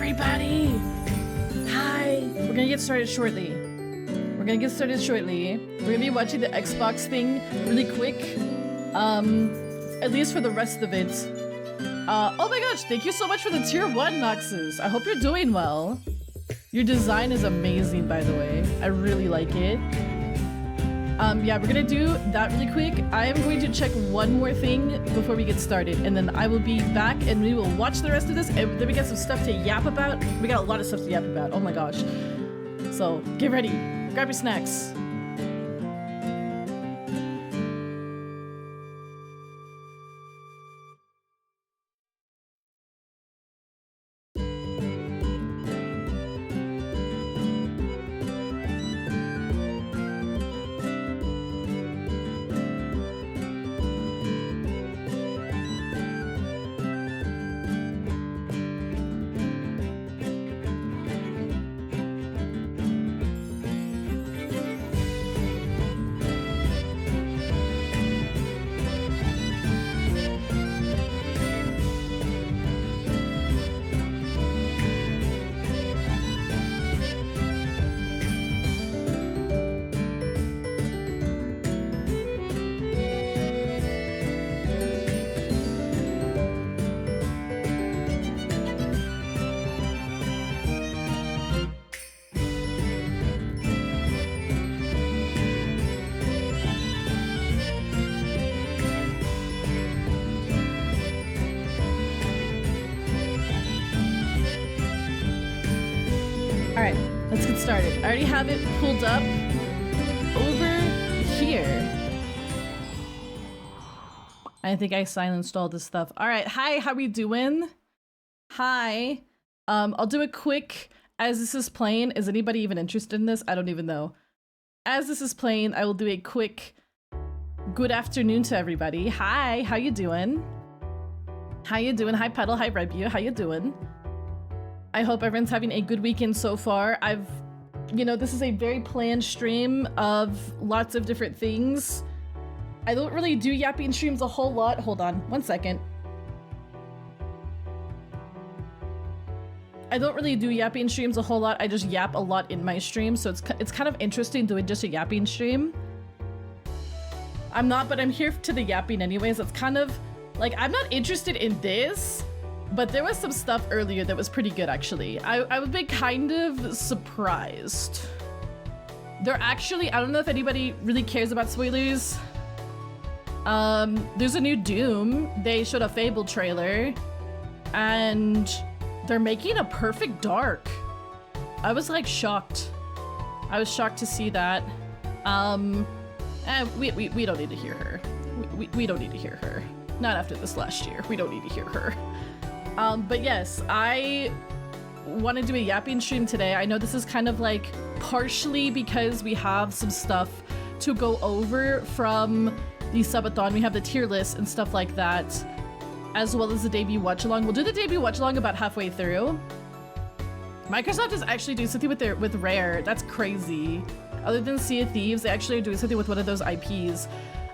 everybody! Hi! We're gonna get started shortly. We're gonna be watching the Xbox thing really quick. At least for the rest of it. Oh my gosh, thank you so much for the tier 1 Noxus. I hope you're doing well. Your design is amazing, by the way. I really like it. Yeah, we're gonna do that really quick. I am going to check one more thing before we get started, and then I will be back and we will watch the rest of this, and then we got some stuff to yap about. We got a lot of stuff to yap about, oh my gosh. So, get ready. Grab your snacks. Alright, let's get started. I already have it pulled up over here. I think I silenced all this stuff. Alright, hi, how we doing? Hi. I'll do it quick as this is playing. Is anybody even interested in this? I don't even know. As this is playing, I will do a quick good afternoon to everybody. Hi, how you doing? How you doing? Hi Petal, hi Rebu, how you doing? I hope everyone's having a good weekend so far. This is a very planned stream of lots of different things. I don't really do yapping streams a whole lot. Hold on, 1 second. I don't really do yapping streams a whole lot. I just yap a lot in my stream, so it's kind of interesting doing just a yapping stream. I'm not, but I'm here to the yapping anyways. It's kind of like, I'm not interested in this, but there was some stuff earlier that was pretty good, actually. I would be kind of surprised. They're actually, I don't know if anybody really cares about spoilers. There's a new Doom. They showed a Fable trailer, and they're making a Perfect Dark. I was like shocked. I was shocked to see that. We don't need to hear her. We don't need to hear her. Not after this last year. We don't need to hear her. But yes, I want to do a yapping stream today. I know this is kind of like partially because we have some stuff to go over from the subathon. We have the tier list and stuff like that, as well as the debut watch along. We'll do the debut watch along about halfway through. Microsoft is actually doing something with Rare. That's crazy. Other than Sea of Thieves, they actually are doing something with one of those IPs.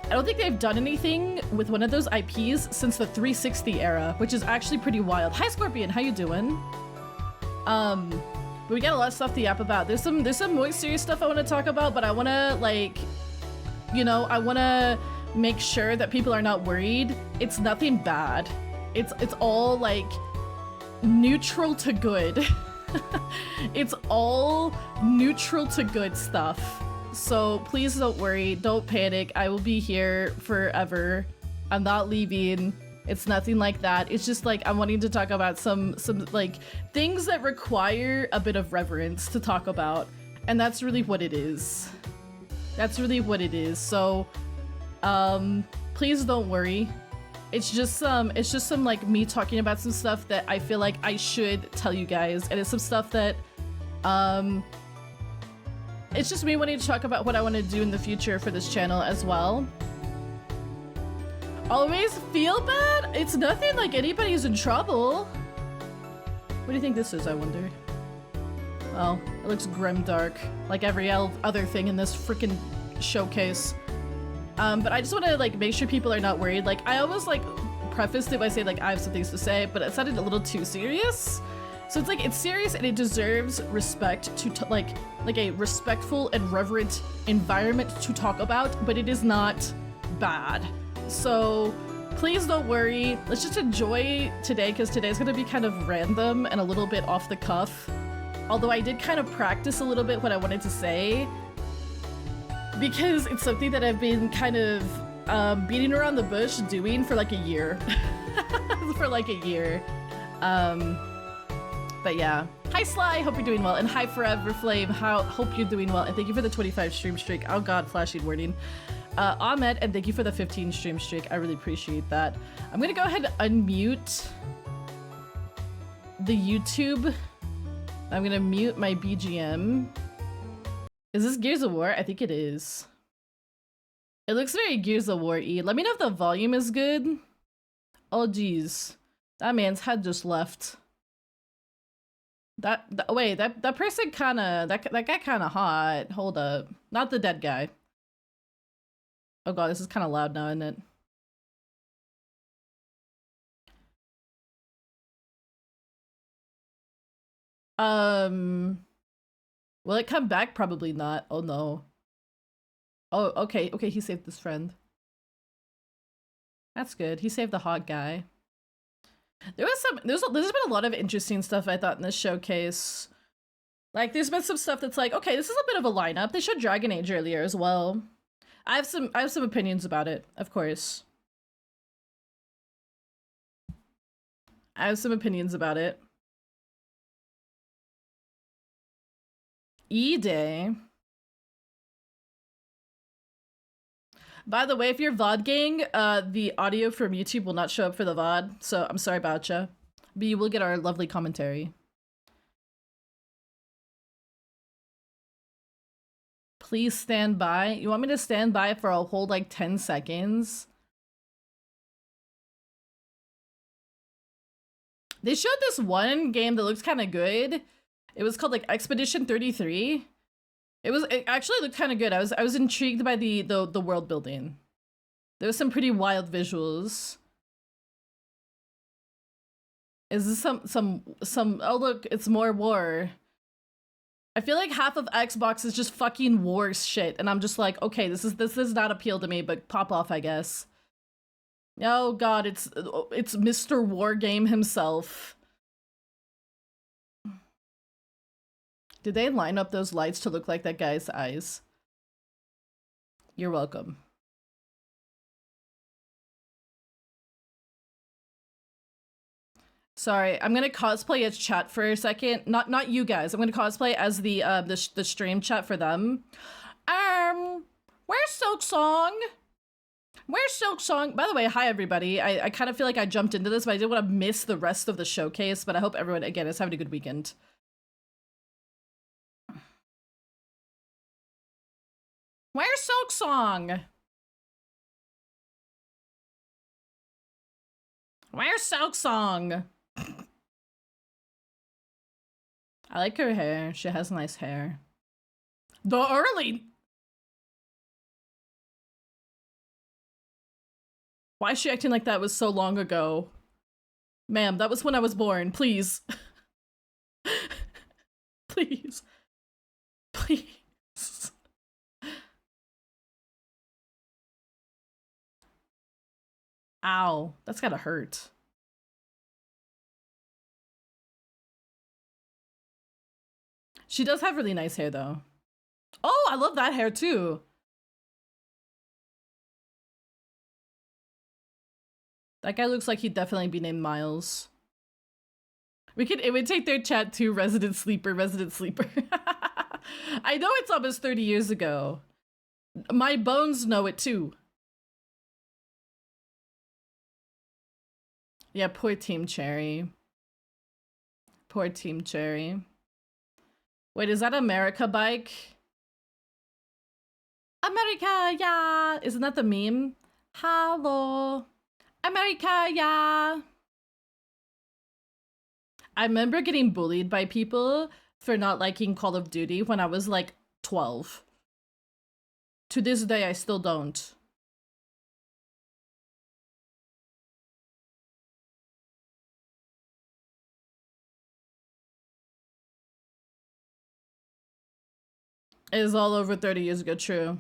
I don't think they've done anything with one of those IPs since the 360 era, which is actually pretty wild. Hi Scorpion, how you doing? But we got a lot of stuff to yap about. There's some more serious stuff I want to talk about, but I want to I want to make sure that people are not worried. It's nothing bad. It's all like neutral to good. It's all neutral to good stuff. So please don't worry, don't panic. I will be here forever. I'm not leaving. It's nothing like that. It's just like I'm wanting to talk about some like things that require a bit of reverence to talk about, and that's really what it is. That's really what it is. So please don't worry. It's just some like me talking about some stuff that I feel like I should tell you guys, and it's some stuff that it's just me wanting to talk about what I want to do in the future for this channel as well. Always feel bad? It's nothing like anybody's in trouble. What do you think this is, I wonder? Well, it looks grimdark, like every other thing in this freaking showcase. But I just want to like make sure people are not worried. Like, I almost like prefaced it by saying like I have some things to say, but it sounded a little too serious. So it's like, it's serious and it deserves respect to like a respectful and reverent environment to talk about, but it is not bad. So please don't worry. Let's just enjoy today, because today's gonna be kind of random and a little bit off the cuff. Although I did kind of practice a little bit what I wanted to say, because it's something that I've been kind of beating around the bush doing for like a year. For like a year. But yeah. Hi Sly, hope you're doing well. And hi Forever Flame, hope you're doing well. And thank you for the 25 stream streak. Oh god, flashing warning. Ahmed, and thank you for the 15 stream streak. I really appreciate that. I'm gonna go ahead and unmute the YouTube. I'm gonna mute my BGM. Is this Gears of War? I think it is. It looks very Gears of War-y. Let me know if the volume is good. Oh geez. That man's head just left. Wait, that person kinda, that guy kinda hot. Hold up. Not the dead guy. Oh god, this is kinda loud now, isn't it? Will it come back? Probably not. Oh no. Oh, okay, he saved this friend. That's good. He saved the hot guy. There's been a lot of interesting stuff I thought in this showcase. Like, there's been some stuff that's like, okay, this is a bit of a lineup. They showed Dragon Age earlier as well. I have some opinions about it, of course. I have some opinions about it. E-Day. By the way, if you're VOD gang, the audio from YouTube will not show up for the VOD, so I'm sorry about ya. But you will get our lovely commentary. Please stand by. You want me to stand by for a whole, like, 10 seconds? They showed this one game that looks kind of good. It was called, like, Expedition 33. It actually looked kind of good. I was intrigued by the world building. There was some pretty wild visuals. Is this some oh look, it's more war. I feel like half of Xbox is just fucking war shit, and I'm just like, okay, this does not appeal to me, but pop off, I guess. Oh god, it's Mr. War Game himself. Did they line up those lights to look like that guy's eyes? You're welcome. Sorry, I'm gonna cosplay as chat for a second. Not you guys. I'm gonna cosplay as the stream chat for them. Where's Silk Song? Where's Silk Song? By the way, hi everybody. I kind of feel like I jumped into this, but I didn't want to miss the rest of the showcase. But I hope everyone again is having a good weekend. Where's Silk Song? Where's Silk Song? I like her hair. She has nice hair. The early... Why is she acting like that was so long ago? Ma'am, that was when I was born. Please. Please. Please. Ow, that's gotta hurt. She does have really nice hair though. Oh, I love that hair too. That guy looks like he'd definitely be named Miles. It would take their chat to Resident Sleeper. I know it's almost 30 years ago. My bones know it too. Yeah, poor Team Cherry. Poor Team Cherry. Wait, is that America bike? America, yeah! Isn't that the meme? Hello. America, yeah! I remember getting bullied by people for not liking Call of Duty when I was like 12. To this day, I still don't. It is all over 30 years ago, true.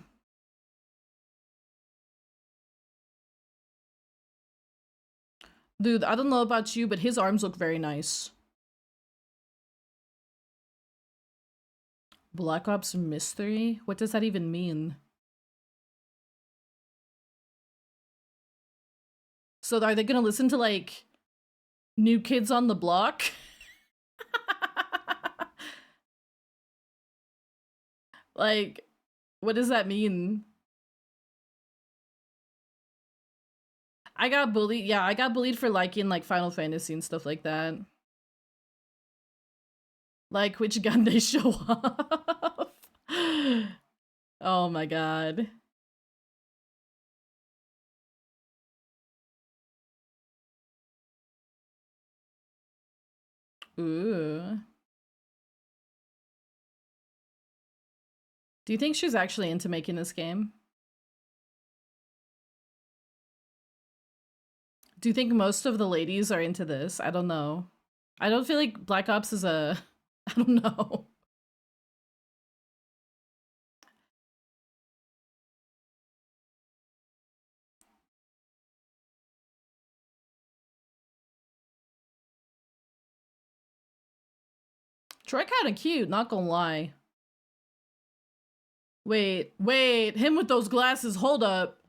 Dude, I don't know about you, but his arms look very nice. Black Ops Mystery? What does that even mean? So are they gonna listen to, like, New Kids on the Block? Like, what does that mean? I got bullied. Yeah, I got bullied for liking, like, Final Fantasy and stuff like that. Like, which gun they show off. Oh my god. Ooh. Do you think she's actually into making this game? Do you think most of the ladies are into this? I don't know. I don't feel like Black Ops is a... I don't know. Troy kinda cute, not gonna lie. Wait, him with those glasses, hold up.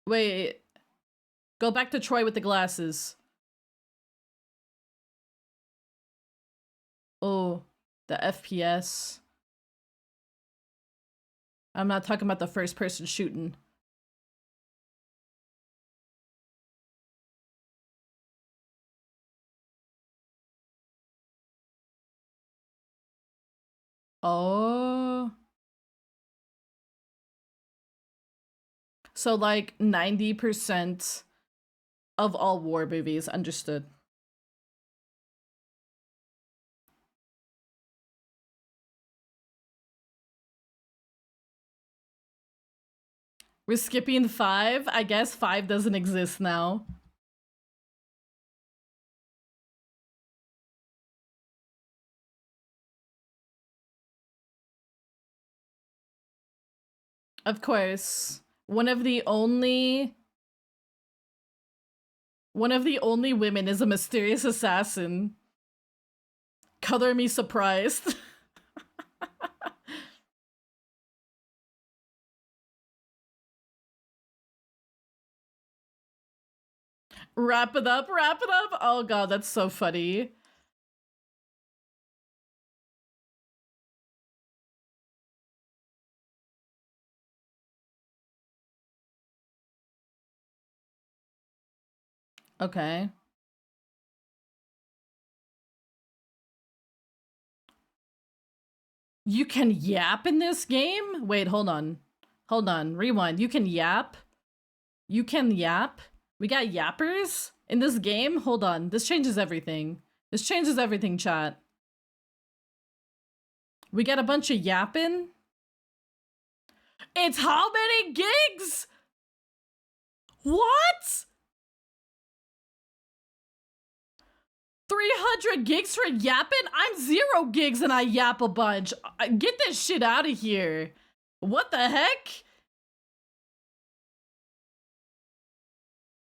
Wait. Go back to Troy with the glasses. Oh, the FPS. I'm not talking about the first person shooting. Oh. So like 90% of all war movies, understood. We're skipping 5? I guess 5 doesn't exist now. Of course. One of the only women is a mysterious assassin. Color me surprised. Wrap it up, wrap it up. Oh god, that's so funny. Okay. You can yap in this game? Wait, hold on. Hold on, rewind. You can yap? You can yap? We got yappers in this game? Hold on, this changes everything. This changes everything, chat. We got a bunch of yapping? It's how many gigs? What? 300 gigs for yapping? I'm 0 gigs and I yap a bunch. Get this shit out of here. What the heck?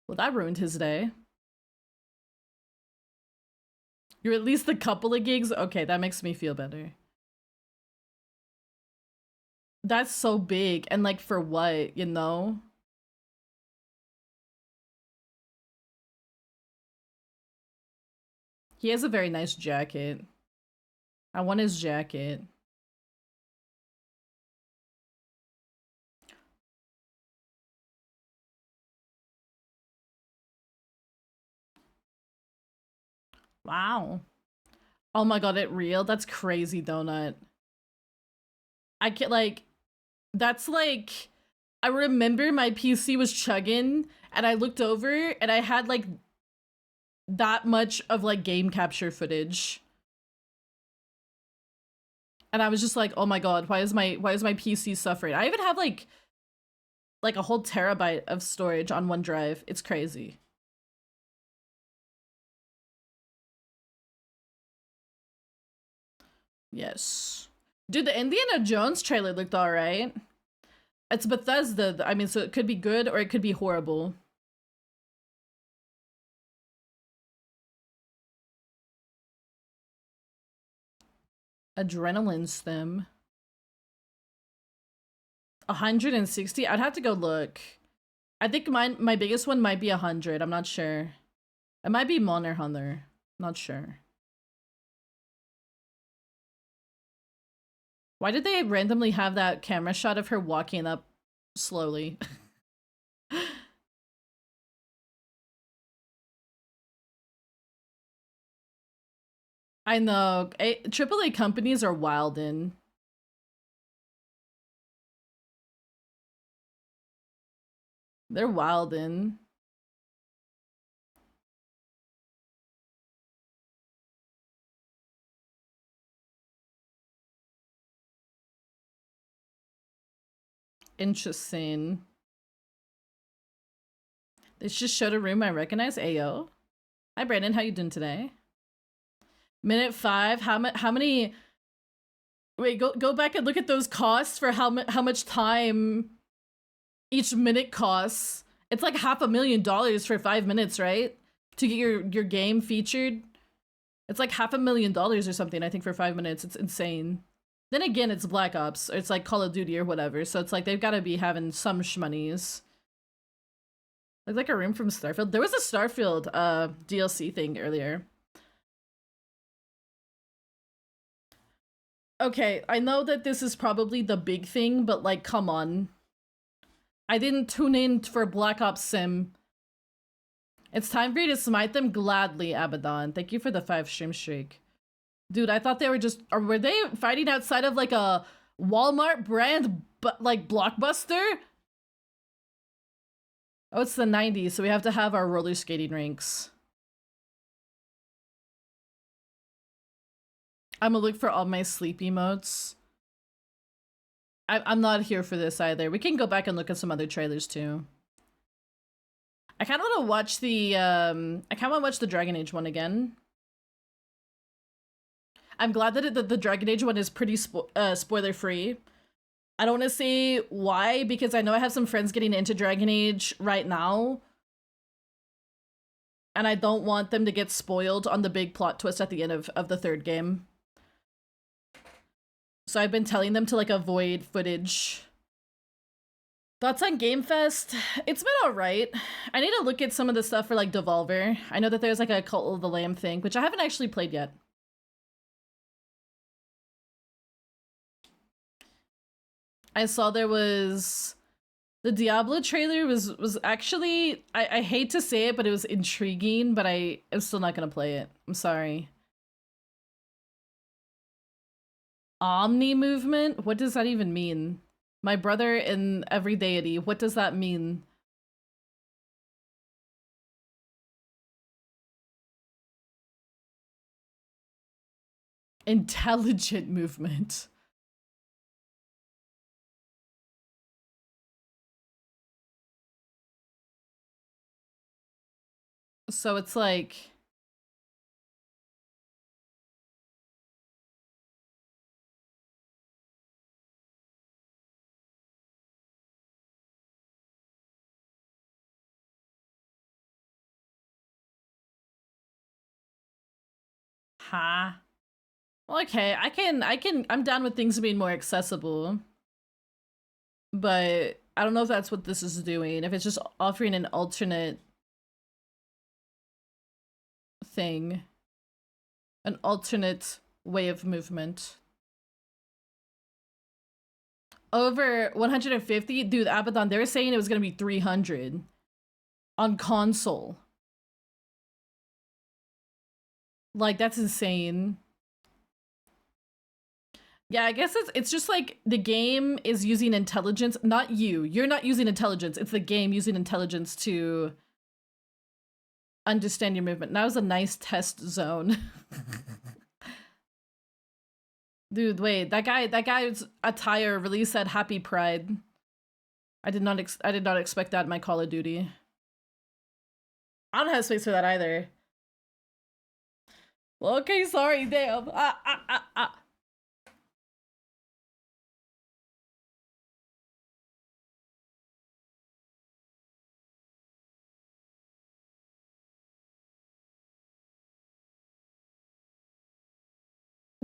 Well, that ruined his day. You're at least a couple of gigs? Okay, that makes me feel better. That's so big. And like, for what, you know? He has a very nice jacket. I want his jacket. Wow. Oh my god, it real? That's crazy, Donut. I can't, like, that's like, I remember my PC was chugging and I looked over and I had like that much of like game capture footage. And I was just like, oh my god, why is my PC suffering? I even have like a whole terabyte of storage on OneDrive. It's crazy. Yes. Dude, the Indiana Jones trailer looked alright. It's Bethesda, I mean, so it could be good or it could be horrible. Adrenaline stem. 160? I'd have to go look. I think my biggest one might be 100. I'm not sure. It might be Monster Hunter. Not sure. Why did they randomly have that camera shot of her walking up slowly? I know. AAA companies are wildin'. They're wildin'. Interesting. They just showed a room I recognize. Ayo. Hi, Brandon. How you doing today? Minute 5. How many? Wait, go back and look at those costs for how much time each minute costs. It's like $500,000 for 5 minutes, right? To get your game featured. It's like $500,000 or something, I think, for 5 minutes. It's insane. Then again, it's Black Ops, or it's like Call of Duty or whatever, so it's like they've got to be having some shmoneys. Like a room from Starfield. There was a Starfield DLC thing earlier. Okay, I know that this is probably the big thing, but like, come on. I didn't tune in for Black Ops Sim. It's time for you to smite them gladly, Abaddon. Thank you for the 5 stream streak. Dude, I thought they were just... Or were they fighting outside of like a Walmart brand, but like Blockbuster? Oh, it's the 90s, so we have to have our roller skating rinks. I'm gonna look for all my sleep emotes. I'm not here for this either. We can go back and look at some other trailers too. I kind of want to watch the I kind of want to watch the Dragon Age one again. I'm glad that the Dragon Age one is pretty spoiler free. I don't want to say why, because I know I have some friends getting into Dragon Age right now. And I don't want them to get spoiled on the big plot twist at the end of the 3rd game. So I've been telling them to like avoid footage. Thoughts on Gamefest? It's been alright. I need to look at some of the stuff for like Devolver. I know that there's like a Cult of the Lamb thing, which I haven't actually played yet. I saw there was... The Diablo trailer was actually... I hate to say it, but it was intriguing, but I'm still not gonna play it. I'm sorry. Omni movement? What does that even mean? My brother in every deity. What does that mean? Intelligent movement. So it's like... Huh? Well, okay, I'm down with things being more accessible. But I don't know if that's what this is doing. If it's just offering an alternate thing. An alternate way of movement. Over 150? Dude, Abaddon, they were saying it was gonna be 300 on console. Like, that's insane. Yeah, I guess it's just like the game is using intelligence. Not you. You're not using intelligence. It's the game using intelligence to understand your movement. That was a nice test zone. Dude, wait, that guy's attire really said Happy Pride. I did not expect that in my Call of Duty. I don't have space for that either. Well, okay, sorry, damn.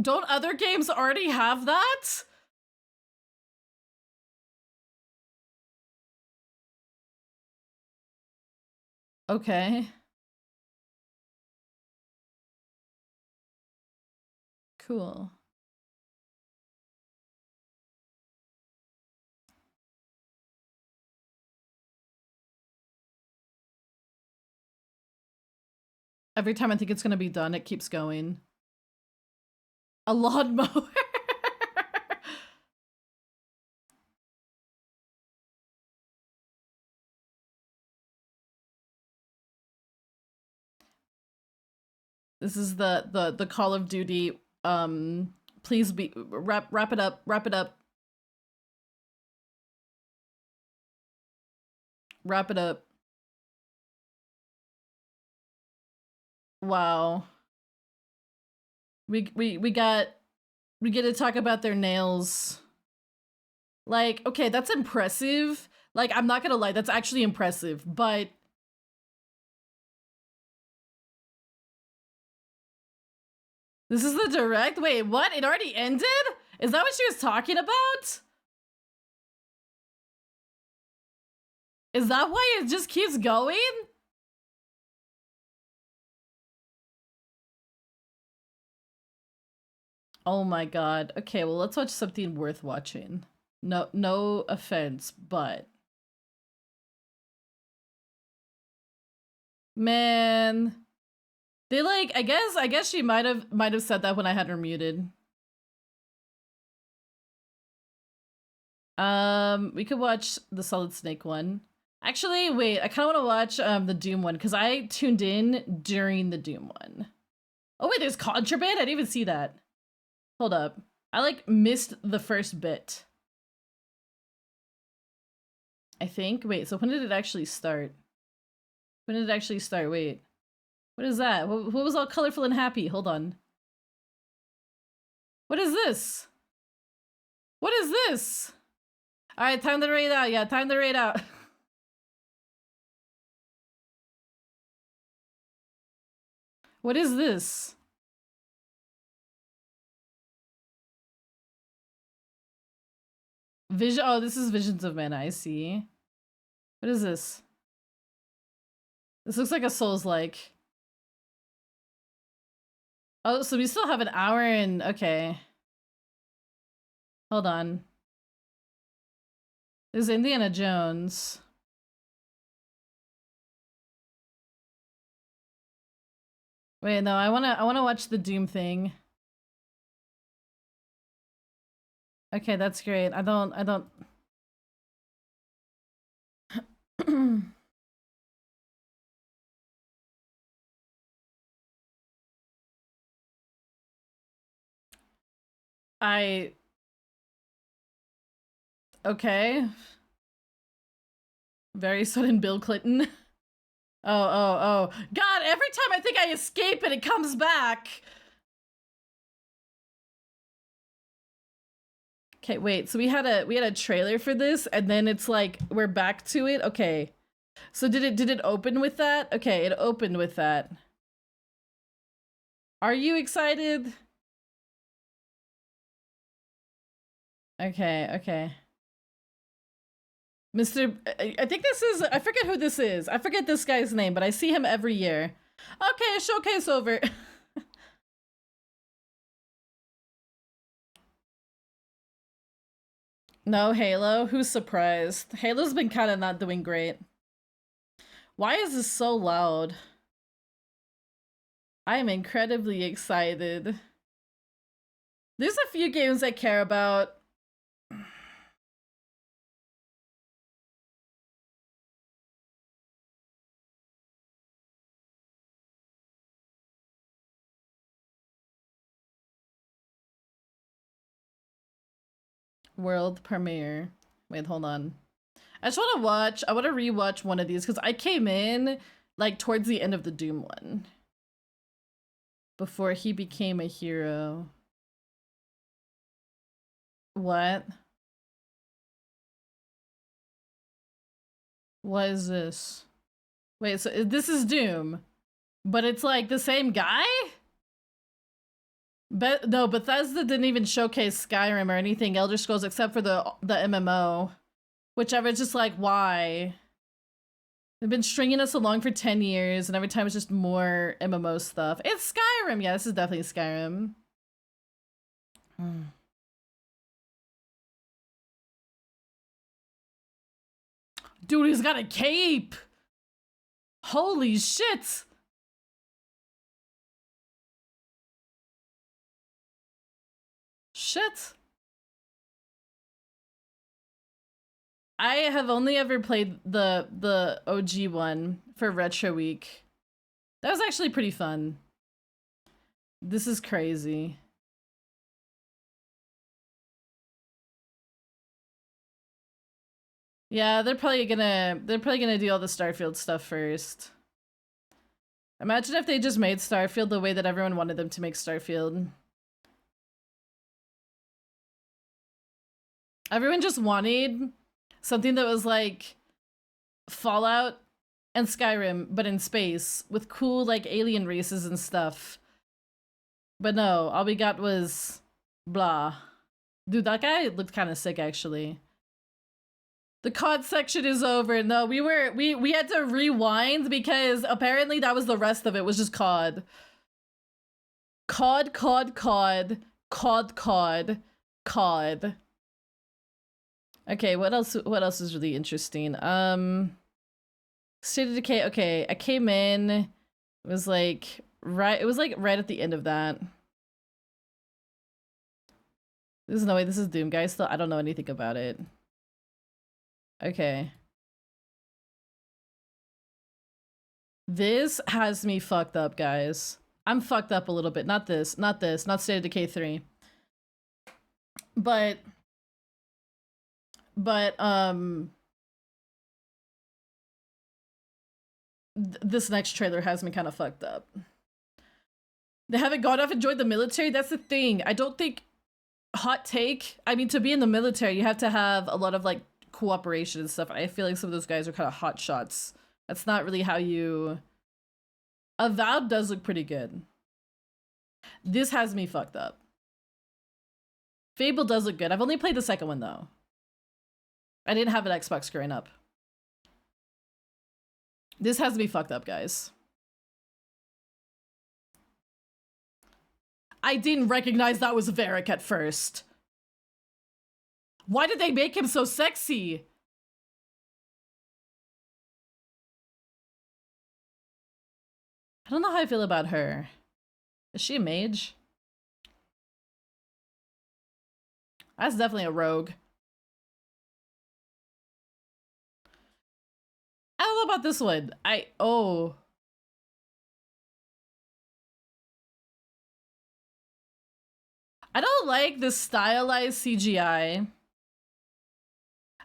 Don't other games already have that? Okay. Cool. Every time I think it's gonna be done, it keeps going. A lawnmower. This is the Call of Duty. Please be wrap it up. Wrap it up. Wrap it up. Wow. We get to talk about their nails. Like, okay, that's impressive. Like, I'm not gonna lie, that's actually impressive, but this is the direct? Wait, what? It already ended? Is that what she was talking about? Is that why it just keeps going? Oh my god. Okay, well, let's watch something worth watching. No offense, but man, they like, I guess she might have said that when I had her muted. We could watch the Solid Snake one. Actually, wait, I kind of want to watch the Doom one because I tuned in during the Doom one. Oh wait, there's Contraband? I didn't even see that. Hold up. I like missed the first bit. I think. Wait, so when did it actually start? When did it actually start? Wait. What is that? What was all colorful and happy? Hold on. What is this? What is this? Alright, time to raid out. Yeah, time to raid out. What is this? Vision. Oh, this is Visions of Mana. I see. What is this? This looks like a Souls-like. Oh, so we still have an hour and... Okay. Hold on. This is Indiana Jones. Wait, no, I wanna watch the Doom thing. Okay, that's great. I don't Okay. Very sudden Bill Clinton. Oh. God, every time I think I escape it comes back. Okay, wait. So we had a trailer for this, and then it's like we're back to it. Okay. So did it open with that? Okay, it opened with that. Are you excited? Okay. Mr. I think this is, I forget who this is. I forget this guy's name, but I see him every year. Okay, showcase over. No, Halo? Who's surprised? Halo's been kind of not doing great. Why is this so loud? I am incredibly excited. There's a few games I care about. World premiere. Wait, hold on. I just want to watch, I want to rewatch one of these because I came in like towards the end of the Doom one. Before he became a hero. What? What is this? Wait, so this is Doom, but it's like the same guy? But no, Bethesda didn't even showcase Skyrim or anything Elder Scrolls except for the MMO, which I was just like, why? They've been stringing us along for 10 years, and every time it's just more MMO stuff. It's Skyrim! Yeah, this is definitely Skyrim. Dude, he's got a cape! Holy shit! Shit. I have only ever played the OG one for Retro Week. That was actually pretty fun. This is crazy. Yeah, they're probably gonna do all the Starfield stuff first. Imagine if they just made Starfield the way that everyone wanted them to make Starfield. Everyone just wanted something that was like Fallout and Skyrim, but in space, with cool like alien races and stuff. But no, all we got was blah. Dude, that guy looked kind of sick actually. The COD section is over. No, we had to rewind because apparently that was the rest of it, was just COD. COD, COD, COD, COD, COD, COD. Okay, what else is really interesting? State of Decay, okay, I came in, it was like right at the end of that. There's no way this is Doom, guys. Still, I don't know anything about it. Okay. This has me fucked up, guys. I'm fucked up a little bit. Not this, not State of Decay 3. But this next trailer has me kind of fucked up. They haven't gone off and joined the military? That's the thing. I don't think, hot take, I mean, to be in the military, you have to have a lot of, like, cooperation and stuff. I feel like some of those guys are kind of hot shots. That's not really how you... Avowed does look pretty good. This has me fucked up. Fable does look good. I've only played the second one, though. I didn't have an Xbox growing up. This has me fucked up, guys. I didn't recognize that was Varric at first. Why did they make him so sexy? I don't know how I feel about her. Is she a mage? That's definitely a rogue. I don't know about this one. I don't like the stylized CGI.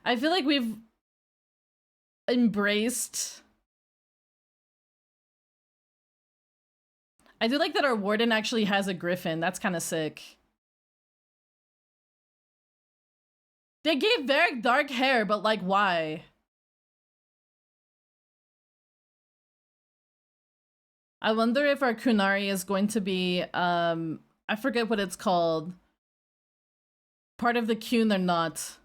I feel like we've embraced... I do like that our warden actually has a griffin. That's kind of sick. They gave Varric dark hair, but like, why? I wonder if our Kunari is going to be, I forget what it's called. Part of the Kun or not.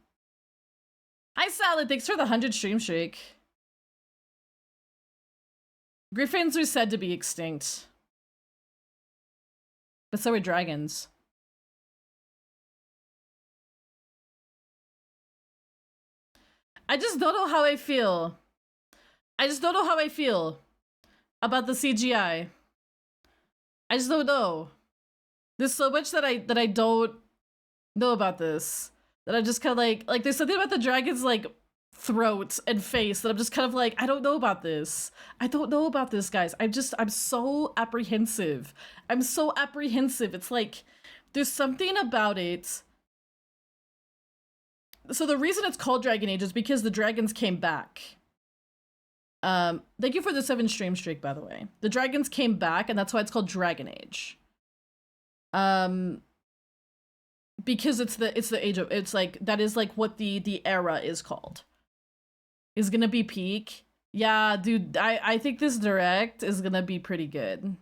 Hi, Salad. Thanks for the 100 stream streak. Griffins are said to be extinct. But so are dragons. I just don't know how I feel. I just don't know how I feel about the CGI. I just don't know. There's so much that I don't know about this. That I'm just kind of like there's something about the dragon's like throat and face that I'm just kind of like, I don't know about this. I don't know about this, guys. I'm so apprehensive. I'm so apprehensive. It's like, there's something about it. So the reason it's called Dragon Age is because the dragons came back. Thank you for the 7 stream streak, by the way. The dragons came back, and that's why it's called Dragon Age. Because it's the age of, it's like, that is like what the era is called. Is gonna be peak. Yeah, dude, I think this direct is gonna be pretty good.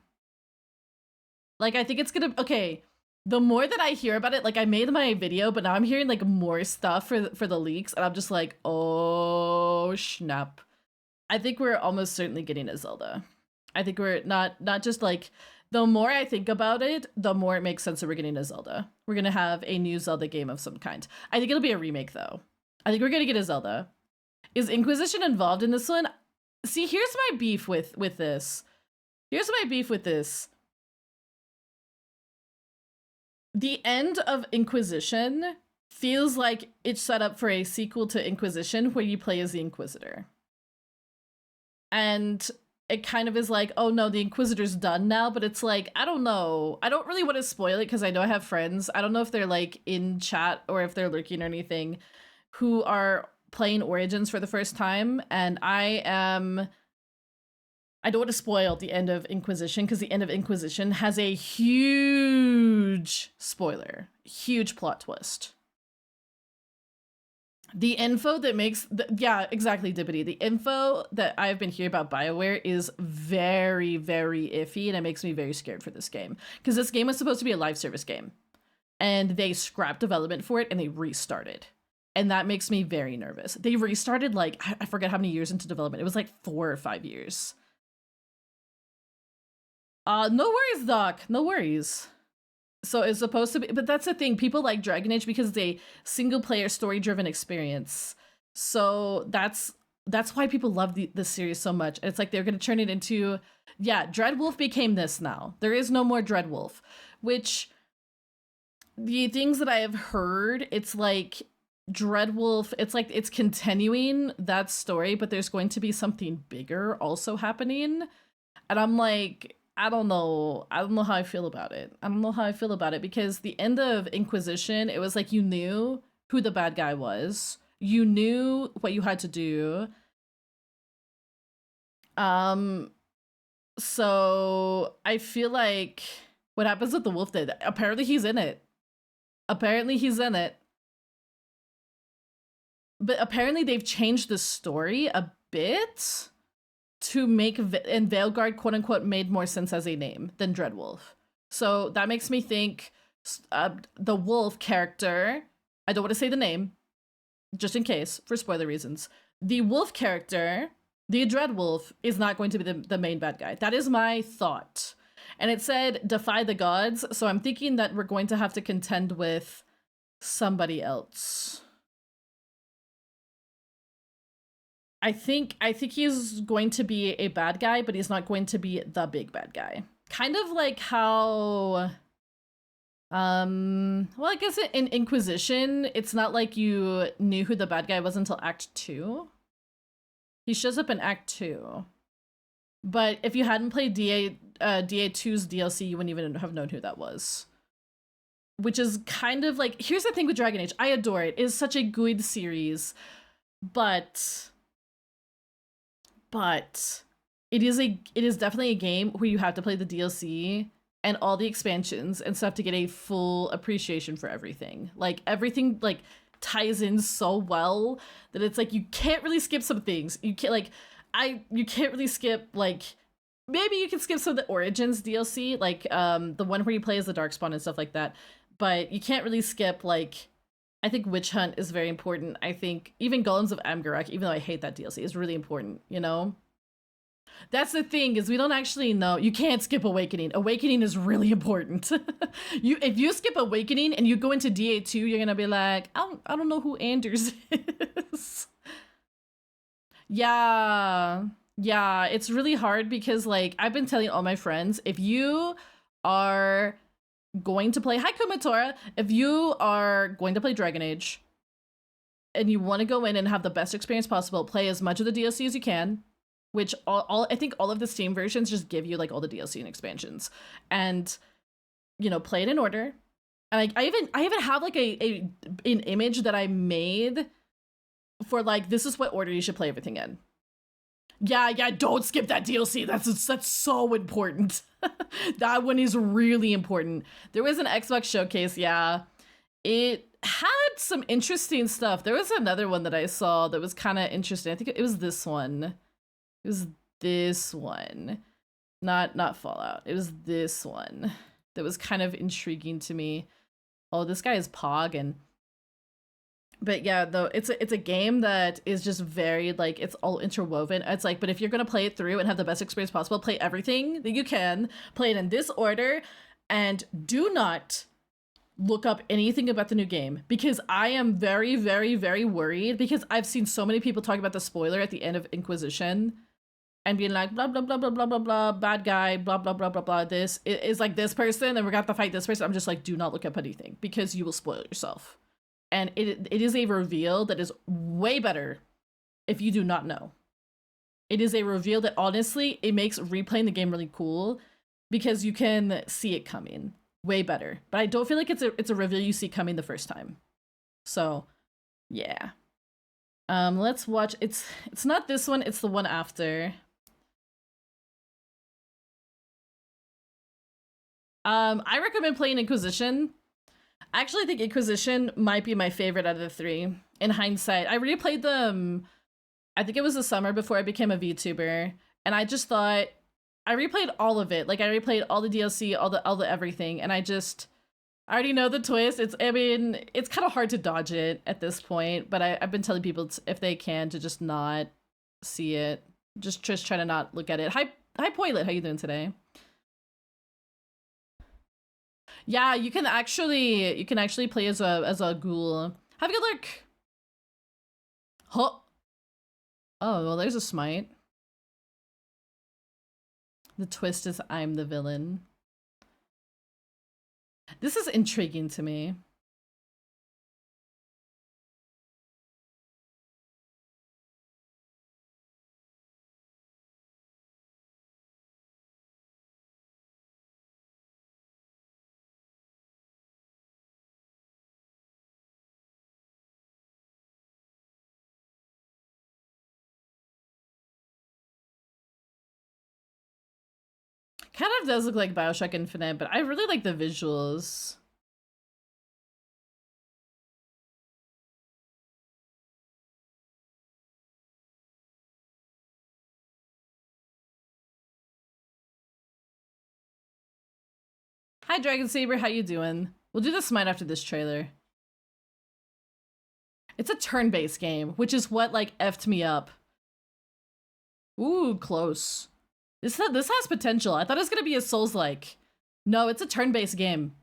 Like, I think it's gonna, okay, the more that I hear about it, like I made my video, but now I'm hearing like more stuff for the leaks, and I'm just like, oh snap! I think we're almost certainly getting a Zelda. I think we're not just like. The more I think about it, the more it makes sense that we're getting a Zelda. We're gonna have a new Zelda game of some kind. I think it'll be a remake though. I think we're gonna get a Zelda. Is Inquisition involved in this one? See, here's my beef with this. Here's my beef with this. The end of Inquisition feels like it's set up for a sequel to Inquisition where you play as the Inquisitor. And it kind of is like, oh no, the Inquisitor's done now, but it's like, I don't know. I don't really want to spoil it because I know I have friends. I don't know if they're like in chat or if they're lurking or anything who are playing Origins for the first time. And I don't want to spoil the end of Inquisition because the end of Inquisition has a huge spoiler, huge plot twist. The info that makes, yeah, exactly, Dippity. The info that I've been hearing about BioWare is very, very iffy, and it makes me very scared for this game. Because this game was supposed to be a live service game, and they scrapped development for it, and they restarted. And that makes me very nervous. They restarted, like, I forget how many years into development. It was like 4 or 5 years. No worries, Doc. No worries. So it's supposed to be, but that's the thing. People like Dragon Age because it's a single-player, story-driven experience. So that's why people love the series so much. It's like they're going to turn it into, yeah, Dreadwolf became this now. There is no more Dreadwolf, which the things that I have heard, it's like Dreadwolf, it's like it's continuing that story, but there's going to be something bigger also happening. And I'm like, I don't know how I feel about it. I don't know how I feel about it because the end of Inquisition, it was like you knew who the bad guy was. You knew what you had to do. So I feel like what happens with the wolf did. Apparently he's in it. Apparently he's in it. But apparently they've changed the story a bit to make, and Veilguard, quote unquote, made more sense as a name than Dreadwolf. So that makes me think the wolf character, I don't want to say the name, just in case, for spoiler reasons. The wolf character, the Dreadwolf, is not going to be the main bad guy. That is my thought. And it said, defy the gods, so I'm thinking that we're going to have to contend with somebody else. I think he's going to be a bad guy, but he's not going to be the big bad guy. Kind of like how, well, I guess in Inquisition, it's not like you knew who the bad guy was until Act 2. He shows up in Act 2. But if you hadn't played DA2's DLC, you wouldn't even have known who that was. Which is kind of like, here's the thing with Dragon Age. I adore it. It is such a good series, but it is definitely a game where you have to play the DLC and all the expansions and stuff to get a full appreciation for everything. Like everything like ties in so well that it's like you can't really skip some things. You can't you can't really skip, like, maybe you can skip some of the Origins DLC, like the one where you play as the Darkspawn and stuff like that. But you can't really skip, like, I think Witch Hunt is very important. I think even Golems of Amgarak, even though I hate that DLC, is really important, you know? That's the thing, is we don't actually know. You can't skip Awakening. Awakening is really important. If you skip Awakening and you go into DA2, you're gonna be like, I don't know who Anders is. Yeah, it's really hard because, like, I've been telling all my friends, if you are going to play, hi Kumatora, if you are going to play Dragon Age and you want to go in and have the best experience possible, play as much of the DLC as you can, which I think all of the Steam versions just give you like all the DLC and expansions, and you know, play it in order. And I even have like an image that I made for like, this is what order you should play everything in. Yeah, don't skip that DLC. That's so important. That one is really important. There was an Xbox showcase, yeah. It had some interesting stuff. There was another one that I saw that was kind of interesting. I think it was this one. It was this one. Not Fallout. It was this one. that was kind of intriguing to me. Oh, this guy is Pog, and but yeah, though it's a game that is just very like it's all interwoven. It's like, but if you're gonna play it through and have the best experience possible, play everything that you can, play it in this order, and do not look up anything about the new game, because I am very, very, very worried, because I've seen so many people talk about the spoiler at the end of Inquisition and being like blah blah blah blah blah blah blah, bad guy, blah blah blah blah blah, this is like this person and we're gonna have to fight this person. I'm just like, do not look up anything, because you will spoil yourself. And it is a reveal that is way better if you do not know. It is a reveal that honestly, it makes replaying the game really cool, because you can see it coming way better. But I don't feel like it's a reveal you see coming the first time. So yeah. Let's watch. It's not this one, it's the one after. I recommend playing Inquisition. I actually think Inquisition might be my favorite out of the three. In hindsight, I replayed them, I think it was the summer before I became a VTuber, and I just thought, I replayed all of it. Like, I replayed all the DLC, all the everything, and I already know the twist. I mean, it's kind of hard to dodge it at this point, but I've been telling people if they can to just not see it. Just try to not look at it. Hi Poilet, how you doing today? Yeah, you can actually play as a ghoul. Have a good look. Huh. Oh, well, there's a smite. The twist is I'm the villain. This is intriguing to me. Kind of does look like Bioshock Infinite, but I really like the visuals. Hi Dragon Saber, how you doing? We'll do the smite after this trailer. It's a turn-based game, which is what like effed me up. Ooh, close. This has potential. I thought it was gonna be a Souls-like. No, it's a turn-based game.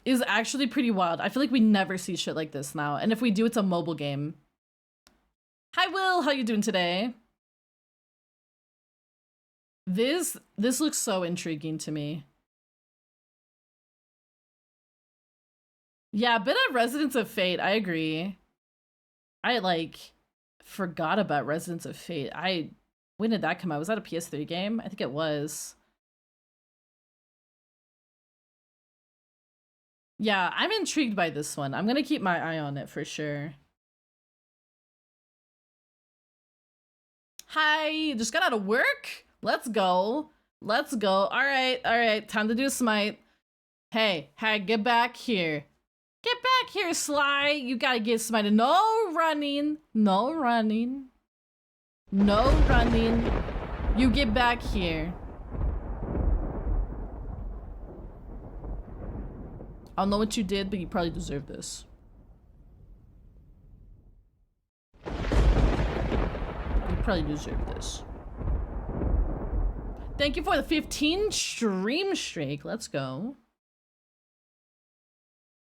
It's actually pretty wild. I feel like we never see shit like this now, and if we do, it's a mobile game. Hi Will, how you doing today? This looks so intriguing to me. Yeah, a bit of Residents of Fate, I agree. I like forgot about Residents of Fate. When did that come out? Was that a PS3 game? I think it was. Yeah, I'm intrigued by this one. I'm gonna keep my eye on it for sure. Hi, just got out of work? Let's go. Let's go. All right. Time to do smite. Hey, get back here. Get back here, Sly. You gotta get smited. No running. No running. No running. You get back here. I don't know what you did, but you probably deserve this. You probably deserve this. Thank you for the 15 stream streak. Let's go.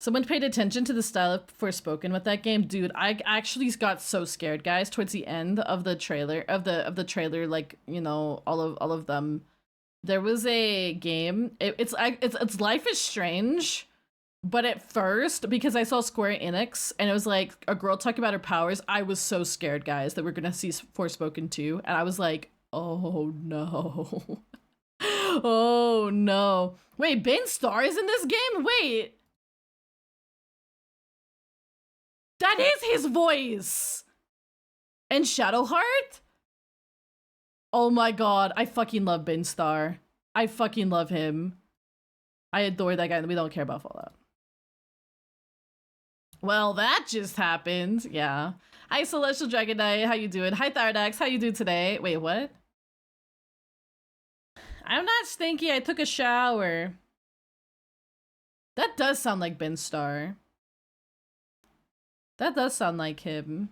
Someone paid attention to the style of Forspoken with that game. Dude, I actually got so scared, guys, towards the end of the trailer, trailer, like, you know, all of them. There was a game. It's Life is Strange, but at first, because I saw Square Enix and it was like a girl talking about her powers, I was so scared, guys, that we're gonna see Forspoken 2, and I was like, oh no. Oh no. Wait, Ben Starr is in this game? Wait. That is his voice! And Shadowheart? Oh my god, I fucking love Ben Starr. I fucking love him. I adore that guy, and we don't care about Fallout. Well, that just happened. Yeah. Hi, Celestial Dragon Knight. How you doing? Hi, Thardax. How you doing today? Wait, what? I'm not stinky, I took a shower. That does sound like Ben Starr. That does sound like him.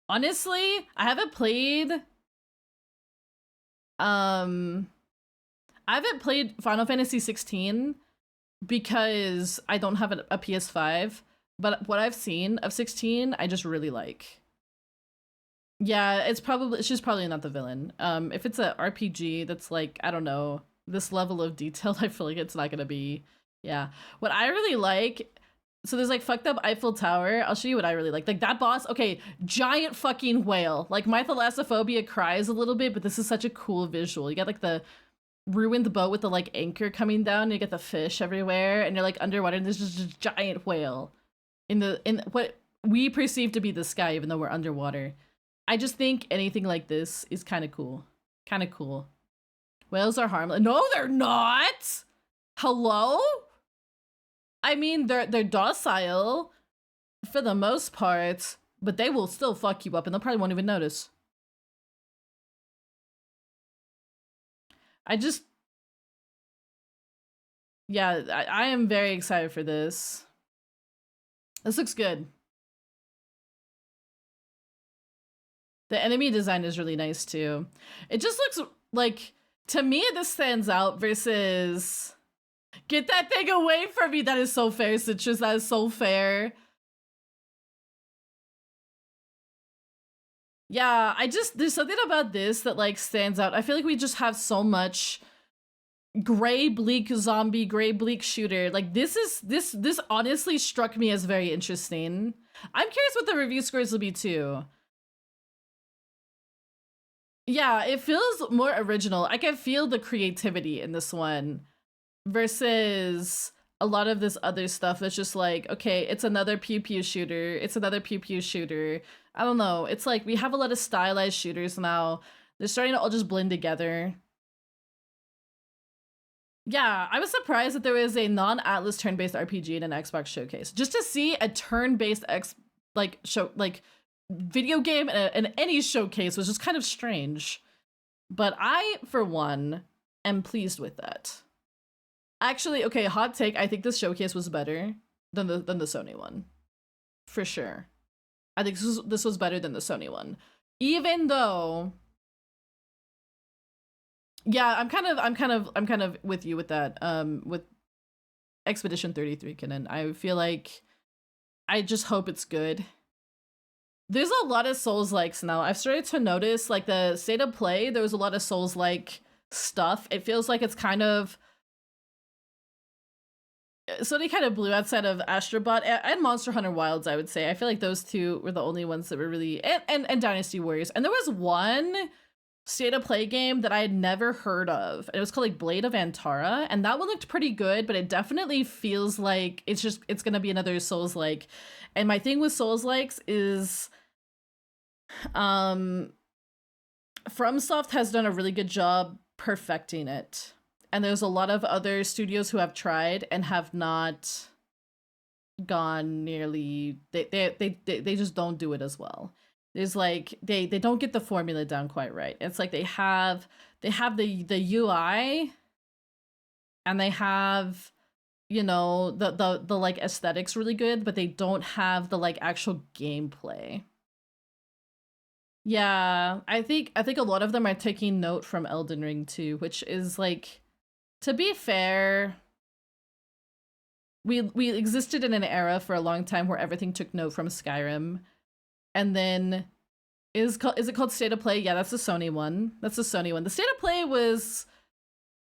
Honestly, I haven't played Final Fantasy 16 because I don't have a PS5, but what I've seen of 16, I just really like. Yeah, she's probably not the villain. If it's a RPG that's like, I don't know, this level of detail, I feel like it's not gonna be. Yeah. What I really like, so there's like fucked up Eiffel Tower. I'll show you what I really like. Like that boss, okay, giant fucking whale. Like my thalassophobia cries a little bit, but this is such a cool visual. You got like the ruined boat with the like anchor coming down, and you get the fish everywhere, and you're like underwater, and there's just a giant whale in what we perceive to be the sky, even though we're underwater. I just think anything like this is kind of cool. Kind of cool. Whales are harmless. No, they're not! Hello? I mean, they're docile for the most part, but they will still fuck you up and they'll probably won't even notice. Yeah, I am very excited for this. This looks good. The enemy design is really nice too. It just looks like, to me, this stands out versus... Get that thing away from me! That is so fair, Citrus. That is so fair. Yeah, there's something about this that like stands out. I feel like we just have so much gray bleak zombie, gray bleak shooter. Like this honestly struck me as very interesting. I'm curious what the review scores will be too. Yeah, it feels more original. I can feel the creativity in this one versus a lot of this other stuff that's just like, okay, it's another pew pew shooter. It's another pew pew shooter. I don't know. It's like we have a lot of stylized shooters now. They're starting to all just blend together. Yeah, I was surprised that there was a non-Atlas turn-based RPG in an Xbox showcase. Just to see a turn-based video game in any showcase was just kind of strange. But I, for one, am pleased with that. Actually, okay, hot take, I think this showcase was better than the Sony one. For sure. I think this was better than the Sony one. Even though... Yeah, I'm kind of with you with that. With Expedition 33 Canon. I feel like I just hope it's good. There's a lot of Souls-likes now. I've started to notice, like, the state of play, there was a lot of Souls-like stuff. It feels like it's kind of... Sony kind of blew outside of Astrobot and Monster Hunter Wilds, I would say. I feel like those two were the only ones that were really... And Dynasty Warriors. And there was one state of play game that I had never heard of. It was called, like, Blade of Antara. And that one looked pretty good, but it definitely feels like it's gonna be another Souls-like. And my thing with Souls-likes is... FromSoft has done a really good job perfecting it. And there's a lot of other studios who have tried and have not gone nearly... They just don't do it as well. There's like... They don't get the formula down quite right. It's like they have the UI and they have, you know, the like aesthetics really good, but they don't have the like actual gameplay. Yeah, I think a lot of them are taking note from Elden Ring too, which is like, to be fair, we existed in an era for a long time where everything took note from Skyrim, and then is it called State of Play? Yeah, that's the Sony one. That's the Sony one. The State of Play was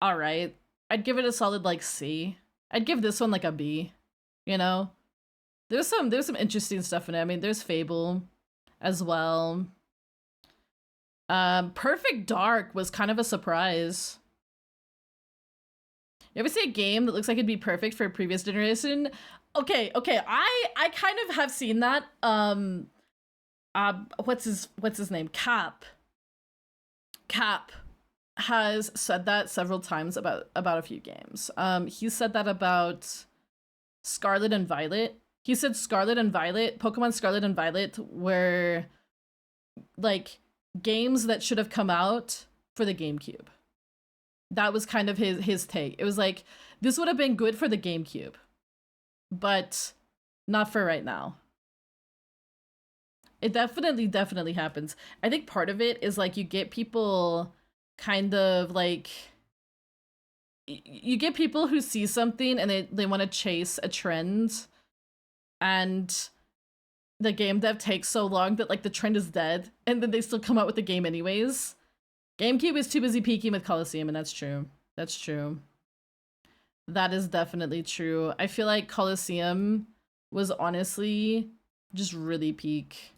all right. I'd give it a solid like C. I'd give this one like a B. You know, there's some interesting stuff in it. I mean, there's Fable as well. Perfect Dark was kind of a surprise. You ever see a game that looks like it'd be perfect for a previous generation? Okay, I kind of have seen that. What's his name? Cap has said that several times about a few games. He said that about Scarlet and Violet. He said Scarlet and Violet, Pokemon Scarlet and Violet were like games that should have come out for the GameCube. That was kind of his take. It was like, this would have been good for the GameCube, but not for right now. It definitely happens. I think part of it is like you get people kind of like you get people who see something and they want to chase a trend, and the game dev takes so long that like the trend is dead, and then they still come out with the game anyways. GameCube is too busy peaking with Coliseum, and that's true. That's true. That is definitely true. I feel like Coliseum was honestly just really peak.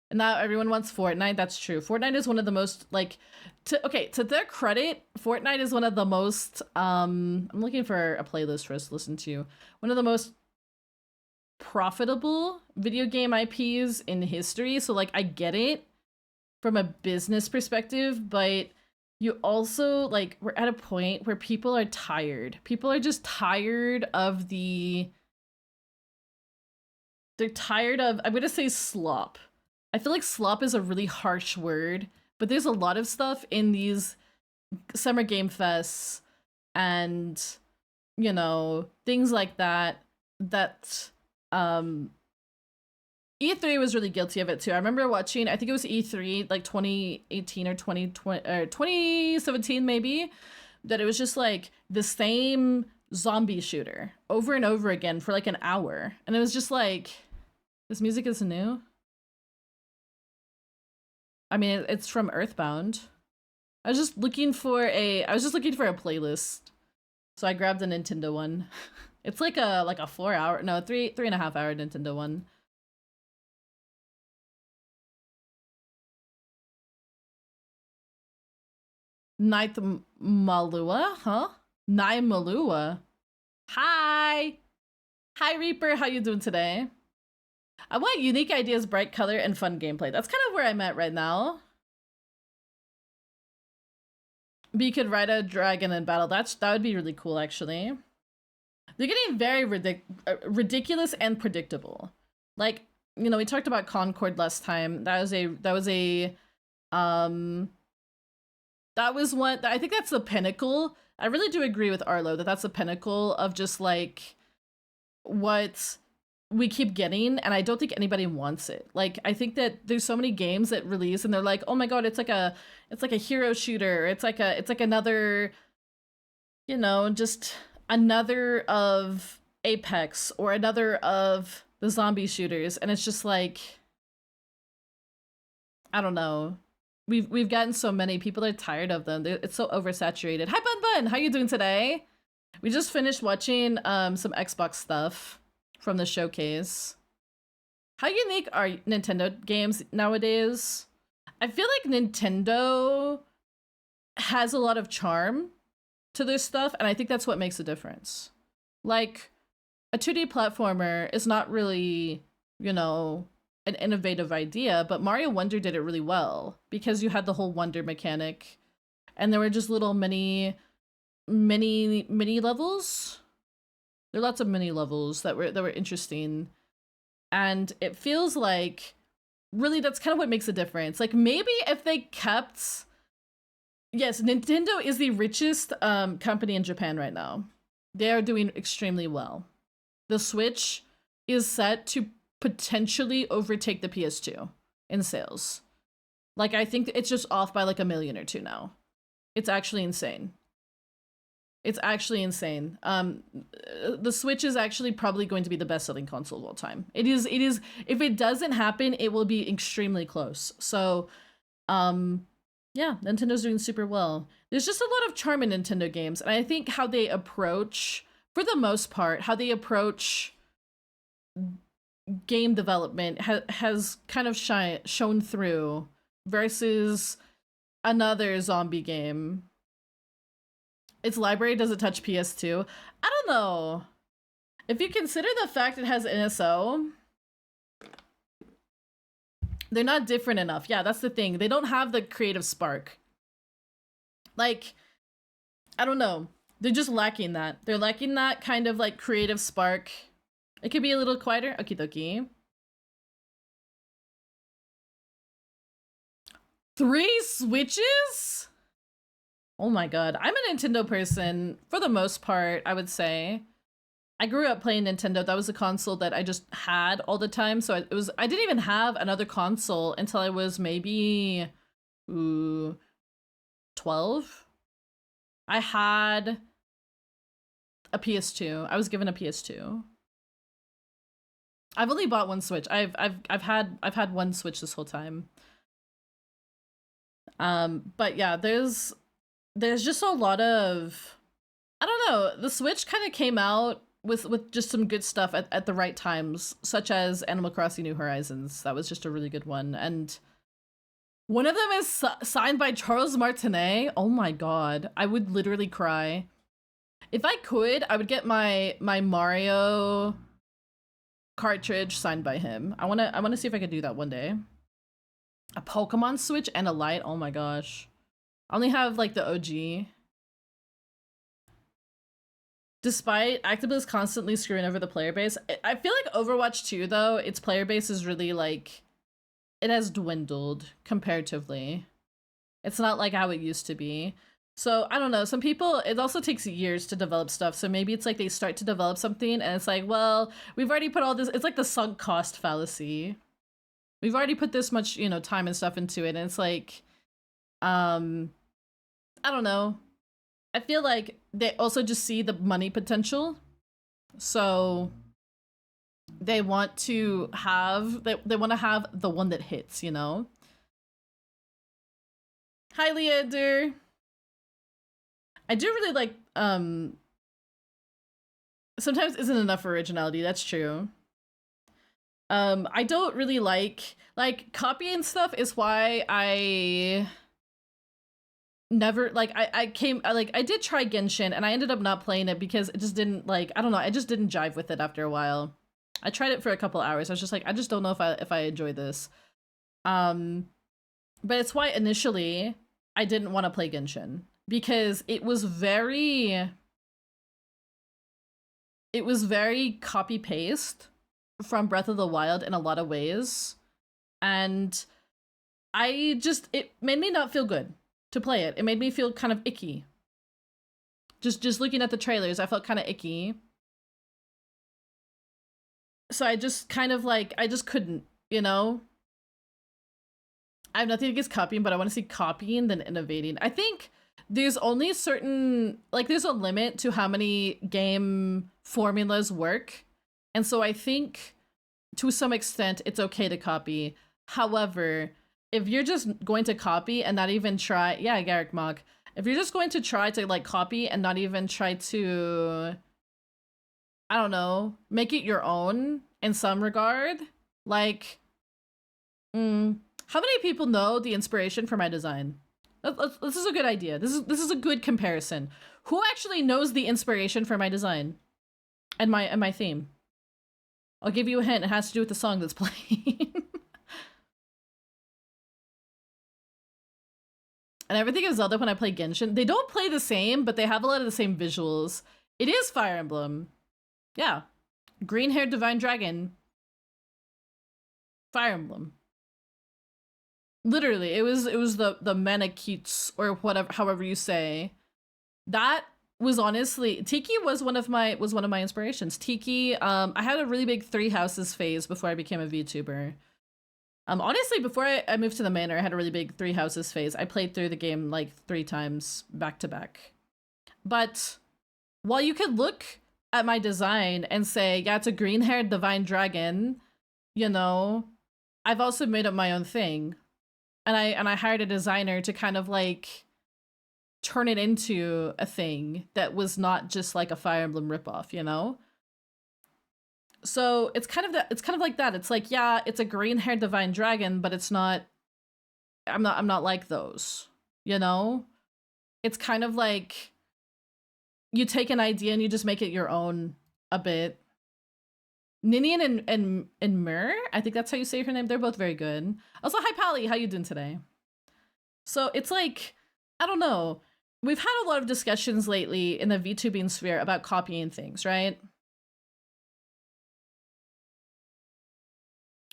And now everyone wants Fortnite. That's true. Fortnite is one of the most like to their credit, Fortnite is one of the most I'm looking for a playlist for us to listen to. One of the most profitable video game IPs in history. So like I get it from a business perspective, but you also like we're at a point where people are tired. People are just tired of they're tired of, I'm gonna say slop. I feel like slop is a really harsh word, but there's a lot of stuff in these summer game fests and, you know, things like that E3 was really guilty of it too. I remember watching, I think it was E3 like 2018 or 2020 or 2017 maybe, that it was just like the same zombie shooter over and over again for like an hour, and it was just like, this music is new. I mean, it's from Earthbound. I was just looking for a playlist, so I grabbed a Nintendo one. It's like a 4 hour, no, 3.5 hour Nintendo one. Night Malua, huh? Nai Malua. Hi, Reaper. How you doing today? I want unique ideas, bright color, and fun gameplay. That's kind of where I'm at right now. But you could ride a dragon in battle. That would be really cool, actually. They're getting very ridiculous and predictable. Like, you know, we talked about Concord last time. That was what I think that's the pinnacle. I really do agree with Arlo that that's the pinnacle of just like what we keep getting, and I don't think anybody wants it. Like, I think that there's so many games that release and they're like, oh my god, it's like a hero shooter. It's like another, you know, just another of Apex or another of the zombie shooters, and it's just like, I don't know. We've gotten so many. People are tired of them. It's so oversaturated. Hi Bun Bun, how you doing today? We just finished watching some Xbox stuff from the showcase. How unique are Nintendo games nowadays? I feel like Nintendo has a lot of charm to their stuff, and I think that's what makes a difference. Like, a 2D platformer is not really, you know, an innovative idea, but Mario Wonder did it really well because you had the whole Wonder mechanic, and there were just little mini levels. There are lots of mini levels that were interesting, and it feels like really that's kind of what makes a difference. Like, maybe if they kept, yes, Nintendo is the richest company in Japan right now. They are doing extremely well. The Switch is set to potentially overtake the PS2 in sales. Like, I think it's just off by like 1 million or 2 now. It's actually insane. It's actually insane. The Switch is actually probably going to be the best-selling console of all time. It is. If it doesn't happen, it will be extremely close. So, yeah, Nintendo's doing super well. There's just a lot of charm in Nintendo games, and I think how they approach, for the most part, how they approach game development has kind of shown through versus another zombie game. Its library doesn't touch PS2. I don't know. If you consider the fact it has NSO, they're not different enough. Yeah, that's the thing. They don't have the creative spark. Like, I don't know. They're just lacking that. They're lacking that kind of like creative spark. It could be a little quieter. Okie dokie. 3 Switches? Oh my god. I'm a Nintendo person for the most part, I would say. I grew up playing Nintendo. That was a console that I just had all the time. So I didn't even have another console until I was maybe 12. I had a PS2. I was given a PS2. I've only bought one Switch. I've had one Switch this whole time. But yeah, there's just a lot of, I don't know, the Switch kind of came out with just some good stuff at the right times, such as Animal Crossing New Horizons. That was just a really good one. And one of them is signed by Charles Martinet. Oh my god, I would literally cry. If I could, I would get my Mario cartridge signed by him. I wanna see if I could do that one day. A Pokemon Switch and a Lite. Oh my gosh. I only have like the OG. Despite ActiBliz constantly screwing over the player base, I feel like Overwatch 2 though, its player base is really like, it has dwindled comparatively. It's not like how it used to be. So I don't know, some people, it also takes years to develop stuff. So maybe it's like they start to develop something and it's like, well, we've already put all this, it's like the sunk cost fallacy. We've already put this much, you know, time and stuff into it. And it's like, I don't know. I feel like they also just see the money potential. So they want to have, they want to have the one that hits, you know? Hi, Leander. I do really like, sometimes isn't enough originality, that's true. I don't really like copying stuff is why I never, like, I did try Genshin and I ended up not playing it because it just didn't, like, I don't know, I just didn't jive with it after a while. I tried it for a couple hours. I was just like, I just don't know if I enjoy this. But it's why initially I didn't want to play Genshin because it was very copy paste from Breath of the Wild in a lot of ways. And it made me not feel good to play it. It made me feel kind of icky. Just looking at the trailers, I felt kind of icky. So I just kind of like, I just couldn't, you know? I have nothing against copying, but I want to see copying than innovating. I think there's only certain, like, there's a limit to how many game formulas work. And so I think to some extent it's okay to copy. However, if you're just going to copy and not even try, yeah, Garrick Mock, if you're just going to try to like copy and not even try to, I don't know, make it your own in some regard, like, how many people know the inspiration for my design? This is a good idea. This is a good comparison. Who actually knows the inspiration for my design and my theme? I'll give you a hint. It has to do with the song that's playing. And everything is Zelda when I play Genshin. They don't play the same, but they have a lot of the same visuals. It is Fire Emblem. Yeah. Green-haired divine dragon. Fire Emblem. Literally, it was the Manakits or whatever, however you say. That was honestly, Tiki was one of my inspirations. Tiki, I had a really big Three Houses phase before I became a VTuber. Honestly, before I moved to the manor, I had a really big Three Houses phase. I played through the game like 3 times back to back. But while you could look at my design and say, yeah, it's a green-haired divine dragon, you know, I've also made up my own thing. And I hired a designer to kind of like turn it into a thing that was not just like a Fire Emblem ripoff, you know? So it's kind of like that. It's like, yeah, it's a green-haired divine dragon, but it's not, I'm not like those, you know? It's kind of like you take an idea and you just make it your own a bit. Ninian and Mir, I think that's how you say her name. They're both very good. Also, hi Pally, how you doing today? So it's like, I don't know. We've had a lot of discussions lately in the VTubing sphere about copying things, right?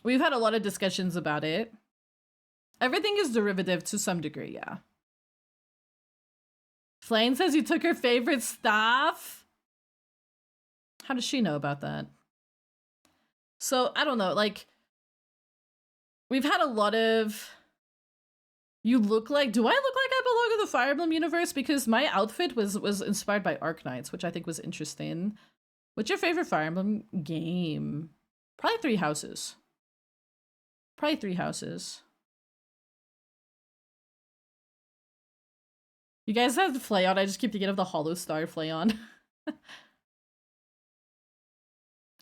We've had a lot of discussions about it. Everything is derivative to some degree, yeah. Flane says you took her favorite stuff. How does she know about that? So, I don't know, like, we've had a lot of, do I look like I belong in the Fire Emblem universe? Because my outfit was inspired by Arknights, which I think was interesting. What's your favorite Fire Emblem game? Probably Three Houses. Probably Three Houses. You guys have Flayon. I just keep thinking of the Hollow Star Flayon.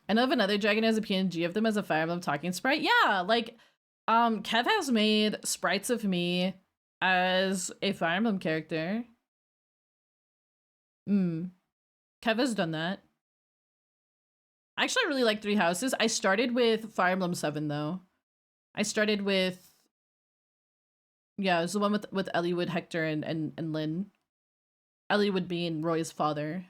I know of another dragon has a PNG of them as a Fire Emblem talking sprite. Yeah, like, Kev has made sprites of me as a Fire Emblem character. Kev has done that. I actually really like Three Houses. I started with Fire Emblem 7, though. I started with... Yeah, it was the one with Eliwood, Hector, and Lynn. Eliwood being Roy's father.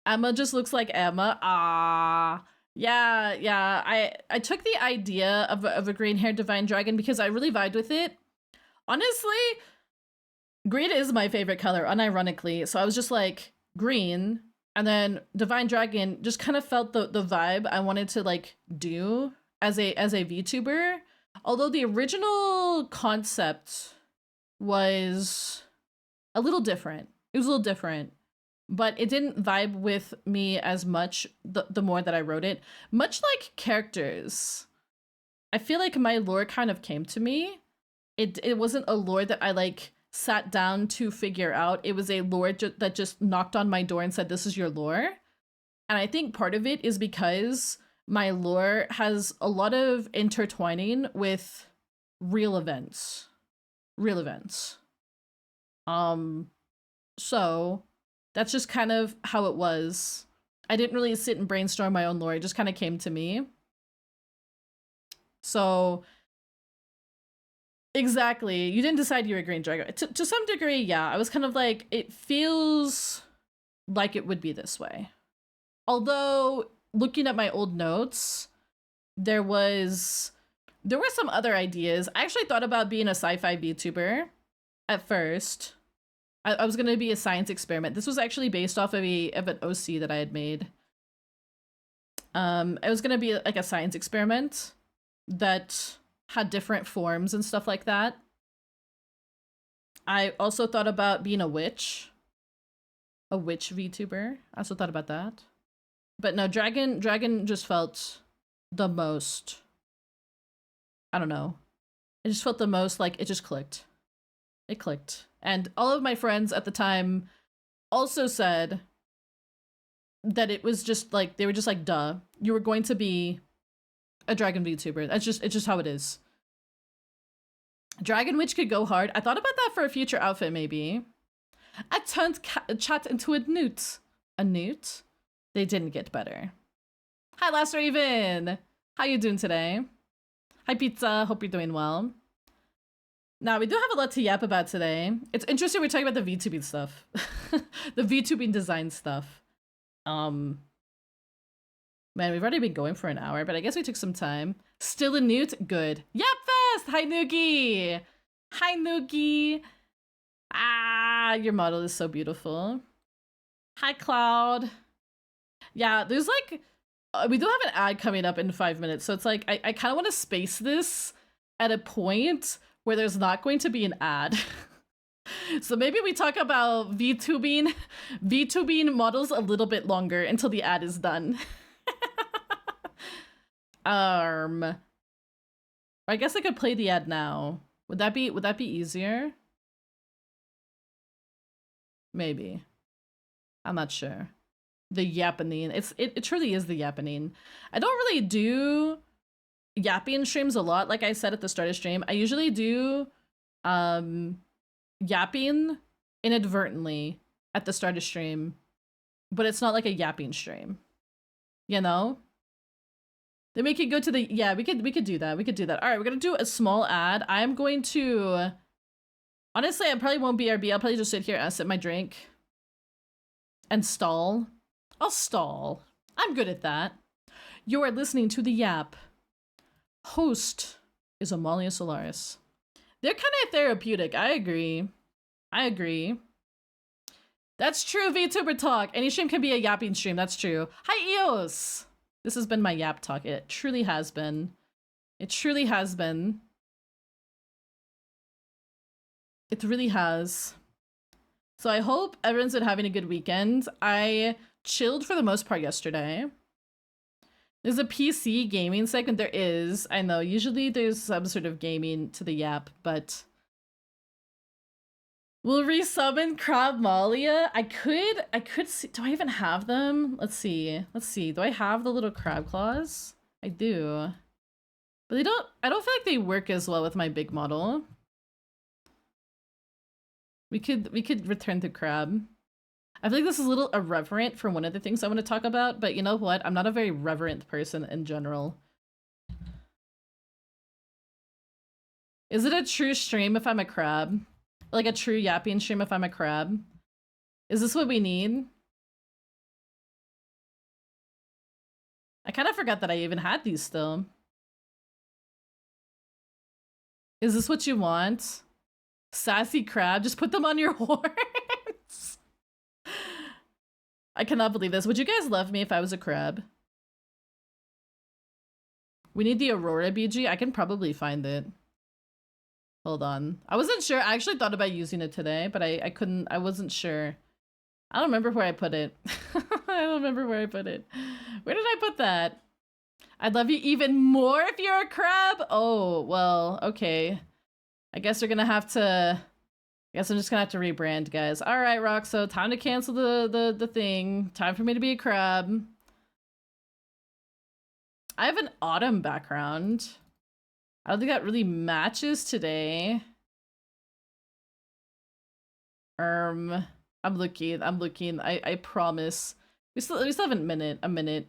Emma just looks like Emma. Ah, yeah. I took the idea of a green-haired divine dragon because I really vibed with it. Honestly, green is my favorite color, unironically. So I was just like, green, and then divine dragon just kind of felt the vibe I wanted to like do as a VTuber. Although the original concept was a little different. It was a little different. But it didn't vibe with me as much the more that I wrote it. Much like characters, I feel like my lore kind of came to me. It wasn't a lore that I like sat down to figure out. It was a lore that just knocked on my door and said, this is your lore. And I think part of it is because my lore has a lot of intertwining with real events. So that's just kind of how it was. I didn't really sit and brainstorm my own lore. It just kind of came to me. So, exactly. You didn't decide you were a green dragon. To some degree, yeah. I was kind of like, it feels like it would be this way. Although, looking at my old notes, there were some other ideas. I actually thought about being a sci-fi VTuber at first. I was gonna be a science experiment. This was actually based off of an OC that I had made. It was gonna be like a science experiment that had different forms and stuff like that. I also thought about being a witch VTuber. I also thought about that. But no, dragon just felt the most, I don't know. It just felt the most like it just clicked. It clicked. And all of my friends at the time also said that it was just like, they were just like, duh, you were going to be a dragon VTuber. It's just how it is. Dragon Witch could go hard. I thought about that for a future outfit, maybe. I turned chat into a newt. A newt? They didn't get better. Hi, Last Raven. How you doing today? Hi, Pizza. Hope you're doing well. Now, we do have a lot to yap about today. It's interesting we're talking about the VTubing stuff. The VTubing design stuff. Man, we've already been going for an hour, but I guess we took some time. Still a newt? Good. Yapfest! Hi, Noogie! Hi, Noogie! Ah, your model is so beautiful. Hi, Cloud. Yeah, there's like... we do have an ad coming up in 5 minutes, so it's like, I kind of want to space this at a point where there's not going to be an ad. So maybe we talk about VTubing models a little bit longer until the ad is done. I guess I could play the ad now. Would that be easier? Maybe. I'm not sure. The Yappening. It truly is the Yappening. I don't really do Yapping streams a lot, like I said at the start of stream. I usually do yapping inadvertently at the start of stream, but it's not like a yapping stream, you know? Then we could go to the, yeah, we could do that. We could do that. All right, we're gonna do a small ad. I'm going to, honestly, I probably won't BRB. I'll probably just sit here and sip my drink and stall. I'll stall. I'm good at that. You are listening to The Yap. Host is Amalia Solaris. They're kind of therapeutic. I agree. That's true, VTuber talk. Any stream can be a yapping stream. That's true. Hi, Eos. This has been my yap talk. It truly has been. It truly has been. It really has. So I hope everyone's been having a good weekend. I chilled for the most part yesterday. There's a PC gaming segment. There is. I know. Usually there's some sort of gaming to the Yap, but we'll resummon Crab Malia. I could see. Do I even have them? Let's see. Let's see. Do I have the little crab claws? I do. But I don't feel like they work as well with my big model. We could return to crab. I feel like this is a little irreverent for one of the things I want to talk about, but you know what? I'm not a very reverent person in general. Is it a true stream if I'm a crab? Like a true yapping stream if I'm a crab? Is this what we need? I kind of forgot that I even had these still. Is this what you want? Sassy crab? Just put them on your horns. I cannot believe this. Would you guys love me if I was a crab? We need the Aurora BG. I can probably find it. Hold on. I wasn't sure. I actually thought about using it today, but I wasn't sure. I don't remember where I put it. I don't remember where I put it. Where did I put that? I'd love you even more if you're a crab. Oh, well, okay. I guess we're gonna have to... I guess I'm just gonna have to rebrand, guys. All right, Roxo, time to cancel the thing. Time for me to be a crab. I have an autumn background. I don't think that really matches today. I'm looking. I promise. We still have a minute.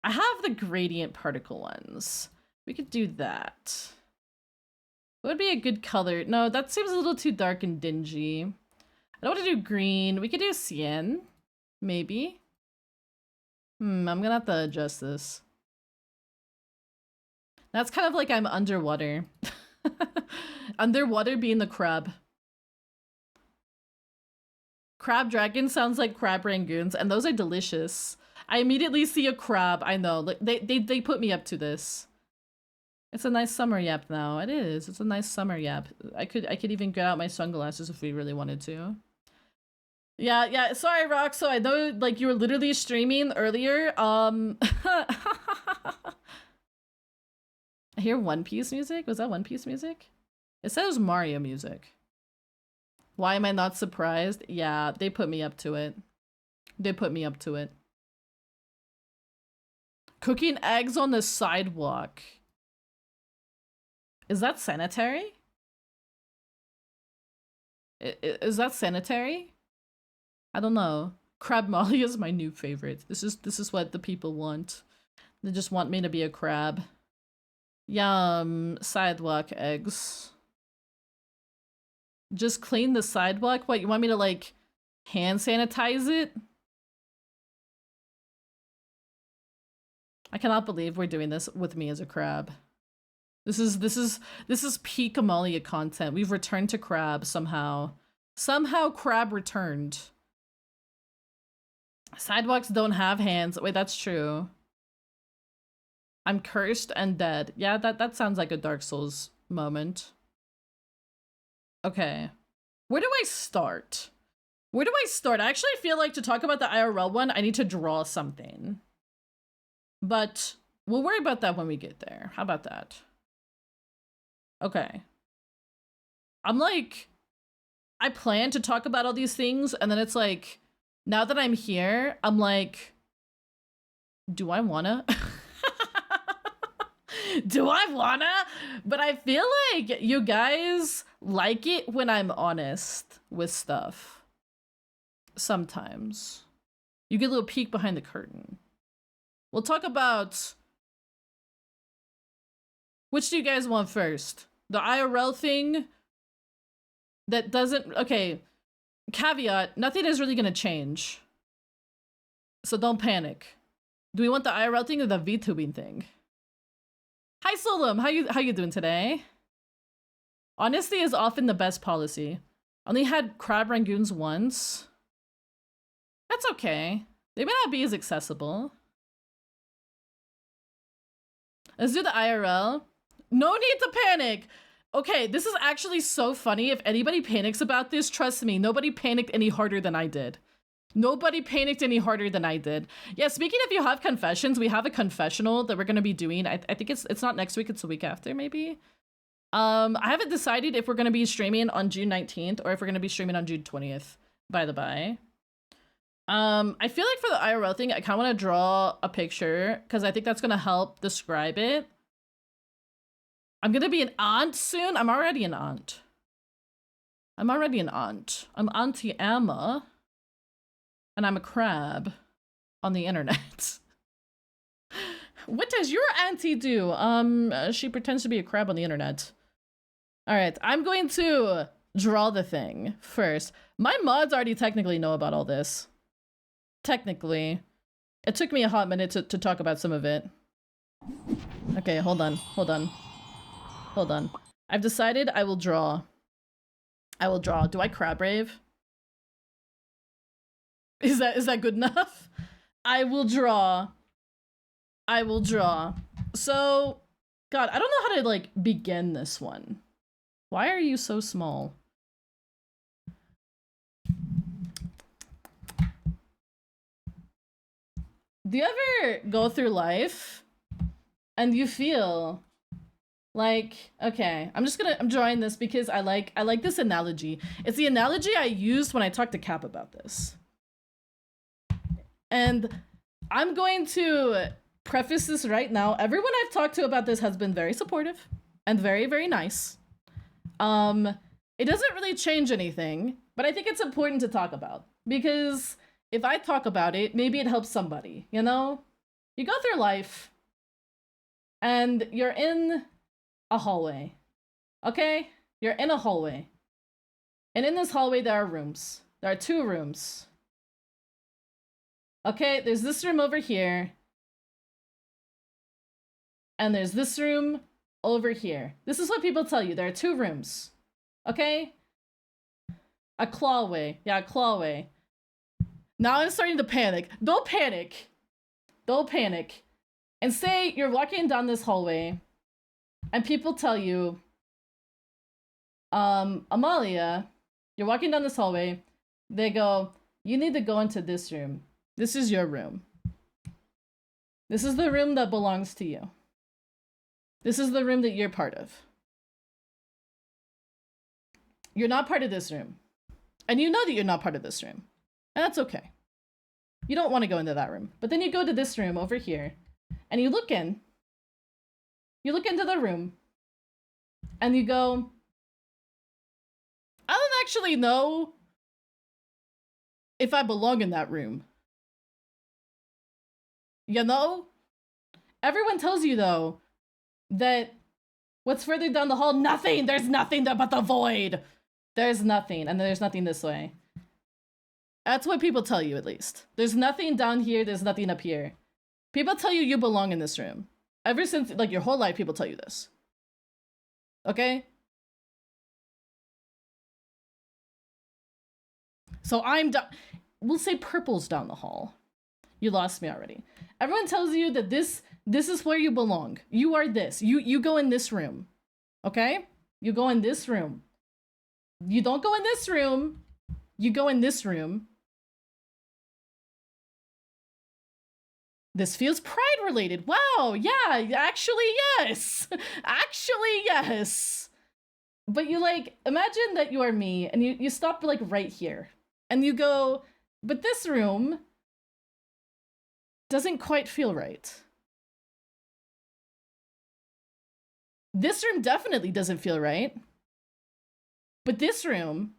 I have the gradient particle ones. We could do that. What would be a good color? No, that seems a little too dark and dingy. I don't want to do green. We could do cyan, maybe. I'm gonna have to adjust this. That's kind of like I'm underwater. Underwater being the crab. Crab dragon sounds like crab rangoons, and those are delicious. I immediately see a crab. I know. Like they put me up to this. It's a nice summer yap now. It is. It's a nice summer yap. I could even get out my sunglasses if we really wanted to. Yeah. Sorry, Rock. So I know like you were literally streaming earlier. I hear One Piece music. Was that One Piece music? It says Mario music. Why am I not surprised? Yeah, they put me up to it. Cooking eggs on the sidewalk. Is that sanitary? Is that sanitary? I don't know. Crab Molly is my new favorite. This is what the people want. They just want me to be a crab. Yum. Sidewalk eggs. Just clean the sidewalk? What, you want me to like hand sanitize it? I cannot believe we're doing this with me as a crab. This is peak Amalia content. We've returned to crab somehow. Somehow crab returned. Sidewalks don't have hands. Wait, that's true. I'm cursed and dead. Yeah, that sounds like a Dark Souls moment. Okay. Where do I start? I actually feel like to talk about the IRL one, I need to draw something. But we'll worry about that when we get there. How about that? Okay. I'm like, I plan to talk about all these things, and then it's like, now that I'm here, I'm like, do I wanna? Do I wanna? But I feel like you guys like it when I'm honest with stuff. Sometimes. You get a little peek behind the curtain. We'll talk about... Which do you guys want first? The IRL thing that doesn't... Okay, caveat, nothing is really gonna change. So don't panic. Do we want the IRL thing or the VTubing thing? Hi Solum, how you doing today? Honesty is often the best policy. Only had crab rangoons once. That's okay. They may not be as accessible. Let's do the IRL. No need to panic. Okay, this is actually so funny. If anybody panics about this, trust me, nobody panicked any harder than I did. Nobody panicked any harder than I did. Yeah, speaking of you have confessions, we have a confessional that we're going to be doing. I think it's not next week, it's the week after, maybe. I haven't decided if we're going to be streaming on June 19th or if we're going to be streaming on June 20th, by the by. I feel like for the IRL thing, I kind of want to draw a picture because I think that's going to help describe it. I'm going to be an aunt soon. I'm already an aunt. I'm Auntie Emma. And I'm a crab on the internet. What does your auntie do? She pretends to be a crab on the internet. All right, I'm going to draw the thing first. My mods already technically know about all this. Technically. It took me a hot minute to talk about some of it. Okay, hold on. I've decided I will draw. Do I crab rave? Is that good enough? I will draw. So, God, I don't know how to, like, begin this one. Why are you so small? Do you ever go through life and you feel like, okay, I'm drawing this because I like this analogy. It's the analogy I used when I talked to Cap about this. And I'm going to preface this right now. Everyone I've talked to about this has been very supportive and very, very nice. It doesn't really change anything, but I think it's important to talk about because if I talk about it, maybe it helps somebody, you know? You go through life and you're in a hallway, okay? You're in a hallway. And in this hallway, there are rooms. There are 2 rooms. Okay, there's this room over here. And there's this room over here. This is what people tell you. There are 2 rooms. Okay? A clawway. Yeah, a clawway. Now I'm starting to panic. Don't panic. And say you're walking down this hallway and people tell you, Amalia, you're walking down this hallway. They go, you need to go into this room. This is your room. This is the room that belongs to you. This is the room that you're part of. You're not part of this room. And you know that you're not part of this room. And that's okay. You don't want to go into that room. But then you go to this room over here. And you look in. You look into the room. And you go, I don't actually know if I belong in that room. You know? Everyone tells you, though, that what's further down the hall, nothing! There's nothing there but the void! There's nothing, and there's nothing this way. That's what people tell you, at least. There's nothing down here, there's nothing up here. People tell you you belong in this room. Ever since, like, your whole life, people tell you this. Okay? So I'm down. We'll say purple's down the hall. You lost me already. Everyone tells you that this is where you belong. You are this. You go in this room. Okay? You go in this room. You don't go in this room. You go in this room. This feels pride related. Wow, yeah, actually, yes. Actually, yes. But you, like, imagine that you are me and you stop, like, right here. And you go, but this room doesn't quite feel right. This room definitely doesn't feel right. But this room,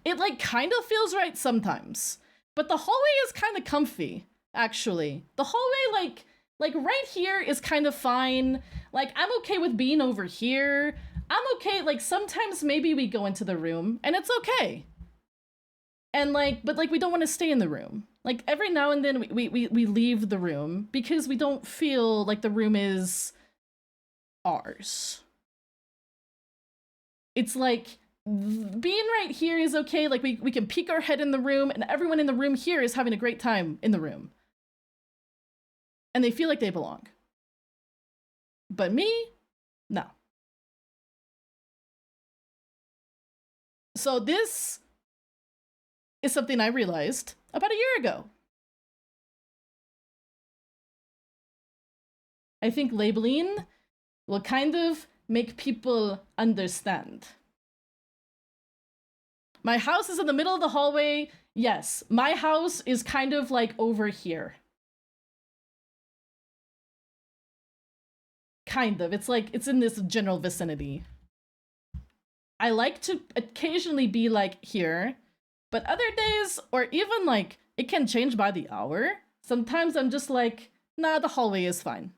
it, like, kind of feels right sometimes. But the hallway is kind of comfy, actually. The hallway, like right here is kind of fine. Like, I'm okay with being over here. I'm okay, like, sometimes maybe we go into the room, and it's okay. And, like, but, like, we don't want to stay in the room. Like, every now and then we leave the room because we don't feel like the room is ours. It's like, being right here is okay. Like we can peek our head in the room and everyone in the room here is having a great time in the room. And they feel like they belong. But me, no. So this is something I realized about a year ago. I think labeling will kind of make people understand. My house is in the middle of the hallway. Yes, my house is kind of like over here. Kind of. It's like, it's in this general vicinity. I like to occasionally be like here, but other days, or even like, it can change by the hour. Sometimes I'm just like, nah, the hallway is fine.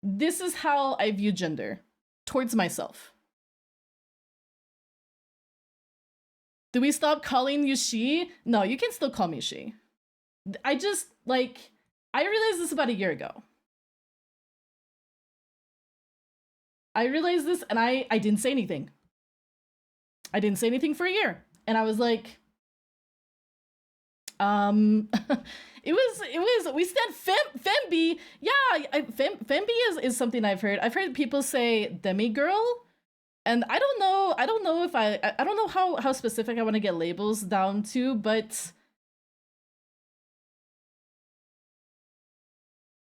This is how I view gender towards myself. Do we stop calling you she? No, you can still call me she. I just, like, I realized this about a year ago. I realized this and I didn't say anything. I didn't say anything for a year. And I was like, we said femby. Yeah, femby is something I've heard. I've heard people say demigirl. And I don't know if I don't know how specific I want to get labels down to, but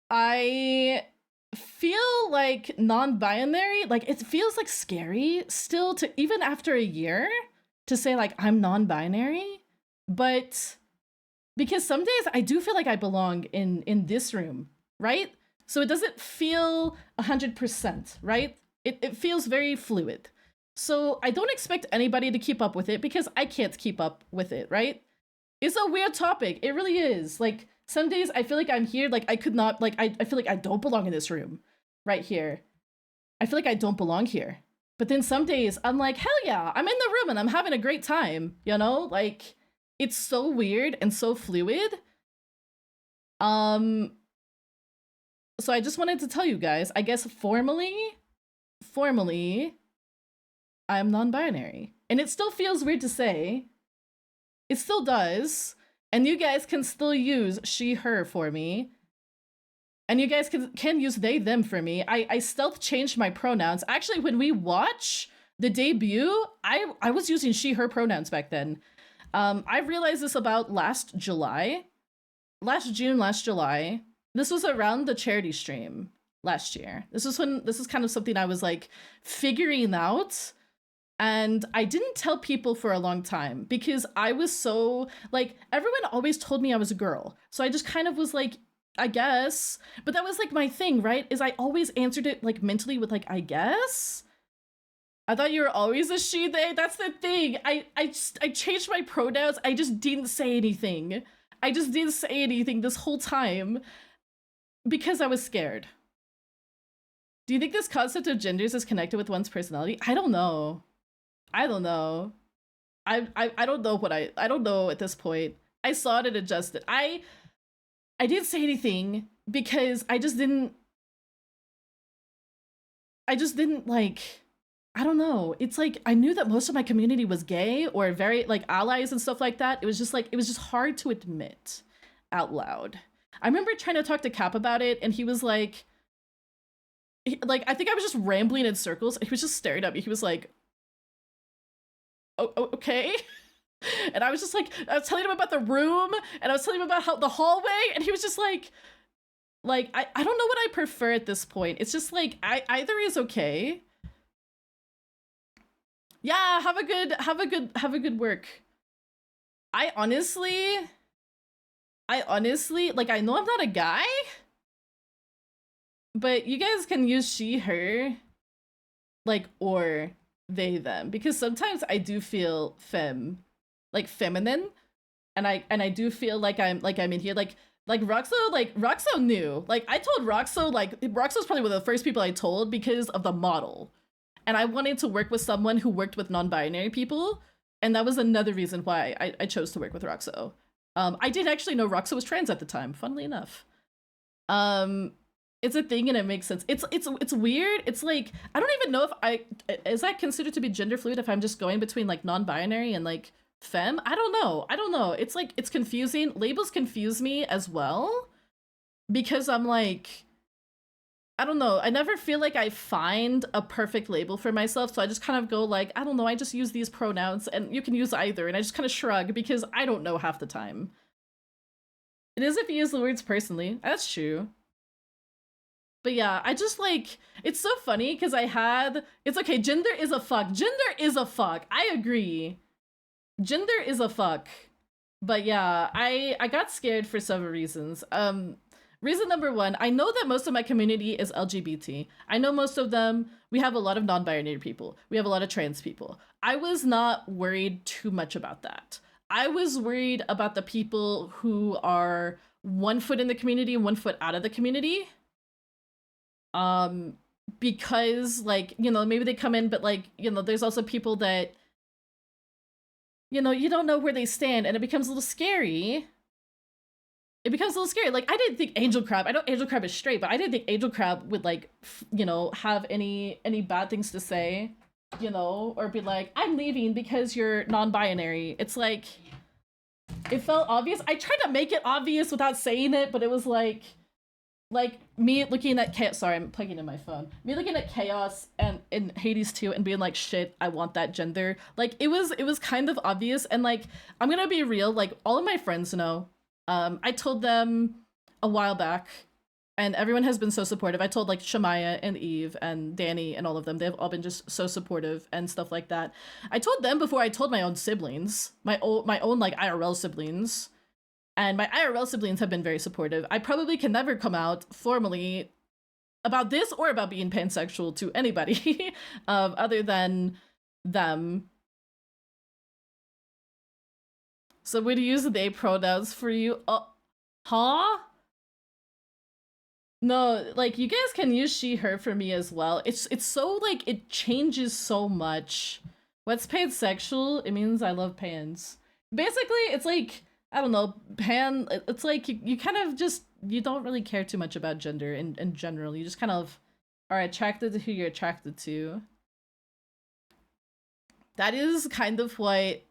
I feel like non-binary, like it feels like scary still to, even after a year, to say like I'm non-binary, but because some days I do feel like I belong in this room, right? So it doesn't feel 100%, right? It feels very fluid. So I don't expect anybody to keep up with it because I can't keep up with it, right? It's a weird topic. It really is. Like, some days I feel like I'm here, like I could not, like I feel like I don't belong in this room right here. I feel like I don't belong here. But then some days I'm like, hell yeah, I'm in the room and I'm having a great time, you know? Like, it's so weird and so fluid. So I just wanted to tell you guys, I guess formally, I'm non-binary. And it still feels weird to say. It still does. And you guys can still use she, her for me. And you guys can use they, them for me. I stealth changed my pronouns. Actually, when we watch the debut, I was using she, her pronouns back then. I realized this about last July. Last July. This was around the charity stream last year. This is kind of something I was like figuring out. And I didn't tell people for a long time because I was so, like, everyone always told me I was a girl. So I just kind of was like, I guess. But that was like my thing, right? Is I always answered it like mentally with like, I guess. I thought you were always a she, they. That's the thing. I changed my pronouns. I just didn't say anything. I just didn't say anything this whole time because I was scared. Do you think this concept of genders is connected with one's personality? I don't know. I don't know. I don't know what I don't know at this point. I saw it and adjusted. I didn't say anything because I just didn't like, I don't know. It's like I knew that most of my community was gay or very like allies and stuff like that. It was just hard to admit out loud. I remember trying to talk to Cap about it and he was like I think I was just rambling in circles. He was just staring at me. He was like, oh, okay. And I was just like, I was telling him about the room and I was telling him about how the hallway and he was just like I don't know what I prefer at this point. It's just like either is okay. Yeah, have a good work. I honestly like, I know I'm not a guy, but you guys can use she, her, like, or they, them, because sometimes I do feel feminine, and I do feel like I'm in here, like Roxo knew, like I told Roxo, like Roxo's probably one of the first people I told because of the model, and I wanted to work with someone who worked with non-binary people, and that was another reason why I chose to work with Roxo. I did actually know Roxo was trans at the time, funnily enough. And it's a thing and it makes sense. It's weird. It's like I don't even know if is that considered to be gender fluid if I'm just going between like non-binary and like femme. I don't know. It's like it's confusing. Labels confuse me as well because I'm like I don't know. I never feel like I find a perfect label for myself, so I just kind of go like, I don't know, I just use these pronouns and you can use either, and I just kind of shrug because I don't know half the time. It is if you use the words personally. That's true. But yeah, I just like it's so funny because it's okay, gender is a fuck. Gender is a fuck. I agree. Gender is a fuck. But yeah, I got scared for several reasons. Reason number one, I know that most of my community is LGBT. I know most of them, we have a lot of non-binary people. We have a lot of trans people. I was not worried too much about that. I was worried about the people who are 1 foot in the community, 1 foot out of the community. Because like, you know, maybe they come in, but like, you know, there's also people that, you know, you don't know where they stand and it becomes a little scary. Like, I didn't think Angel Crab, I know Angel Crab is straight, but I didn't think Angel Crab would, like, you know, have any bad things to say, you know, or be like, I'm leaving because you're non-binary. It's like, it felt obvious. I tried to make it obvious without saying it, but it was like me looking at chaos. Sorry, I'm plugging in my phone. Me looking at chaos and in Hades 2 and being like, shit, I want that gender. Like, it was kind of obvious, and like, I'm gonna be real, like, all of my friends know. I told them a while back, and everyone has been so supportive. I told like Shamaya and Eve and Danny and all of them. They've all been just so supportive and stuff like that. I told them before I told my own siblings, my own like IRL siblings, and my IRL siblings have been very supportive. I probably can never come out formally about this or about being pansexual to anybody other than them. So would you use they pronouns for you? Huh? No, like you guys can use she, her for me as well. It's so like it changes so much. What's pansexual? It means I love pans. Basically, it's like I don't know, pan. It's like you kind of just you don't really care too much about gender in general. You just kind of are attracted to who you're attracted to. That is kind of what.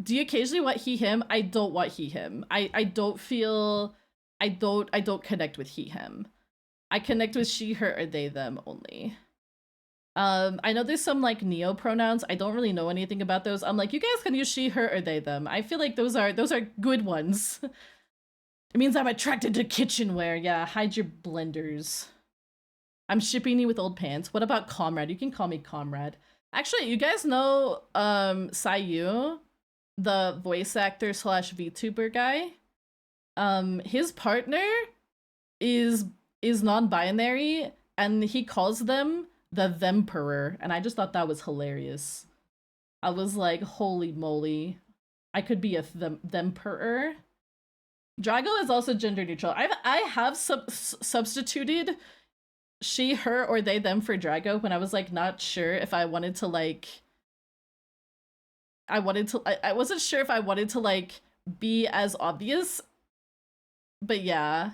Do you occasionally want he him? I don't want he him. I don't feel I don't connect with he him. I connect with she, her, or they, them only. I know there's some like neo pronouns. I don't really know anything about those. I'm like, you guys can use she, her, or they, them. I feel like those are good ones. It means I'm attracted to kitchenware. Yeah, hide your blenders. I'm shipping you with old pants. What about comrade? You can call me comrade. Actually, you guys know Sayu, the voice actor / VTuber guy. His partner is non-binary, and he calls them the Themperor, and I just thought that was hilarious. I was like, holy moly, I could be a Themperor. Drago is also gender neutral. I have substituted she, her, or they, them for Drago when I was like not sure if I wanted to like. I wasn't sure if I wanted to like be as obvious, but yeah,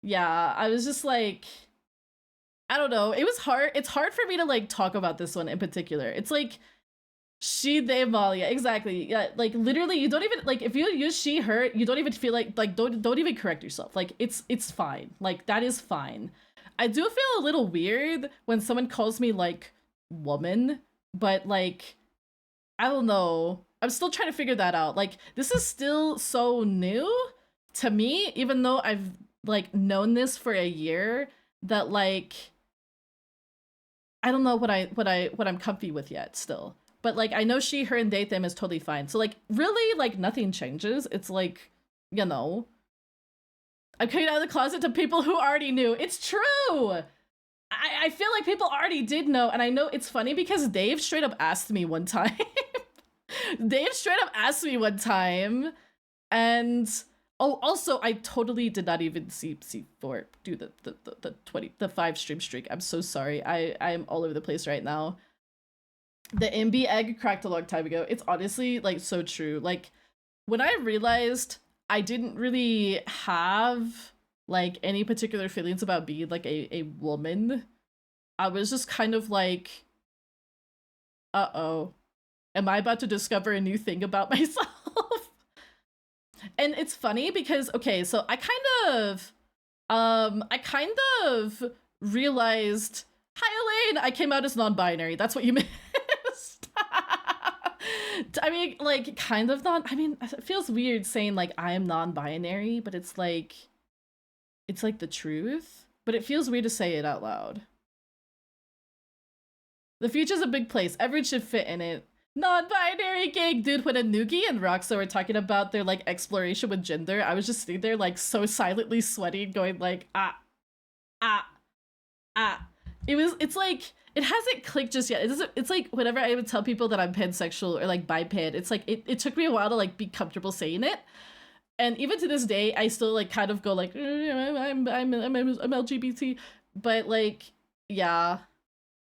I was just like, I don't know. It was hard. It's hard for me to like talk about this one in particular. It's like she, they, Malia. Exactly. Yeah. Like literally, you don't even like if you use she, her. You don't even feel like don't even correct yourself. Like it's fine. Like that is fine. I do feel a little weird when someone calls me like woman, but like I don't know. I'm still trying to figure that out. Like this is still so new to me, even though I've like known this for a year. That like I don't know what I'm comfy with yet still. But like I know she, her, and they, them is totally fine. So like really like nothing changes. It's like, you know, I'm coming out of the closet to people who already knew. It's true. I feel like people already did know, and I know it's funny because Dave straight up asked me one time. And oh, also I totally did not even see C4 do the 5 stream streak. I'm so sorry. I'm all over the place right now. The MB egg cracked a long time ago. It's honestly like so true. Like when I realized I didn't really have like any particular feelings about being like a woman. I was just kind of like, uh-oh, am I about to discover a new thing about myself? And it's funny because, okay, so I kind of realized, hi Elaine, I came out as non-binary. That's what you missed. I mean, like, kind of not. I mean, it feels weird saying like I am non-binary, but it's like the truth. But it feels weird to say it out loud. The future's a big place. Everyone should fit in it. Non-binary gang dude when a Noogie and Roxa were talking about their like exploration with gender. I was just sitting there like so silently sweating, going like ah. It's like it hasn't clicked just yet. It's like whenever I would tell people that I'm pansexual or like biped, it's like it took me a while to like be comfortable saying it. And even to this day, I still like kind of go like I'm LGBT, but like yeah,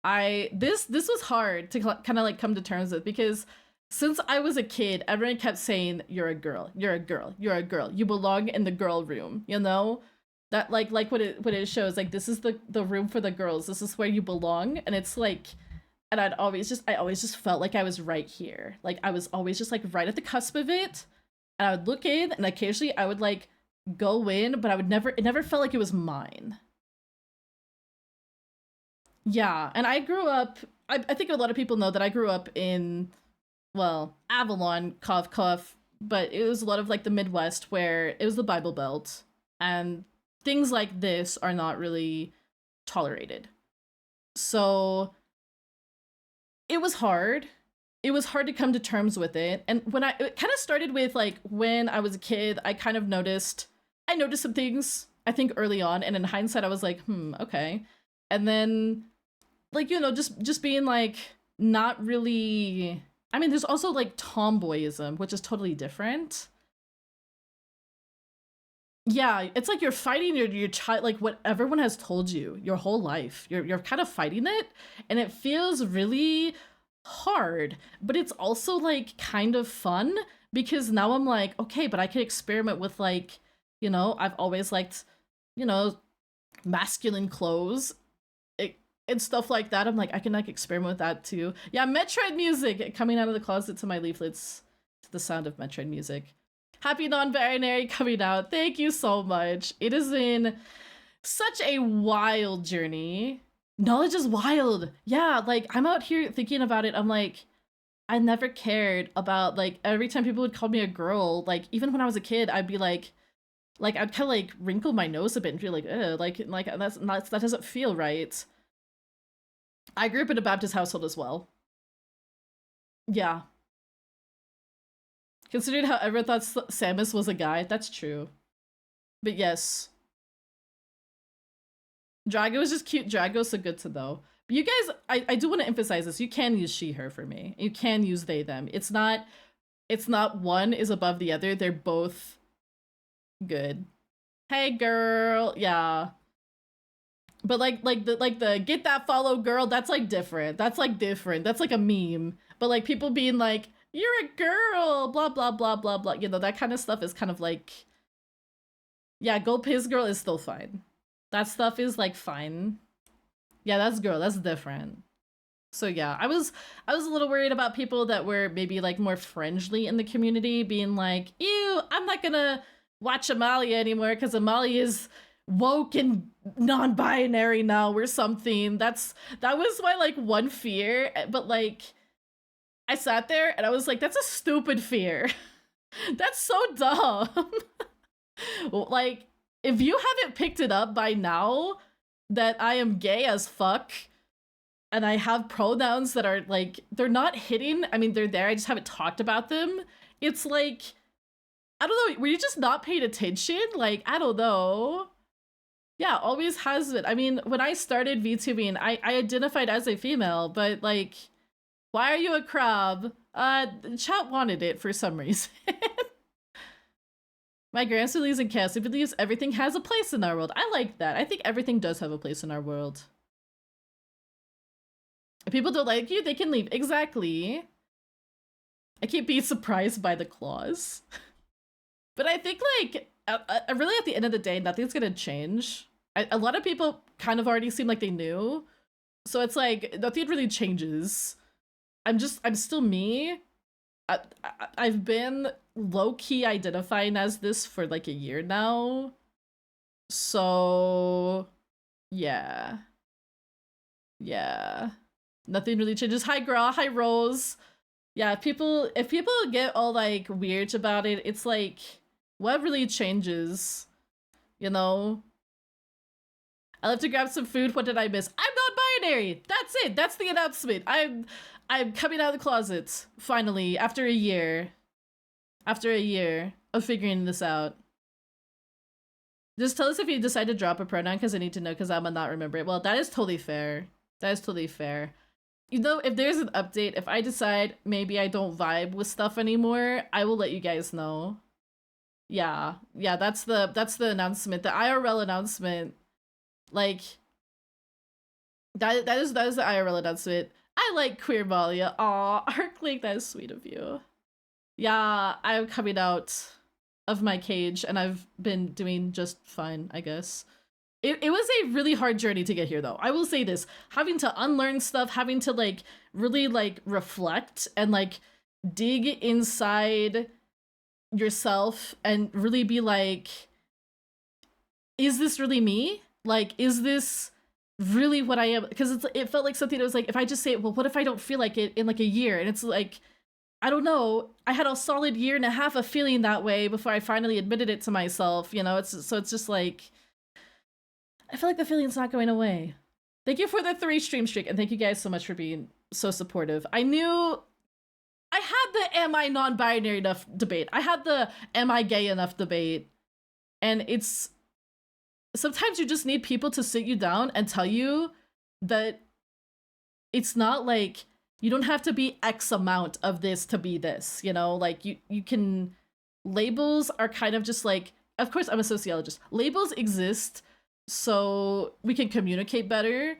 this was hard to kind of like come to terms with because since I was a kid, everyone kept saying you're a girl, you're a girl, you're a girl, you belong in the girl room, you know? That like what it shows, like this is the room for the girls, this is where you belong. And it's like, and I always just felt like I was right here, like I was always just like right at the cusp of it. And I would look in and occasionally I would like go in, but it never felt like it was mine. Yeah, and I grew up, I think a lot of people know that I grew up in, well, Avalon, cough cough, but it was a lot of like the Midwest where it was the Bible Belt, and things like this are not really tolerated. So it was hard. It was hard to come to terms with it. And it kind of started with like when I was a kid, I noticed some things, I think early on, and in hindsight I was like, okay. And then like, you know, just being like not really, I mean, there's also like tomboyism, which is totally different. Yeah, it's like you're fighting your child, like what everyone has told you your whole life. You're kind of fighting it, and it feels really hard, but it's also like kind of fun because now I'm like, okay, but I can experiment with like, you know, I've always liked, you know, masculine clothes and stuff like that. I'm like, I can like experiment with that too. Yeah, Metroid music coming out of the closet to my leaflets to the sound of Metroid music. Happy non-binary coming out. Thank you so much. It has been such a wild journey. Knowledge is wild. Yeah, like I'm out here thinking about it. I'm like, I never cared about like every time people would call me a girl, like even when I was a kid, I'd be like I'd kind of like wrinkle my nose a bit and feel like, like that doesn't feel right. I grew up in a Baptist household as well. Yeah. Considering how everyone thought Samus was a guy, that's true. But yes. Drago is just cute. Drago's so good to know. But you guys, I do want to emphasize this. You can use she, her for me. You can use they, them. It's not one is above the other. They're both good. Hey girl. Yeah. But like the get that follow girl, that's like different. That's like different. That's like a meme. But like people being like, you're a girl, blah blah blah blah blah. You know, that kind of stuff is kind of like, yeah, go piss girl is still fine. That stuff is like fine. Yeah, that's girl, that's different. So yeah, I was a little worried about people that were maybe like more friendly in the community being like, ew, I'm not gonna watch Amalia anymore because Amalia is woke and non-binary now or something. That was my like one fear, but like I sat there and I was like, that's a stupid fear. That's so dumb. Like, if you haven't picked it up by now that I am gay as fuck and I have pronouns that are like, they're not hitting, I mean, they're there, I just haven't talked about them. It's like, I don't know, were you just not paying attention? Like, I don't know. Yeah, always has been. I mean, when I started VTubing, I identified as a female, but like, why are you a crab? Chat wanted it for some reason. My grandson believes in chaos. He believes everything has a place in our world. I like that. I think everything does have a place in our world. If people don't like you, they can leave. Exactly. I keep being surprised by the claws. But I think like really at the end of the day, nothing's gonna change. A lot of people kind of already seem like they knew, so it's like nothing really changes. I'm still me. I've been low-key identifying as this for like a year now, so yeah, yeah, nothing really changes. Hi Gra, hi Rose. Yeah, if people get all like weird about it, it's like what really changes, you know? I love to grab some food. What did I miss? I'm non-binary. That's it. That's the announcement. I'm coming out of the closet finally after a year. After a year of figuring this out. Just tell us if you decide to drop a pronoun because I need to know because I'm gonna not remember it. Well, that is totally fair. That is totally fair. You know, if there's an update, if I decide maybe I don't vibe with stuff anymore, I will let you guys know. Yeah, that's the announcement, the IRL announcement. Like that is the IRL announcement. I like Queer Malia. Aw, Arclink, that is sweet of you. Yeah, I'm coming out of my cage and I've been doing just fine, I guess. It was a really hard journey to get here though. I will say this, having to unlearn stuff, having to like really like reflect and like dig inside yourself and really be like, is this really me? Like, is this really what I am? Because it felt like something that was like, if I just say, well, what if I don't feel like it in like a year? And it's like, I don't know. I had a solid year and a half of feeling that way before I finally admitted it to myself. You know, it's just like, I feel like the feeling's not going away. Thank you for the 3 stream streak, and thank you guys so much for being so supportive. I knew I had the am I non-binary enough debate. I had the am I gay enough debate. And it's sometimes you just need people to sit you down and tell you that it's not like you don't have to be X amount of this to be this, you know? Like you can, labels are kind of just like, of course I'm a sociologist. Labels exist so we can communicate better.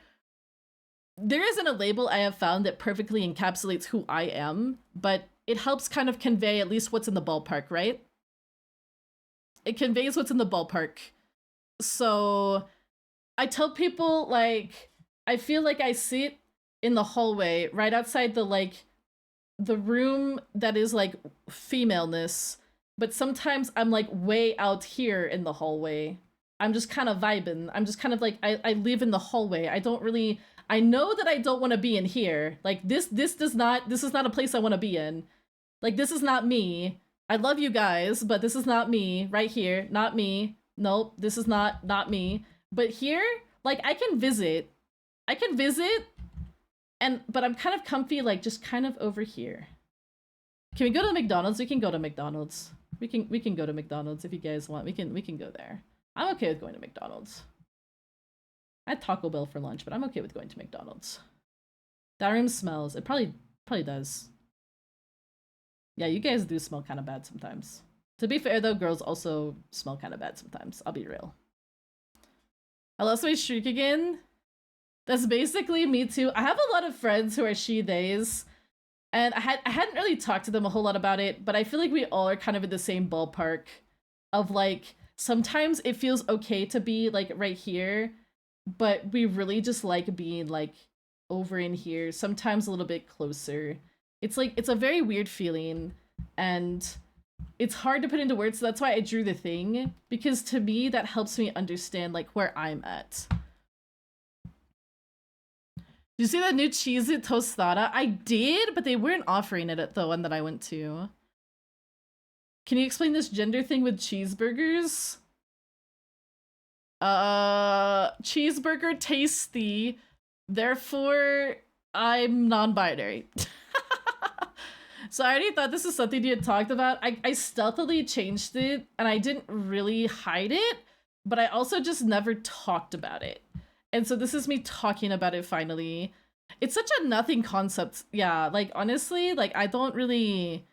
There isn't a label I have found that perfectly encapsulates who I am, but it helps kind of convey at least what's in the ballpark, right? It conveys what's in the ballpark. So I tell people, like, I feel like I sit in the hallway right outside the room that is like femaleness, but sometimes I'm like way out here in the hallway. I'm just kind of vibing. I'm just kind of like, I live in the hallway. I know that I don't want to be in here. Like this is not a place I want to be in. Like this is not me. I love you guys, but this is not me right here. Not me. Nope, this is not me. But here, like I can visit, but I'm kind of comfy, like just kind of over here. Can we go to McDonald's? We can go to McDonald's. We can go to McDonald's if you guys want. We can go there. I'm okay with going to McDonald's. I had Taco Bell for lunch, but I'm okay with going to McDonald's. That room smells. It probably does. Yeah, you guys do smell kind of bad sometimes. To be fair though, girls also smell kind of bad sometimes. I'll be real. I lost my streak again. That's basically me too. I have a lot of friends who are she/theys, and I hadn't really talked to them a whole lot about it, but I feel like we all are kind of in the same ballpark of like, sometimes it feels okay to be like right here, but we really just like being like over in here, sometimes a little bit closer. It's like, it's a very weird feeling, and it's hard to put into words, so that's why I drew the thing, because to me that helps me understand like where I'm at. Did you see that new cheese tostada? I did, but they weren't offering it at the one that I went to. Can you explain this gender thing with cheeseburgers? Cheeseburger tasty, therefore I'm non-binary. So I already thought this is something you had talked about. I stealthily changed it, and I didn't really hide it, but I also just never talked about it. And so this is me talking about it finally. It's such a nothing concept. Yeah, like honestly, like I don't really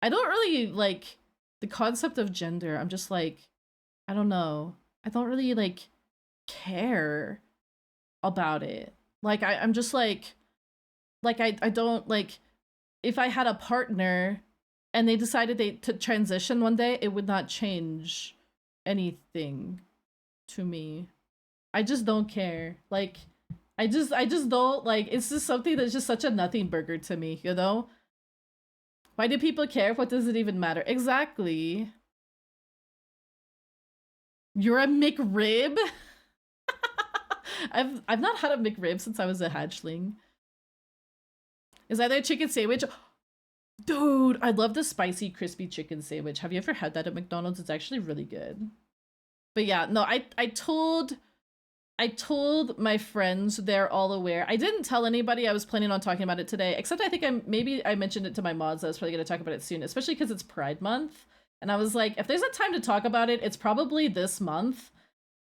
like the concept of gender. I'm just like, I don't know. I don't really like care about it. Like I'm just like I don't like, if I had a partner and they decided to transition one day, it would not change anything to me. I just don't care. Like, I just don't like. It's just something that's just such a nothing burger to me. You know? Why do people care? What does it even matter? Exactly. You're a McRib? I've not had a McRib since I was a hatchling. Is either a chicken sandwich? Dude, I love the spicy crispy chicken sandwich. Have you ever had that at McDonald's? It's actually really good. But yeah, no, I told my friends, they're all aware. I didn't tell anybody I was planning on talking about it today, except I think I mentioned it to my mods. I was probably going to talk about it soon, especially because it's Pride Month. And I was like, if there's a time to talk about it, it's probably this month.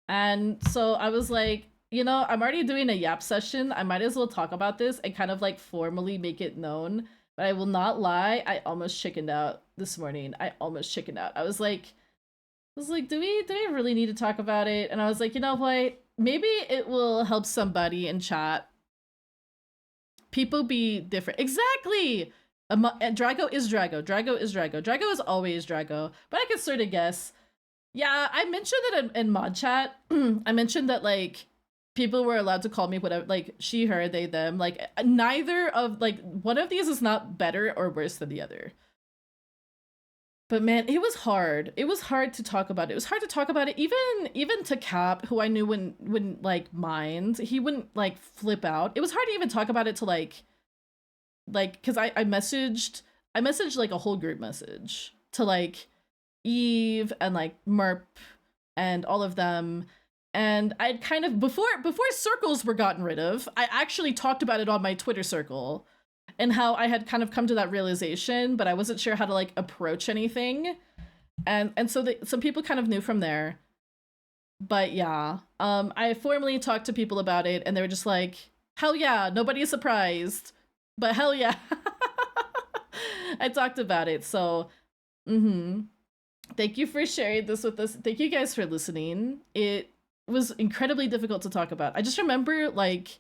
And so I was like, I'm already doing a Yap session. I might as well talk about this and kind of like formally make it known. But I will not lie, I almost chickened out this morning. I almost chickened out. I was like, do we really need to talk about it? And I was like, you know what? Maybe it will help somebody in chat. People be different. Exactly! Drago is Drago. Drago is Drago. Drago is always Drago. But I can sort of guess. Yeah, I mentioned it in mod chat. I mentioned that, like, people were allowed to call me whatever, like, she, her, they, them. Like, neither of, like, one of these is not better or worse than the other. But man, it was hard. It was hard to talk about it. It was hard to talk about it, even to Cap, who I knew wouldn't like mind. He wouldn't like flip out. It was hard to even talk about it to like because I messaged like a whole group message to like Eve and like Merp and all of them. And I'd kind of before circles were gotten rid of, I actually talked about it on my Twitter circle. And how I had kind of come to that realization, but I wasn't sure how to like approach anything, and so some people kind of knew from there. But yeah, I formally talked to people about it, and they were just like, "Hell yeah, nobody is surprised," but hell yeah, I talked about it. So, thank you for sharing this with us. Thank you guys for listening. It was incredibly difficult to talk about. I just remember like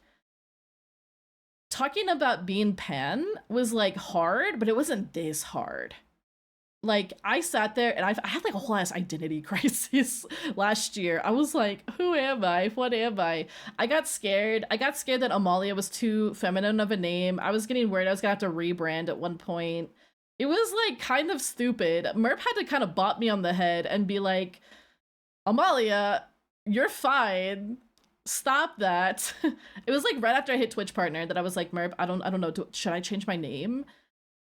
talking about being pan was like hard, but it wasn't this hard. Like I sat there and I had like a whole ass identity crisis last year. I was like, who am I? What am I? I got scared. I got scared that Amalia was too feminine of a name. I was getting worried I was gonna have to rebrand at one point. It was like kind of stupid. Merp had to kind of bop me on the head and be like, Amalia, you're fine. Stop that. It was like right after I hit Twitch partner that I was like, Merp, I don't know, should I change my name?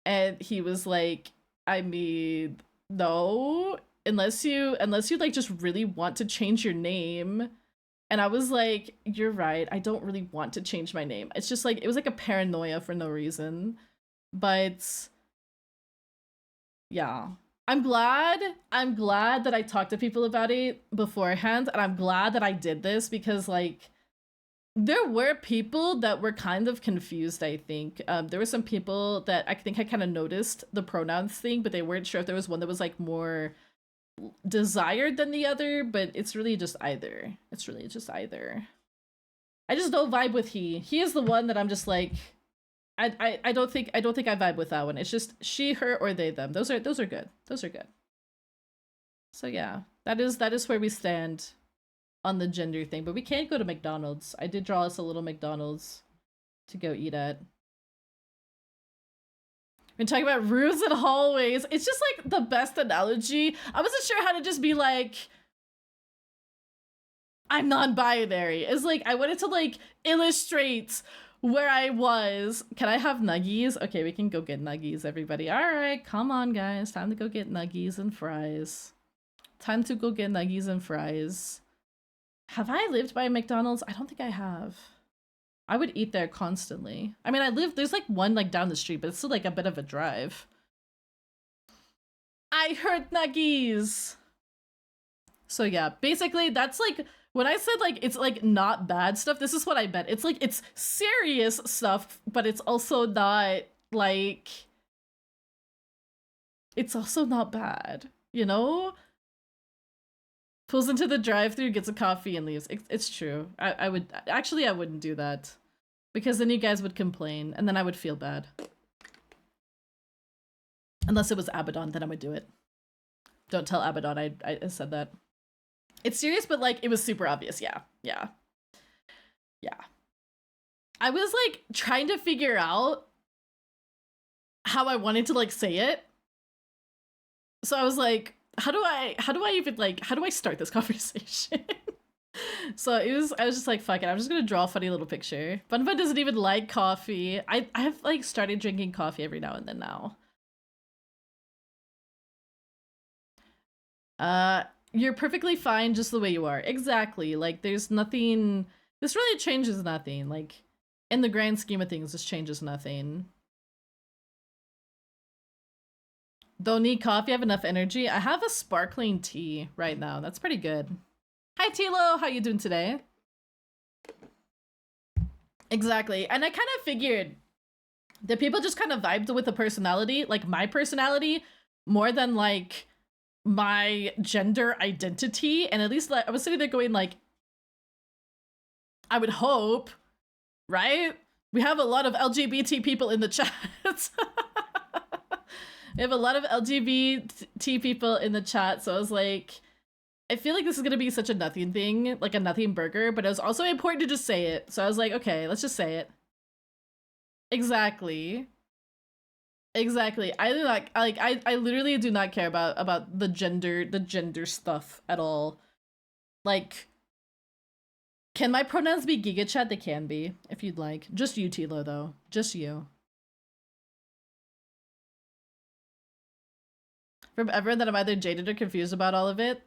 And he was like, I mean, no, unless you like just really want to change your name. And I was like, you're right, I don't really want to change my name. It's just like it was like a paranoia for no reason. But yeah, I'm glad that I talked to people about it beforehand, and I'm glad that I did this because like there were people that were kind of confused. I think there were some people that I think I kind of noticed the pronouns thing, but they weren't sure if there was one that was like more desired than the other. But it's really just either. It's really just either. I just don't vibe with he. He is the one that I'm just like. I don't think I vibe with that one. It's just she, her, or they, them. Those are good. Those are good. So yeah, that is where we stand on the gender thing. But we can't go to McDonald's. I did draw us a little McDonald's to go eat at. We're talking about rooms and hallways. It's just like the best analogy. I wasn't sure how to just be like, I'm non-binary. It's like I wanted to like illustrate where I was. Can I have nuggies? Okay, we can go get nuggies, everybody. All right, come on, guys. Time to go get nuggies and fries. Time to go get nuggies and fries. Have I lived by McDonald's? I don't think I have. I would eat there constantly. I mean, there's like one like down the street, but it's still like a bit of a drive. I heard nuggies. So yeah, basically that's like, when I said like it's like not bad stuff, this is what I meant. It's like it's serious stuff, but it's also not like, it's also not bad, you know? Pulls into the drive-thru, gets a coffee, and leaves. It's true. I wouldn't do that because then you guys would complain, and then I would feel bad. Unless it was Abaddon, then I would do it. Don't tell Abaddon I said that. It's serious, but like it was super obvious. Yeah. I was like trying to figure out how I wanted to like say it. So I was like, how do I even like, how do I start this conversation? So I was just like, fuck it, I'm just gonna draw a funny little picture. Fun doesn't even like coffee. I have like started drinking coffee every now and then now. You're perfectly fine just the way you are. Exactly. Like there's nothing, this really changes nothing. Like in the grand scheme of things, this changes nothing. Don't need coffee, I have enough energy. I have a sparkling tea right now. That's pretty good. Hi Tilo, how you doing today? Exactly. And I kind of figured that people just kind of vibed with the personality, like my personality, more than like my gender identity. And at least like I was sitting there going like, I would hope, right? We have a lot of LGBT people in the chat. We have a lot of LGBT people in the chat, so I was like, I feel like this is gonna be such a nothing thing, like a nothing burger, but it was also important to just say it. So I was like, okay, let's just say it. Exactly. Exactly. I do not like I literally do not care about the gender stuff at all. Like, can my pronouns be Giga Chat? They can be, if you'd like. Just you, Tilo, though. Just you. From everyone that I'm either jaded or confused about all of it.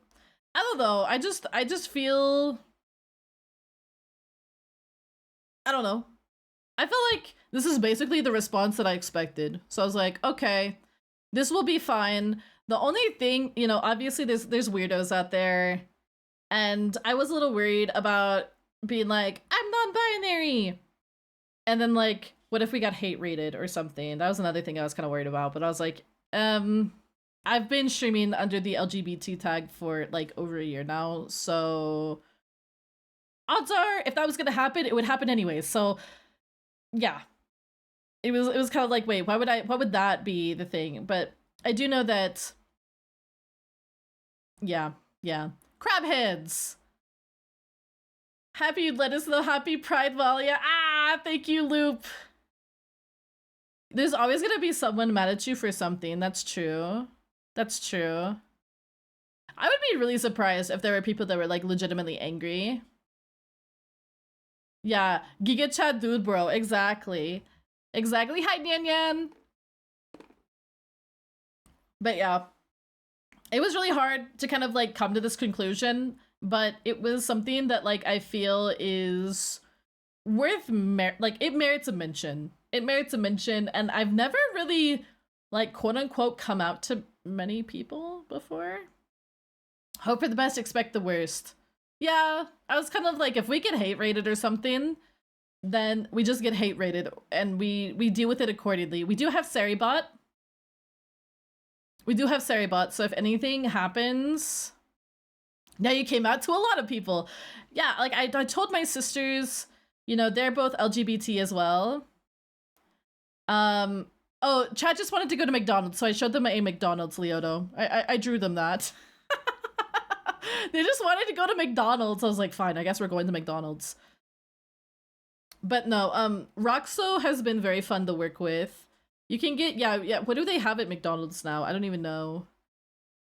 I don't know. I just feel, I don't know. I feel like this is basically the response that I expected. So I was like, okay, this will be fine. The only thing, you know, obviously there's weirdos out there, and I was a little worried about being like, I'm non-binary, and then like, what if we got hate rated or something? That was another thing I was kind of worried about. But I was like, I've been streaming under the LGBT tag for like over a year now, so odds are if that was gonna happen, it would happen anyways. So yeah, it was kind of like, wait, why would that be the thing? But I do know that, yeah, crab heads. Happy you'd let us know. Happy Pride, Valia. Ah, thank you, Loop. There's always gonna be someone mad at you for something. That's true. That's true. I would be really surprised if there were people that were like legitimately angry. Yeah, Giga Chat dude, bro. Exactly. Exactly. Hi, Nyan Yan. But yeah, it was really hard to kind of like come to this conclusion, but it was something that like I feel is worth like it merits a mention. It merits a mention, and I've never really like quote unquote come out to many people before. Hope for the best, expect the worst. Yeah, I was kind of like, if we get hate rated or something, then we just get hate rated and we deal with it accordingly. We do have Seribot. So if anything happens, now you came out to a lot of people. Yeah, like I told my sisters, you know, they're both LGBT as well. Oh, Chad just wanted to go to McDonald's, so I showed them a McDonald's, Leoto. I drew them that. They just wanted to go to McDonald's. I was like, fine, I guess we're going to McDonald's. But no, Roxo has been very fun to work with. You can get, yeah, what do they have at McDonald's now? I don't even know.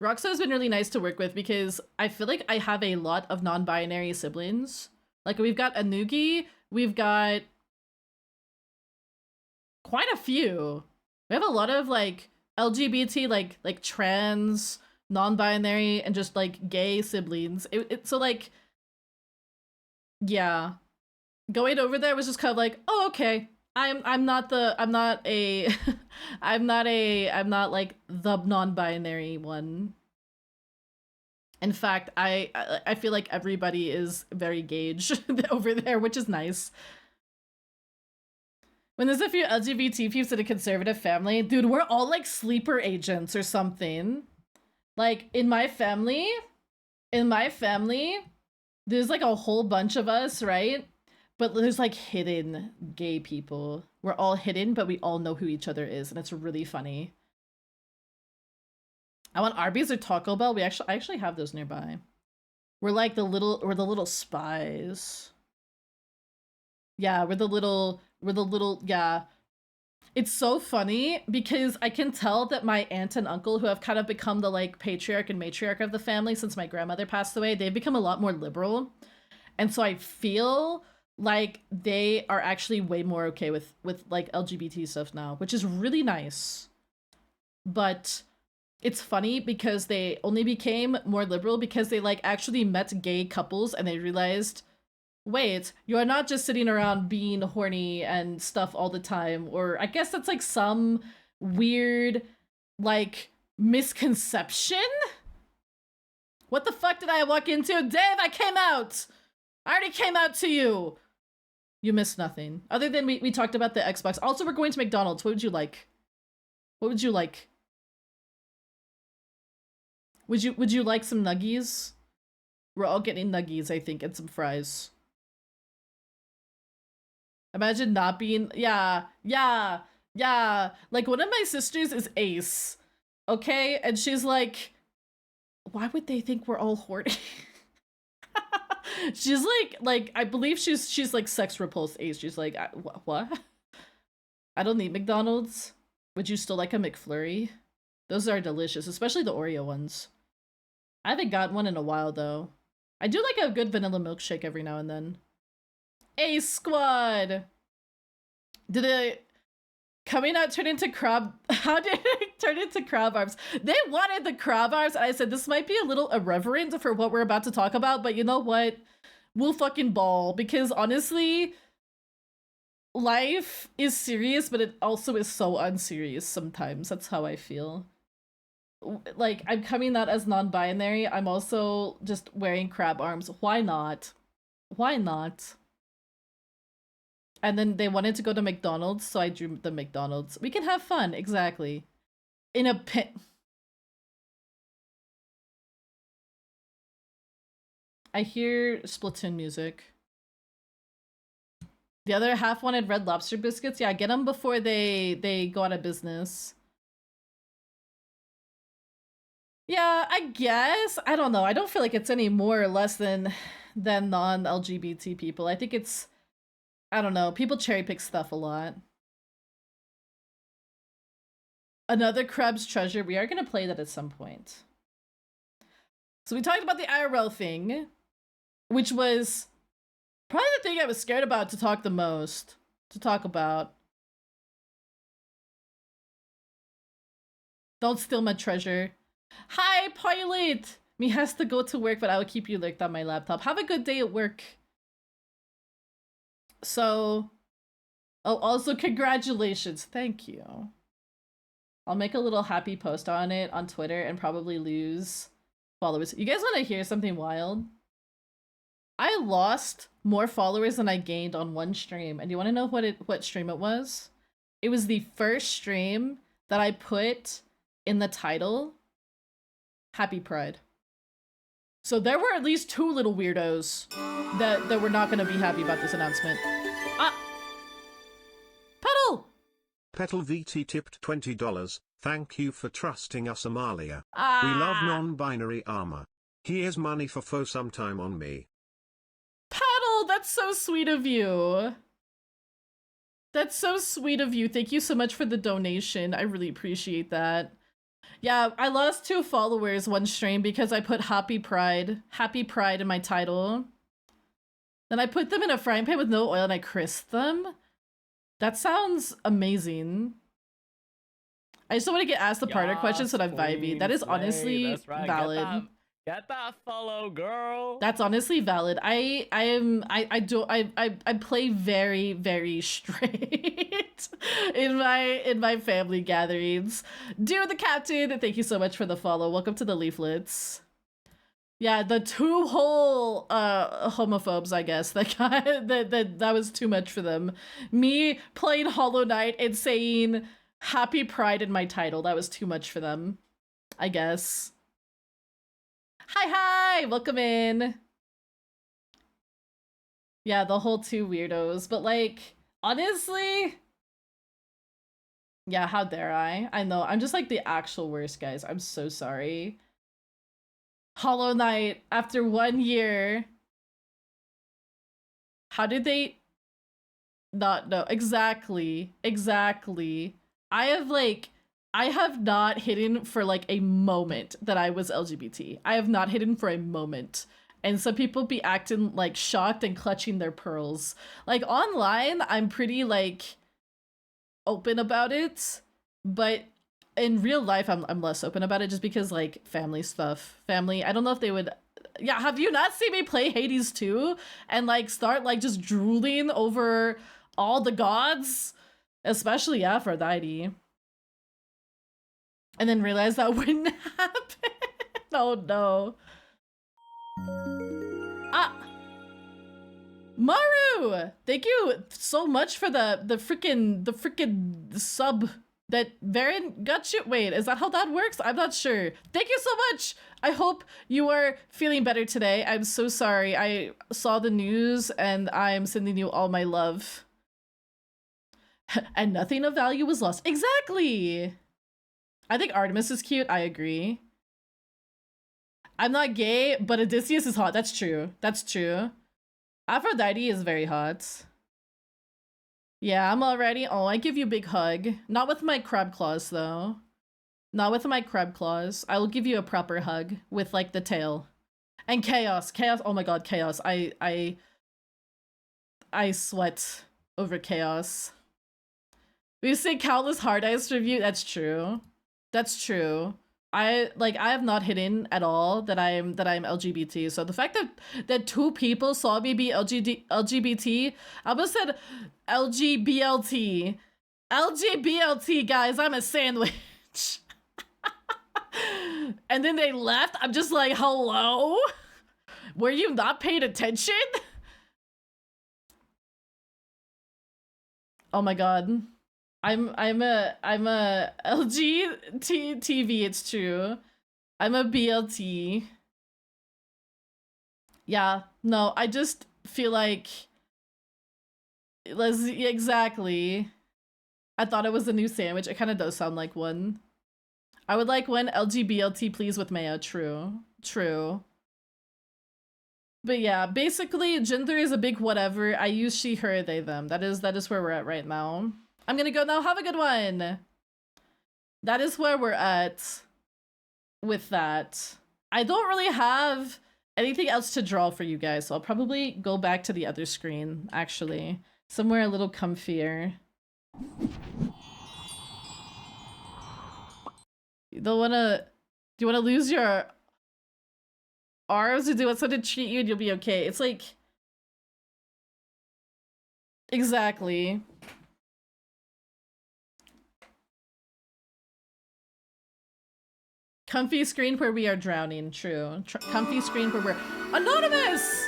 Roxo has been really nice to work with because I feel like I have a lot of non-binary siblings. Like, we've got Anugi, we've got quite a few. We have a lot of, like, LGBT, like trans, non-binary, and just, like, gay siblings. So, like, yeah. Going over there was just kind of like, oh, okay. I'm not like the non-binary one. In fact, I feel like everybody is very gauged over there, which is nice. When there's a few LGBT peeps in a conservative family, dude, we're all like sleeper agents or something. Like in my family, there's like a whole bunch of us, right? But there's like hidden gay people. We're all hidden, but we all know who each other is, and it's really funny. I want Arby's or Taco Bell. I actually have those nearby. We're like the little spies. Yeah, we're the little, yeah. It's so funny because I can tell that my aunt and uncle, who have kind of become the like patriarch and matriarch of the family since my grandmother passed away, they've become a lot more liberal. And so I feel like they are actually way more okay with like LGBT stuff now, which is really nice. But it's funny because they only became more liberal because they like actually met gay couples and they realized, wait, you're not just sitting around being horny and stuff all the time. Or I guess that's like some weird like misconception. What the fuck did I walk into? Dave, I came out! I already came out to you! You missed nothing. Other than we talked about the Xbox. Also, we're going to McDonald's. What would you like? What would you like? Would you like some nuggies? We're all getting nuggies, I think, and some fries. Imagine not being... Yeah. Like, one of my sisters is Ace. Okay? And she's like... Why would they think we're all horny? She's like, I believe she's like sex repulsed Ace. She's like, what? I don't need McDonald's. Would you still like a McFlurry? Those are delicious, especially the Oreo ones. I haven't gotten one in a while, though. I do like a good vanilla milkshake every now and then. Ace Squad! Did it... Coming out turn into crab... How did it turn into crab arms? They wanted the crab arms, and I said, this might be a little irreverent for what we're about to talk about, but you know what? We'll fucking ball, because honestly... Life is serious, but it also is so unserious sometimes. That's how I feel. Like, I'm coming out as non-binary. I'm also just wearing crab arms. Why not? Why not? And then they wanted to go to McDonald's, so I drew the McDonald's. We can have fun, exactly. In a pit. I hear Splatoon music. The other half wanted Red Lobster biscuits. Yeah, get them before they go out of business. Yeah, I guess. I don't know. I don't feel like it's any more or less than non-LGBT people. I think it's... I don't know. People cherry pick stuff a lot. Another Krebs treasure. We are going to play that at some point. So we talked about the IRL thing, which was probably the thing I was scared about to talk the most. To talk about. Don't steal my treasure. Hi, pilot! Me has to go to work, but I will keep you lurked on my laptop. Have a good day at work. So, oh, also congratulations. Thank you. I'll make a little happy post on it on Twitter and probably lose followers. You guys want to hear something wild? I lost more followers than I gained on one stream. And you want to know what stream it was? It was the first stream that I put in the title, Happy Pride. So there were at least 2 little weirdos that were not going to be happy about this announcement. Petal! Petal VT tipped $20. Thank you for trusting us, Amalia. We love non-binary armor. Here's money for sometime on me. Petal, that's so sweet of you. That's so sweet of you. Thank you so much for the donation. I really appreciate that. Yeah, I lost 2 followers one stream because I put Happy Pride in my title. Then I put them in a frying pan with no oil and I crisped them. That sounds amazing. I just don't want to get asked the partner question, so I'm vibing. That is honestly valid. Get that follow, girl. That's honestly valid. I play very, very straight in my family gatherings. Dear the Captain, thank you so much for the follow. Welcome to the leaflets. Yeah, the 2 whole homophobes, I guess. That was too much for them. Me playing Hollow Knight and saying Happy Pride in my title. That was too much for them, I guess. Hi, welcome in. Yeah, the whole 2 weirdos, but like, honestly, yeah, how dare I? I know, I'm just like the actual worst, guys. I'm so sorry. Hollow Knight after 1 year. How did they not know? Exactly. I have not hidden for like a moment that I was LGBT. I have not hidden for a moment. And some people be acting like shocked and clutching their pearls. Like online, I'm pretty like open about it, but in real life, I'm less open about it just because like family stuff. Family, I don't know if they would. Yeah, have you not seen me play Hades 2 and like start like just drooling over all the gods, especially Aphrodite, and then realize that wouldn't happen? Oh no. Maru, thank you so much for the freaking sub that Varen got you. Wait, is that how that works? I'm not sure. Thank you so much. I hope you are feeling better today. I'm so sorry. I saw the news and I'm sending you all my love. And nothing of value was lost. Exactly. I think Artemis is cute. I agree. I'm not gay, but Odysseus is hot. That's true. That's true. Aphrodite is very hot. Yeah, I'm already. Oh, I give you a big hug. Not with my crab claws, though. Not with my crab claws. I will give you a proper hug with, like, the tail. And Chaos. Chaos. Oh my god, Chaos. I sweat over Chaos. We've seen countless hard eyes review. That's true. That's true. I have not hidden at all that I'm LGBT. So the fact that 2 people saw me be LGBT, I almost said LGBLT. LGBLT, guys, I'm a sandwich. And then they left. I'm just like, hello? Were you not paying attention? Oh my god. I'm a LGTV, it's true. I'm a BLT. Yeah, no, I just feel like exactly. I thought it was a new sandwich. It kind of does sound like one. I would like one LGBLT please with mayo. True. True. But yeah, basically gender is a big whatever. I use she, her, they, them. That is where we're at right now. I'm gonna go now. Have a good one. That is where we're at with that. I don't really have anything else to draw for you guys, so I'll probably go back to the other screen, actually. Somewhere a little comfier. You don't wanna... Do you wanna lose your arms or do you want someone to treat you and you'll be okay? It's like... Exactly. Comfy screen where we are drowning, true. Comfy screen where we're... Anonymous!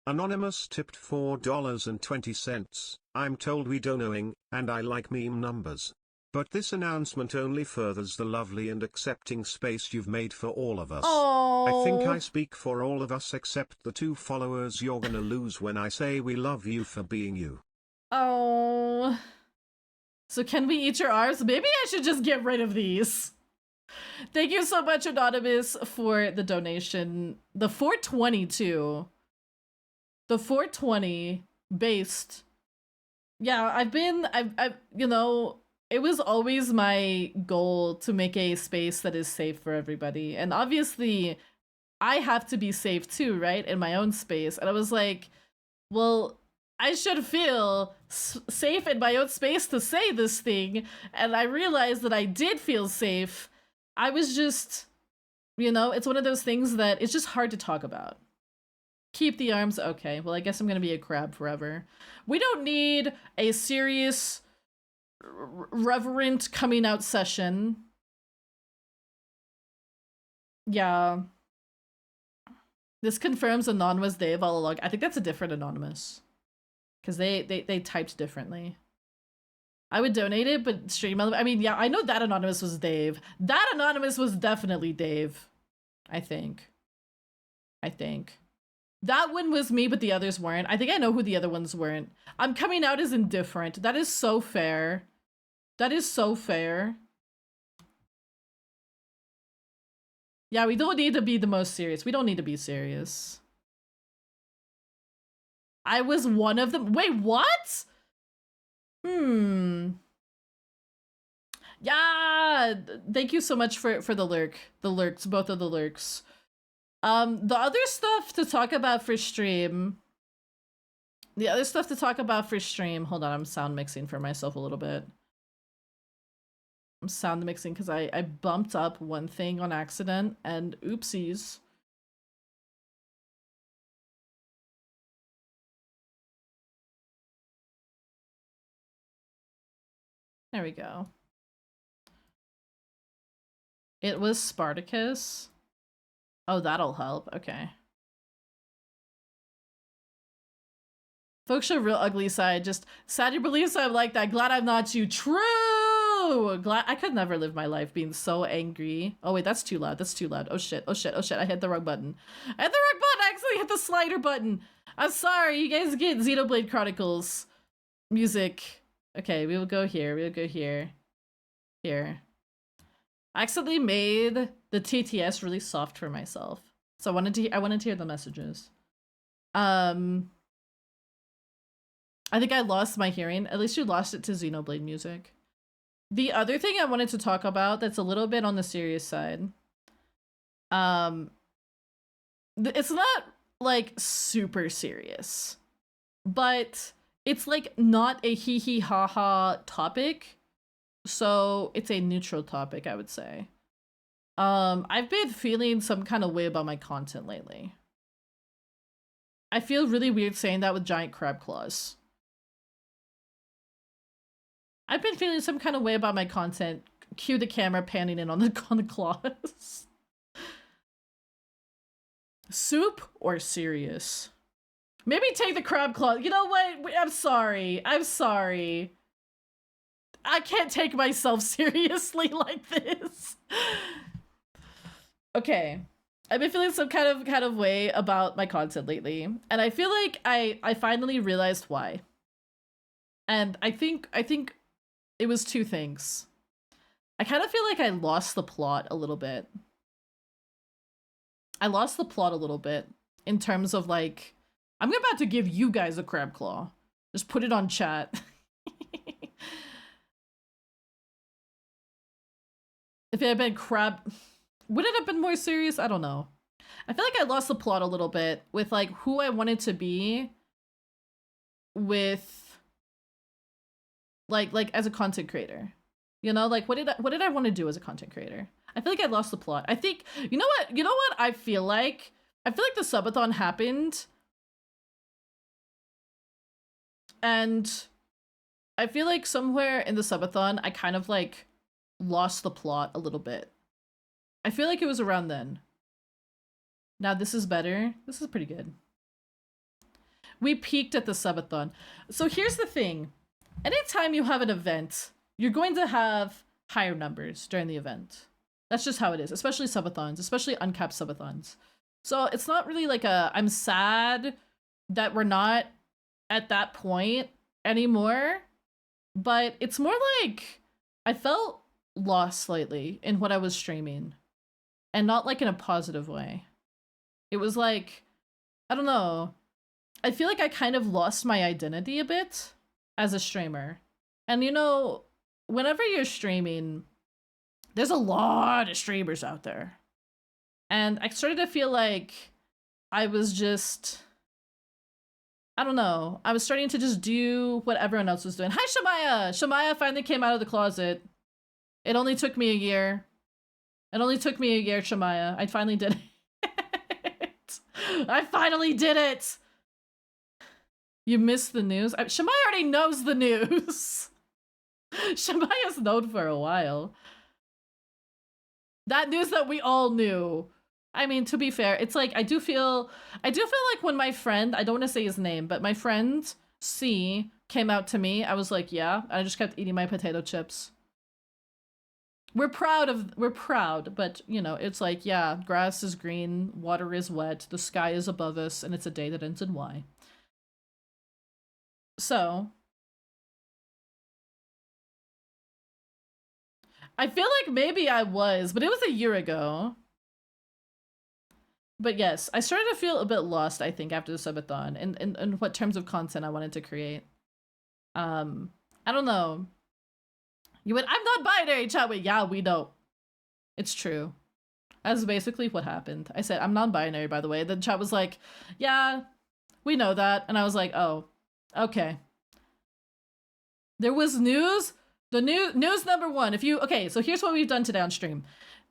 Anonymous tipped $4.20. I'm told we don't knowing, and I like meme numbers. But this announcement only furthers the lovely and accepting space you've made for all of us. Aww. I think I speak for all of us except the 2 followers you're gonna lose when I say we love you for being you. Oh... So can we eat your arms? Maybe I should just get rid of these. Thank you so much, Anonymous, for the donation. The 420 too. The 420 based. Yeah, I've you know, it was always my goal to make a space that is safe for everybody. And obviously I have to be safe too, right? In my own space. And I was like, well, I should feel safe in my own space to say this thing. And I realized that I did feel safe. I was just, you know, it's one of those things that it's just hard to talk about. Keep the arms. Okay, well, I guess I'm going to be a crab forever. We don't need a serious, reverent coming out session. Yeah. This confirms Anonymous Dave all along. I think that's a different Anonymous. Because they typed differently. I would donate it, but stream... I mean, yeah, I know that Anonymous was Dave. That Anonymous was definitely Dave. I think. That one was me, but the others weren't. I think I know who the other ones weren't. I'm coming out as indifferent. That is so fair. That is so fair. Yeah, we don't need to be the most serious. We don't need to be serious. I was one of them. Wait, what? Yeah, thank you so much for the lurk. The lurks, both of the lurks. The other stuff to talk about for stream. The other stuff to talk about for stream. Hold on, I'm sound mixing for myself a little bit. I'm sound mixing because I bumped up one thing on accident and oopsies. There we go. It was Spartacus. Oh, that'll help. Okay. Folks show real ugly side. Just sad you believe so. I'm like that. Glad I'm not you. True. Glad I could never live my life being so angry. Oh wait, that's too loud. That's too loud. Oh shit. Oh shit. Oh shit. I hit the wrong button. I hit the wrong button. I actually hit the slider button. I'm sorry. You guys get Xenoblade Chronicles music. Okay, we will go here. We will go here. Here. I accidentally made the TTS really soft for myself. So I wanted to hear the messages. I think I lost my hearing. At least you lost it to Xenoblade music. The other thing I wanted to talk about that's a little bit on the serious side. It's not like super serious, but it's like not a hee hee ha ha topic. So it's a neutral topic, I would say. I've been feeling some kind of way about my content lately. I feel really weird saying that with giant crab claws. I've been feeling some kind of way about my content. Cue the camera panning in on the claws. Soup or serious? Maybe take the crab claw. You know what? I'm sorry. I'm sorry. I can't take myself seriously like this. Okay. I've been feeling some kind of way about my content lately, and I feel like I finally realized why. And I think it was two things. I kind of feel like I lost the plot a little bit. I lost the plot a little bit in terms of like, I'm about to give you guys a crab claw. Just put it on chat. If it had been crab, would it have been more serious? I don't know. I feel like I lost the plot a little bit with like who I wanted to be with like as a content creator. You know, like what did I want to do as a content creator? I feel like I lost the plot. I think you know what I feel like? I feel like the subathon happened and I feel like somewhere in the subathon I kind of like lost the plot a little bit. I feel like it was around then. Now this is better. This is pretty good. We peaked at the subathon. So here's the thing. Anytime you have an event, you're going to have higher numbers during the event. That's just how it is, especially subathons, especially uncapped subathons. So it's not really like I'm sad that we're not at that point anymore, but it's more like I felt lost slightly in what I was streaming, and not like in a positive way. It was like, I don't know. I feel like I kind of lost my identity a bit as a streamer. And you know, whenever you're streaming, there's a lot of streamers out there. And I started to feel like I was just, I don't know. I was starting to just do what everyone else was doing. Hi, Shamaya! Shamaya finally came out of the closet. It only took me a year. It only took me a year, Shamaya. I finally did it. I finally did it! You missed the news? Shamaya already knows the news. Shamaya's known for a while. That news that we all knew. I mean, to be fair, it's like I do feel like when my friend, I don't want to say his name, but my friend C came out to me, I was like, yeah, I just kept eating my potato chips. We're proud, but you know, it's like, yeah, grass is green, water is wet, the sky is above us, and it's a day that ends in Y. So, I feel like maybe I was, but it was a year ago. But yes, I started to feel a bit lost, I think, after the subathon and what terms of content I wanted to create. I don't know. You went, I'm not binary, chat went, yeah, we know. It's true. That's basically what happened. I said, I'm non-binary, by the way. The chat was like, yeah, we know that. And I was like, oh, okay. There was news. The news number one. Okay, so here's what we've done today on stream.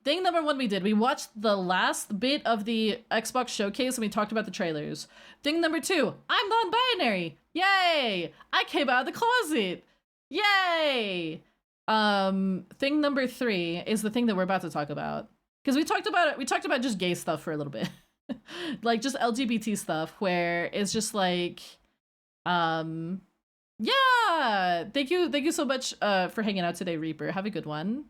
Thing number one we did, we watched the last bit of the Xbox showcase and we talked about the trailers. Thing number two, I'm non-binary. Yay! I came out of the closet. Yay! Thing number three is the thing that we're about to talk about. Because we talked about just gay stuff for a little bit. Like just LGBT stuff where it's just like yeah, thank you so much for hanging out today, Reaper. Have a good one.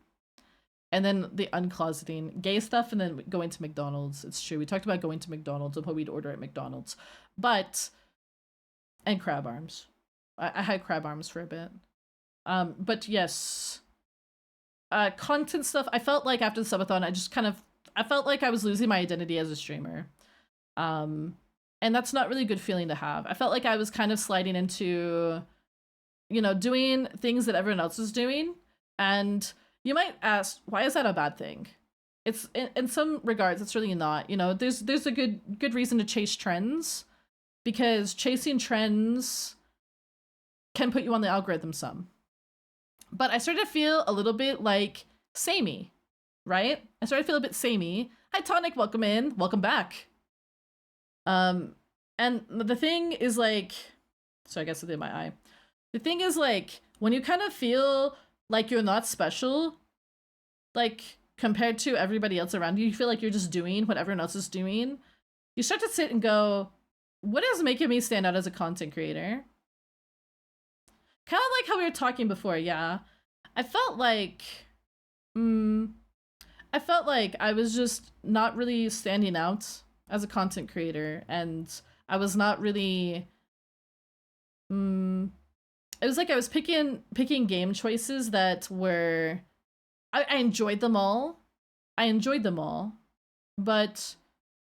And then the uncloseting, gay stuff, and then going to McDonald's. It's true. We talked about going to McDonald's and what we'd order at McDonald's. And crab arms. I had crab arms for a bit. But yes. Content stuff, I felt like after the subathon, I felt like I was losing my identity as a streamer. And that's not really a good feeling to have. I felt like I was kind of sliding into, doing things that everyone else is doing. And you might ask, why is that a bad thing? It's in some regards, it's really not. There's a good reason to chase trends, because chasing trends can put you on the algorithm some. But I started to feel a little bit like samey, right? I started to feel a bit samey. Hi Tonic, welcome in, welcome back. And the thing is like, so I guess I did my eye. The thing is like, when you kind of feel like you're not special, like compared to everybody else around you, you feel like you're just doing what everyone else is doing. You start to sit and go, what is making me stand out as a content creator? Kind of like how we were talking before, yeah. I felt like I was just not really standing out as a content creator, and I was not really it was like I was picking game choices that were I enjoyed them all. But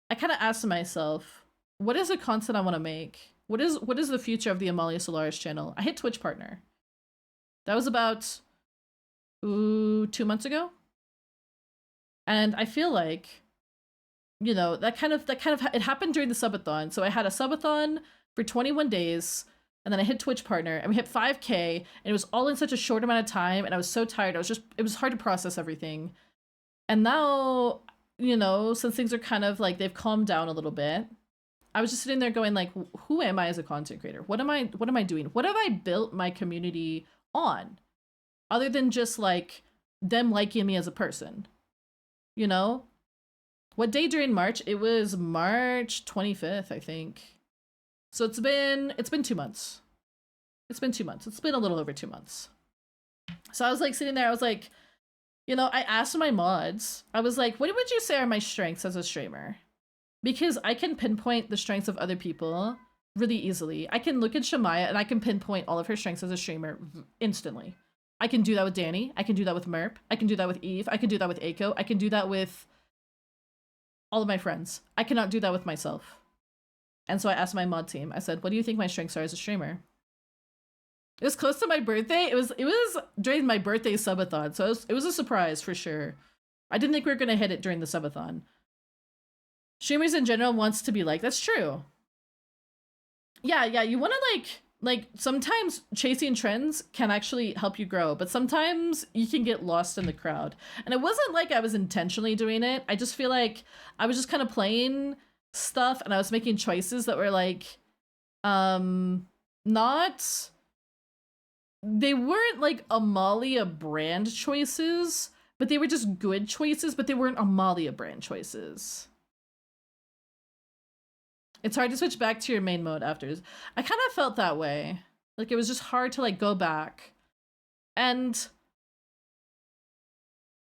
I kind of asked myself, what is the content I want to make? What is the future of the Amalia Solaris channel? I hit Twitch partner. That was about 2 months ago. And I feel like, that kind of it happened during the subathon. So I had a subathon for 21 days, and then I hit Twitch partner, and we hit 5K, and it was all in such a short amount of time, and I was so tired. It was hard to process everything. And now, since things are kind of like they've calmed down a little bit, I was just sitting there going like, who am I as a content creator? What am I doing? What have I built my community on? Other than just like them liking me as a person. What day during March? It was March 25th, I think. So it's been 2 months. It's been 2 months. It's been a little over 2 months. So I was like sitting there, I was like, I asked my mods, I was like, what would you say are my strengths as a streamer? Because I can pinpoint the strengths of other people really easily. I can look at Shamaya and I can pinpoint all of her strengths as a streamer instantly. I can do that with Danny. I can do that with Merp. I can do that with Eve. I can do that with Aiko. I can do that with all of my friends. I cannot do that with myself. And so I asked my mod team, I said, what do you think my strengths are as a streamer? It was close to my birthday. It was during my birthday subathon, so it was a surprise for sure. I didn't think we were gonna hit it during the subathon. Streamers in general wants to be like, that's true. Yeah, you wanna like sometimes chasing trends can actually help you grow, but sometimes you can get lost in the crowd. And it wasn't like I was intentionally doing it. I just feel like I was just kind of playing stuff and I was making choices that were like, they weren't like Amalia brand choices, but they were just good choices, but they weren't Amalia brand choices. It's hard to switch back to your main mode after. I kind of felt that way. Like it was just hard to like go back. And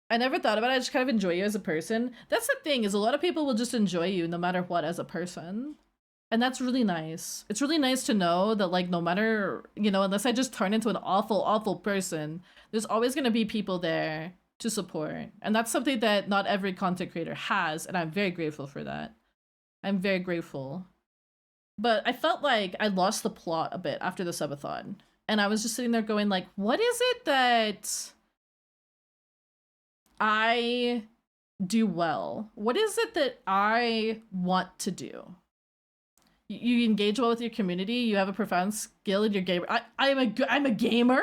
I never thought about it. I just kind of enjoy you as a person. That's the thing, is a lot of people will just enjoy you no matter what as a person. And that's really nice. It's really nice to know that like no matter, unless I just turn into an awful, awful person, there's always going to be people there to support. And that's something that not every content creator has, and I'm very grateful for that. I'm very grateful. But I felt like I lost the plot a bit after the subathon. And I was just sitting there going like, what is it that I do well? What is it that I want to do? You engage well with your community, you have a profound skill in your game. I'm a gamer?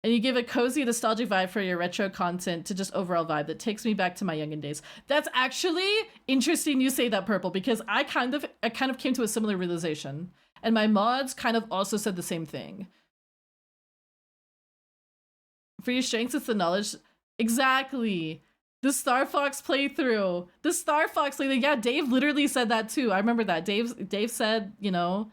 And you give a cozy, nostalgic vibe for your retro content to just overall vibe that takes me back to my youngin' days. That's actually interesting you say that, Purple, because I kind of came to a similar realization. And my mods kind of also said the same thing. For your strengths, it's the knowledge. Exactly. The Star Fox playthrough. The Star Fox playthrough. Yeah, Dave literally said that too. I remember that. Dave said, you know,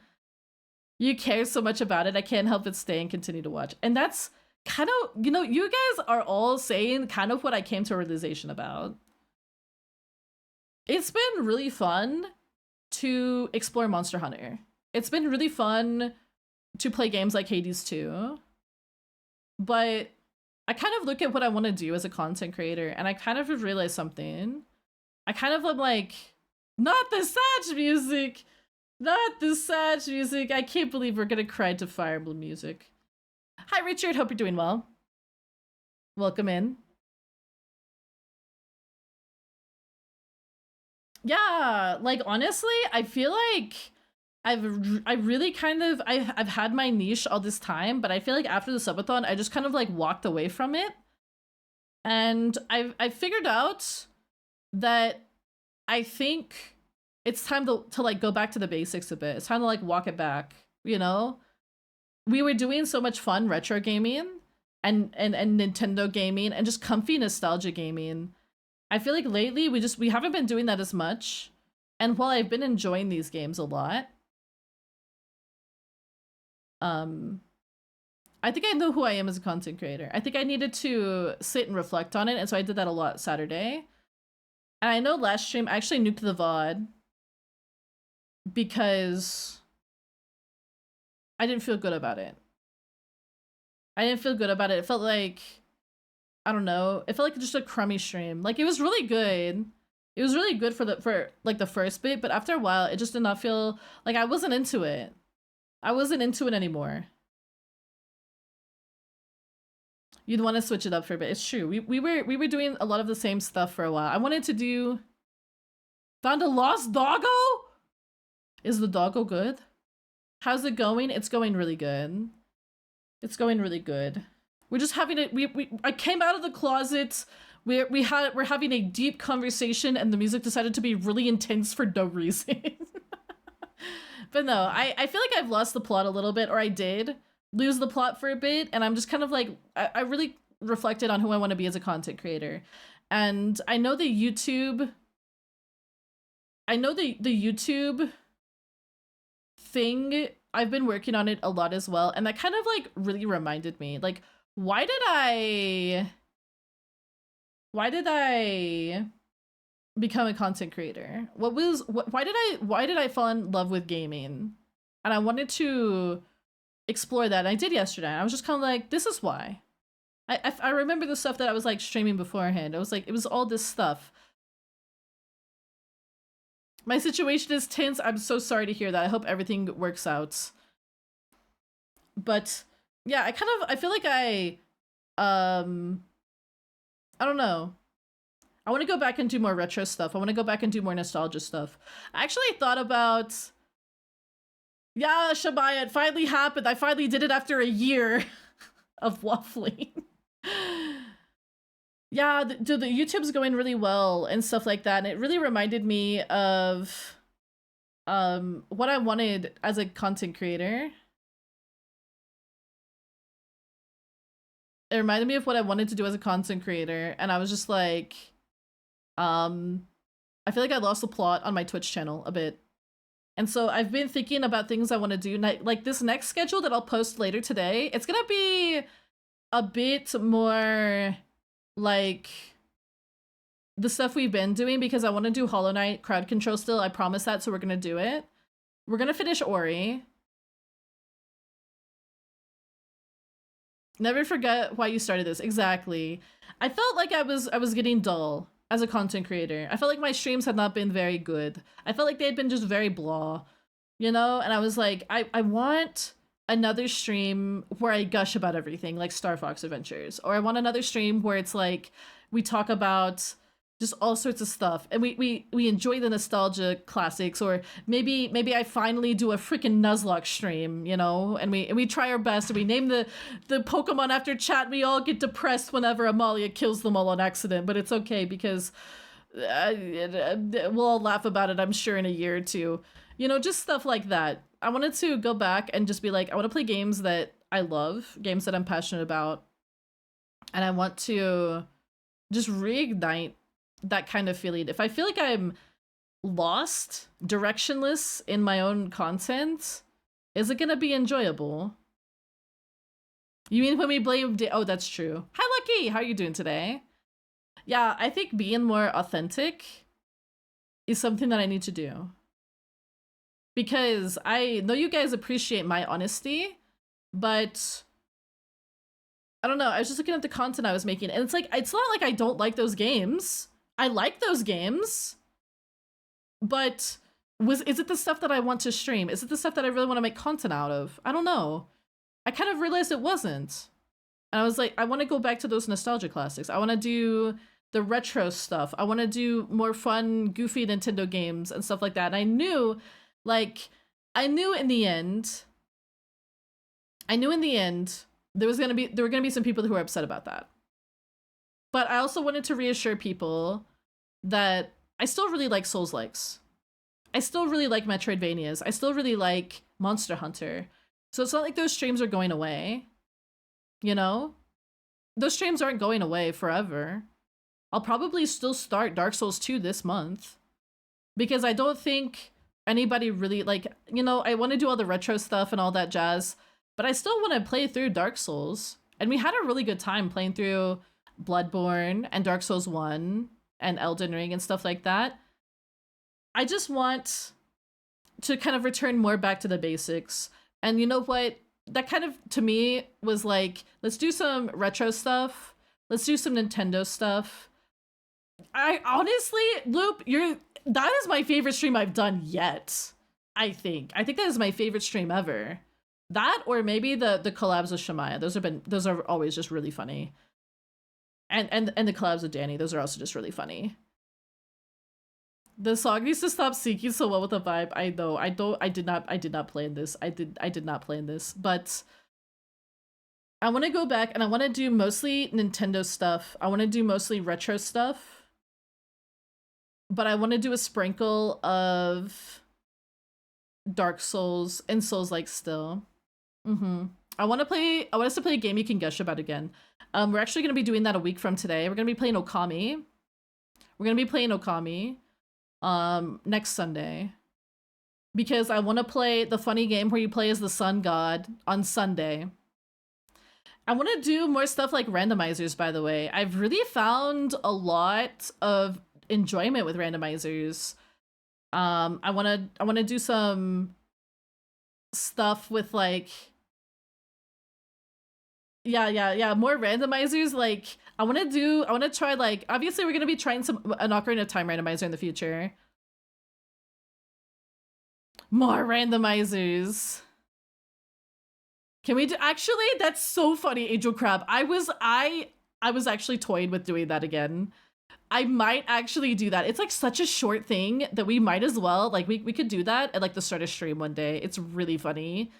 you care so much about it, I can't help but stay and continue to watch. And that's kind of, you know, you guys are all saying kind of what I came to a realization about. It's been really fun to explore Monster Hunter. It's been really fun to play games like Hades 2. But I kind of look at what I want to do as a content creator, and I kind of realized something. I kind of am like, not the Sag music! Not the Sag music! I can't believe we're gonna cry to Fire Emblem music. Hi, Richard. Hope you're doing well. Welcome in. Yeah, like, honestly, I feel like I've had my niche all this time, but I feel like after the subathon, I just kind of like walked away from it. And I figured out that I think it's time to like go back to the basics a bit. It's time to like walk it back, you know? We were doing so much fun retro gaming and Nintendo gaming and just comfy nostalgia gaming. I feel like lately we haven't been doing that as much. And while I've been enjoying these games a lot, I think I know who I am as a content creator. I think I needed to sit and reflect on it, and so I did that a lot Saturday. And I know last stream I actually nuked the VOD because I didn't feel good about it. It felt like, I don't know, it felt like just a crummy stream. Like, it was really good. It was really good for like the first bit, but after a while it just did not feel like I wasn't into it. I wasn't into it anymore. You'd want to switch it up for a bit. It's true. We were doing a lot of the same stuff for a while. I wanted to do... Found a lost doggo? Is the doggo good? How's it going? It's going really good. It's going really good. We're just having it. I came out of the closet. We're having a deep conversation, and the music decided to be really intense for no reason. But no, I feel like I've lost the plot a little bit, or I did lose the plot for a bit, and I'm just kind of like, I really reflected on who I want to be as a content creator. And I know the YouTube thing, I've been working on it a lot as well, and that kind of like really reminded me, like, why did I become a content creator? Why did I fall in love with gaming? And I wanted to explore that, and I did yesterday. I was just kind of like, this is why. I remember the stuff that I was like streaming beforehand. I was like, it was all this stuff. My situation is tense. I'm so sorry to hear that. I hope everything works out. But yeah, I feel like I don't know. I want to go back and do more retro stuff. I want to go back and do more nostalgia stuff. I actually thought about, yeah, Shabaya, it finally happened. I finally did it after a year of waffling. Yeah, the YouTube's going really well and stuff like that, and it really reminded me of what I wanted as a content creator. It reminded me of what I wanted to do as a content creator, and I was just like, I feel like I lost the plot on my Twitch channel a bit. And so I've been thinking about things I want to do. Like this next schedule that I'll post later today, it's gonna be a bit more like the stuff we've been doing, because I want to do Hollow Knight crowd control still. I promise that, so we're gonna do it. We're gonna finish Ori. Never forget why you started this. Exactly. I felt like I was getting dull. as a content creator. I felt like my streams had not been very good. I felt like they had been just very blah, you know? And I was like, I want another stream where I gush about everything, like Star Fox Adventures. Or I want another stream where it's like, we talk about just all sorts of stuff, and we enjoy the nostalgia classics. Or maybe I finally do a freaking Nuzlocke stream, you know, and we try our best, and we name the Pokemon after chat. We all get depressed whenever Amalia kills them all on accident, but it's okay because we'll all laugh about it, I'm sure, in a year or two, you know, just stuff like that. I wanted to go back and just be like, I want to play games that I love, games that I'm passionate about, and I want to just reignite that kind of feeling. If I feel like I'm lost, directionless in my own content, is it gonna be enjoyable? You mean when we blame oh, that's true. Hi Lucky, how are you doing today? Yeah, I think being more authentic is something that I need to do, because I know you guys appreciate my honesty, but I don't know, I was just looking at the content I was making, and it's like, it's not like I don't like those games. I like those games, but is it the stuff that I want to stream? Is it the stuff that I really want to make content out of? I don't know. I kind of realized it wasn't. And I was like, I want to go back to those nostalgia classics. I want to do the retro stuff. I want to do more fun, goofy Nintendo games and stuff like that. And I knew in the end, there were gonna be some people who were upset about that. But I also wanted to reassure people that I still really like Souls-likes. I still really like Metroidvanias. I still really like Monster Hunter. So it's not like those streams are going away. You know? Those streams aren't going away forever. I'll probably still start Dark Souls 2 this month, because I don't think anybody really, like, you know, I want to do all the retro stuff and all that jazz, but I still want to play through Dark Souls. And we had a really good time playing through Bloodborne and Dark Souls 1 and Elden Ring and stuff like that. I just want to kind of return more back to the basics. And you know what? That kind of, to me, was like, let's do some retro stuff. Let's do some Nintendo stuff. I honestly, Loop, that is my favorite stream I've done yet. I think that is my favorite stream ever. That, or maybe the collabs with Shemaya. Those are always just really funny. And the collabs with Danny, those are also just really funny. The song needs to stop seeking so well with the vibe. I know. I did not play in this. I did not play in this, but I want to go back and I want to do mostly Nintendo stuff. I want to do mostly retro stuff, but I want to do a sprinkle of Dark Souls and Souls-like still. I want us to play a game you can gush about again. We're actually going to be doing that a week from today. We're going to be playing Okami. Next Sunday, because I want to play the funny game where you play as the sun god on Sunday. I want to do more stuff like randomizers, by the way. I've really found a lot of enjoyment with randomizers. I want to do some stuff with like more randomizers. Like I want to try, like, obviously we're going to be trying an Ocarina of Time randomizer in the future. More randomizers. Can we do, actually, that's so funny, Angel Crab. I was actually toyed with doing that again. I might actually do that. It's like such a short thing that we might as well, like, we could do that at like the start of stream one day. It's really funny.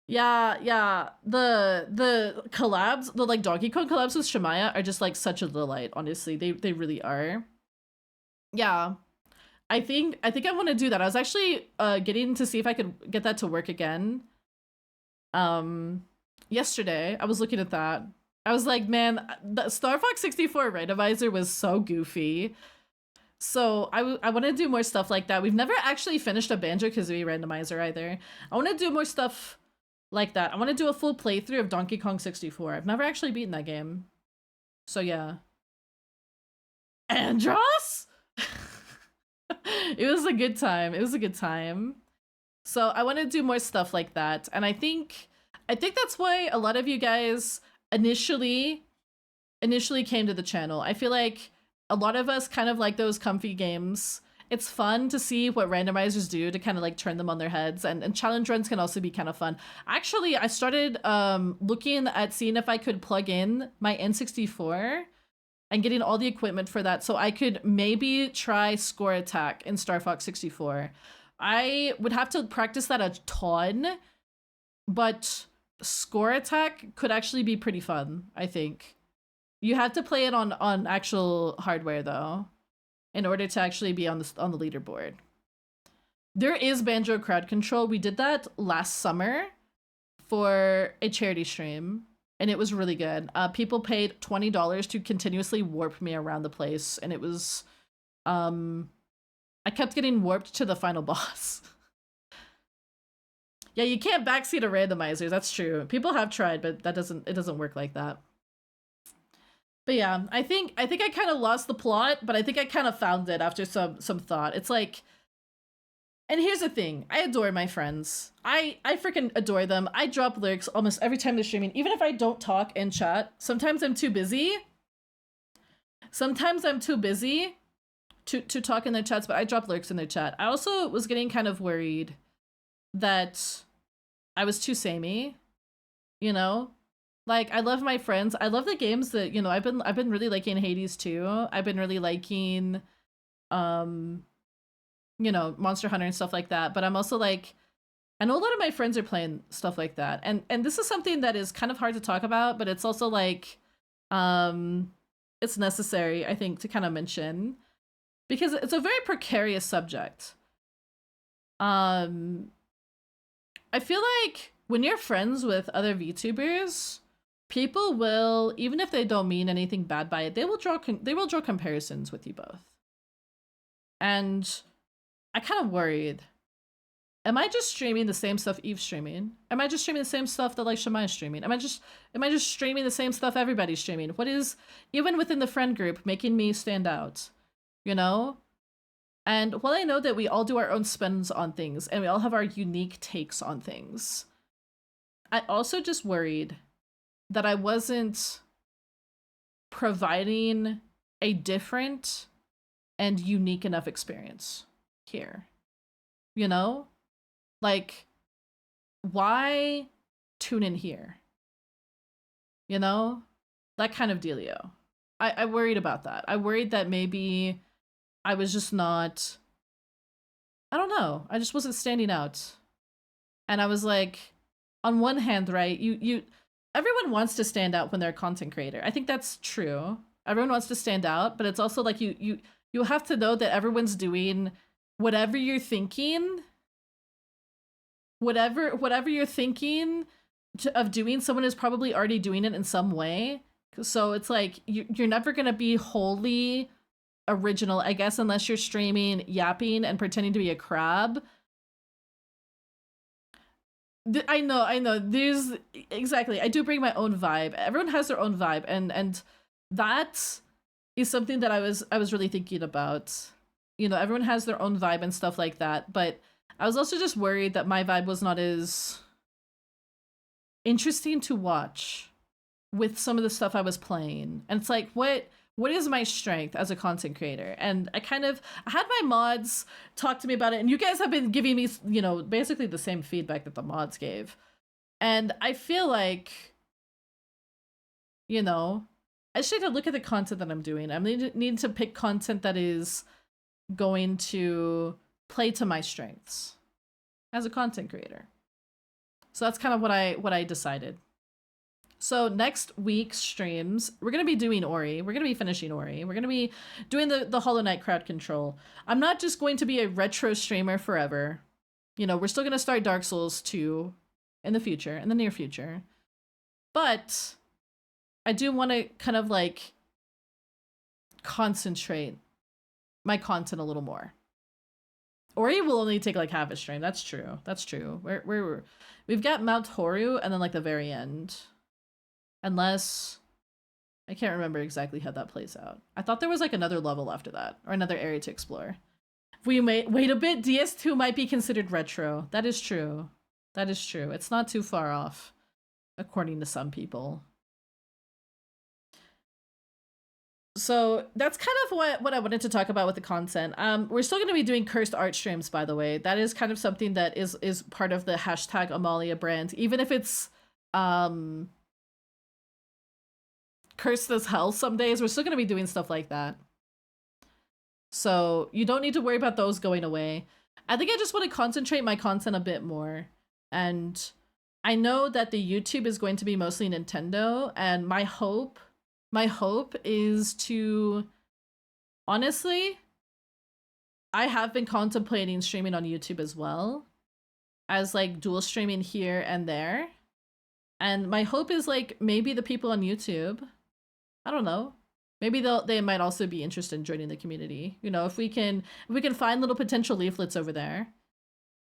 Yeah. The collabs, the like Donkey Kong collabs with Shemaya are just like such a delight, honestly. They really are. Yeah. I think I want to do that. I was actually getting to see if I could get that to work again. Yesterday, I was looking at that. I was like, man, the Star Fox 64 randomizer was so goofy. So I want to do more stuff like that. We've never actually finished a Banjo-Kazooie randomizer either. I want to do more stuff like that. I want to do a full playthrough of Donkey Kong 64. I've never actually beaten that game. So yeah. Andros? It was a good time. So I want to do more stuff like that. And I think that's why a lot of you guys initially came to the channel. I feel like a lot of us kind of like those comfy games. It's fun to see what randomizers do to kind of like turn them on their heads, and challenge runs can also be kind of fun. Actually, I started looking at seeing if I could plug in my N64 and getting all the equipment for that so I could maybe try Score Attack in Star Fox 64. I would have to practice that a ton, but Score Attack could actually be pretty fun, I think. You have to play it on actual hardware though, in order to actually be on the leaderboard. There is Banjo Crowd Control. We did that last summer for a charity stream, and it was really good. People paid $20 to continuously warp me around the place, and it was, I kept getting warped to the final boss. Yeah, you can't backseat a randomizer. That's true. People have tried, but it doesn't work like that. But yeah, I think I kind of lost the plot, but I think I kind of found it after some thought. It's like, and here's the thing, I adore my friends. I freaking adore them. I drop lyrics almost every time they're streaming, even if I don't talk in chat. Sometimes I'm too busy. Sometimes I'm too busy to talk in their chats, but I drop lyrics in their chat. I also was getting kind of worried that I was too samey, you know? Like, I love my friends. I love the games that, you know, I've been really liking Hades too. I've been really liking, you know, Monster Hunter and stuff like that. But I'm also like, I know a lot of my friends are playing stuff like that. And this is something that is kind of hard to talk about, but it's also like, it's necessary, I think, to kind of mention. Because it's a very precarious subject. I feel like when you're friends with other VTubers, people will, even if they don't mean anything bad by it, they will draw comparisons with you both. And I kind of worried. Am I just streaming the same stuff Eve's streaming? Am I just streaming the same stuff that like Shamai is streaming? Am I just streaming the same stuff everybody's streaming? What is, even within the friend group, making me stand out? You know? And while I know that we all do our own spins on things and we all have our unique takes on things, I also just worried that I wasn't providing a different and unique enough experience here. You know? Like, why tune in here? You know? That kind of dealio. I worried about that. I worried that maybe I was just not, I don't know, I just wasn't standing out. And I was like, on one hand, right, everyone wants to stand out when they're a content creator. I think that's true. Everyone wants to stand out, but it's also like you have to know that everyone's doing whatever you're thinking, whatever you're thinking of doing, someone is probably already doing it in some way. So it's like, you're never gonna be wholly original, I guess, unless you're streaming yapping and pretending to be a crab. I know. There's, exactly. I do bring my own vibe. Everyone has their own vibe, and that is something that I was really thinking about. You know, everyone has their own vibe and stuff like that, but I was also just worried that my vibe was not as interesting to watch with some of the stuff I was playing. And it's like, what is my strength as a content creator? And I had my mods talk to me about it, and you guys have been giving me, you know, basically the same feedback that the mods gave. And I feel like, you know, I just need to look at the content that I'm doing. I need to pick content that is going to play to my strengths as a content creator. So that's kind of what I decided. So next week's streams, we're going to be doing Ori. We're going to be finishing Ori. We're going to be doing the Hollow Knight crowd control. I'm not just going to be a retro streamer forever. You know, we're still going to start Dark Souls 2 in the future, in the near future. But I do want to kind of like concentrate my content a little more. Ori will only take like half a stream. That's true. That's true. We've got Mount Horu and then like the very end. Unless, I can't remember exactly how that plays out. I thought there was like another level after that, or another area to explore. If we wait a bit, DS2 might be considered retro. That is true. That is true. It's not too far off, according to some people. So that's kind of what I wanted to talk about with the content. We're still going to be doing cursed art streams, by the way. That is kind of something that is part of the hashtag Amalia brand, even if it's cursed as hell some days. We're still going to be doing stuff like that. So you don't need to worry about those going away. I think I just want to concentrate my content a bit more. And I know that the YouTube is going to be mostly Nintendo, and my hope is to, honestly, I have been contemplating streaming on YouTube as well, as like dual streaming here and there. And my hope is like maybe the people on YouTube, I don't know, maybe they might also be interested in joining the community. You know, if we can find little potential leaflets over there,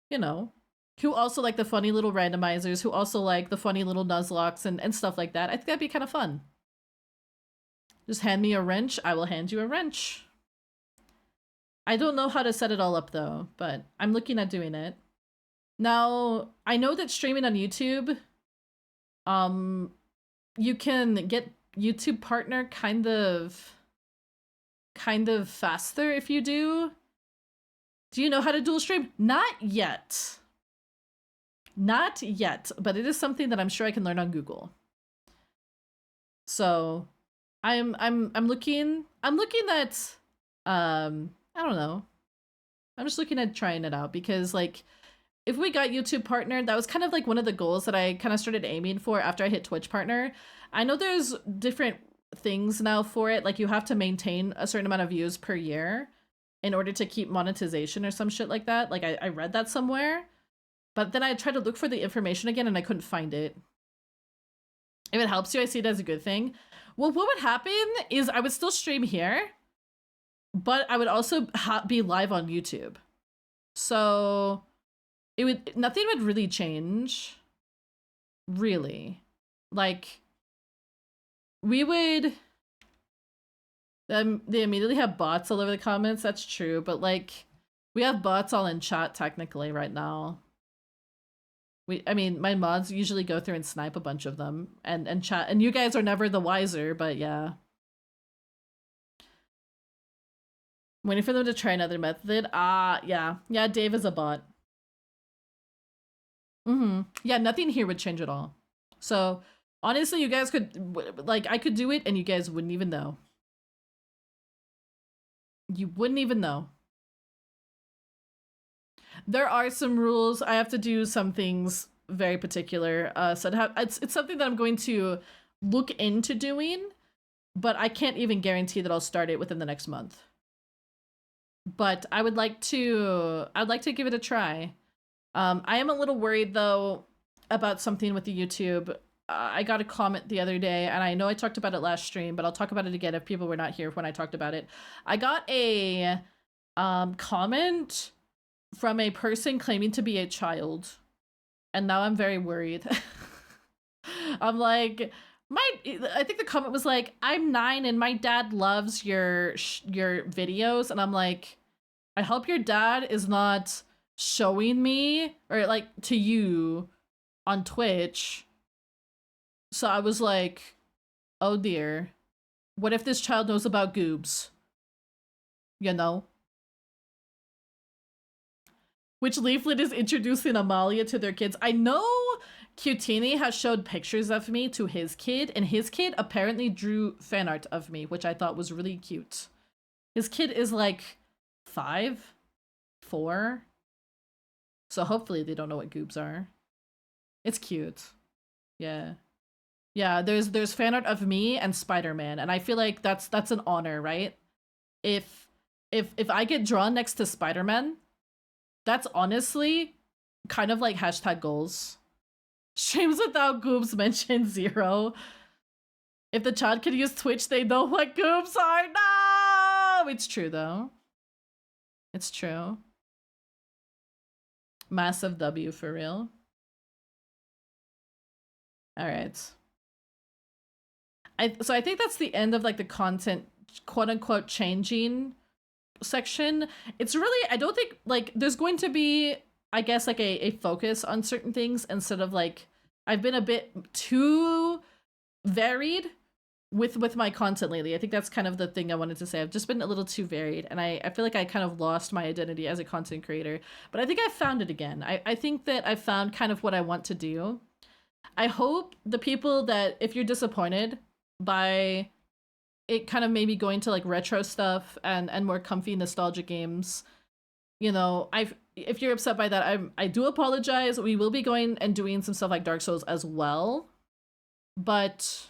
you know, who also like the funny little randomizers, who also like the funny little Nuzlocks and stuff like that. I think that'd be kind of fun. Just hand me a wrench, I will hand you a wrench. I don't know how to set it all up though, but I'm looking at doing it. Now, I know that streaming on YouTube, you can get YouTube partner kind of faster if you do. Do you know how to dual stream? Not yet. Not yet, but it is something that I'm sure I can learn on Google. So I'm looking at I don't know. I'm just looking at trying it out because like if we got YouTube partner, that was kind of like one of the goals that I kind of started aiming for after I hit Twitch partner. I know there's different things now for it. Like you have to maintain a certain amount of views per year in order to keep monetization or some shit like that. Like I read that somewhere, but then I tried to look for the information again and I couldn't find it. If it helps you, I see it as a good thing. Well, what would happen is I would still stream here, but I would also be live on YouTube. So nothing would really change. Really. Like, we would, they immediately have bots all over the comments. That's true. But like, we have bots all in chat technically right now. I mean, my mods usually go through and snipe a bunch of them and chat, and you guys are never the wiser, but yeah. Waiting for them to try another method. Yeah. Yeah, Dave is a bot. Yeah, nothing here would change at all. So, honestly, you guys could, like, I could do it and you guys wouldn't even know. You wouldn't even know. There are some rules. I have to do some things very particular. So it's something that I'm going to look into doing, but I can't even guarantee that I'll start it within the next month. But I'd like to give it a try. I am a little worried though about something with the YouTube. I got a comment the other day, and I know I talked about it last stream, but I'll talk about it again if people were not here when I talked about it. I got a comment from a person claiming to be a child, and now I'm very worried. I'm like, I think the comment was like, I'm 9 and my dad loves your videos, and I'm like, I hope your dad is not showing me or like to you on Twitch. So I was like, oh dear, what if this child knows about goobs? You know? Which leaflet is introducing Amalia to their kids? I know Cutini has showed pictures of me to his kid, and his kid apparently drew fan art of me, which I thought was really cute. His kid is like 5, 4. So hopefully they don't know what goobs are. It's cute. Yeah. Yeah, there's fan art of me and Spider-Man, and I feel like that's an honor, right? If I get drawn next to Spider-Man, that's honestly kind of like hashtag goals. Streams without goobs mention 0. If the child could use Twitch, they know what goobs are. No! It's true though. It's true. Massive W for real. All right. So I think that's the end of like the content quote unquote changing section. It's really, I don't think like there's going to be, I guess, like a focus on certain things instead of like, I've been a bit too varied with my content lately. I think that's kind of the thing I wanted to say. I've just been a little too varied, and I feel like I kind of lost my identity as a content creator. But I think I found it again. I think that I found kind of what I want to do. I hope the people that, if you're disappointed by it kind of maybe going to like retro stuff and more comfy nostalgic games, you know, if you're upset by that, I do apologize. We will be going and doing some stuff like Dark Souls as well. But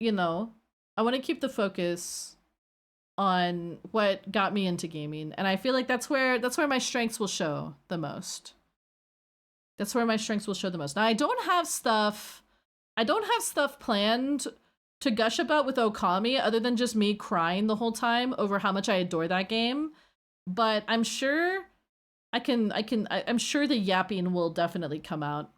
you know, I want to keep the focus on what got me into gaming, and I feel like that's where my strengths will show the most. That's where my strengths will show the most. Now, I don't have stuff planned to gush about with Okami other than just me crying the whole time over how much I adore that game. But I'm sure I'm sure the Yappin will definitely come out.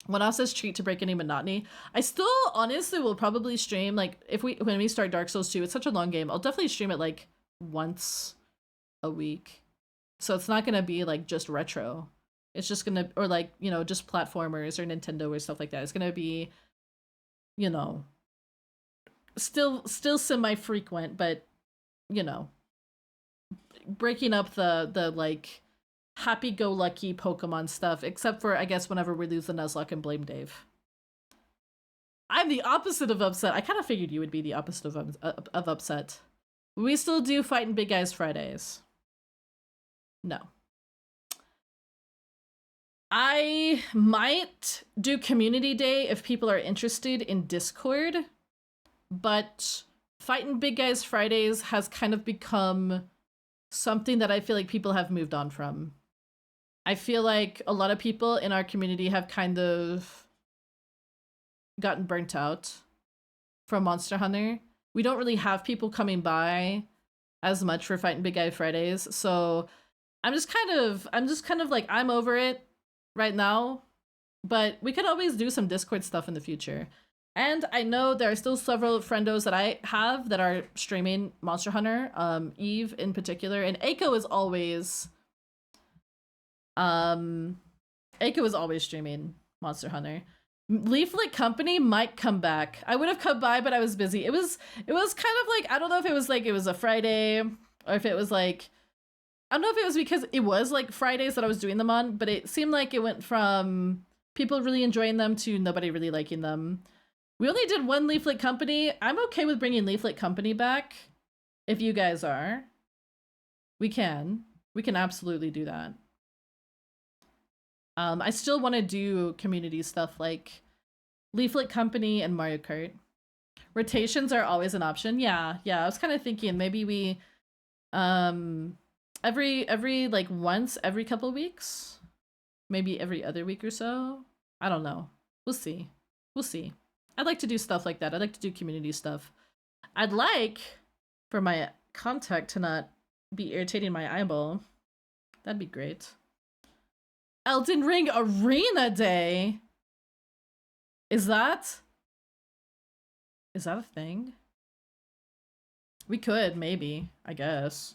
When I says treat to break any monotony, I still honestly will probably stream, like, when we start Dark Souls 2, it's such a long game, I'll definitely stream it like once a week. So it's not gonna be like just retro. It's just gonna, or like, you know, just platformers or Nintendo or stuff like that. It's gonna be, you know, still semi-frequent, but, you know, breaking up the like happy-go-lucky Pokemon stuff, except for, I guess, whenever we lose the Nuzlocke and blame Dave. I'm the opposite of upset. I kind of figured you would be the opposite of upset. We still do Fighting Big Guys Fridays. No. I might do Community Day if people are interested in Discord, but Fighting Big Guys Fridays has kind of become something that I feel like people have moved on from. I feel like a lot of people in our community have kind of gotten burnt out from Monster Hunter. We don't really have people coming by as much for Fighting Big Guy Fridays, so I'm just kind of like, I'm over it right now, but we could always do some Discord stuff in the future. And I know there are still several friendos that I have that are streaming Monster Hunter, Eve in particular, and Aiko is always streaming Monster Hunter. Leaflet Company might come back. I would have come by, but I was busy. It was kind of like, I don't know if it was like it was a Friday, or if it was like, I don't know if it was because it was like Fridays that I was doing them on, but it seemed like it went from people really enjoying them to nobody really liking them. We only did one Leaflet Company. I'm okay with bringing Leaflet Company back. If you guys are, we can absolutely do that. I still want to do community stuff like Leaflet Company and Mario Kart. Rotations are always an option. Yeah, I was kind of thinking maybe we, every like once every couple of weeks, maybe every other week or so. I don't know. We'll see. I'd like to do stuff like that. I'd like to do community stuff. I'd like for my contact to not be irritating my eyeball. That'd be great. Elden Ring Arena Day? Is that a thing? We could, maybe, I guess.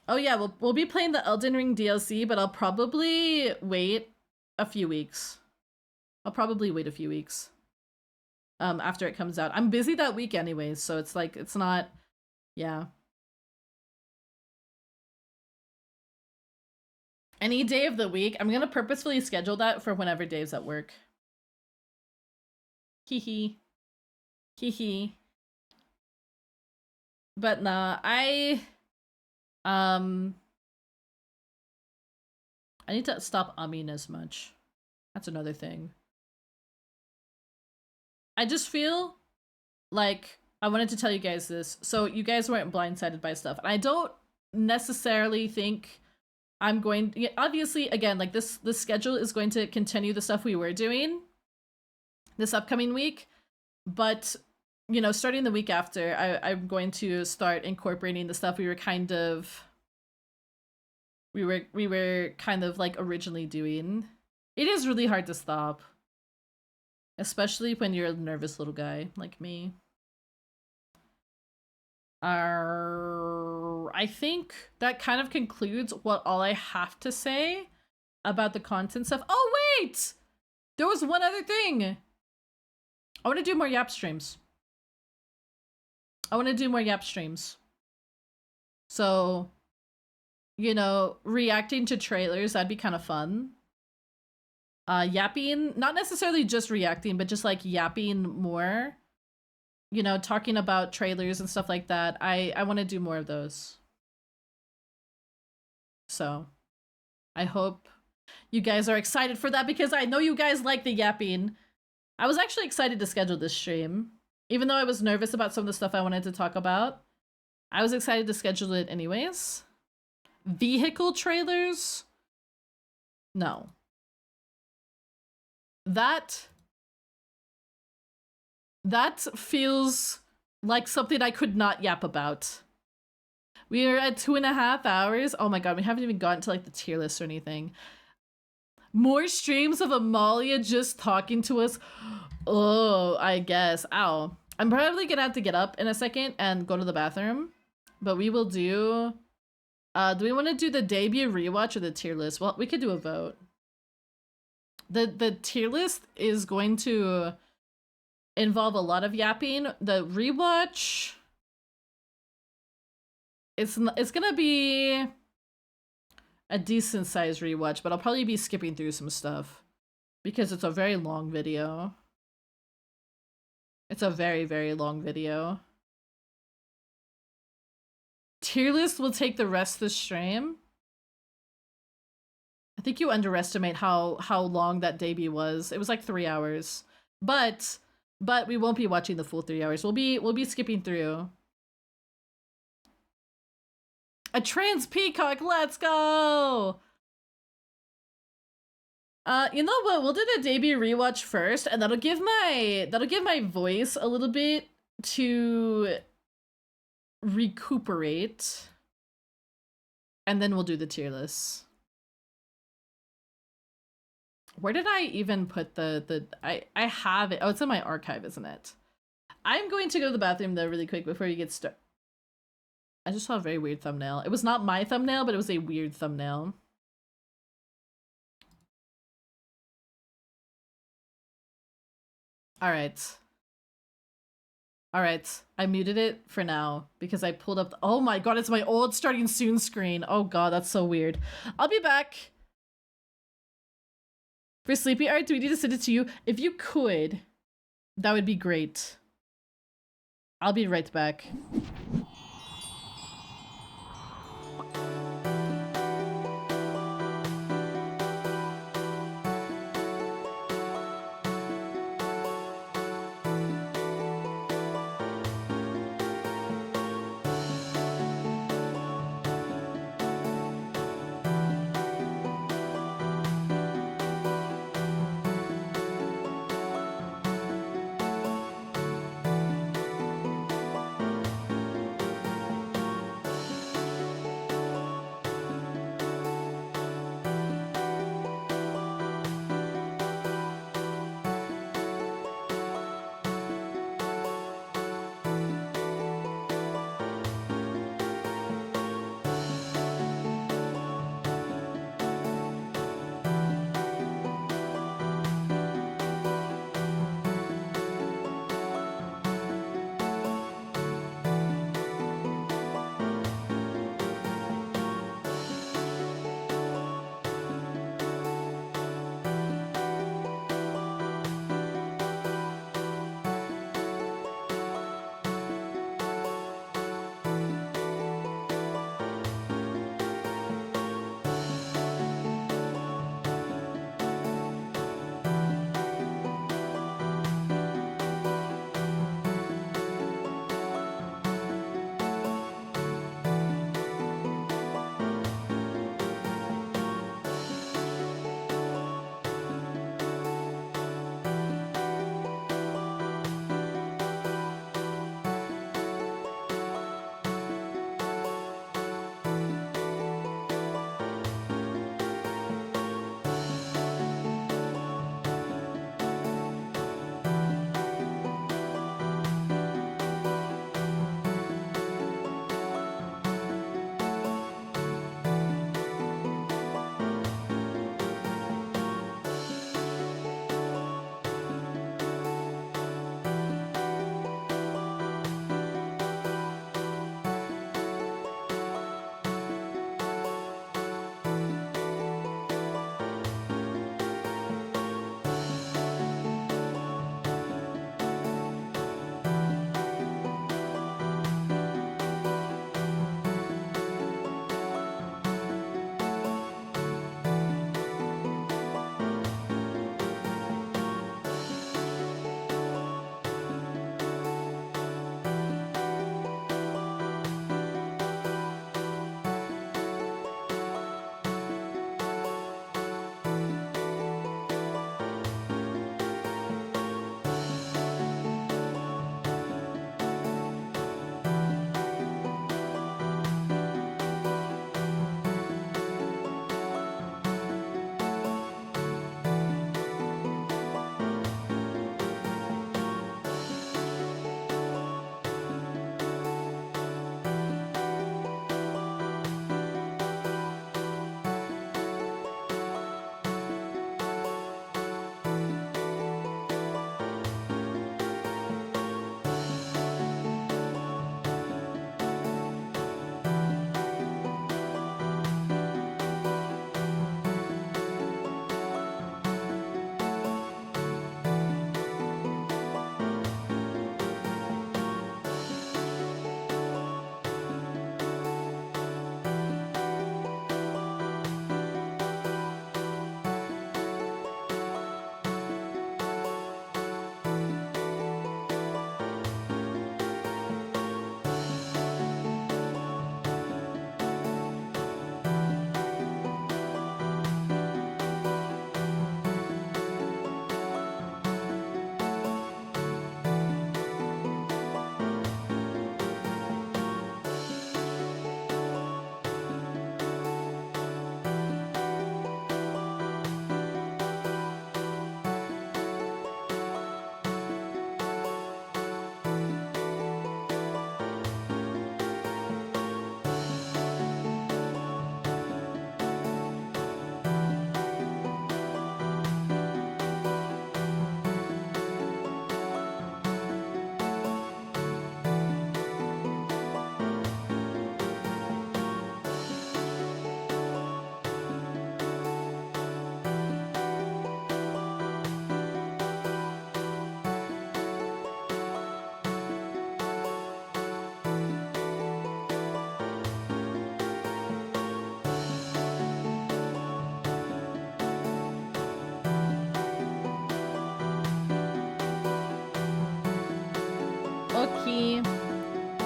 Oh yeah, we'll be playing the Elden Ring DLC, but I'll probably wait a few weeks. After it comes out. I'm busy that week anyways, so it's like, it's not, yeah. Any day of the week. I'm gonna purposefully schedule that for whenever Dave's at work. Hee hee. But nah, I need to stop umming as much. That's another thing. I just feel like I wanted to tell you guys this, so you guys weren't blindsided by stuff. And I don't necessarily think I'm going to, obviously, again, like this schedule is going to continue the stuff we were doing this upcoming week, but you know, starting the week after, I'm going to start incorporating the stuff we were kind of like originally doing. It is really hard to stop, especially when you're a nervous little guy like me. I think that kind of concludes all I have to say about the content stuff. Oh wait! There was one other thing! I want to do more Yap streams. I want to do more Yap streams. So, you know, reacting to trailers, that'd be kind of fun. Yapping, not necessarily just reacting, but just like yapping more. You know, talking about trailers and stuff like that. I want to do more of those. So, I hope you guys are excited for that because I know you guys like the yapping. I was actually excited to schedule this stream. Even though I was nervous about some of the stuff I wanted to talk about, I was excited to schedule it anyways. Vehicle trailers? No. That feels like something I could not yap about. We are at 2.5 hours. Oh my god, we haven't even gotten to like the tier list or anything. More streams of Amalia just talking to us. Oh, I guess. Ow. I'm probably gonna have to get up in a second and go to the bathroom. But we will do... do we want to do the debut rewatch or the tier list? Well, we could do a vote. The tier list is going to involve a lot of yapping. The rewatch... It's gonna be a decent sized rewatch, but I'll probably be skipping through some stuff because it's a very long video. It's a very, very long video. Tier list will take the rest of the stream. I think you underestimate how long that debut was. It was like 3 hours. But we won't be watching the full 3 hours. We'll be skipping through. A trans peacock, let's go! You know what? We'll do the debut rewatch first, and that'll give my voice a little bit to recuperate. And then we'll do the tier list. Where did I even put I have it. Oh, it's in my archive, isn't it? I'm going to go to the bathroom though really quick before you get started. I just saw a very weird thumbnail. It was not my thumbnail, but it was a weird thumbnail. Alright. Alright. I muted it for now because I pulled up oh my god, it's my old starting soon screen. Oh god, that's so weird. I'll be back. For Sleepy Art, do we need to send it to you? If you could, that would be great. I'll be right back.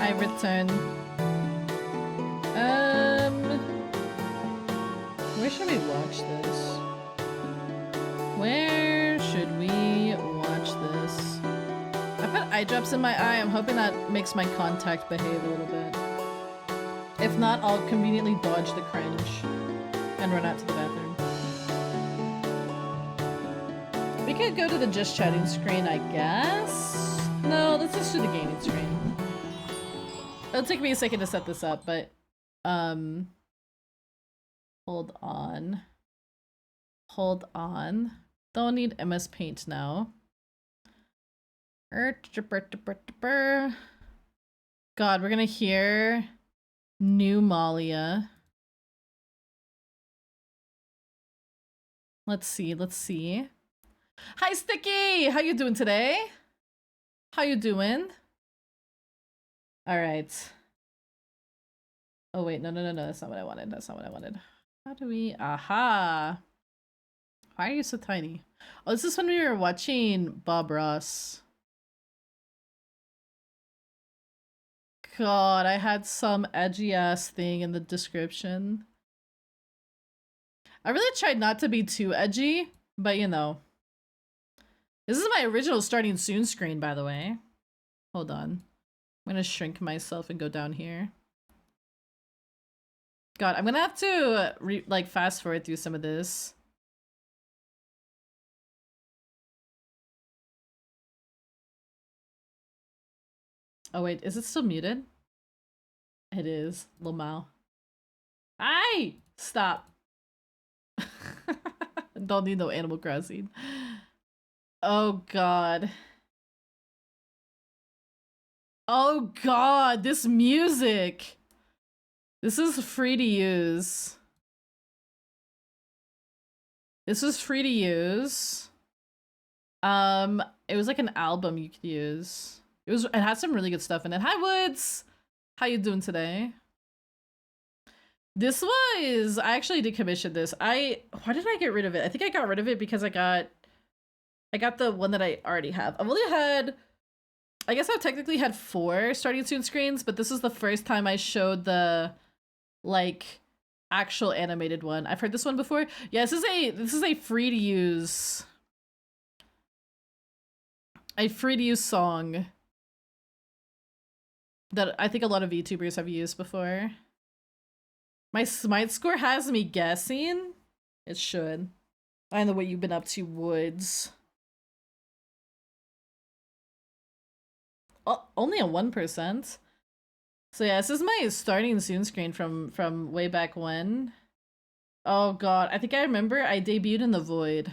I return. Where should we watch this? Where should we watch this? I put eye drops in my eye. I'm hoping that makes my contact behave a little bit. If not, I'll conveniently dodge the cringe and run out to the bathroom. We could go to the just chatting screen, I guess? No, let's just do the gaming screen. It'll take me a second to set this up, but hold on. Hold on. Don't need MS Paint now. God, we're gonna hear New Malia. Let's see, let's see. Hi, Sticky! How you doing today? How you doing? Alright. Oh wait, no, that's not what I wanted. That's not what I wanted. How do we... Aha! Why are you so tiny? Oh, this is when we were watching Bob Ross. God, I had some edgy ass thing in the description. I really tried not to be too edgy, but you know. This is my original starting soon screen, by the way. Hold on. I'm gonna shrink myself and go down here. God, I'm gonna have to like fast forward through some of this. Oh wait, is it still muted? It is. Lamau. Aye! Stop. Don't need no Animal Crossing. Oh god. Oh god, this music! This is free to use. This was free to use. It was like an album you could use. It had some really good stuff in it. Hi Woods! How you doing today? This was... I actually did commission this. Why did I get rid of it? I think I got rid of it because I got the one that I already have. I've only had... I guess I've technically had 4 starting soon screens, but this is the first time I showed the, like, actual animated one. I've heard this one before. Yeah, this is a free to use... a free to use song that I think a lot of VTubers have used before. My Smite score has me guessing. It should. I know what you've been up to, Woods. Oh, only a 1%. So yeah, this is my starting soon screen from way back when. Oh god, I think I remember I debuted in the Void.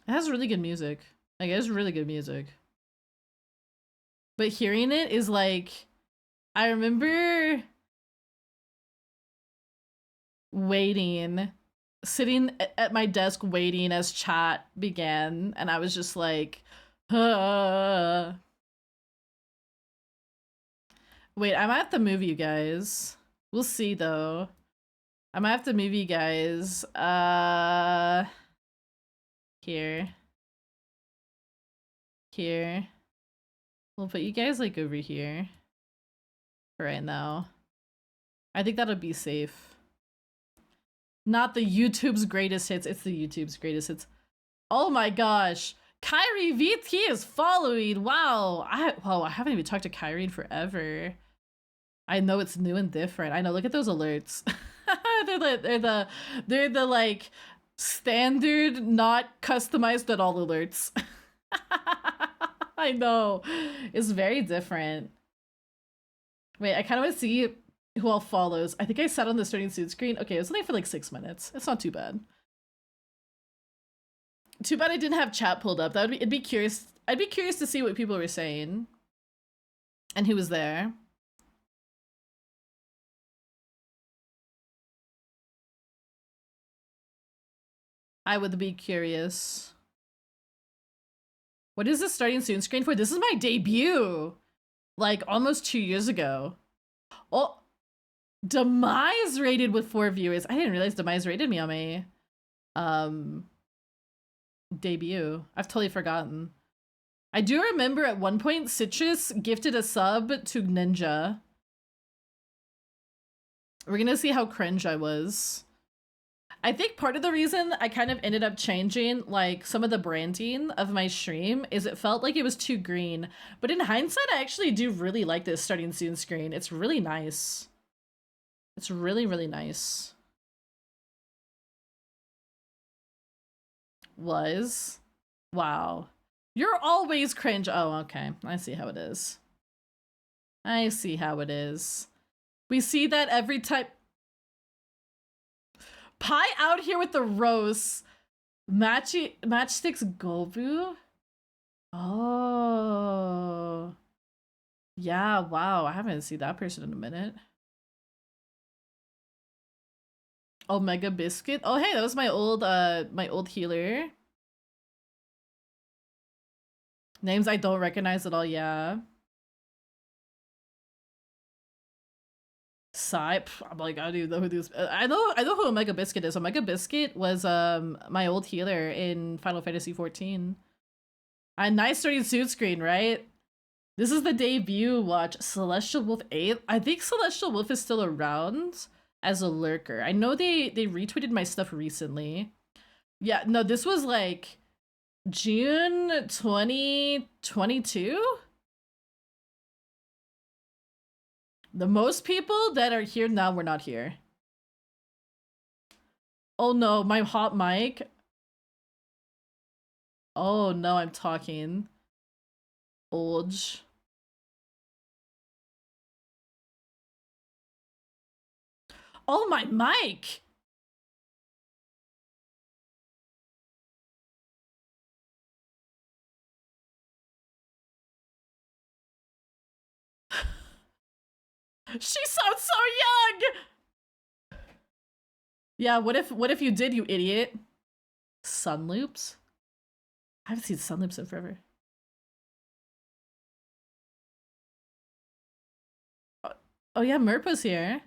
It has really good music. Like, it has really good music. But hearing it is like... I remember... waiting... sitting at my desk waiting as chat began, and I was just like... Wait, I might have to move you guys. We'll see, though. I might have to move you guys. Here. Here. We'll put you guys, like, over here. For right now. I think that'll be safe. Not the YouTube's greatest hits, it's the YouTube's greatest hits. Oh my gosh! Kyrie VT is following! Wow! I haven't even talked to Kyrie in forever. I know it's new and different. I know, look at those alerts. they're the like standard, not customized at all alerts. I know. It's very different. Wait, I kind of want to see who all follows. I think I sat on the starting soon screen. Okay, it was only for like 6 minutes. It's not too bad. Too bad I didn't have chat pulled up. I'd be curious to see what people were saying. And who was there. I would be curious. What is this starting soon screen for? This is my debut! Like, almost 2 years ago. Oh! Demise rated with 4 viewers. I didn't realize Demise rated me on my debut. I've totally forgotten. I do remember at one point Citrus gifted a sub to Ninja. We're gonna see how cringe I was. I think part of the reason I kind of ended up changing like some of the branding of my stream is it felt like it was too green. But in hindsight, I actually do really like this starting soon screen. It's really nice. It's really, really nice. Was. Wow. You're always cringe. Oh, okay. I see how it is. I see how it is. We see that every time. Pie out here with the roast. Matchsticks Gobu? Oh. Yeah, wow. I haven't seen that person in a minute. Omega Biscuit. Oh, hey, that was my old healer. Names I don't recognize at all, yeah. Psy, I'm like, I don't even know who this. I know who Omega Biscuit is. Omega Biscuit was my old healer in Final Fantasy 14. A nice starting suit screen, right? This is the debut watch. Celestial Wolf 8. I think Celestial Wolf is still around as a lurker. I know they retweeted my stuff recently. Yeah, no, this was like June 2022. The most people that are here now were not here. Oh no, my hot mic. Oh no, I'm talking. Olge. Oh, my mic! She sounds so young! Yeah, what if you did, you idiot? Sun loops? I haven't seen sun loops in forever. Oh yeah, Merp was here.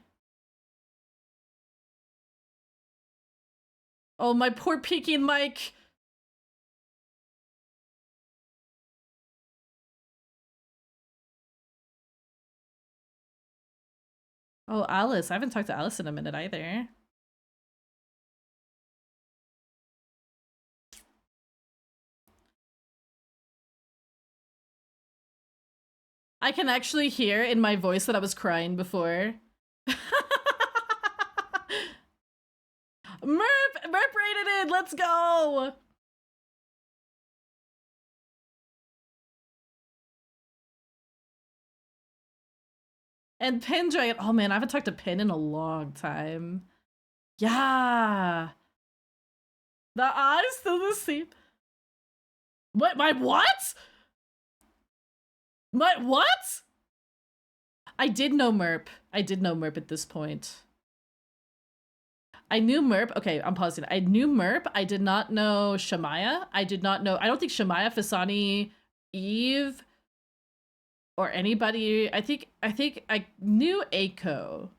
Oh, my poor peeking mic. Oh, Alice. I haven't talked to Alice in a minute either. I can actually hear in my voice that I was crying before. Merp rated it. Let's go. And Pin Dragon. Oh man, I haven't talked to Pin in a long time. Yeah. The eyes still the same. What? My what? My what? I did know Merp. I did know Merp at this point. I knew Merp. Okay, I'm pausing. I knew Merp. I did not know Shamaya. I did not know. I don't think Shamaya, Fasani, Eve, or anybody. I think I knew Aiko.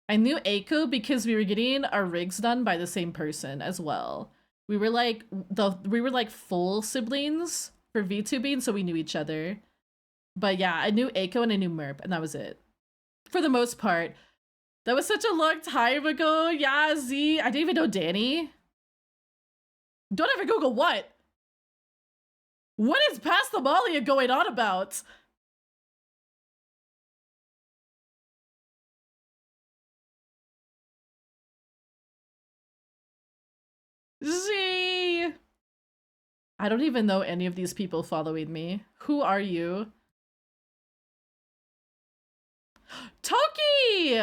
I knew Aiko because we were getting our rigs done by the same person as well. We were like full siblings for VTubing, so we knew each other. But yeah, I knew Aiko and I knew Merp, and that was it. For the most part. That was such a long time ago. Yeah, Z. I didn't even know Danny. Don't ever Google what? What is Pastamolia going on about? Z. I don't even know any of these people following me. Who are you? Toki!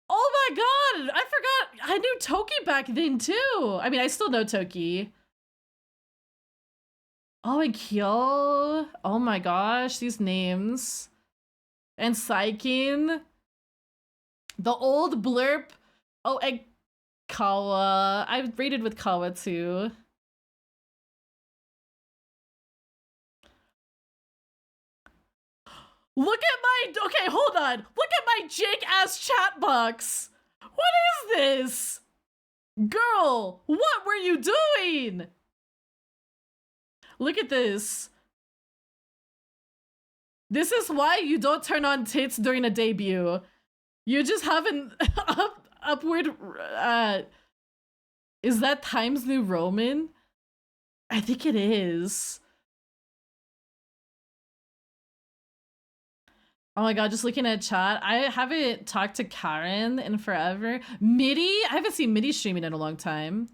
Oh my god! I forgot! I knew Toki back then too! I mean, I still know Toki. Oh, and Kyo. Oh my gosh, these names. And Saikin. The old blurp. Oh, and Kawa. I rated with Kawa too. Look at my, okay, hold on. Look at my Jake-ass chat box. What is this? Girl, what were you doing? Look at this. This is why you don't turn on tits during a debut. You just have an upward, is that Times New Roman? I think it is. Oh my god, just looking at chat. I haven't talked to Karen in forever. Midi? I haven't seen Midi streaming in a long time.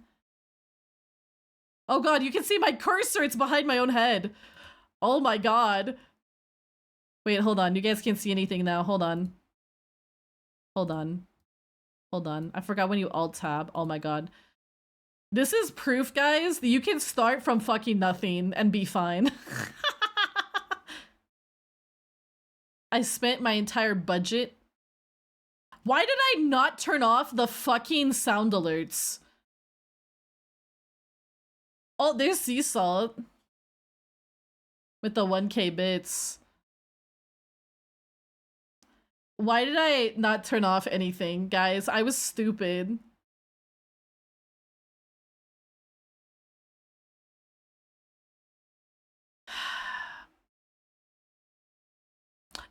Oh god, you can see my cursor. It's behind my own head. Oh my god. Wait, hold on. You guys can't see anything now. Hold on. Hold on. Hold on. I forgot when you alt-tab. Oh my god. This is proof, guys, that you can start from fucking nothing and be fine. I spent my entire budget. Why did I not turn off the fucking sound alerts? Oh, there's sea salt. With the 1K bits. Why did I not turn off anything, guys? I was stupid.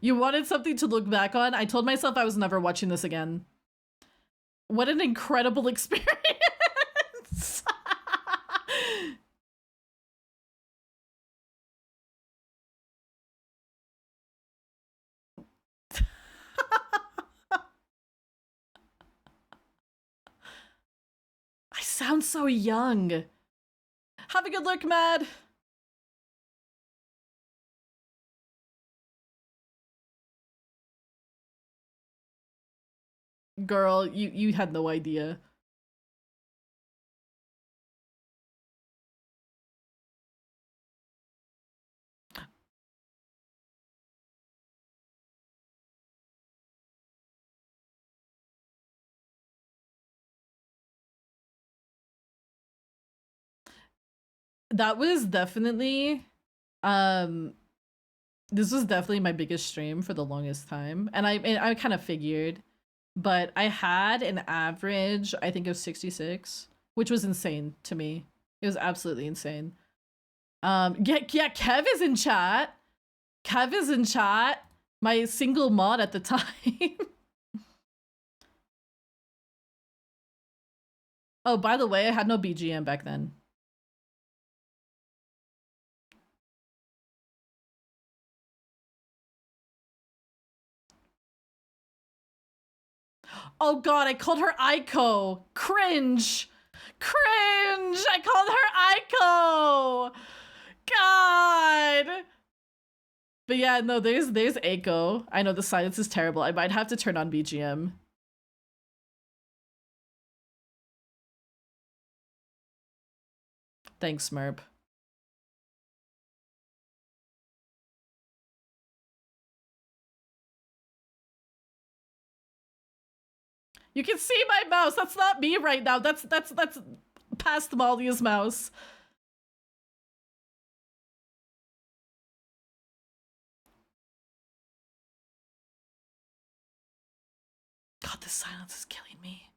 You wanted something to look back on? I told myself I was never watching this again. What an incredible experience! I sound so young. Have a good look, Mad. Girl, you had no idea. That was definitely this was definitely my biggest stream for the longest time. And I kind of figured, but I had an average, I think, of 66, which was insane to me. It was absolutely insane. Yeah, Kev is in chat. Kev is in chat. My single mod at the time. Oh, by the way, I had no BGM back then. Oh god, I called her Aiko. Cringe. Cringe. I called her Aiko. God. But yeah, no, there's Aiko. I know the silence is terrible. I might have to turn on BGM. Thanks, Smurp. You can see my mouse. That's not me right now. That's past Molly's mouse. God, this silence is killing me.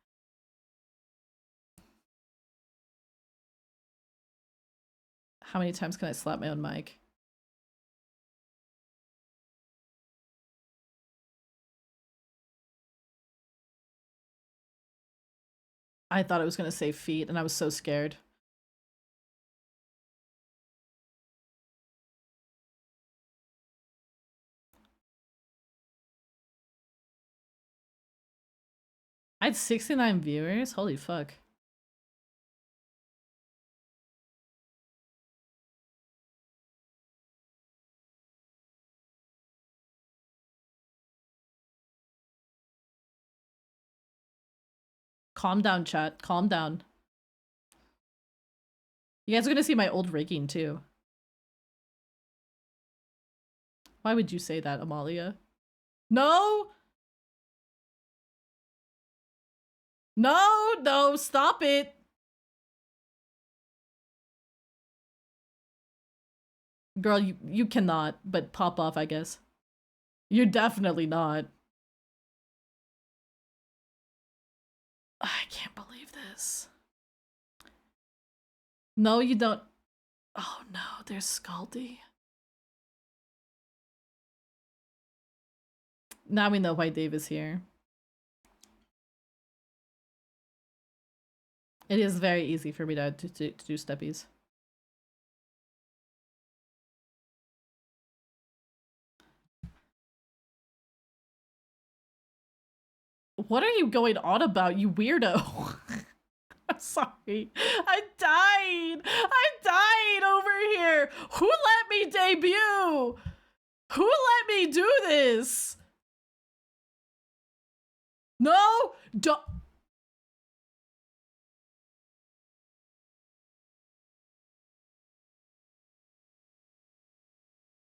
How many times can I slap my own mic? I thought I was gonna say feet, and I was so scared. I had 69 viewers? Holy fuck. Calm down, chat. Calm down. You guys are gonna see my old rigging, too. Why would you say that, Amalia? No! No, stop it! Girl, you cannot, but pop off, I guess. You're definitely not. I can't believe this. No, you don't. Oh no, there's Scaldy. Now we know why Dave is here. It is very easy for me to do steppies. What are you going on about, you weirdo? I'm sorry. I died over here. Who let me debut? Who let me do this? No, don't.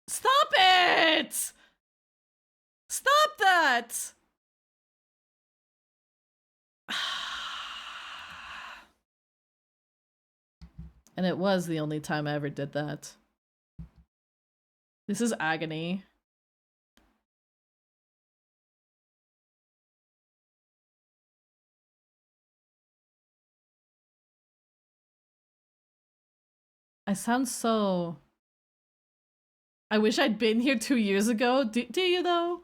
Stop it! Stop that! And it was the only time I ever did that. This is agony. I sound so... I wish I'd been here 2 years ago. Do you though?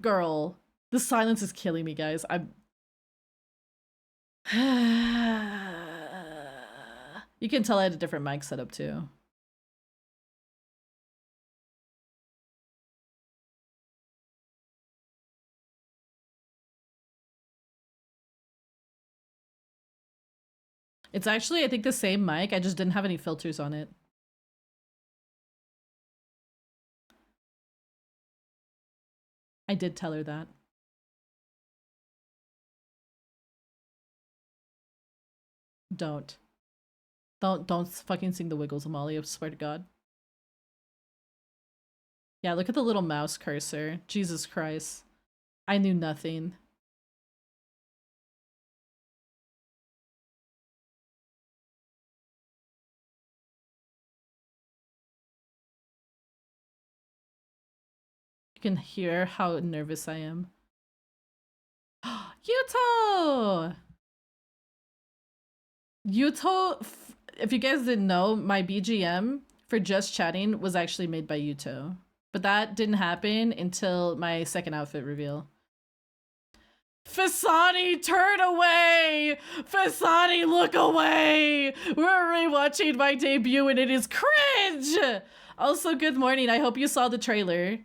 Girl, the silence is killing me, guys. You can tell I had a different mic setup too. It's actually, I think, the same mic. I just didn't have any filters on it. I did tell her that. Don't fucking sing the Wiggles, Amalia, I swear to God. Yeah, look at the little mouse cursor. Jesus Christ. I knew nothing. You can hear how nervous I am. Yuto! Yuto, if you guys didn't know, my BGM for Just Chatting was actually made by Yuto. But that didn't happen until my second outfit reveal. Fasani, turn away! Fasani, look away! We're rewatching my debut and it is cringe! Also, good morning. I hope you saw the trailer.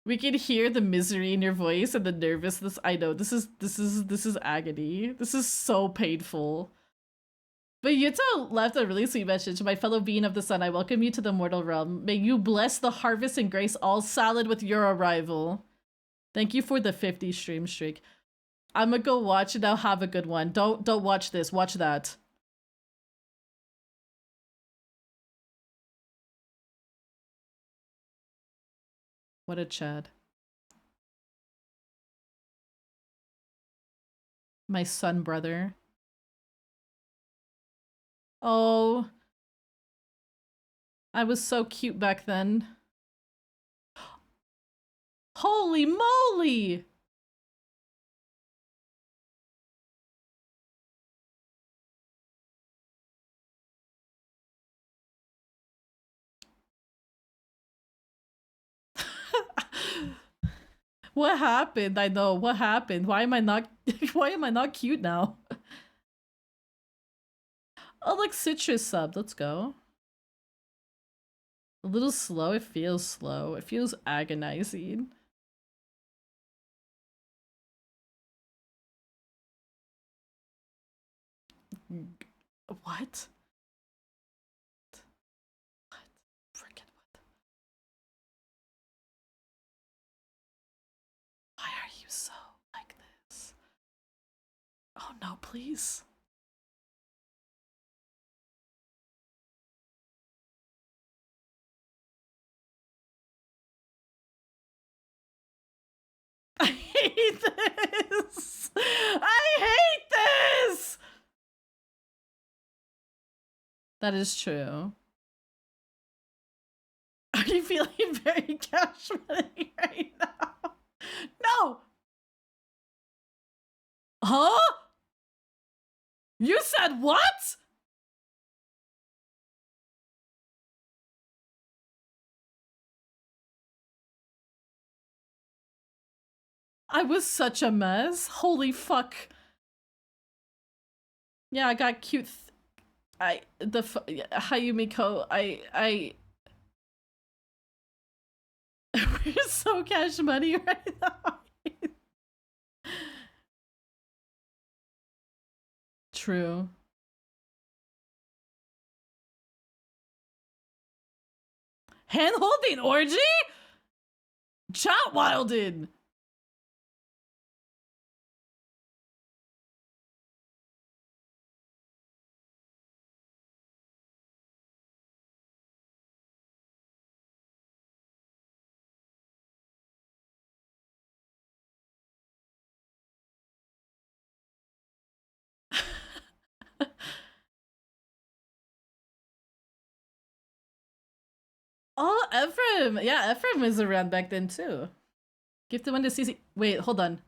We can hear the misery in your voice and the nervousness. I know this is agony. This is so painful. But Yuto left a really sweet message. My fellow being of the sun, I welcome you to the mortal realm. May you bless the harvest and grace all salad with your arrival. Thank you for the 50 stream streak. I'm gonna go watch it now. Have a good one. Don't watch this. Watch that. What a Chad. My son brother. Oh. I was so cute back then. Holy moly! What happened? I know. What happened? Why am I not cute now? Oh, look, citrus sub. Let's go. A little slow. It feels slow. It feels agonizing. What? What? Frickin' what? Why are you so like this? Oh no, please. I hate this! I hate this! That is true. Are you feeling very casually right now? No! Huh? You said what? I was such a mess. Holy fuck. Yeah, I got cute. Hayumiko, we're so cash money right now. True. Hand holding orgy? Chat wilded. Oh, Ephraim. Yeah, Ephraim was around back then too. Gifted one to CC. Wait, hold on.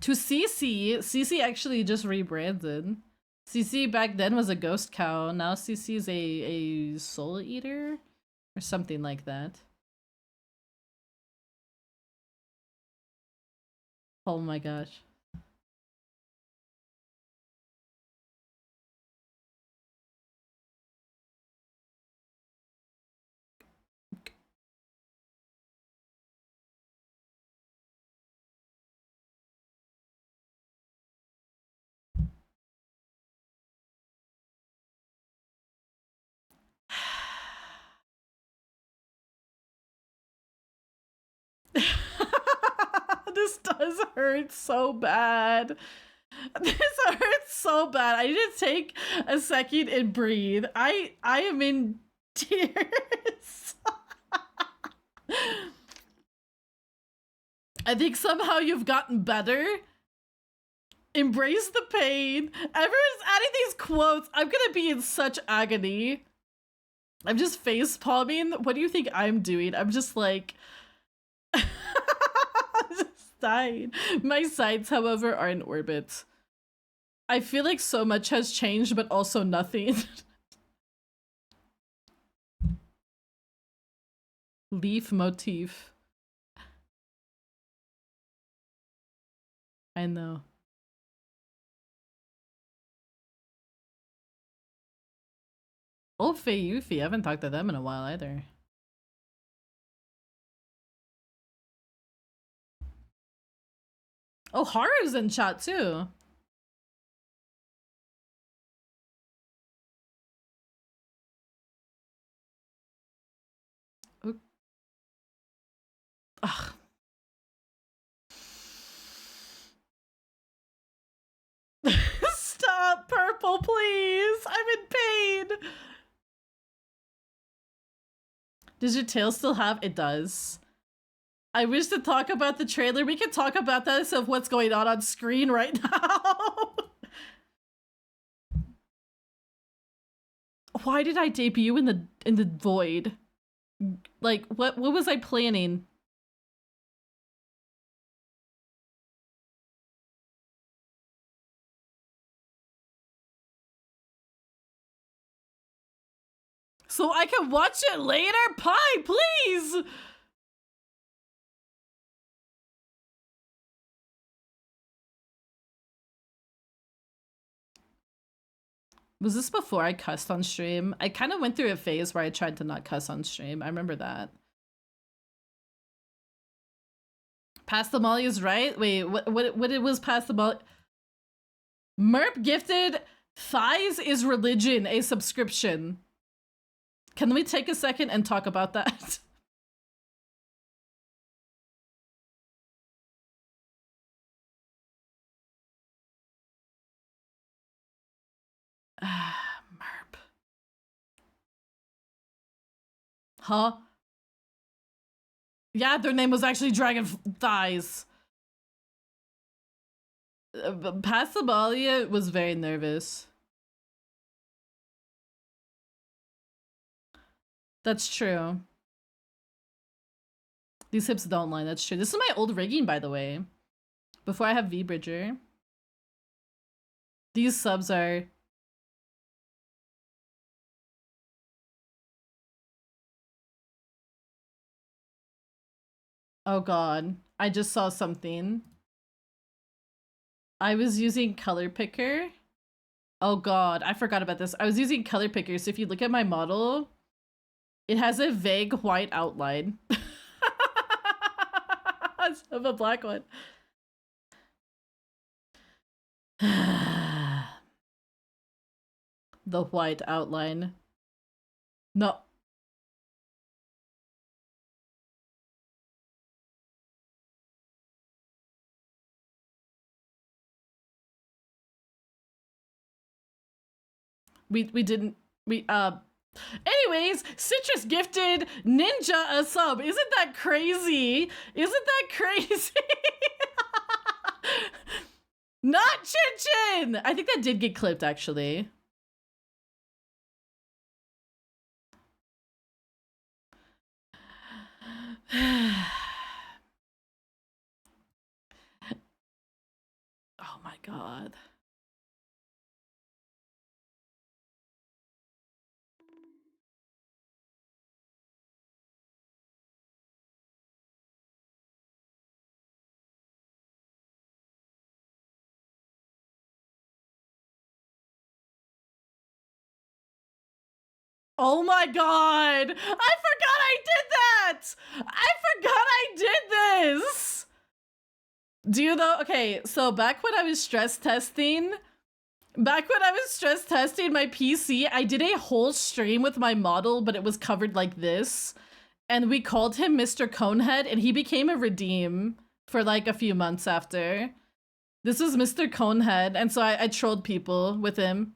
To CC actually just rebranded. CC back then was a ghost cow. Now CC is a soul eater or something like that. Oh my gosh. This does hurt so bad. This hurts so bad. I need to take a second and breathe. I am in tears. I think somehow you've gotten better. Embrace the pain. Everyone's adding these quotes. I'm gonna be in such agony. I'm just face palming. What do you think I'm doing? I'm just like just dying. My sides, however, are in orbit. I feel like so much has changed, but also nothing. Leaf motif. I know. Oh, Fei Yuffie. I haven't talked to them in a while either. Oh, Haru's in chat too. Ugh. Stop, Purple, please. I'm in pain. Does your tail still have? It does. I wish to talk about the trailer. We can talk about this of what's going on screen right now. Why did I debut in the void? Like, what was I planning? So I can watch it later? Pie, please! Was this before I cussed on stream? I kind of went through a phase where I tried to not cuss on stream. I remember that. Pass the Molly is right? Wait, what it was Pass the Molly? Merp gifted Thighs is Religion, a subscription. Can we take a second and talk about that? Merp. Huh? Yeah, their name was actually Dragon Thighs. Passabalia was very nervous. That's true. These hips don't lie, that's true. This is my old rigging, by the way. Before I have V-Bridger. These subs are... Oh god. I just saw something. I was using color picker. Oh god, I forgot about this. I was using color picker, so if you look at my model, it has a vague white outline of a black one. The white outline. No. We didn't anyways, Citrus gifted Ninja a sub. Isn't that crazy? Isn't that crazy? Not Chin Chin! I think that did get clipped actually. Oh my god. Oh my god! I forgot I did that! I forgot I did this! Do you know? Okay, so back when I was stress testing my PC, I did a whole stream with my model, but it was covered like this. And we called him Mr. Conehead, and he became a redeem for like a few months after. This was Mr. Conehead, and so I trolled people with him.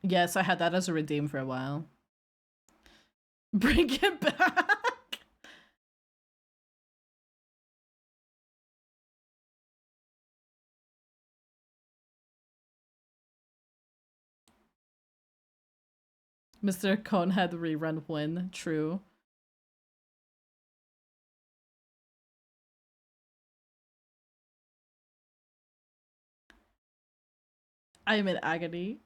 Yes, I had that as a redeem for a while. Bring it back! Mr. Conehead rerun win. True. I am in agony.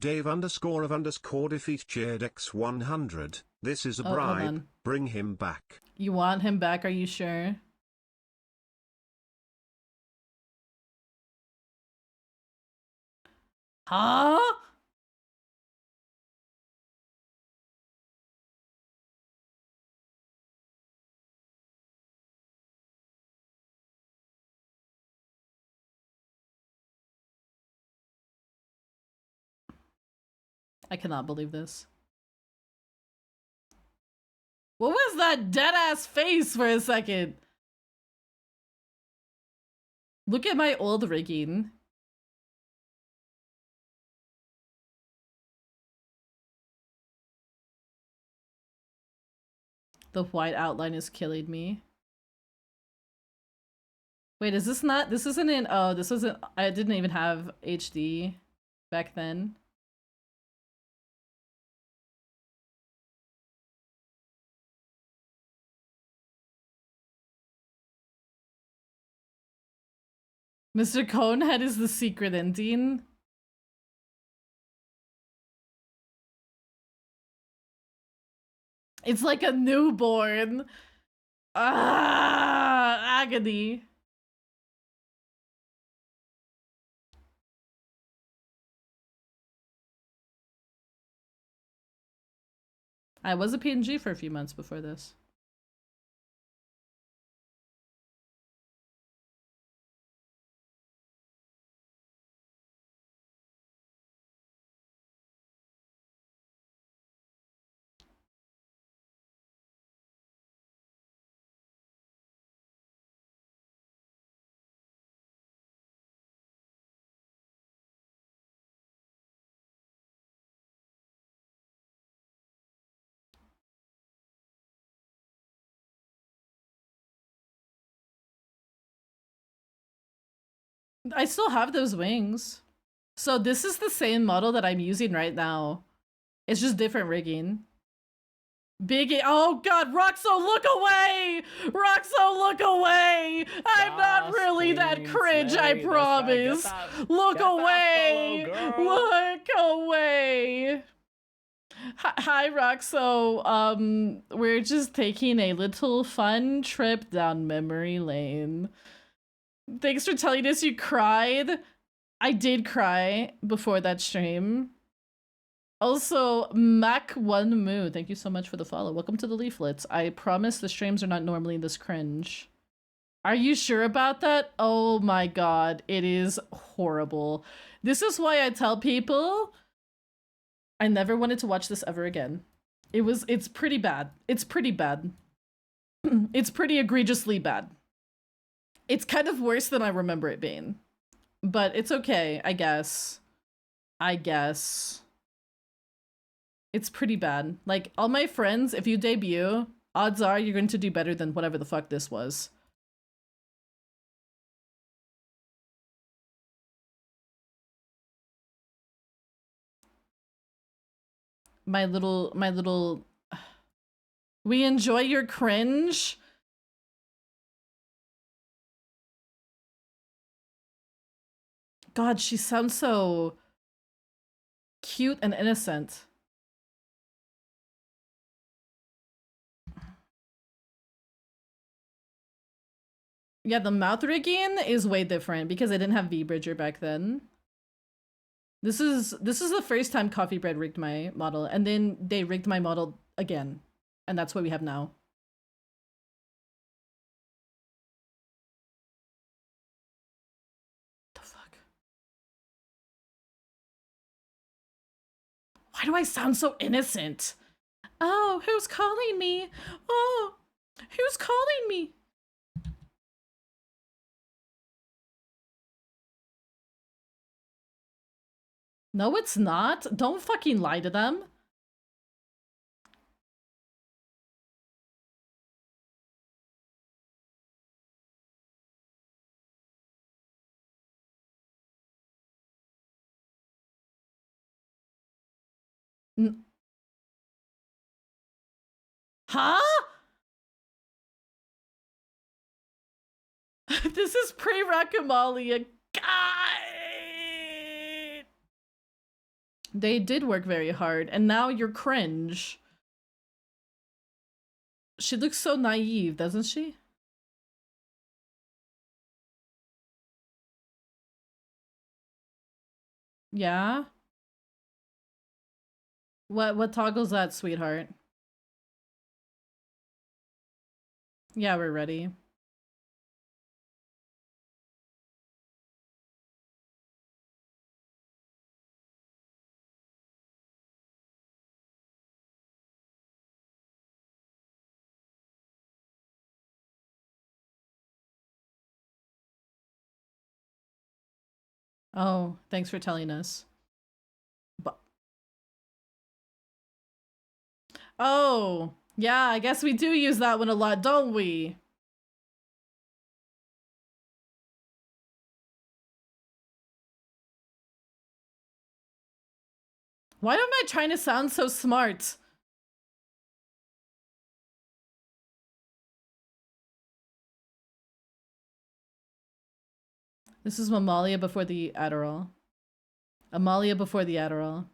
Dave _of_ defeat cheered X100. This is a hold bribe. on. Bring him back. You want him back, are you sure? Huh? I cannot believe this. What was that dead ass face for a second? Look at my old rigging. The white outline is killing me. Wait, is this not? This isn't in. Oh, this wasn't. I didn't even have HD back then. Mr. Conehead is the secret ending. It's like a newborn. Ah, agony. I was a PNG for a few months before this. I still have those wings. So this is the same model that I'm using right now. It's just different rigging. Biggie, oh god, Roxo, look away! Roxo, look away! I'm not really that cringe, I promise. Look away! Look away! Hi, Roxo. We're just taking a little fun trip down memory lane. Thanks for telling us you cried. I did cry before that stream. Also, Mac1Moo, thank you so much for the follow. Welcome to the Leaflets. I promise the streams are not normally this cringe. Are you sure about that? Oh my god, it is horrible. This is why I tell people I never wanted to watch this ever again. It's pretty bad. It's pretty bad. It's pretty egregiously bad. It's kind of worse than I remember it being. But it's okay, I guess. It's pretty bad. Like, all my friends, if you debut, odds are you're going to do better than whatever the fuck this was. My little... We enjoy your cringe? God, she sounds so cute and innocent. Yeah, the mouth rigging is way different because I didn't have V-Bridger back then. This is the first time Coffee Bread rigged my model, and then they rigged my model again. And that's what we have now. The fuck? Why do I sound so innocent? Oh, who's calling me? Oh, who's calling me? No, it's not. Don't fucking lie to them. Huh? This is pre-Racamalia. God! They did work very hard, and now you're cringe. She looks so naive, doesn't she? Yeah? What toggle's that, sweetheart? Yeah, we're ready. Oh, thanks for telling us. But oh, yeah, I guess we do use that one a lot, don't we? Why am I trying to sound so smart? This is Mamalia before the Adderall. Amalia before the Adderall.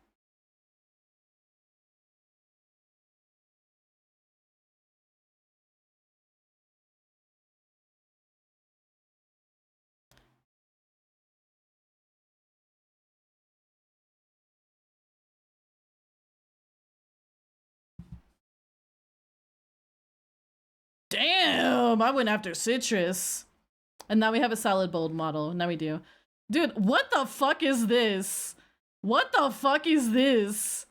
Damn, I went after citrus. And now we have a salad bowl model. Now we do. Dude, what the fuck is this? What the fuck is this?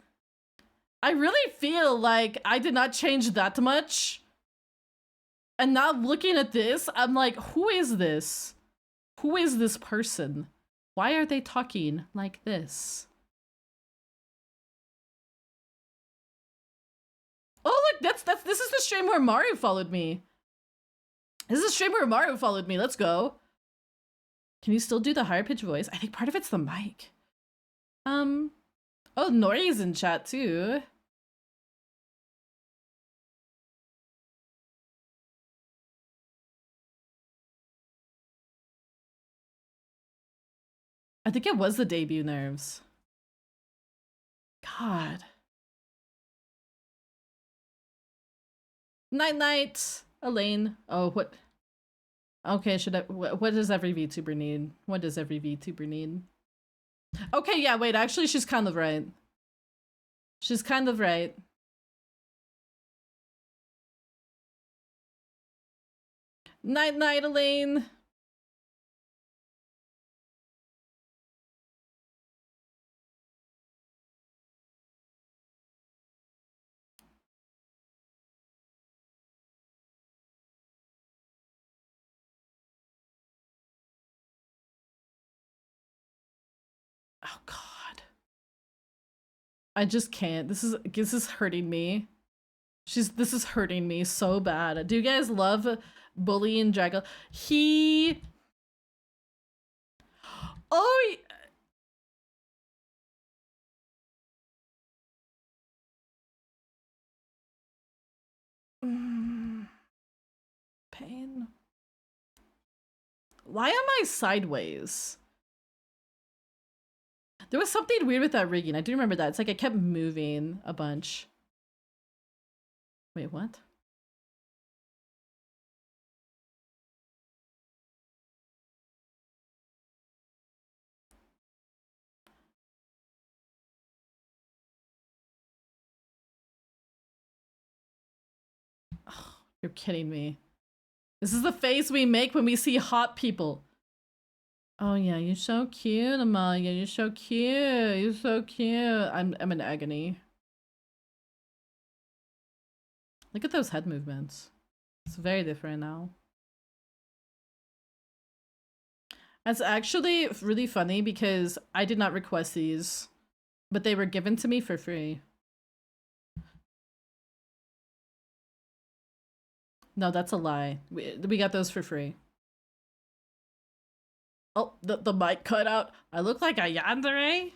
I really feel like I did not change that much. And now looking at this, I'm like, who is this? Who is this person? Why are they talking like this? Oh, look, this is the stream where Mario followed me. This is the stream where Mario followed me. Let's go. Can you still do the higher pitch voice? I think part of it's the mic. Oh, Nori's in chat too. I think it was the debut nerves. God. Night night, Elaine. Oh, what? Okay, should I? What does every VTuber need? What does every VTuber need? Okay, yeah, wait, actually, she's kind of right. She's kind of right. Night night, Elaine. Oh God. I just can't. This is hurting me. This is hurting me so bad. Do you guys love Bully and Draggle? He. Oh. Pain. Why am I sideways? There was something weird with that rigging. I do remember that. It's like I kept moving a bunch. Wait, what? Oh, you're kidding me. This is the face we make when we see hot people. Oh yeah, you're so cute, Amalia. You're so cute. You're so cute. I'm in agony. Look at those head movements. It's very different now. That's actually really funny because I did not request these, but they were given to me for free. No, that's a lie. We got those for free. Oh, the mic cut out. I look like a yandere?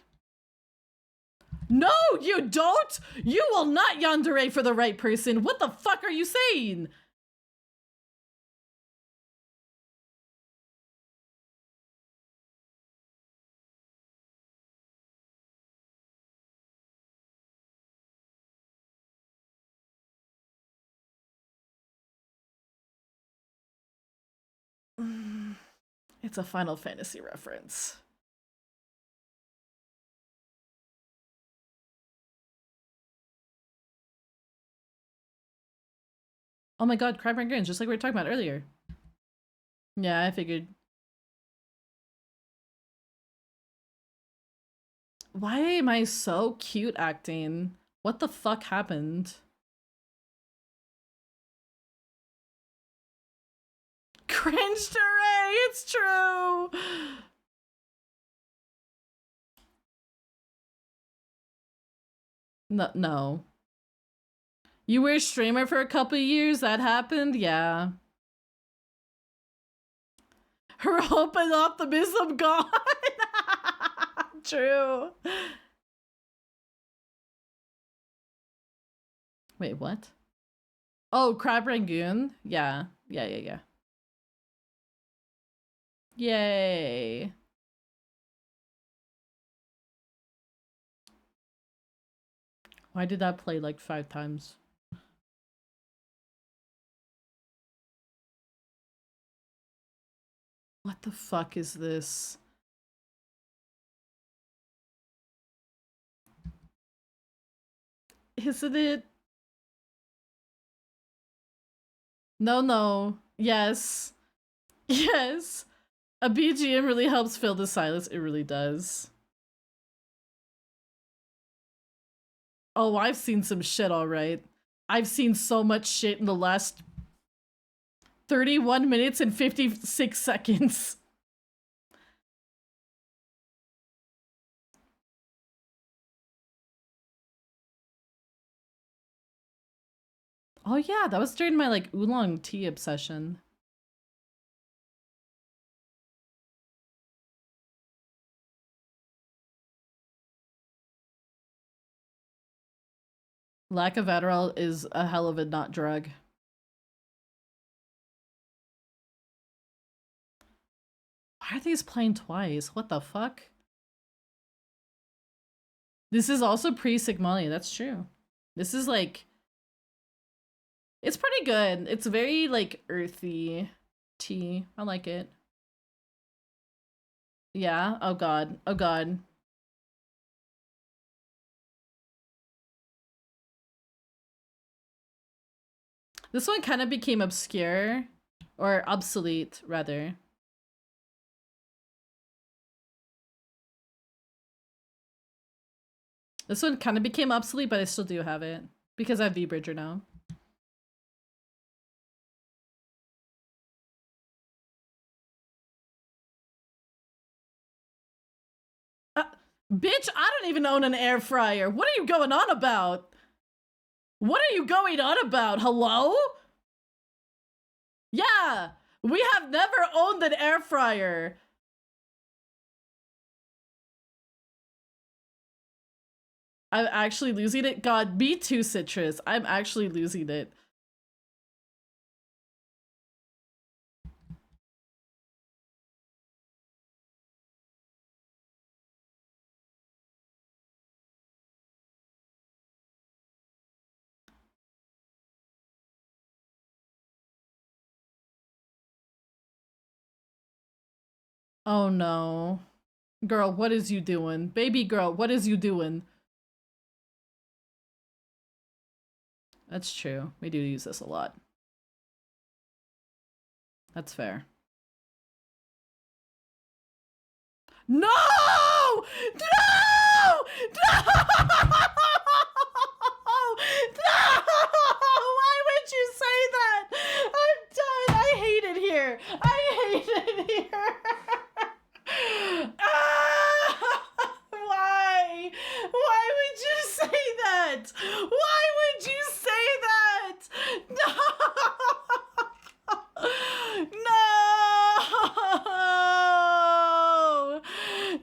No, you don't! You will not yandere for the right person. What the fuck are you saying? It's a Final Fantasy reference. Oh my god, Crab Rangoons, just like we were talking about earlier. Yeah, I figured. Why am I so cute acting? What the fuck happened? Cringe to Ray, it's true! No. You were a streamer for a couple years, that happened? Yeah. Her hope and optimism gone! True. Wait, what? Oh, Crab Rangoon? Yeah. Yeah. Yay. Why did that play like 5 times? What the fuck is this? Isn't it? No. Yes. Yes. A BGM really helps fill the silence. It really does. Oh, I've seen some shit, alright. I've seen so much shit in the last 31 minutes and 56 seconds. Oh yeah, that was during my like oolong tea obsession. Lack of Adderall is a hell of a not drug. Why are these playing twice? What the fuck? This is also pre-Sigmalia, that's true. This is like... It's pretty good. It's very, like, earthy tea. I like it. Yeah? Oh god. Oh god. This one kind of became obscure. Or obsolete, rather. This one kind of became obsolete, but I still do have it. Because I have V-Bridger now. Bitch, I don't even own an air fryer. What are you going on about? What are you going on about? Hello? Yeah, we have never owned an air fryer. I'm actually losing it. God, me too, Citrus. I'm actually losing it. Oh no. Girl, what is you doing? Baby girl, what is you doing? That's true. We do use this a lot. That's fair. No! No! No! No! Why would you say that? I'm done. I hate it here. I hate it here. Why? Why would you say that? Why would you say that? No! No!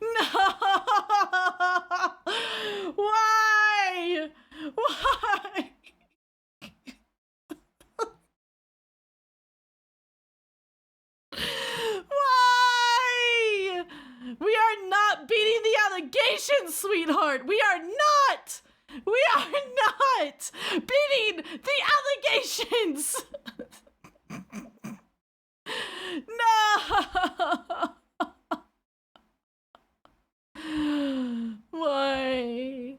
No! Why? Why? Why? We are not beating the allegations, sweetheart. We are not. We are not beating the allegations. No. Why?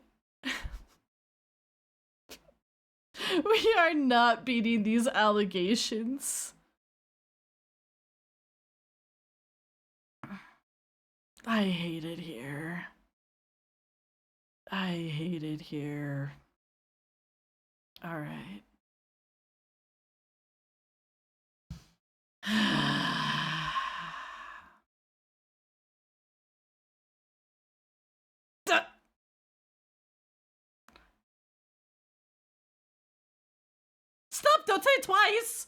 We are not beating these allegations. I hate it here. I hate it here. All right. Stop! Don't say it twice!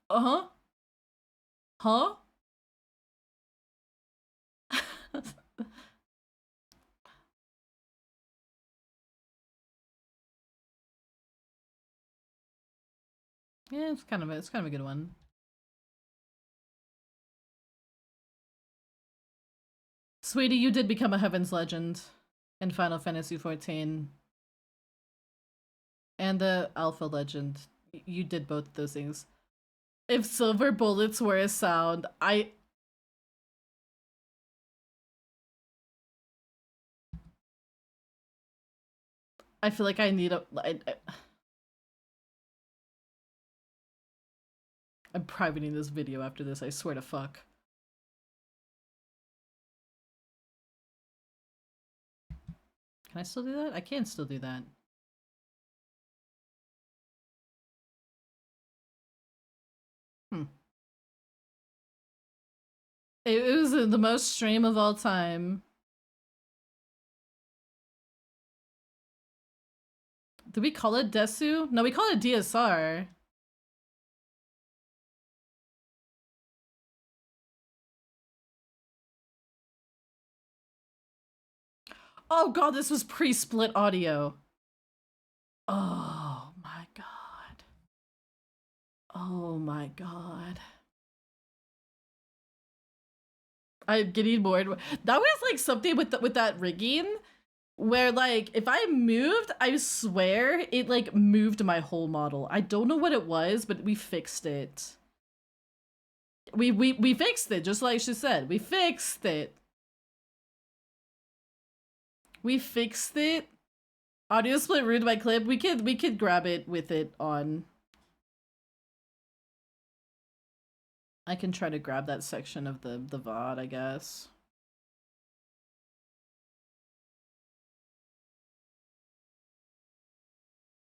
Uh-huh? Huh? Yeah, it's kind of a good one. Sweetie, you did become a Heaven's Legend in Final Fantasy XIV. And the Alpha Legend. You did both those things. If silver bullets were a sound, I feel like I need I'm privating this video after this, I swear to fuck. Can I still do that? I can still do that. It was the most stream of all time. Did we call it Desu? No, we call it DSR. Oh god, this was pre-split audio. Oh my god. Oh my god. I'm getting more and more. That was like something with with that rigging where like if I moved, I swear it like moved my whole model. I don't know what it was, but we fixed it. We fixed it, just like she said. We fixed it. We fixed it. Audio split ruined my clip. We could grab it with it on. I can try to grab that section of the VOD, I guess.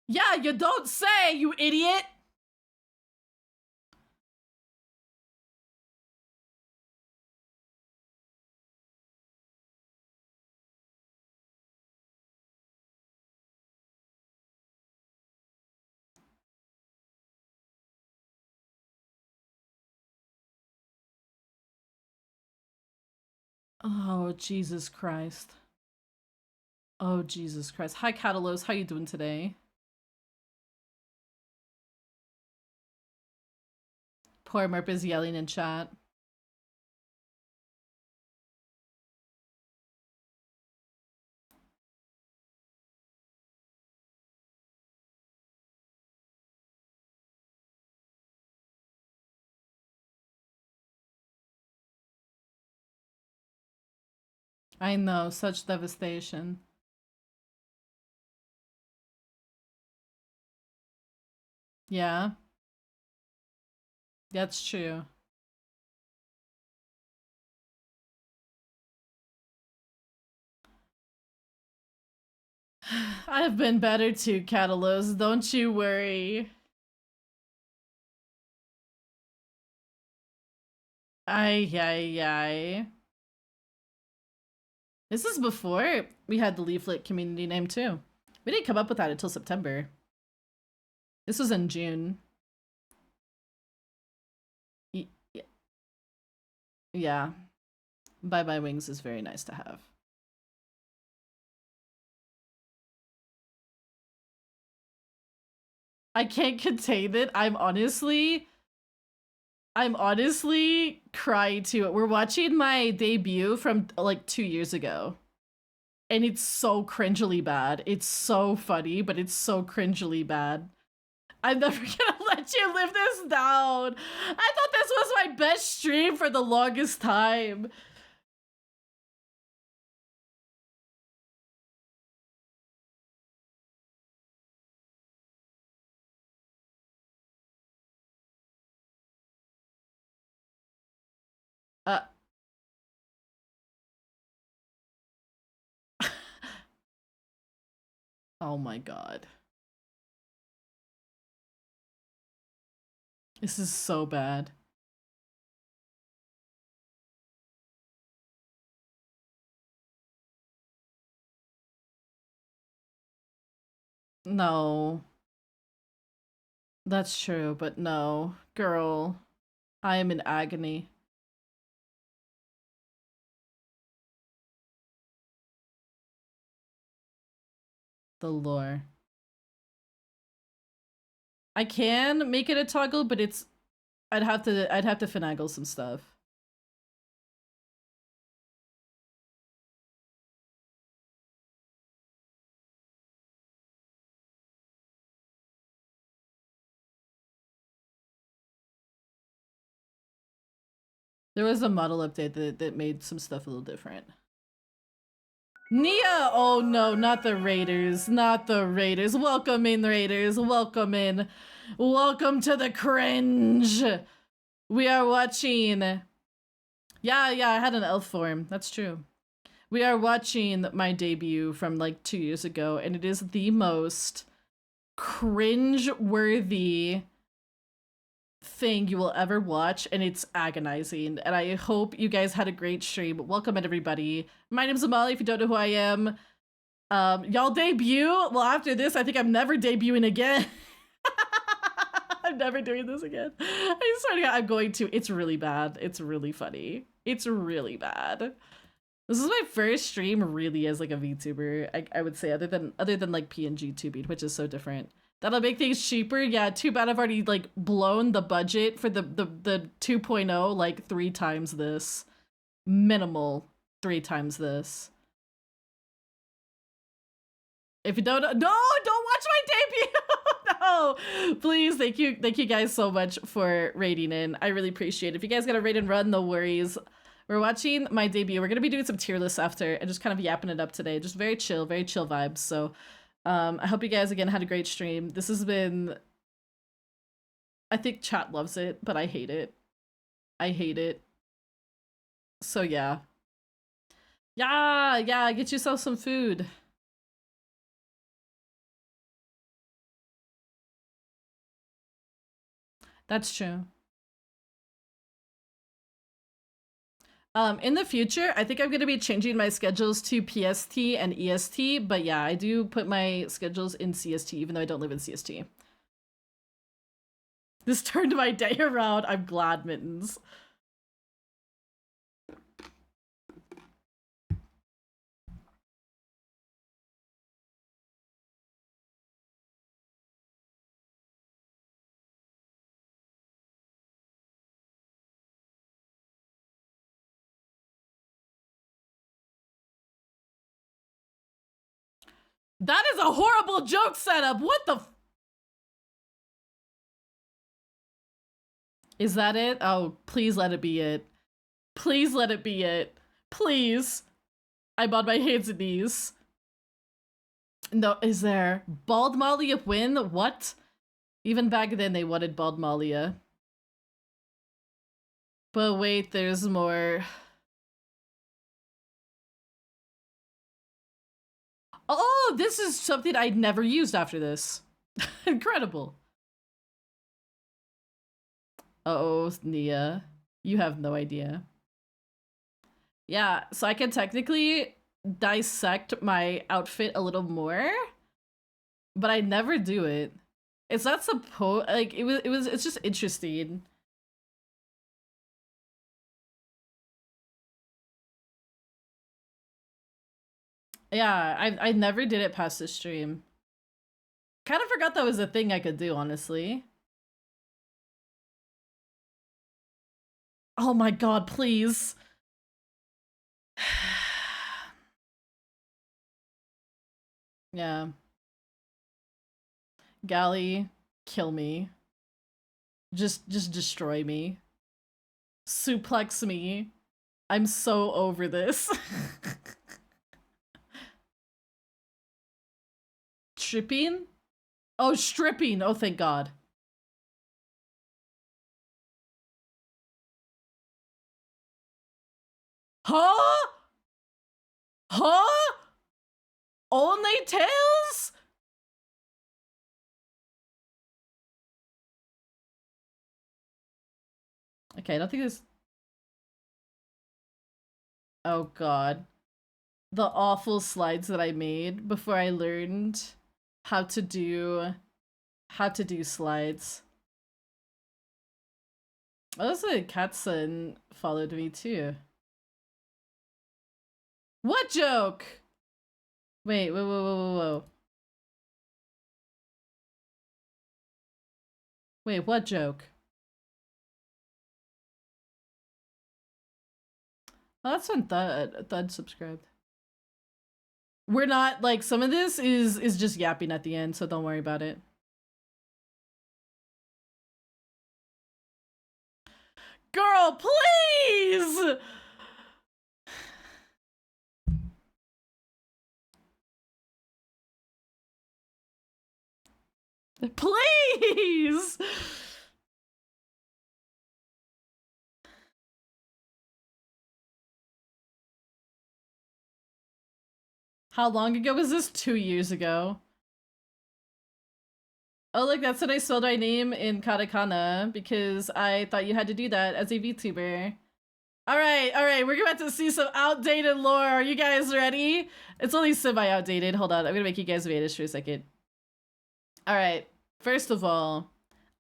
Yeah, you don't say, you idiot! Oh, Jesus Christ. Oh, Jesus Christ. Hi, Catalos. How you doing today? Poor Merp is yelling in chat. I know, such devastation. Yeah. That's true. I've been better too, Catalos. Don't you worry. Ay. This is before we had the leaflet community name too. We didn't come up with that until September. This was in June. Yeah. Bye Bye Wings is very nice to have. I can't contain it. I'm honestly crying to it. We're watching my debut from like 2 years ago. And it's so cringily bad. It's so funny, but it's so cringily bad. I'm never gonna let you live this down. I thought this was my best stream for the longest time. Oh my god. This is so bad. No. That's true, but no. Girl, I am in agony. The lore. I can make it a toggle, but it's I'd have to finagle some stuff. There was a model update that made some stuff a little different. Nia! Oh no, not the Raiders. Not the Raiders. Welcome in, Raiders. Welcome in. Welcome to the cringe. We are watching. Yeah, I had an elf form. That's true. We are watching my debut from like 2 years ago, and it is the most cringe-worthy thing you will ever watch, and it's agonizing. And I hope you guys had a great stream. Welcome in, everybody. My name's Amali, if you don't know who I am. Y'all debut? Well, after this, I think I'm never debuting again. I'm never doing this again. I swear to God, I'm going to. It's really bad. It's really funny. It's really bad. This is my first stream really as like a VTuber, I would say, other than like PNG tubing, which is so different. That'll make things cheaper. Yeah, too bad I've already like blown the budget for the 2.0 like 3 times this. Minimal 3 times this. If you don't watch my debut. No, please, thank you guys so much for rating in. I really appreciate it. If you guys gotta rate and run, no worries. We're watching my debut. We're gonna be doing some tier lists after and just kind of yapping it up today. Just very chill vibes. So I hope you guys again had a great stream. This has been, I think chat loves it, but I hate it. So yeah, get yourself some food. That's true. In the future, I think I'm gonna be changing my schedules to PST and EST, but yeah, I do put my schedules in CST, even though I don't live in CST. This turned my day around. I'm glad, Mittens. That is a horrible joke setup. What the Is that it? Oh, please let it be it. Please let it be it. Please. I'm on my hands and knees. No, is there Bald Malia win? What? Even back then they wanted Bald Malia. But wait, there's more. Oh, this is something I'd never used after this. Incredible. Uh-oh, Nia. You have no idea. Yeah, so I can technically dissect my outfit a little more, but I never do it. It's not supposed, like, it's just interesting. Yeah, I never did it past the stream. Kind of forgot that was a thing I could do, honestly. Oh my god, please. Yeah. Galley, kill me. Just destroy me. Suplex me. I'm so over this. Tripping? Oh, stripping. Oh, thank God. Huh? Huh? Only tails? Okay, I don't think this... Oh god. The awful slides that I made before I learned how to do slides. Oh, that's a Katsun followed me too. What joke? Wait, whoa. Wait, what joke? Oh, that's when Thud subscribed. We're not, like, some of this is just yapping at the end, so don't worry about it. Girl, please! Please! How long ago was this? 2 years ago. Oh, look, that's what I spelled my name in katakana, because I thought you had to do that as a VTuber. Alright, we're about to see some outdated lore. Are you guys ready? It's only semi-outdated. Hold on, I'm gonna make you guys Vanish for a second. Alright, first of all,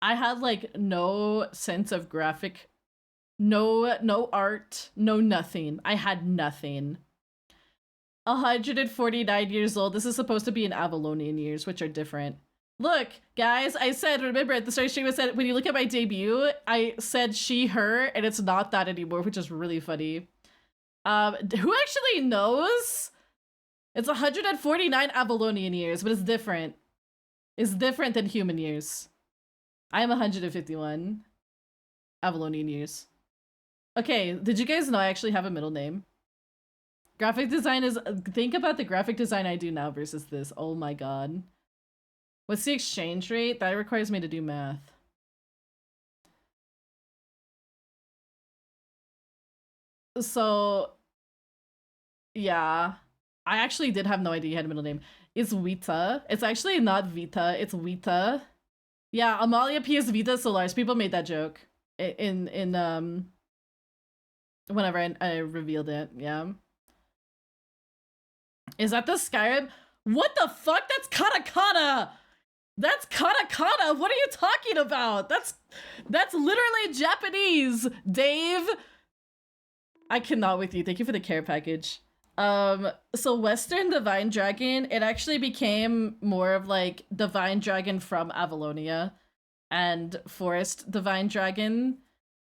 I had, like, no sense of graphic, no art, no nothing. I had nothing. 149 years old. This is supposed to be in Avalonian years, which are different. Look, guys, I said, remember at the start of the stream, I said, when you look at my debut, I said she, her, and it's not that anymore, which is really funny. Who actually knows? It's 149 Avalonian years, but it's different. It's different than human years. I am 151 Avalonian years. Okay, did you guys know I actually have a middle name? Graphic design is... Think about the graphic design I do now versus this. Oh my god. What's the exchange rate? That requires me to do math. So... Yeah. I actually did have no idea you had a middle name. It's Vita. It's actually not Vita. It's Vita. Yeah, Amalia P is Vita Solaris. People made that joke in whenever I revealed it. Yeah. Is that the Skyrim? What the fuck? That's katakana. That's katakana. What are you talking about? That's literally Japanese, Dave. I cannot with you. Thank you for the care package. So Western Divine Dragon, it actually became more of like Divine Dragon from Avalonia and Forest Divine Dragon.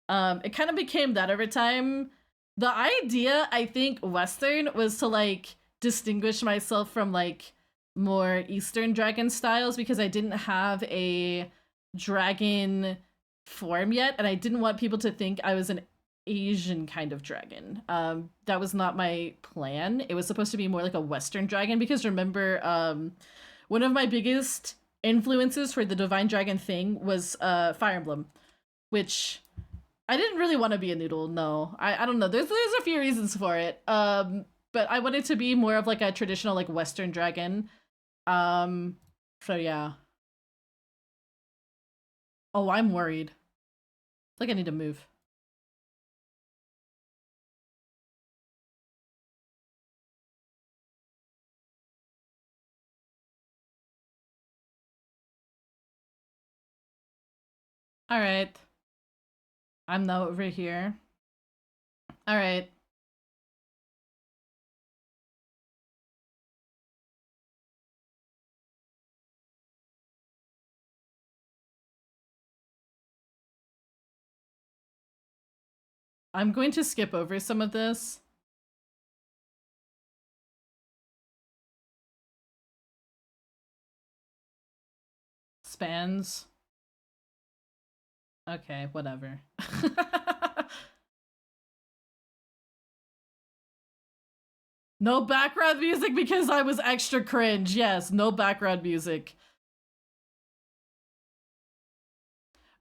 It kind of became that over time. The idea, I think, Western was to like distinguish myself from like more Eastern dragon styles because I didn't have a dragon form yet, and I didn't want people to think I was an Asian kind of dragon. That was not my plan. It was supposed to be more like a Western dragon because remember, one of my biggest influences for the Divine Dragon thing was Fire Emblem, which I didn't really want to be a noodle. No, I don't know. There's a few reasons for it. But I wanted to be more of like a traditional like Western dragon. So yeah. Oh, I'm worried. Like I need to move. All right. I'm now over here. All right. I'm going to skip over some of this. Spans. Okay, whatever. No background music because I was extra cringe. Yes, no background music.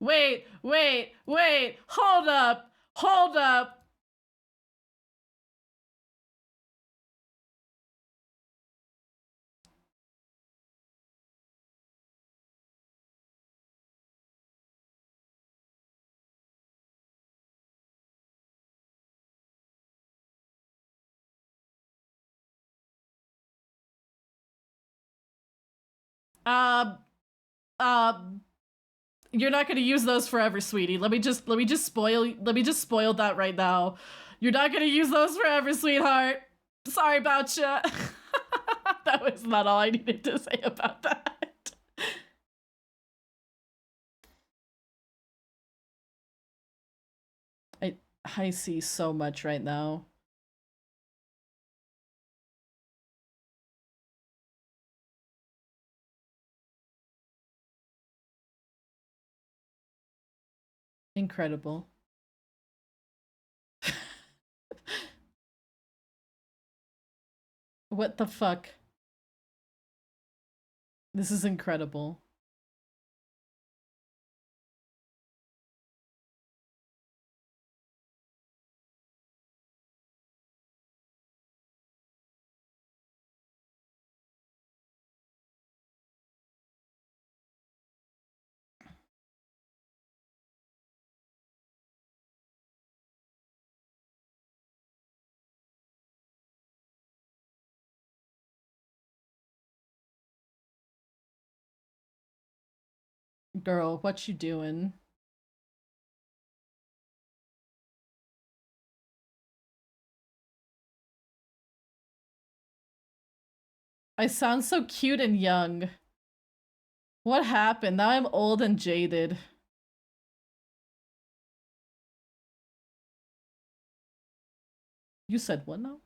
Wait, hold up. Uh, uh, you're not gonna use those forever, sweetie. Let me just spoil that right now. You're not gonna use those forever, sweetheart. Sorry about ya. That was not all I needed to say about that. I see so much right now. Incredible. What the fuck? This is incredible. Girl, what you doing? I sound so cute and young. What happened? Now I'm old and jaded. You said what now?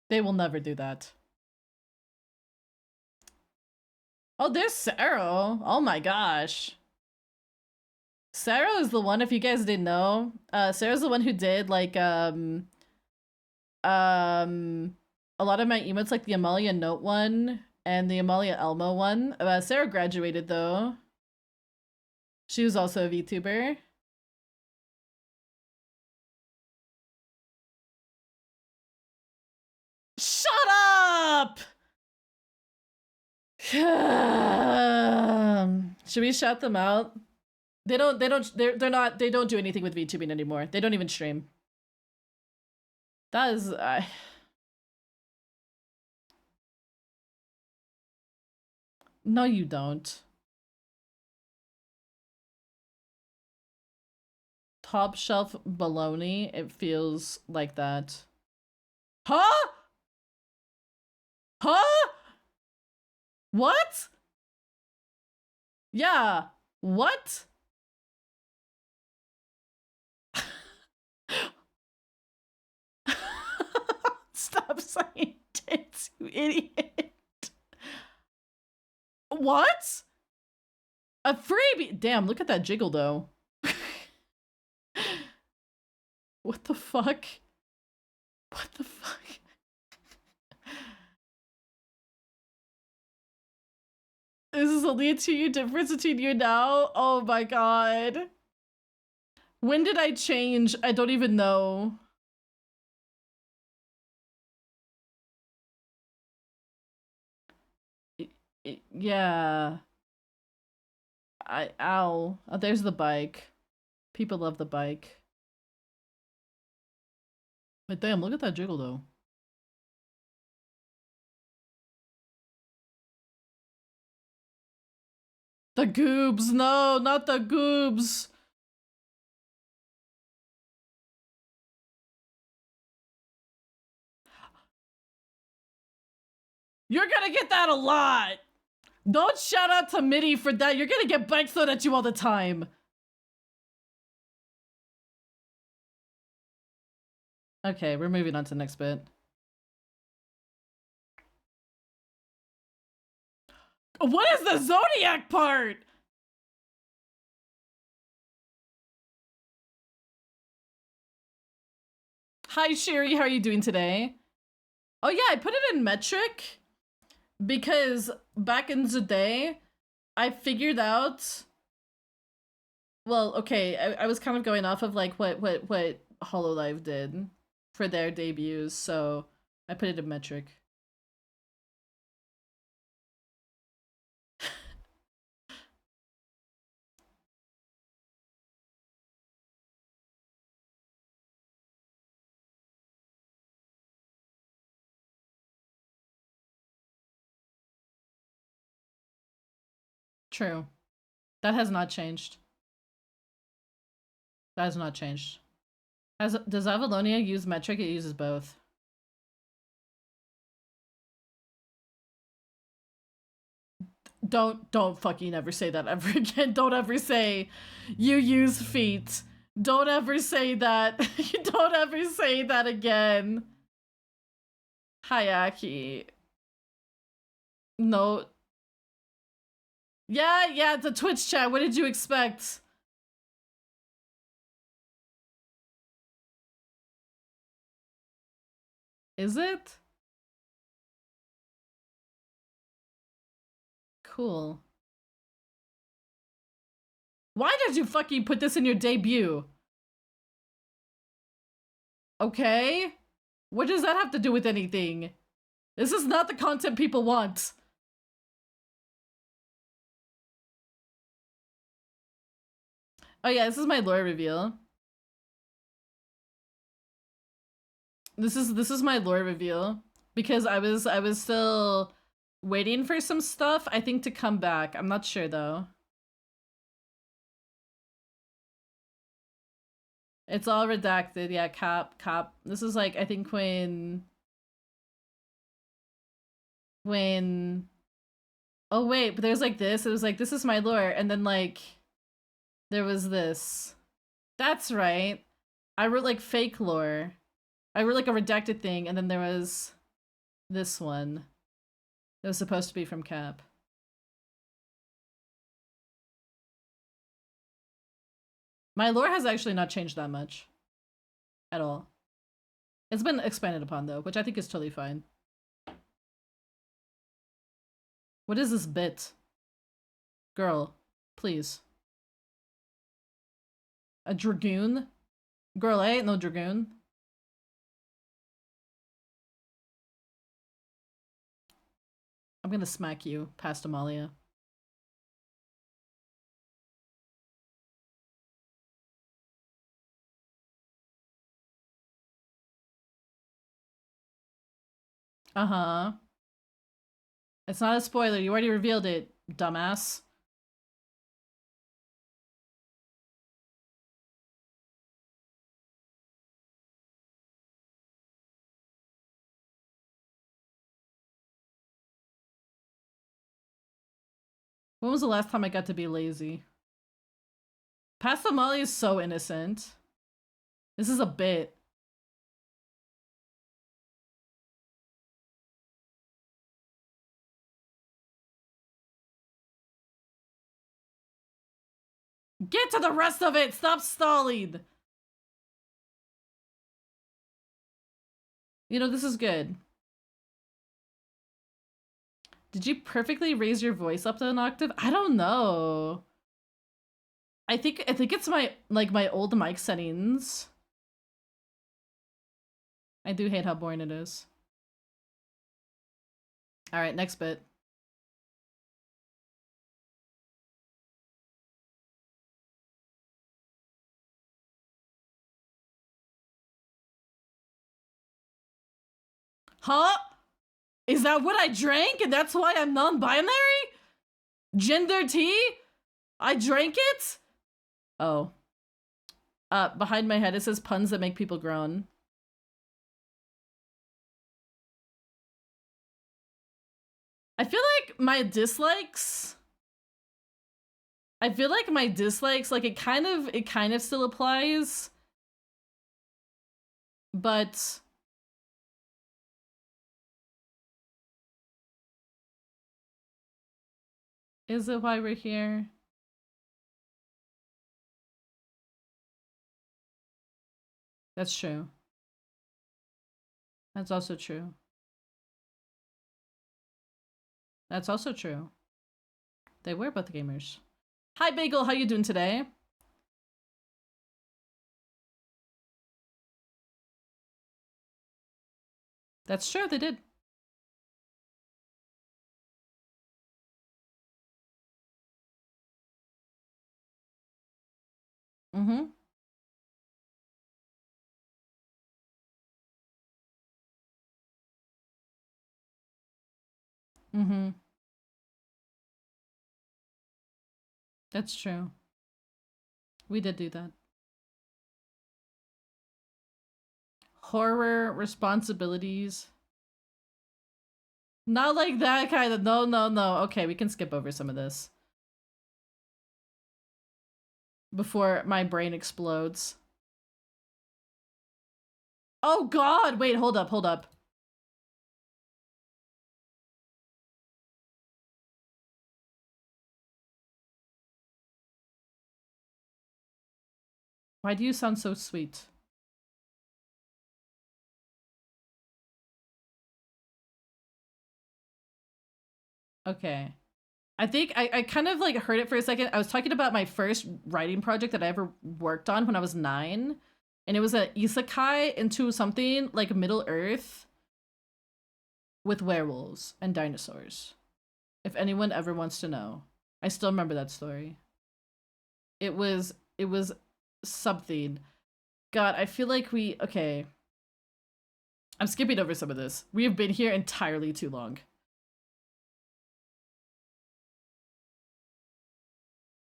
They will never do that. Oh, there's Sarah. Oh my gosh. Sarah is the one, if you guys didn't know, Sarah's the one who did like a lot of my emotes, like the Amalia Note one and the Amalia Elmo one. Sarah graduated though. She was also a VTuber. Shut up! Should we shout them out? They're not, they don't do anything with VTubing anymore. They don't even stream. That is, no, you don't. Top shelf baloney, it feels like that. Huh? Huh? What? Yeah. What? Stop saying tits, you idiot. What? A freebie? Damn, look at that jiggle though. What the fuck? What the fuck? This is only a 2-year difference between you now? Oh my god. When did I change? I don't even know. Yeah. Ow. Oh, there's the bike. People love the bike. But damn, look at that jiggle though. The goobs, no, not the goobs. You're gonna get that a lot. Don't shout out to Mitty for that. You're gonna get bikes thrown at you all the time. Okay, we're moving on to the next bit. What is the Zodiac part? Hi, Sherry. How are you doing today? Oh, yeah, I put it in metric because back in the day, I figured out. Well, okay, I was kind of going off of like what Hololive did for their debuts, so I put it in metric. True. That has not changed. That has not changed. Does Avalonia use metric? It uses both. Don't fucking ever say that ever again. Don't ever say you use feet. Don't ever say that. Don't ever say that again. Hayaki. No. Yeah, it's a Twitch chat. What did you expect? Is it? Cool. Why did you fucking put this in your debut? Okay? What does that have to do with anything? This is not the content people want. Oh yeah, this is my lore reveal. This is my lore reveal because I was still waiting for some stuff, I think, to come back. I'm not sure though. It's all redacted. Yeah, cop. This is like, I think when oh wait, but there's like this. It was like, this is my lore, and then like there was this. That's right. I wrote like fake lore. I wrote like a redacted thing, and then there was this one that was supposed to be from Cap. My lore has actually not changed that much. At all. It's been expanded upon though, which I think is totally fine. What is this bit? Girl, please. A dragoon? Girl, I ain't no dragoon. I'm gonna smack you past Amalia. Uh-huh. It's not a spoiler, you already revealed it, dumbass. When was the last time I got to be lazy? Pasta Molly is so innocent. This is a bit. Get to the rest of it! Stop stalling! You know, this is good. Did you perfectly raise your voice up to an octave? I don't know. I think it's my old mic settings. I do hate how boring it is. All right, next bit. Huh? Is that what I drank and that's why I'm non-binary? Gender tea? I drank it? Oh. Behind my head it says puns that make people groan. I feel like my dislikes, like it kind of still applies. But is it why we're here? That's true. That's also true. That's also true. They were both gamers. Hi Bagel, how you doing today? That's true, they did. Mm-hmm. Mm-hmm. That's true. We did do that. Horror responsibilities. Not like that kind of. No, no, no. Okay, we can skip over some of this before my brain explodes. Oh god, wait, hold up, hold up. Why do you sound so sweet? Okay. I think I kind of like heard it for a second. I was talking about my first writing project that I ever worked on when I was 9. And it was a isekai into something like Middle Earth with werewolves and dinosaurs. If anyone ever wants to know. I still remember that story. It was something. God, I feel like okay. I'm skipping over some of this. We have been here entirely too long.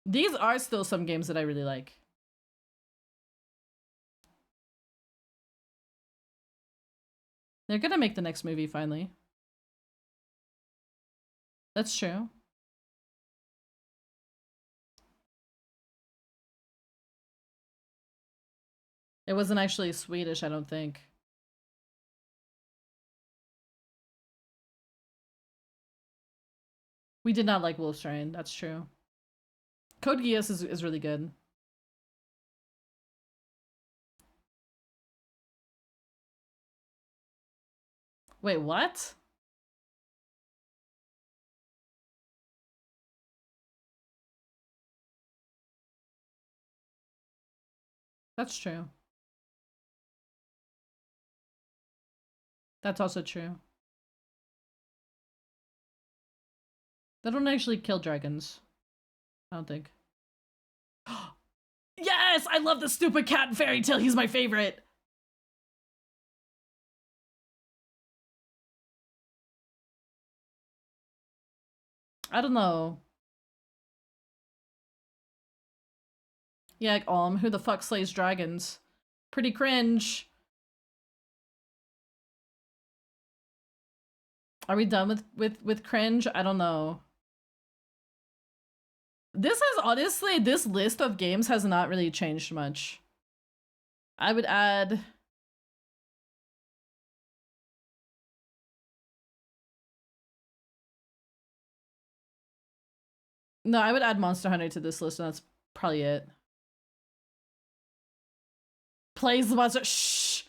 These are still some games that I really like. They're gonna make the next movie finally. That's true. It wasn't actually Swedish, I don't think. We did not like Wolfstrain, that's true. Code Geass is really good. Wait, what? That's true. That's also true. They don't actually kill dragons. I don't think. Yes! I love the stupid cat in Fairy Tail. He's my favorite. I don't know. Yeah, like, who the fuck slays dragons? Pretty cringe. Are we done with cringe? I don't know. This has honestly, this list of games has not really changed much. I would add... No, I would add Monster Hunter to this list, and that's probably it. Plays the monster. Shh.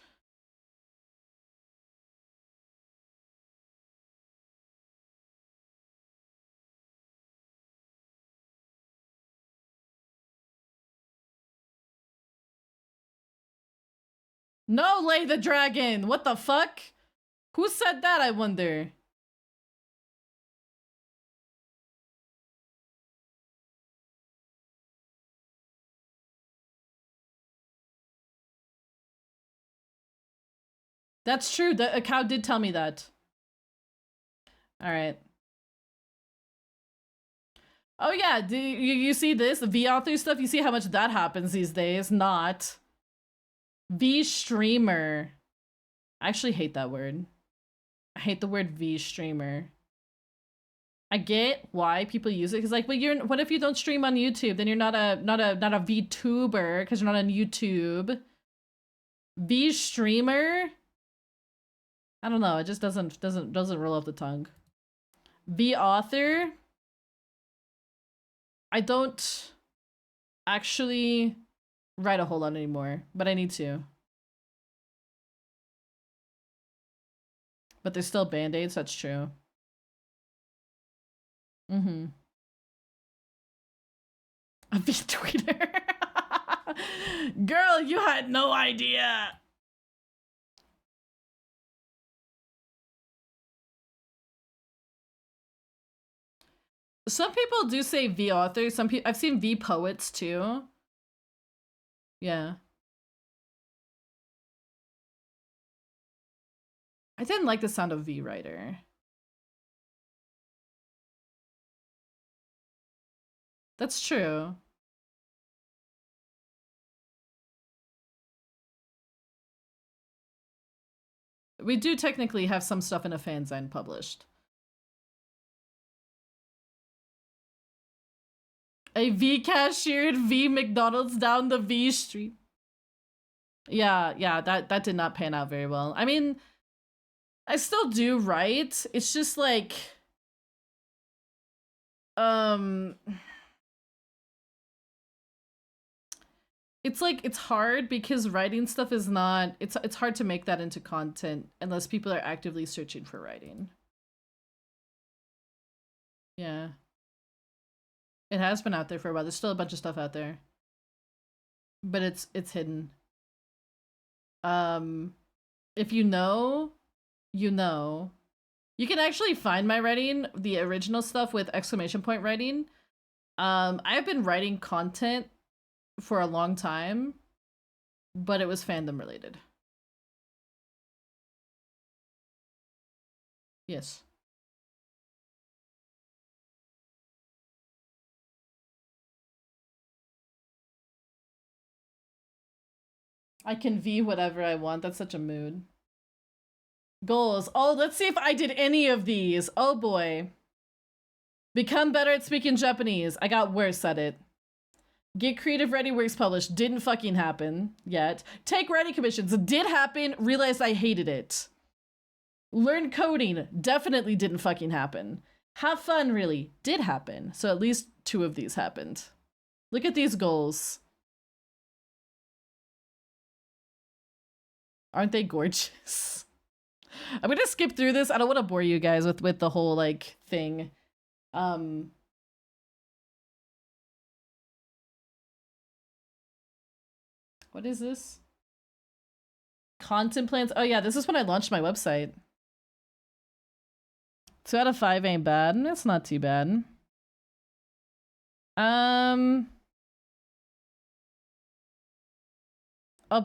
No, Lay the Dragon. What the fuck? Who said that, I wonder? That's true. A cow did tell me that. All right. Oh yeah, do you see this? The V author stuff, you see how much that happens these days? Not. V streamer. I actually hate that word. I hate the word V streamer. I get why people use it, because like, but what if you don't stream on YouTube? Then you're not a VTuber, because you're not on YouTube. V streamer? I don't know, it just doesn't roll off the tongue. V author? I don't actually write a whole lot anymore, but I need to. But there's still band-aids, that's true. Mm-hmm. A V-tweeter. Girl, you had no idea. Some people do say V authors. Some people, I've seen V poets too. Yeah. I didn't like the sound of V writer. That's true. We do technically have some stuff in a fanzine published. A V cashiered V McDonald's down the V street. Yeah, that did not pan out very well. I mean, I still do write. It's just like, it's like, it's hard because writing stuff is not, it's hard to make that into content unless people are actively searching for writing. Yeah. It has been out there for a while. There's still a bunch of stuff out there. But it's hidden. If you know, you know. You can actually find my writing, the original stuff with exclamation point writing. I've been writing content for a long time, but it was fandom related. Yes. I can V whatever I want. That's such a mood. Goals. Oh, let's see if I did any of these. Oh boy. Become better at speaking Japanese. I got worse at it. Get creative writing works published. Didn't fucking happen yet. Take writing commissions. Did happen. Realized I hated it. Learn coding. Definitely didn't fucking happen. Have fun really. Did happen. So at least 2 of these happened. Look at these goals. Aren't they gorgeous? I'm gonna skip through this. I don't want to bore you guys with the whole like thing. What is this? Content plans. Oh yeah, this is when I launched my website. 2 out of 5 ain't bad. It's not too bad. I'll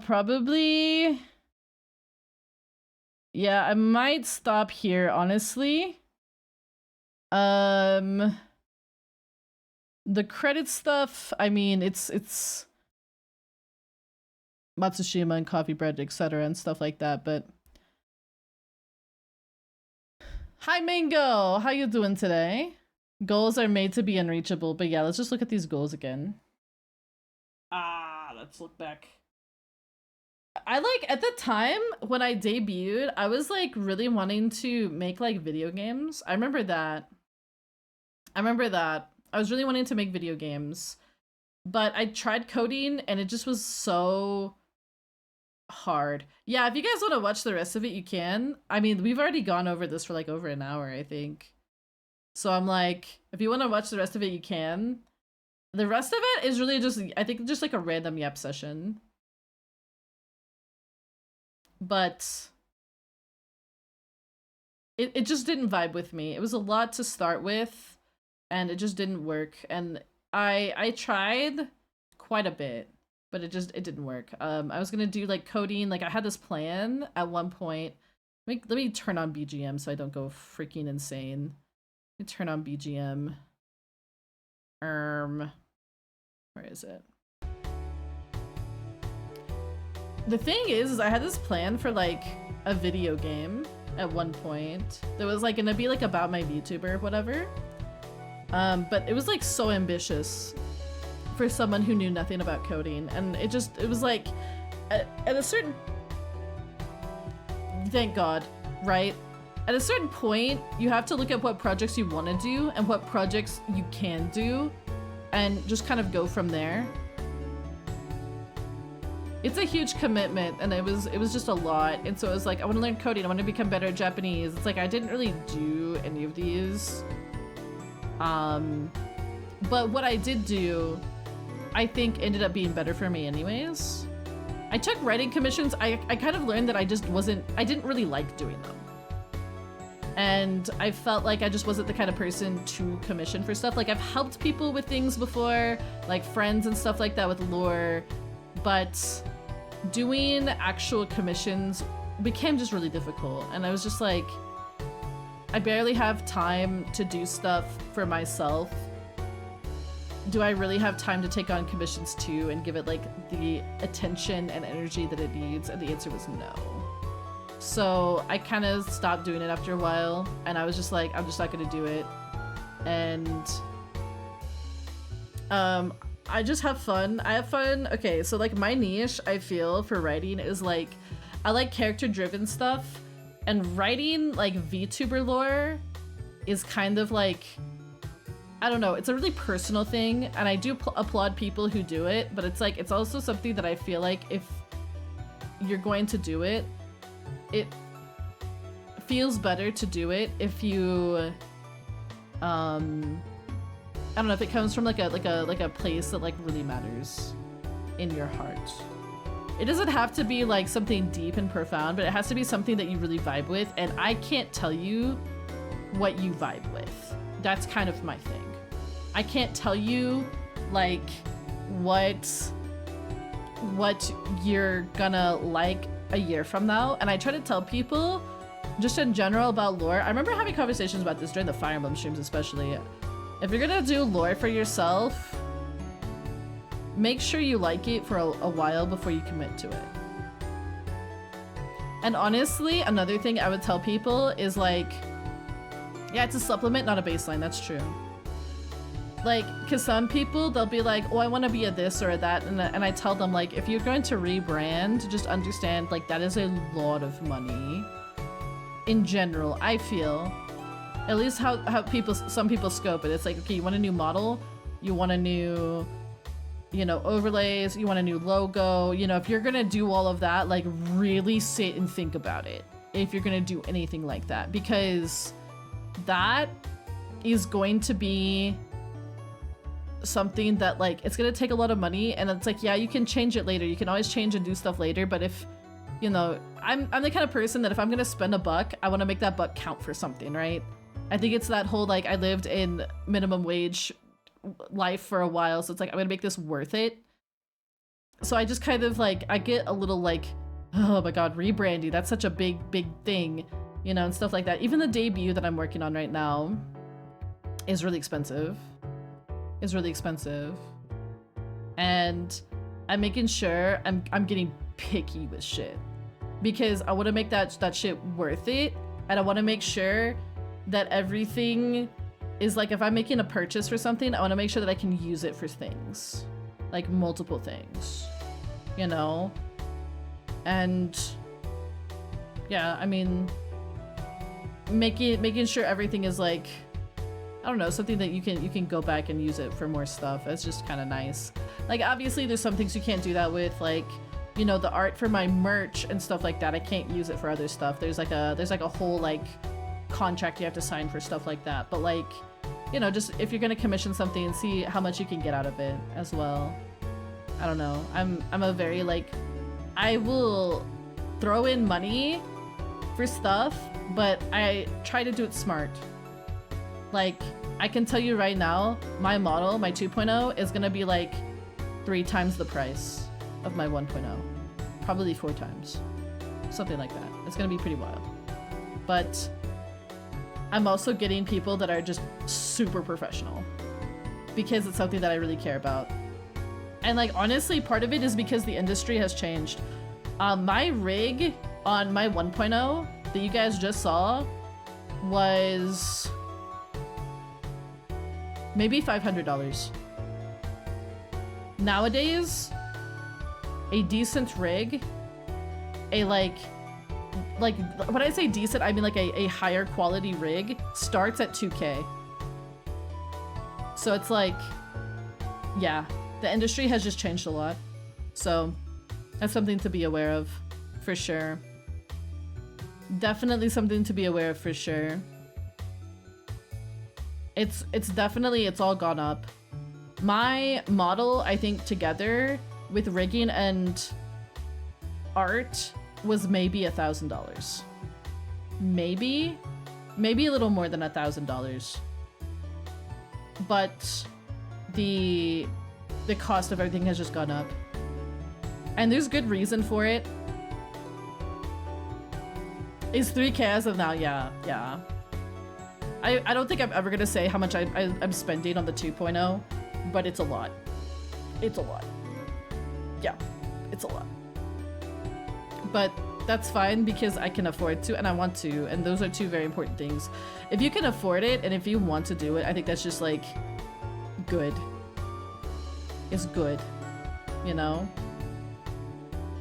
probably... Yeah, I might stop here, honestly. The credit stuff, I mean, it's Matsushima and Coffee Bread, etc. and stuff like that, but... Hi, Mango! How you doing today? Goals are made to be unreachable, but yeah, let's just look at these goals again. Let's look back. I like, at the time when I debuted, I was like really wanting to make like video games. I remember that. I was really wanting to make video games, but I tried coding and it just was so hard. Yeah, if you guys want to watch the rest of it, you can. I mean, we've already gone over this for like over an hour, I think. So I'm like, if you want to watch the rest of it, you can. The rest of it is really just, I think, just like a random Yap session. But it just didn't vibe with me. It was a lot to start with, and it just didn't work. And I tried quite a bit, but it didn't work. I was gonna do like coding, like I had this plan at one point. Let me turn on BGM so I don't go freaking insane. Let me turn on BGM. Where is it? The thing is I had this plan for like a video game at one point that was like gonna be like about my VTuber or whatever. But it was like so ambitious for someone who knew nothing about coding, and it was like at a certain, thank God, right? At a certain point, you have to look at what projects you want to do and what projects you can do, and just kind of go from there. It's a huge commitment, and it was just a lot. And so it was like, I want to learn coding, I want to become better at Japanese. It's like I didn't really do any of these. But what I did do, I think ended up being better for me anyways. I took writing commissions. I kind of learned that I didn't really like doing them. And I felt like I just wasn't the kind of person to commission for stuff. Like I've helped people with things before, like friends and stuff like that with lore, but doing actual commissions became just really difficult. And I was just like, I barely have time to do stuff for myself. Do I really have time to take on commissions too and give it like the attention and energy that it needs? And the answer was no. So I kind of stopped doing it after a while, and I was just like, I'm just not gonna do it. And I just have fun. I have fun. Okay, so like my niche, I feel, for writing is like, I like character-driven stuff, and writing like VTuber lore is kind of like, I don't know, it's a really personal thing, and I do applaud people who do it, but it's like, it's also something that I feel like if you're going to do it, it feels better to do it if you, I don't know, if it comes from like a place that like really matters in your heart. It doesn't have to be like something deep and profound, but it has to be something that you really vibe with, and I can't tell you what you vibe with. That's kind of my thing. I can't tell you like what you're gonna like a year from now, and I try to tell people just in general about lore. I remember having conversations about this during the Fire Emblem streams especially. If you're gonna do lore for yourself, make sure you like it for a while before you commit to it. And honestly, another thing I would tell people is like, yeah, it's a supplement, not a baseline. That's true. Like, because some people, they'll be like, oh, I want to be a this or a that. And I tell them, like, if you're going to rebrand, just understand, like, that is a lot of money. In general, I feel. At least how some people scope it. It's like, okay, you want a new model? You want a new, you know, overlays? You want a new logo? You know, if you're going to do all of that, like, really sit and think about it. If you're going to do anything like that. Because that is going to be something that, like, it's gonna take a lot of money, and it's like, yeah, you can change it later, you can always change and do stuff later, but if, you know, I'm the kind of person that if I'm gonna spend $1, I want to make that buck count for something, right? I think it's that whole, like, I lived in minimum wage life for a while, so it's like, I'm gonna make this worth it. So I just kind of, like, I get a little like, oh my god, rebranding, that's such a big thing, you know, and stuff like that. Even the debut that I'm working on right now is really expensive. And I'm making sure I'm getting picky with shit, because I want to make that shit worth it, and I want to make sure that everything is like, if I'm making a purchase for something, I want to make sure that I can use it for things, like multiple things, you know. And yeah, I mean, making sure everything is like, I don't know, something that you can go back and use it for more stuff. It's just kind of nice. Like, obviously there's some things you can't do that with, like, you know, the art for my merch and stuff like that. I can't use it for other stuff. There's like a whole, like, contract you have to sign for stuff like that. But, like, you know, just if you're gonna commission something, and see how much you can get out of it as well. I don't know. I'm a very, like, I will throw in money for stuff, but I try to do it smart. Like, I can tell you right now, my model, my 2.0, is gonna be like 3 times the price of my 1.0. Probably 4 times. Something like that. It's gonna be pretty wild. But I'm also getting people that are just super professional, because it's something that I really care about. And, like, honestly, part of it is because the industry has changed. My rig on my 1.0 that you guys just saw was maybe $500. Nowadays, a decent rig, a like when I say decent, I mean like a higher quality rig, starts at 2K. So it's like, yeah, the industry has just changed a lot. So that's something to be aware of, for sure. Definitely something to be aware of, for sure. It's definitely, it's all gone up. My model, I think, together with rigging and art was maybe $1,000. Maybe a little more than $1,000. But the cost of everything has just gone up. And there's good reason for it. Is 3K as of now? Yeah. I don't think I'm ever gonna say how much I'm spending on the 2.0, but it's a lot. It's a lot. Yeah, it's a lot. But that's fine, because I can afford to and I want to, and those are two very important things. If you can afford it and if you want to do it, I think that's just, like, good. It's good, you know?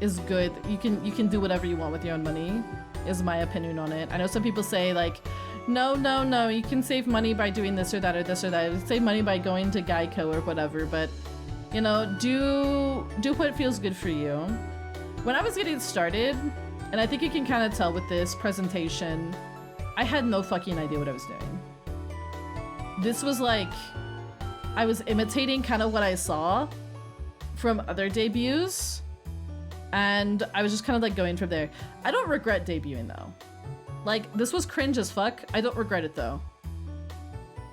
Is good. You can do whatever you want with your own money, is my opinion on it. I know some people say, like, no, you can save money by doing this or that or this or that. Save money by going to Geico or whatever, but, you know, do what feels good for you. When I was getting started, and I think you can kind of tell with this presentation, I had no fucking idea what I was doing. This was like, I was imitating kind of what I saw from other debuts, and I was just kind of like going from there. I don't regret debuting though. Like, this was cringe as fuck. I don't regret it though.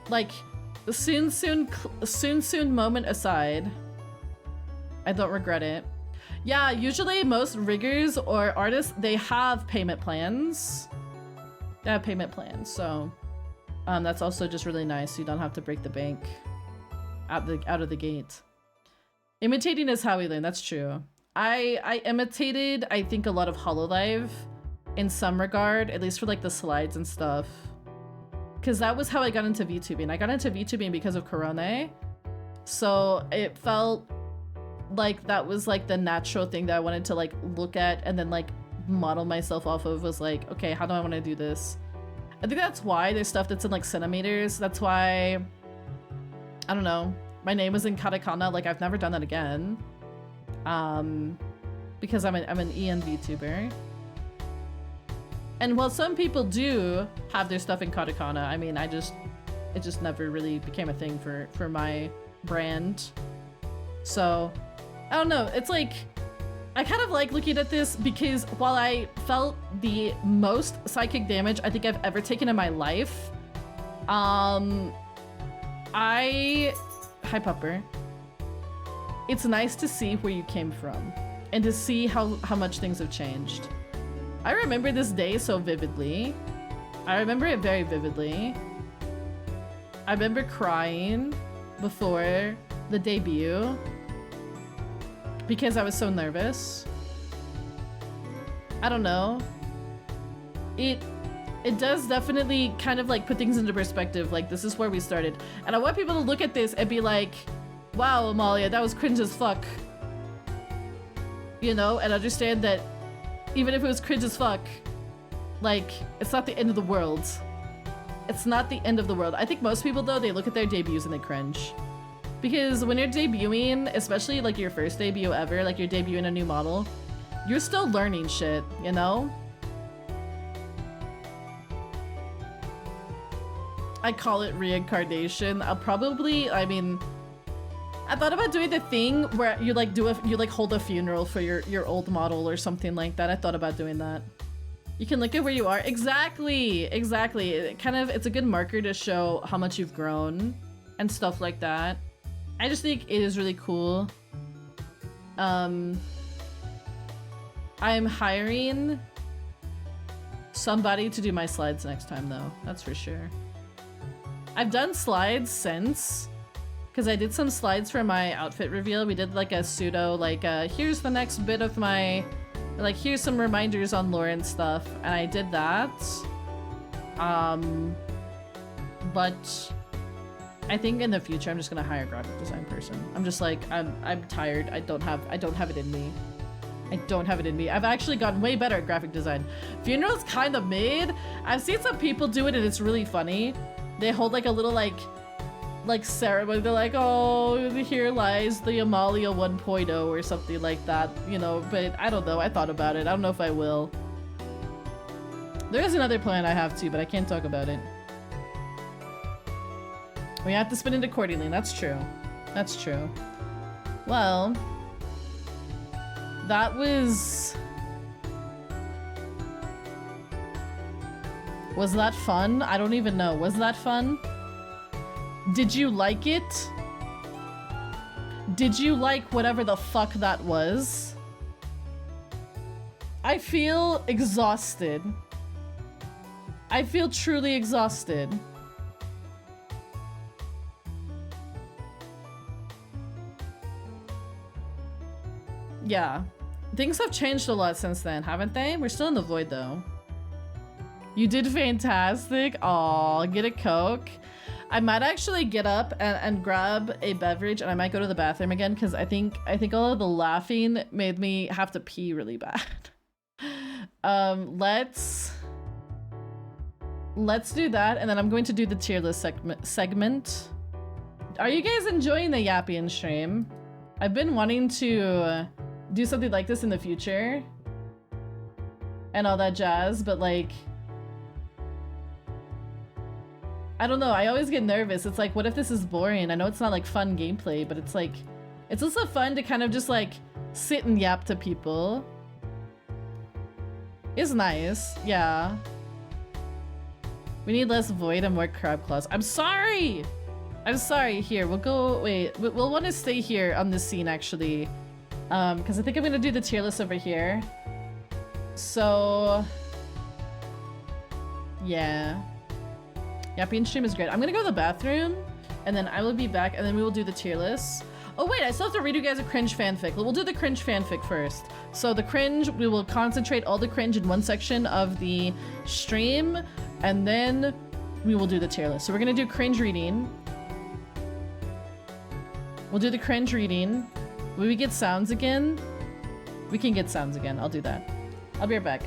Like, the soon moment aside, I don't regret it. Yeah, usually most riggers or artists, they have payment plans. They have payment plans, so that's also just really nice. You don't have to break the bank out of the gate. Imitating is how we learn. That's true. I imitated, I think, a lot of Hololive in some regard, at least for like the slides and stuff. Because that was how I got into VTubing. I got into VTubing because of Corona. So it felt like that was like the natural thing that I wanted to like look at and then like model myself off of, was like, okay, how do I want to do this? I think that's why there's stuff that's in like centimeters. That's why, I don't know, my name was in katakana. Like I've never done that again. Because I'm an EN VTuber. And while some people do have their stuff in katakana, I mean, it just never really became a thing for my brand. So I don't know, it's like, I kind of like looking at this because while I felt the most psychic damage I think I've ever taken in my life, hi Pupper, it's nice to see where you came from and to see how much things have changed. I remember this day so vividly. I remember it very vividly. I remember crying before the debut because I was so nervous. I don't know. It does definitely kind of like put things into perspective. Like, this is where we started. And I want people to look at this and be like, wow, Amalia, that was cringe as fuck. You know, and understand that even if it was cringe as fuck, like, it's not the end of the world. It's not the end of the world. I think most people, though, they look at their debuts and they cringe. Because when you're debuting, especially like your first debut ever, like you're debuting a new model, you're still learning shit, you know? I call it reincarnation. I thought about doing the thing where you like hold a funeral for your old model or something like that. I thought about doing that. You can look at where you are. Exactly. It's a good marker to show how much you've grown and stuff like that. I just think it is really cool. I'm hiring somebody to do my slides next time though. That's for sure. I've done slides since, because I did some slides for my outfit reveal. We did like a pseudo, like, here's the next bit of my, like, here's some reminders on lore and stuff, and I did that. But I think in the future I'm just gonna hire a graphic design person. I'm just like, I'm tired. I don't have it in me. I don't have it in me. I've actually gotten way better at graphic design. Funeral's kind of mid. I've seen some people do it and it's really funny. They hold like a little like ceremony. They're like, oh, here lies the Amalia 1.0 or something like that, you know, but I don't know. I thought about it. I don't know if I will. There is another plan I have too, but I can't talk about it. We have to spin it accordingly. That's true. That's true. Well, that was that fun? I don't even know. Was that fun? Did you like it? Did you like whatever the fuck that was? I feel exhausted. I feel truly exhausted. Yeah. Things have changed a lot since then, haven't they? We're still in the void though. You did fantastic. Aw, get a Coke. I might actually get up and grab a beverage, and I might go to the bathroom again because I think all of the laughing made me have to pee really bad. Let's do that, and then I'm going to do the tier list segment. Are you guys enjoying the Yappin stream? I've been wanting to do something like this in the future and all that jazz, but like, I don't know, I always get nervous. It's like, what if this is boring? I know it's not like fun gameplay, but it's like, it's also fun to kind of just like sit and yap to people. It's nice, yeah. We need less void and more crab claws. I'm sorry! I'm sorry, here, we'll go, wait, we'll want to stay here on this scene actually. Because I think I'm gonna do the tier list over here. So, yeah. Yappin stream is great. I'm gonna go to the bathroom, and then I will be back, and then we will do the tier list. Oh wait, I still have to read you guys a cringe fanfic. We'll do the cringe fanfic first. So the cringe, we will concentrate all the cringe in one section of the stream, and then we will do the tier list. So we're gonna do cringe reading. We'll do the cringe reading. Will we get sounds again? We can get sounds again. I'll do that. I'll be right back.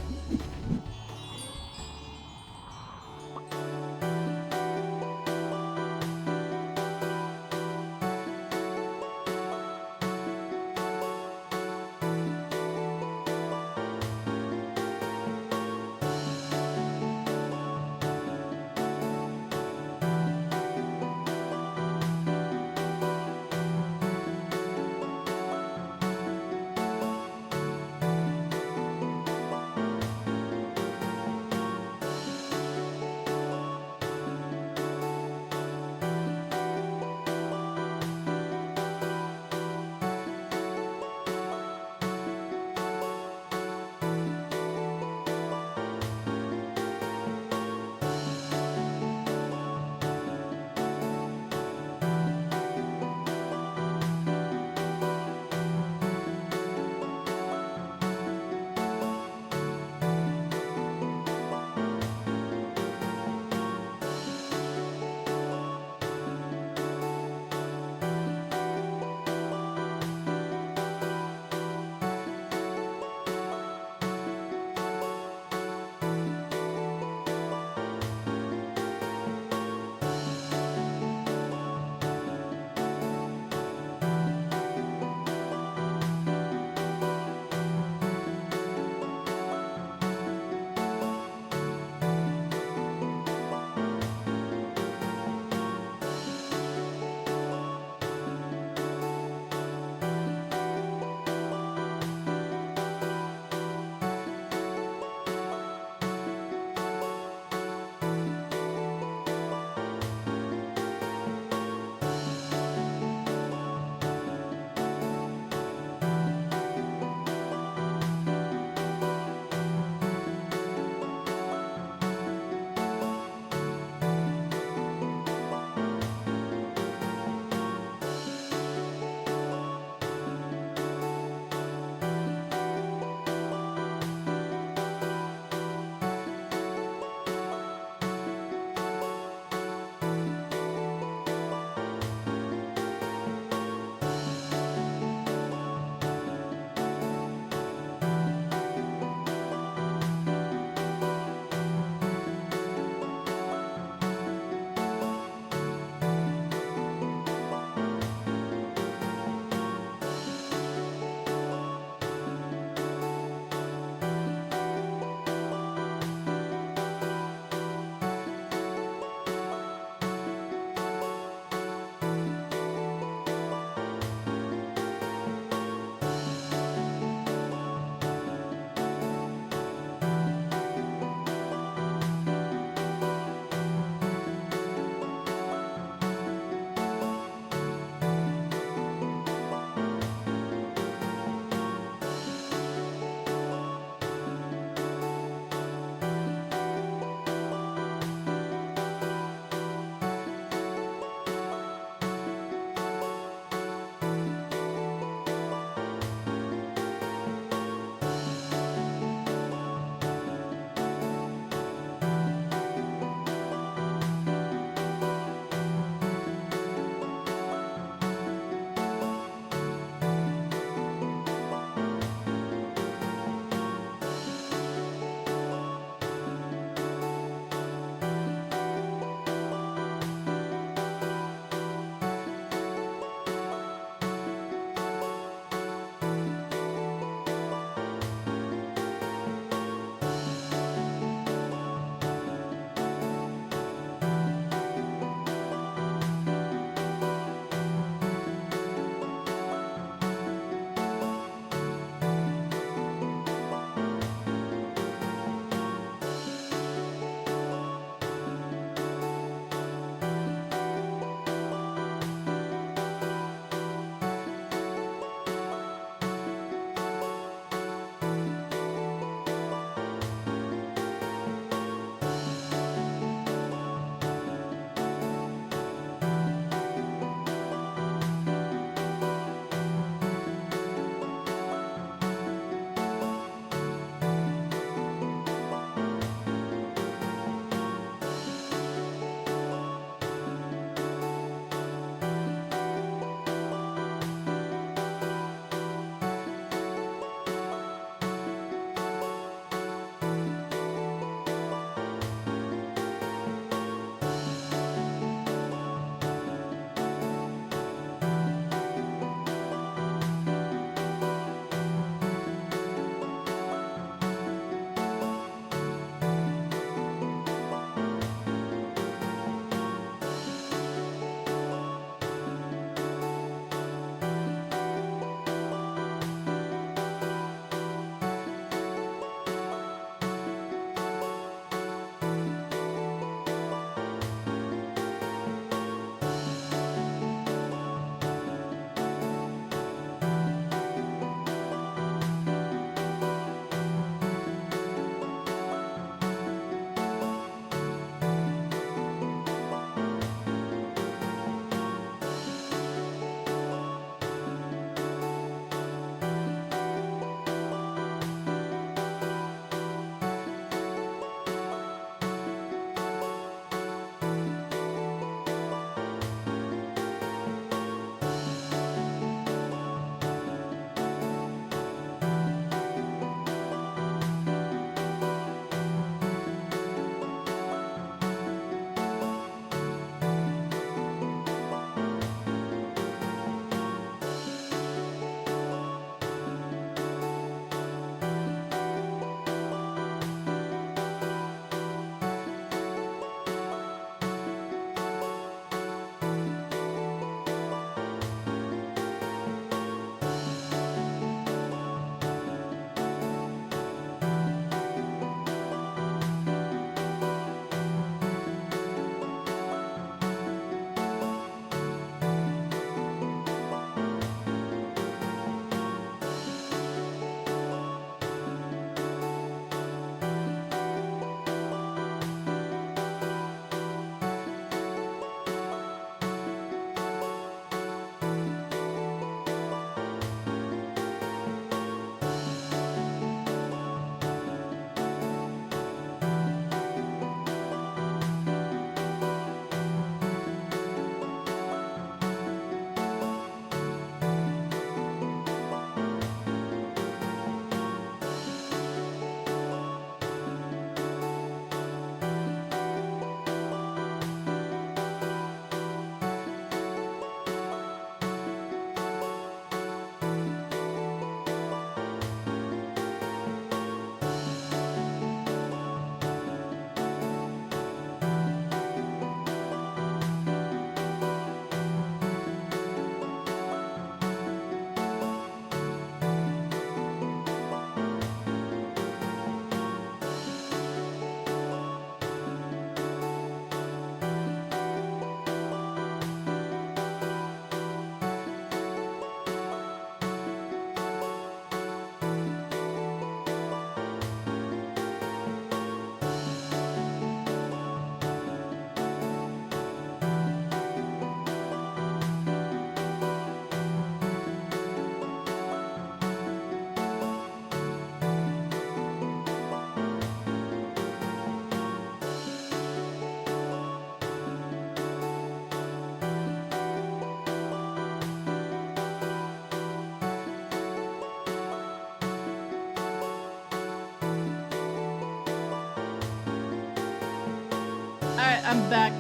I'm back.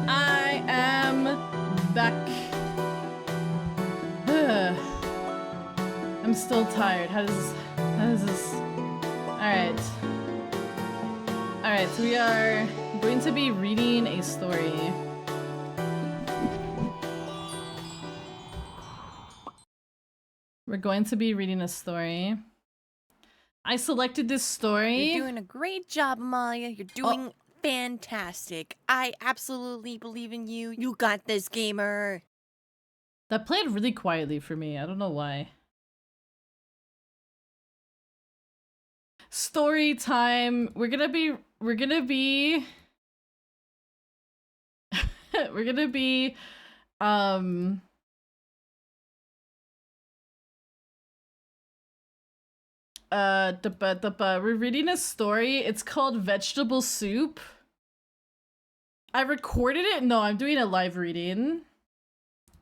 I am back. I'm still tired. How does this? Alright. Alright, so we are going to be reading a story. We're going to be reading a story. I selected this story. You're doing a great job, Maya. You're doing fantastic. I absolutely believe in you. You got this, gamer. That played really quietly for me. I don't know why. Story time. We're gonna be we're gonna be we're reading a story. It's called Vegetable Soup. I recorded it. No, I'm doing a live reading.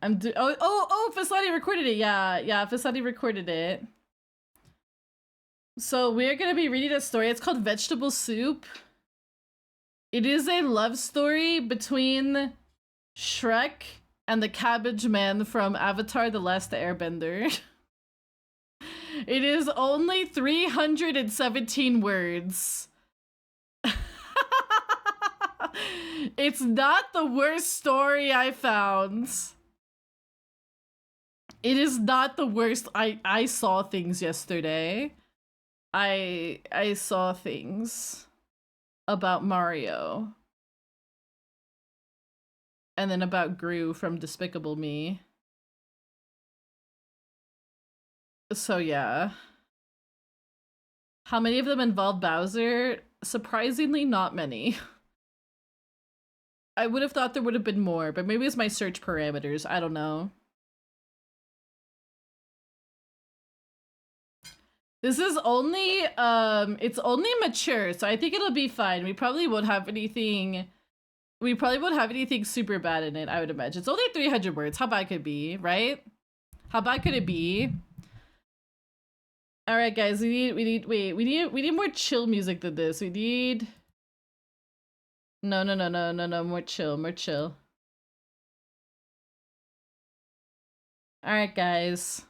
Fasadi recorded it. Yeah, Fasadi recorded it. So we're gonna be reading a story. It's called Vegetable Soup. It is a love story between Shrek and the Cabbage Man from Avatar: The Last Airbender. It is only 317 words. It's not the worst story I found. It is not the worst. I saw things yesterday. I saw things about Mario. And then about Gru from Despicable Me. So yeah. How many of them involve Bowser? Surprisingly not many. I would have thought there would have been more, but maybe it's my search parameters. I don't know. This is only, it's only mature, so I think it'll be fine. We probably won't have anything super bad in it, I would imagine. It's only 300 words. How bad could it be, right? How bad could it be? All right, guys, we need more chill music than this. We need... No, more chill. All right, guys.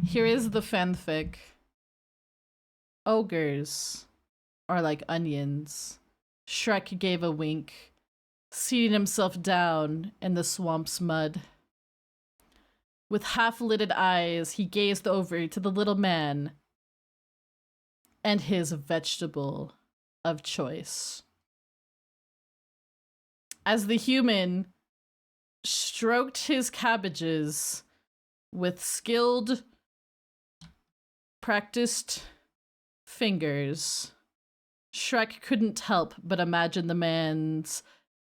Here is the fanfic. Ogres are like onions. Shrek gave a wink, seating himself down in the swamp's mud. With half-lidded eyes, he gazed over to the little man and his vegetable of choice. As the human stroked his cabbages with skilled, practiced fingers, Shrek couldn't help but imagine the man's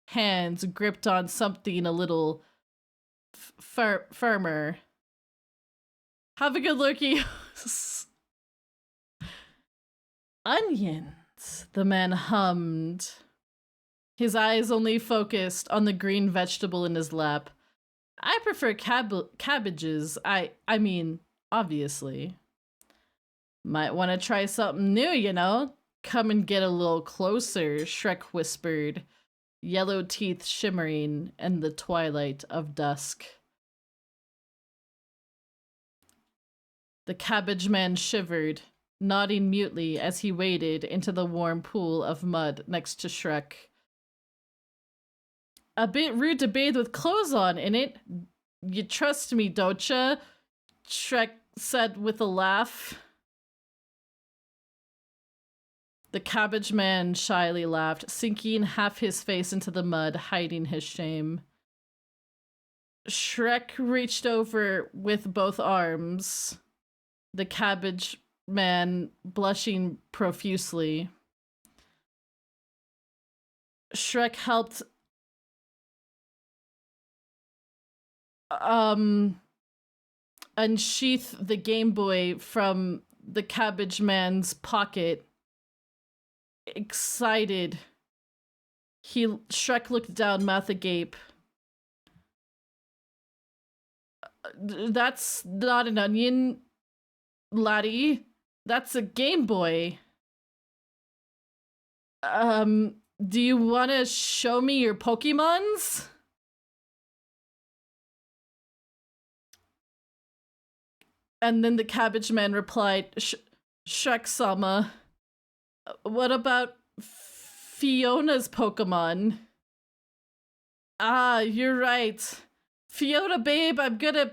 hands gripped on something a little firmer. Have a good looky. Onions, the man hummed, his eyes only focused on the green vegetable in his lap. I prefer cabbages. I mean, obviously. Might want to try something new, you know? Come and get a little closer, Shrek whispered, yellow teeth shimmering in the twilight of dusk. The cabbage man shivered, nodding mutely as he waded into the warm pool of mud next to Shrek. A bit rude to bathe with clothes on, innit? You trust me, don't ya? Shrek said with a laugh. The cabbage man shyly laughed, sinking half his face into the mud, hiding his shame. Shrek reached over with both arms, the cabbage man blushing profusely. Shrek helped unsheath the Game Boy from the cabbage man's pocket. Excited, Shrek looked down, mouth agape. That's not an onion, laddie. That's a Game Boy. Do you want to show me your Pokemons? And then the Cabbage Man replied, Shrek-sama, what about Fiona's Pokemon? Ah, you're right. Fiona, babe, I'm gonna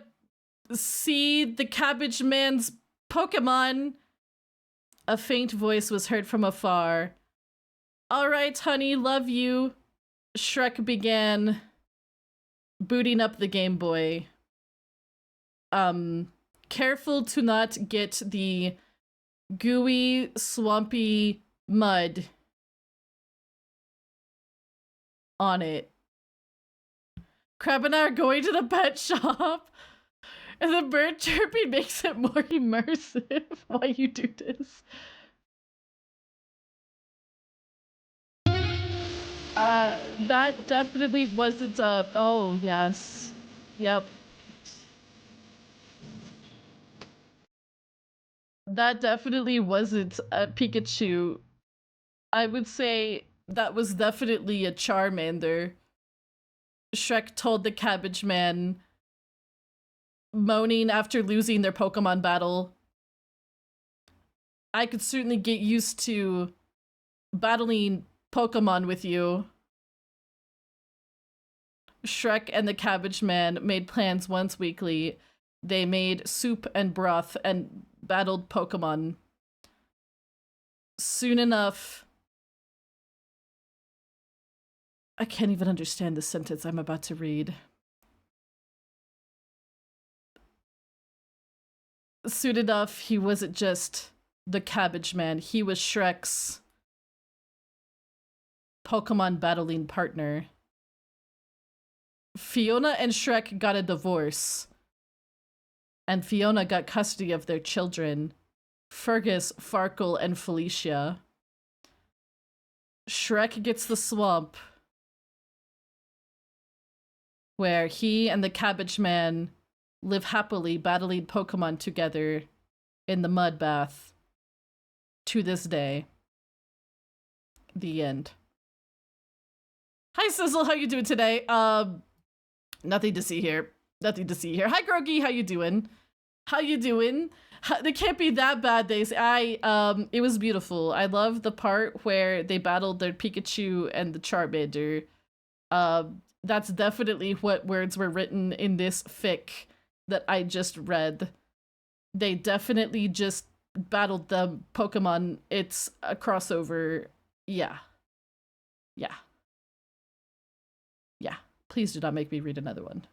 see the Cabbage Man's Pokemon. A faint voice was heard from afar. All right, honey, love you. Shrek began booting up the Game Boy. Careful to not get the gooey, swampy mud on it. Crab and I are going to the pet shop, and the bird chirping makes it more immersive. Why you do this? That definitely wasn't oh, yes. Yep. That definitely wasn't a Pikachu. I would say that was definitely a Charmander. Shrek told the Cabbage Man, moaning after losing their Pokemon battle. I could certainly get used to battling Pokemon with you. Shrek and the Cabbage Man made plans once weekly. They made soup and broth and battled Pokemon. Soon enough... I can't even understand the sentence I'm about to read. Soon enough, he wasn't just the Cabbage Man. He was Shrek's Pokemon battling partner. Fiona and Shrek got a divorce. And Fiona got custody of their children, Fergus, Farkle, and Felicia. Shrek gets the swamp, where he and the Cabbage Man live happily battling Pokemon together in the mud bath to this day. The end. Hi Sizzle, how you doing today? Nothing to see here. Nothing to see here. Hi Groggy, how you doing? How you doing? They can't be that bad days. It was beautiful. I love the part where they battled their Pikachu and the Charmander. That's definitely what words were written in this fic that I just read. They definitely just battled the Pokemon. It's a crossover. Yeah. Yeah. Yeah. Please do not make me read another one.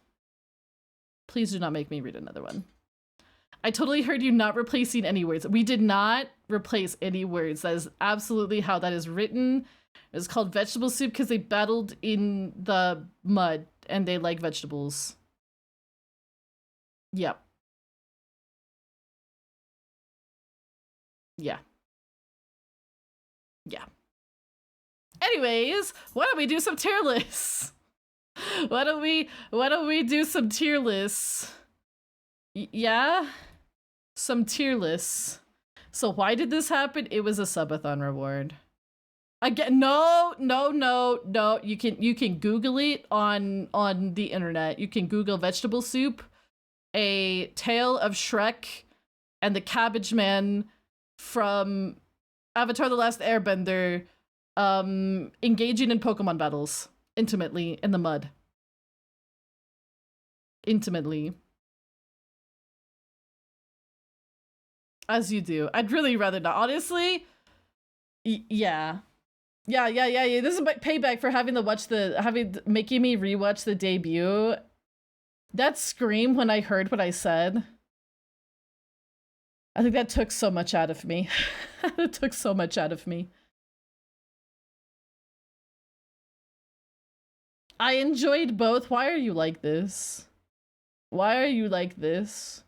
Please do not make me read another one. I totally heard you not replacing any words. We did not replace any words. That is absolutely how that is written. It's called vegetable soup because they battled in the mud and they like vegetables. Yep. Yeah. Yeah. Anyways, why don't we do some tier lists? Why don't we do some tier lists? Yeah? Some tier lists. So why did this happen? It was a subathon reward. Again, no. You can Google it on the internet. You can Google vegetable soup, a tale of Shrek and the Cabbage Man from Avatar: The Last Airbender, engaging in Pokemon battles intimately in the mud. Intimately. As you do. I'd really rather not. Honestly, yeah. Yeah. This is my payback for making me rewatch the debut. That scream when I heard what I said. I think that took so much out of me. It took so much out of me. I enjoyed both. Why are you like this? Why are you like this?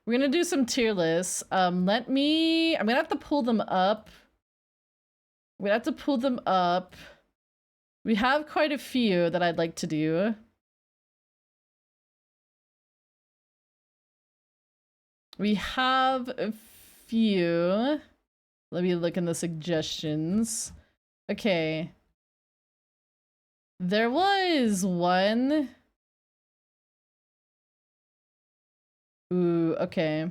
We're gonna do some tier lists. I'm gonna have to pull them up. We have to pull them up. We have quite a few that I'd like to do. We have a few. Let me look in the suggestions. Okay. There was one. Ooh, okay.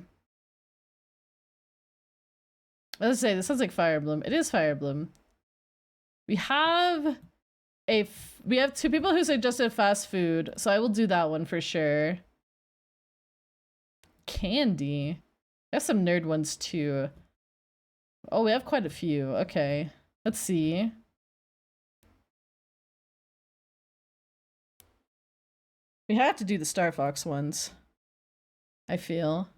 Let's say this sounds like Fire Emblem. It is Fire Emblem. We have we have two people who suggested fast food, so I will do that one for sure. Candy. I have some nerd ones too. Oh, we have quite a few. Okay. Let's see. We have to do the Star Fox ones, I feel.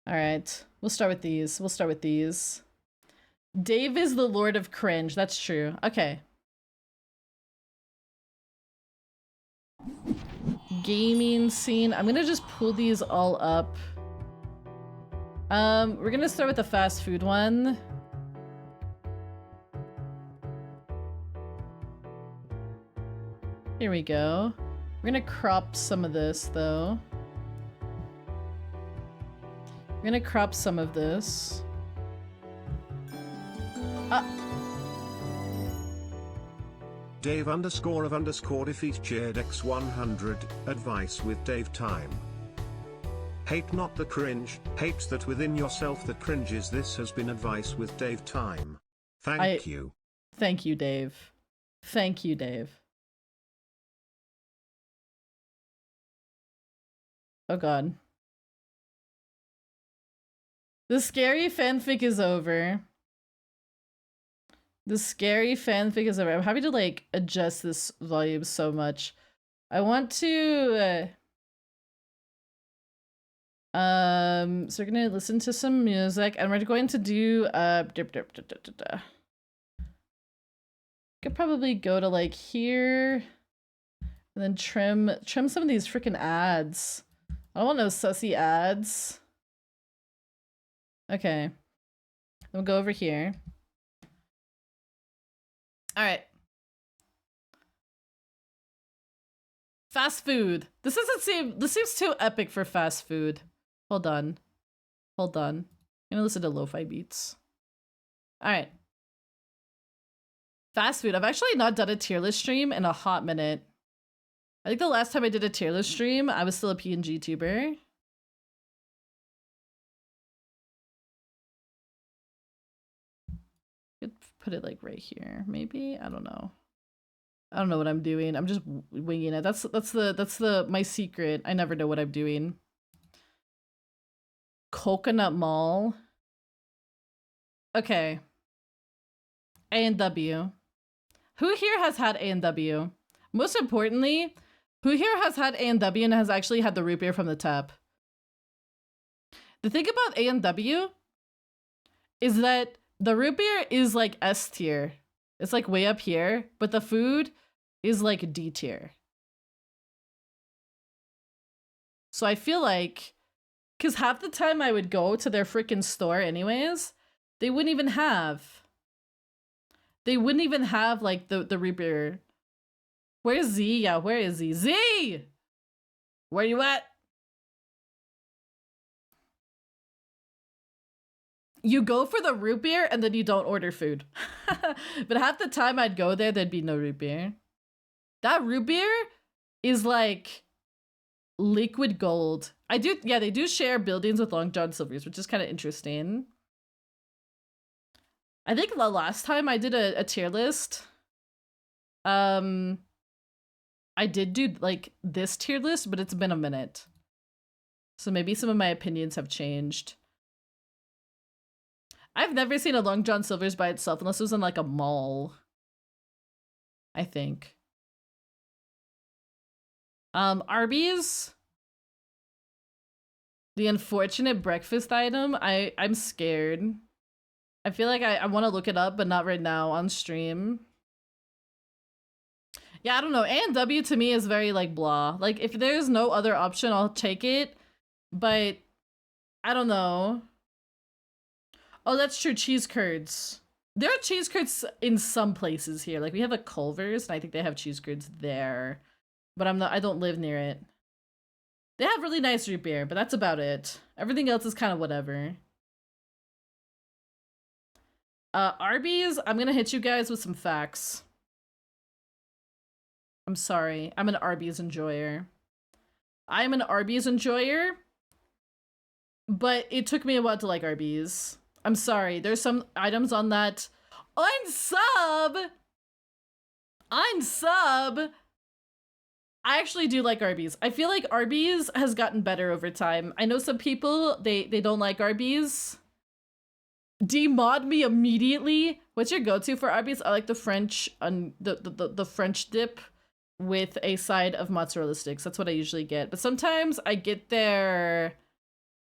Alright. We'll start with these. We'll start with these. Dave is the Lord of Cringe. That's true. Okay. Gaming scene. I'm gonna just pull these all up. We're gonna start with the fast food one. Here we go. We're gonna crop some of this though. We're gonna crop some of this. Dave underscore of underscore defeat cheered X100, advice with Dave time. Hate not the cringe, hate that within yourself that cringes. This has been advice with Dave time. Thank you. Thank you, Dave. Thank you, Dave. Oh god. The scary fanfic is over. The scary fanfic is over. I'm happy to like adjust this volume so much. I want to so we're gonna listen to some music and we're going to do could probably go to like here and then trim some of these freaking ads. I don't want no sussy ads. Okay. We'll go over here. Alright. Fast food. This seems too epic for fast food. Hold on. Hold on. I'm gonna listen to lo-fi beats. Alright. Fast food. I've actually not done a tier list stream in a hot minute. I think the last time I did a tier list stream, I was still a PNG tuber. Could put it like right here, maybe? I don't know. I don't know what I'm doing. I'm just winging it. That's my secret. I never know what I'm doing. Coconut Mall. Okay. A&W. Who here has had A&W? Most importantly, who here has had A&W and has actually had the root beer from the tap? The thing about A&W is that the root beer is like S tier. It's like way up here, but the food is like D tier. So I feel like, because half the time I would go to their freaking store anyways, they wouldn't even have like the root beer. Where's Z? Yeah, where is Z? Z! Where you at? You go for the root beer and then you don't order food. But half the time I'd go there, there'd be no root beer. That root beer is like liquid gold. Yeah, they do share buildings with Long John Silver's, which is kind of interesting. I think the last time I did a tier list, I did do like this tier list, but it's been a minute. So maybe some of my opinions have changed. I've never seen a Long John Silver's by itself unless it was in like a mall. I think. Arby's. The unfortunate breakfast item. I'm scared. I feel like I want to look it up, but not right now on stream. Yeah, I don't know. A&W to me is very like blah. Like if there's no other option, I'll take it. But I don't know. Oh, that's true. Cheese curds. There are cheese curds in some places here. Like we have a Culver's and I think they have cheese curds there. But I don't live near it. They have really nice root beer, but that's about it. Everything else is kind of whatever. Arby's, I'm gonna hit you guys with some facts. I'm sorry. I'm an Arby's enjoyer. I'm an Arby's enjoyer, but it took me a while to like Arby's. I'm sorry. There's some items on that. I'm sub! I actually do like Arby's. I feel like Arby's has gotten better over time. I know some people, they don't like Arby's. Demod me immediately. What's your go-to for Arby's? I like the French, the French dip with a side of mozzarella sticks. That's what I usually get. But sometimes I get their,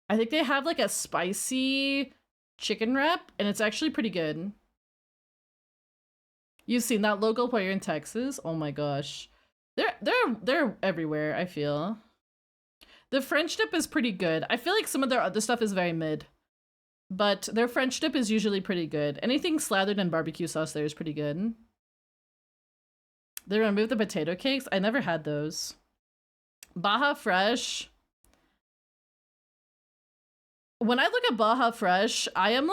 I think they have like a spicy chicken wrap, and it's actually pretty good. You've seen that logo while you're in Texas? Oh my gosh. They're everywhere, I feel. The French dip is pretty good. I feel like some of their other stuff is very mid. But their French dip is usually pretty good. Anything slathered in barbecue sauce there is pretty good. They removed the potato cakes? I never had those. Baja Fresh. When I look at Baja Fresh, I'm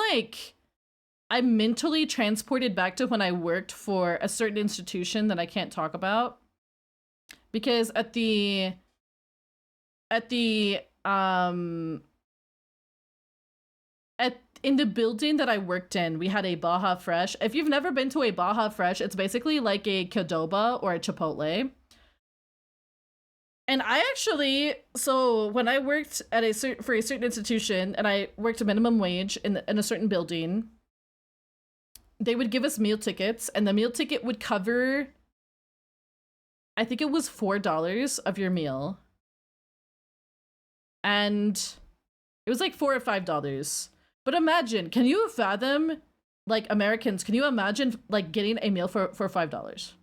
mentally transported back to when I worked for a certain institution that I can't talk about. Because in the building that I worked in, we had a Baja Fresh. If you've never been to a Baja Fresh, it's basically like a Qdoba or a Chipotle. And I actually, so when I worked at for a certain institution, and I worked a minimum wage in a certain building, they would give us meal tickets, and the meal ticket would cover, I think it was $4 of your meal. And it was like $4 or $5. But imagine, can you fathom, like Americans, can you imagine like getting a meal for $5?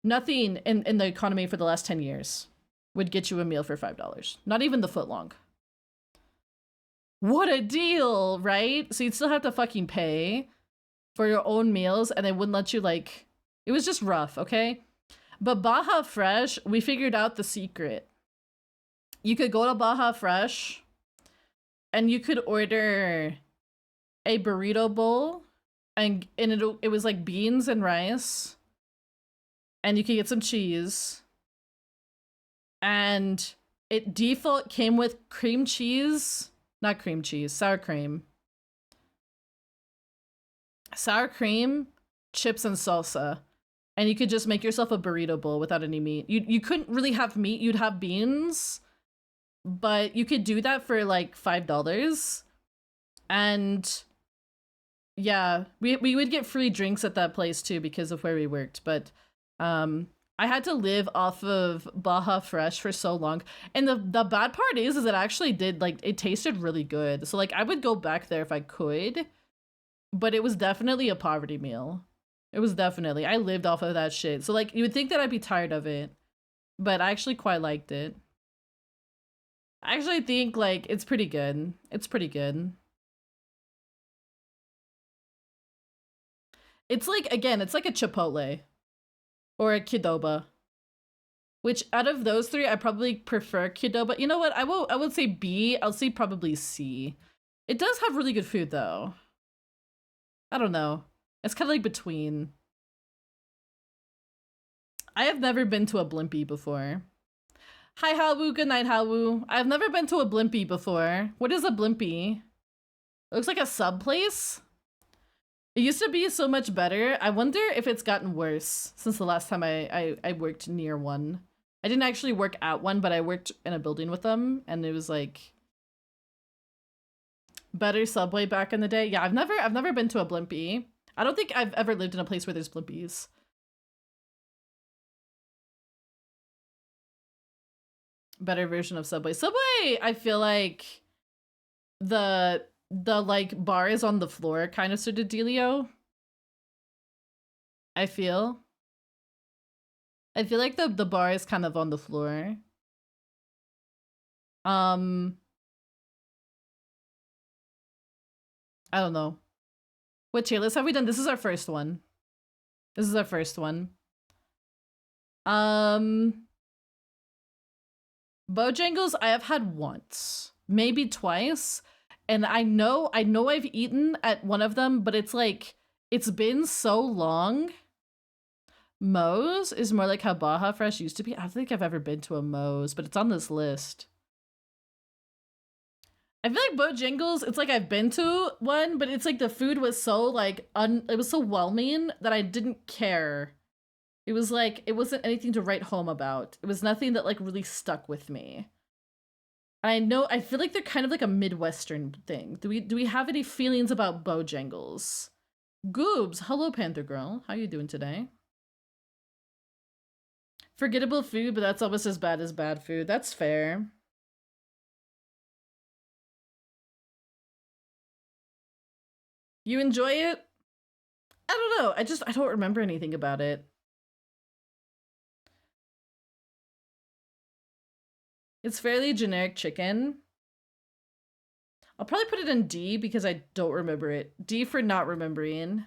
Nothing in the economy for the last 10 years would get you a meal for $5. Not even the footlong. What a deal, right? So you'd still have to fucking pay for your own meals, and they wouldn't let you, like, it was just rough, okay? But Baja Fresh, we figured out the secret. You could go to Baja Fresh and you could order a burrito bowl, and it was like beans and rice, and you could get some cheese, and it default came with cream cheese, not cream cheese, sour cream, chips, and salsa. And you could just make yourself a burrito bowl without any meat. You couldn't really have meat, you'd have beans, but you could do that for like $5. And yeah, we would get free drinks at that place too because of where we worked. But I had to live off of Baja Fresh for so long. And the bad part is it actually did, like, it tasted really good. So like I would go back there if I could, but it was definitely a poverty meal. It was definitely, I lived off of that shit. So like you would think that I'd be tired of it, but I actually quite liked it. I actually think like it's pretty good. It's pretty good. It's like, again, it's like a Chipotle or a Qdoba, which out of those three, I probably prefer Qdoba. You know what? I would say B. I'll say probably C. It does have really good food though. I don't know. It's kind of like between. I have never been to a Blimpie before. Hi, Hawu. Good night, Hawu. I've never been to a Blimpie before. What is a Blimpie? It looks like a sub place. It used to be so much better. I wonder if it's gotten worse since the last time I worked near one. I didn't actually work at one, but I worked in a building with them, and it was like better Subway back in the day. Yeah, I've never been to a Blimpie. I don't think I've ever lived in a place where there's Blimpies. Better version of Subway. Subway, I feel like the like bar is on the floor kind of sort of dealio. I feel like the bar is kind of on the floor. I don't know. What tier list have we done? This is our first one. This is our first one. Bojangles I have had once, maybe twice, and I know I've eaten at one of them, but it's like it's been so long. Moe's is more like how Baja Fresh used to be. I don't think I've ever been to a Moe's, but it's on this list. I feel like Bojangles, it's like I've been to one, but it's like the food was so like it was so whelming that I didn't care. It was like it wasn't anything to write home about. It was nothing that like really stuck with me. And I feel like they're kind of like a Midwestern thing. Do we have any feelings about Bojangles? Goobs, hello Panther Girl. How you doing today? Forgettable food, but that's almost as bad as bad food. That's fair. You enjoy it? I don't know. I don't remember anything about it. It's fairly generic chicken. I'll probably put it in D because I don't remember it. D for not remembering.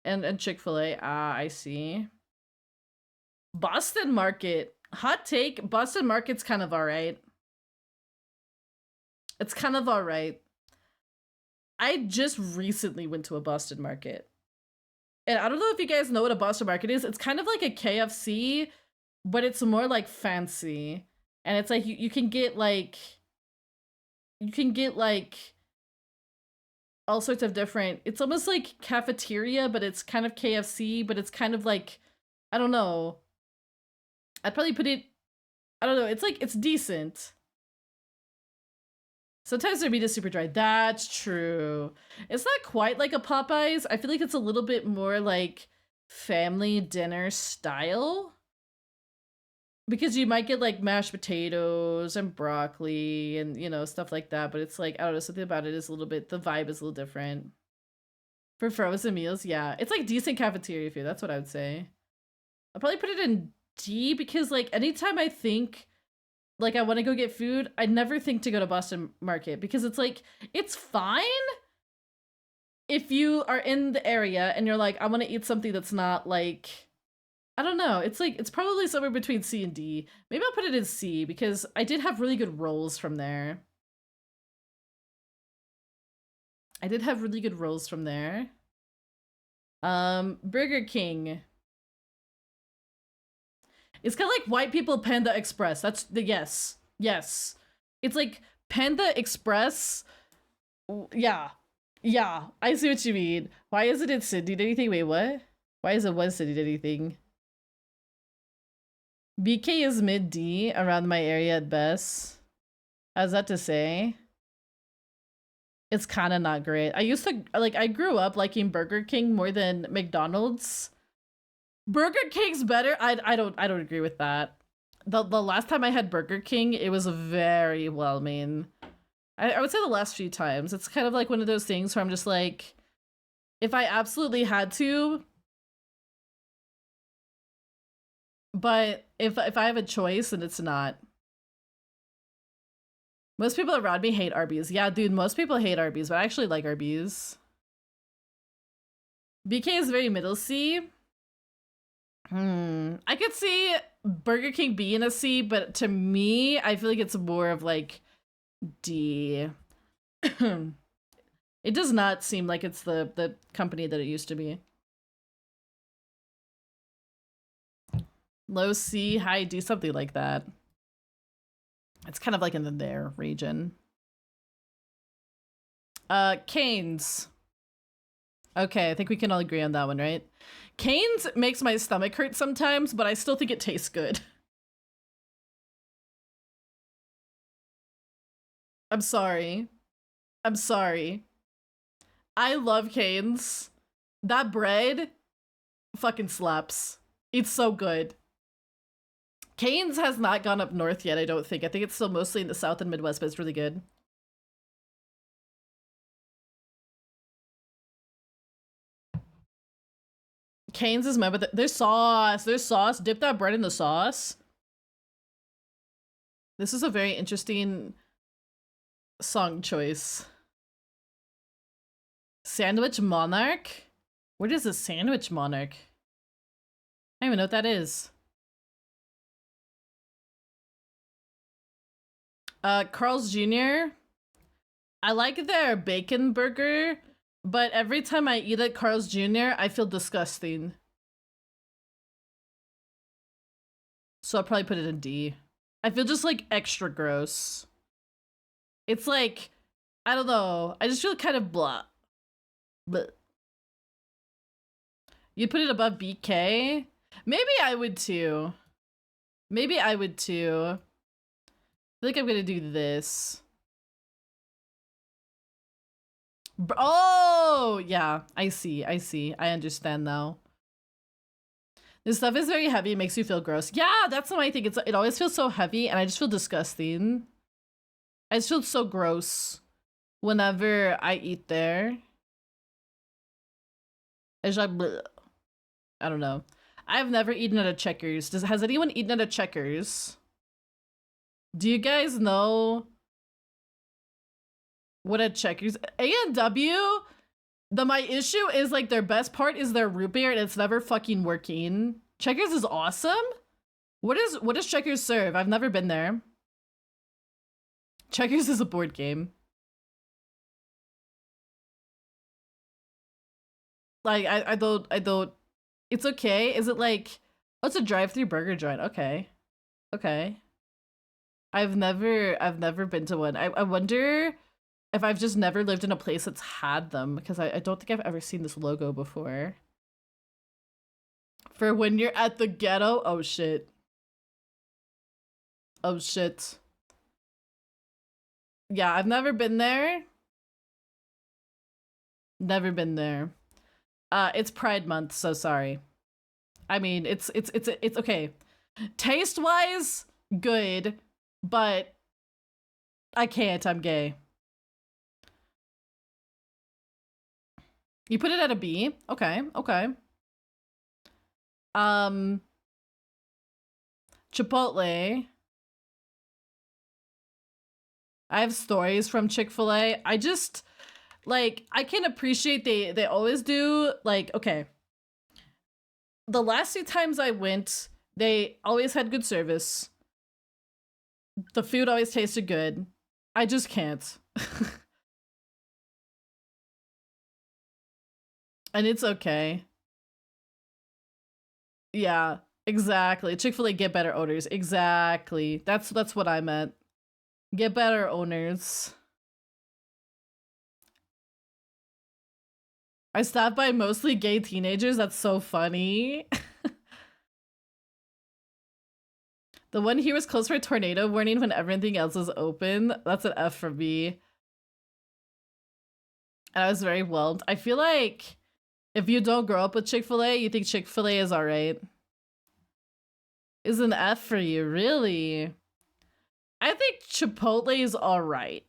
And Chick-fil-A. Ah, I see. Boston Market. Hot take. Boston Market's kind of alright. It's kind of alright. I just recently went to a Boston Market. And I don't know if you guys know what a Boston Market is. It's kind of like a KFC, but it's more like fancy. And it's like you can get like all sorts of different, it's almost like cafeteria, but it's kind of KFC, but it's kind of like, I don't know. I'd probably put it, I don't know, it's like, it's decent. Sometimes their meat is super dry. That's true. It's not quite like a Popeyes. I feel like it's a little bit more like family dinner style. Because you might get like mashed potatoes and broccoli and, you know, stuff like that. But it's like, I don't know, something about it is a little bit, the vibe is a little different. For frozen meals, yeah. It's like decent cafeteria food. That's what I would say. I'll probably put it in D because like anytime I think like I want to go get food, I never think to go to Boston Market because it's like, it's fine if you are in the area and you're like, I want to eat something that's not like, I don't know. It's like, it's probably somewhere between C and D. Maybe I'll put it in C because I did have really good rolls from there. Burger King. It's kind of like white people Panda Express. That's the yes. Yes. It's like Panda Express. Yeah. Yeah. I see what you mean. Why is it in Sydney? Anything? Wait, what? Why is it one Sydney? Anything? BK is mid D around my area at best. How's that to say? It's kind of not great. I used to like, I grew up liking Burger King more than McDonald's. Burger King's better. I don't agree with that. The last time I had Burger King, it was very whelming. I would say the last few times. It's kind of like one of those things where I'm just like, if I absolutely had to, but if I have a choice, then it's not. Most people around me hate Arby's. Yeah, dude, most people hate Arby's, but I actually like Arby's. BK is very middle C. I could see Burger King being a C, but to me, I feel like it's more of like D. It does not seem like it's the company that it used to be. Low C, high D, something like that. It's kind of like in the there region. Cane's. Okay, I think we can all agree on that one, right? Cane's makes my stomach hurt sometimes, but I still think it tastes good. I'm sorry. I'm sorry. I love Cane's. That bread fucking slaps. It's so good. Cane's has not gone up north yet, I don't think. I think it's still mostly in the South and Midwest, but it's really good. Cane's is but there's sauce. There's sauce. Dip that bread in the sauce. This is a very interesting song choice. Sandwich Monarch? What is a Sandwich Monarch? I don't even know what that is. Carl's Jr. I like their bacon burger, but every time I eat at Carl's Jr., I feel disgusting. So I'll probably put it in D. I feel just like extra gross. It's like, I don't know. I just feel kind of blah. But you put it above BK? Maybe I would too. Maybe I would too. I think I'm gonna do this. Oh, yeah. I see. I understand now. This stuff is very heavy. It makes you feel gross. Yeah, that's what I think. It always feels so heavy, and I just feel disgusting. I just feel so gross whenever I eat there. It's like, bleh. I don't know. I've never eaten at a Checkers. Has anyone eaten at a Checkers? Do you guys know what a Checkers? A&W, my issue is like their best part is their root beer and it's never fucking working. Checkers is awesome. What does Checkers serve? I've never been there. Checkers is a board game. Like I don't. It's okay. Is it like? Oh, it's a drive-through burger joint. Okay. I've never been to one. I wonder if I've just never lived in a place that's had them, because I don't think I've ever seen this logo before. For when you're at the ghetto. Oh shit. Oh shit. Yeah, I've never been there. Never been there. It's Pride Month, so sorry. I mean, it's okay. Taste-wise, good, but I can't. I'm gay. You put it at a B? Okay. Chipotle. I have stories from Chick-fil-A. I just, like, I can appreciate they always do, like, okay. The last 2 times I went, they always had good service. The food always tasted good. I just can't. And it's okay. Yeah, exactly. Chick-fil-A get better owners. Exactly. That's what I meant. Get better owners. I staffed by mostly gay teenagers. That's so funny. The one here was closed for a tornado warning when everything else was open. That's an F for me. And I was very whelmed. I feel like if you don't grow up with Chick-fil-A, you think Chick-fil-A is alright. Is an F for you, really? I think Chipotle is alright.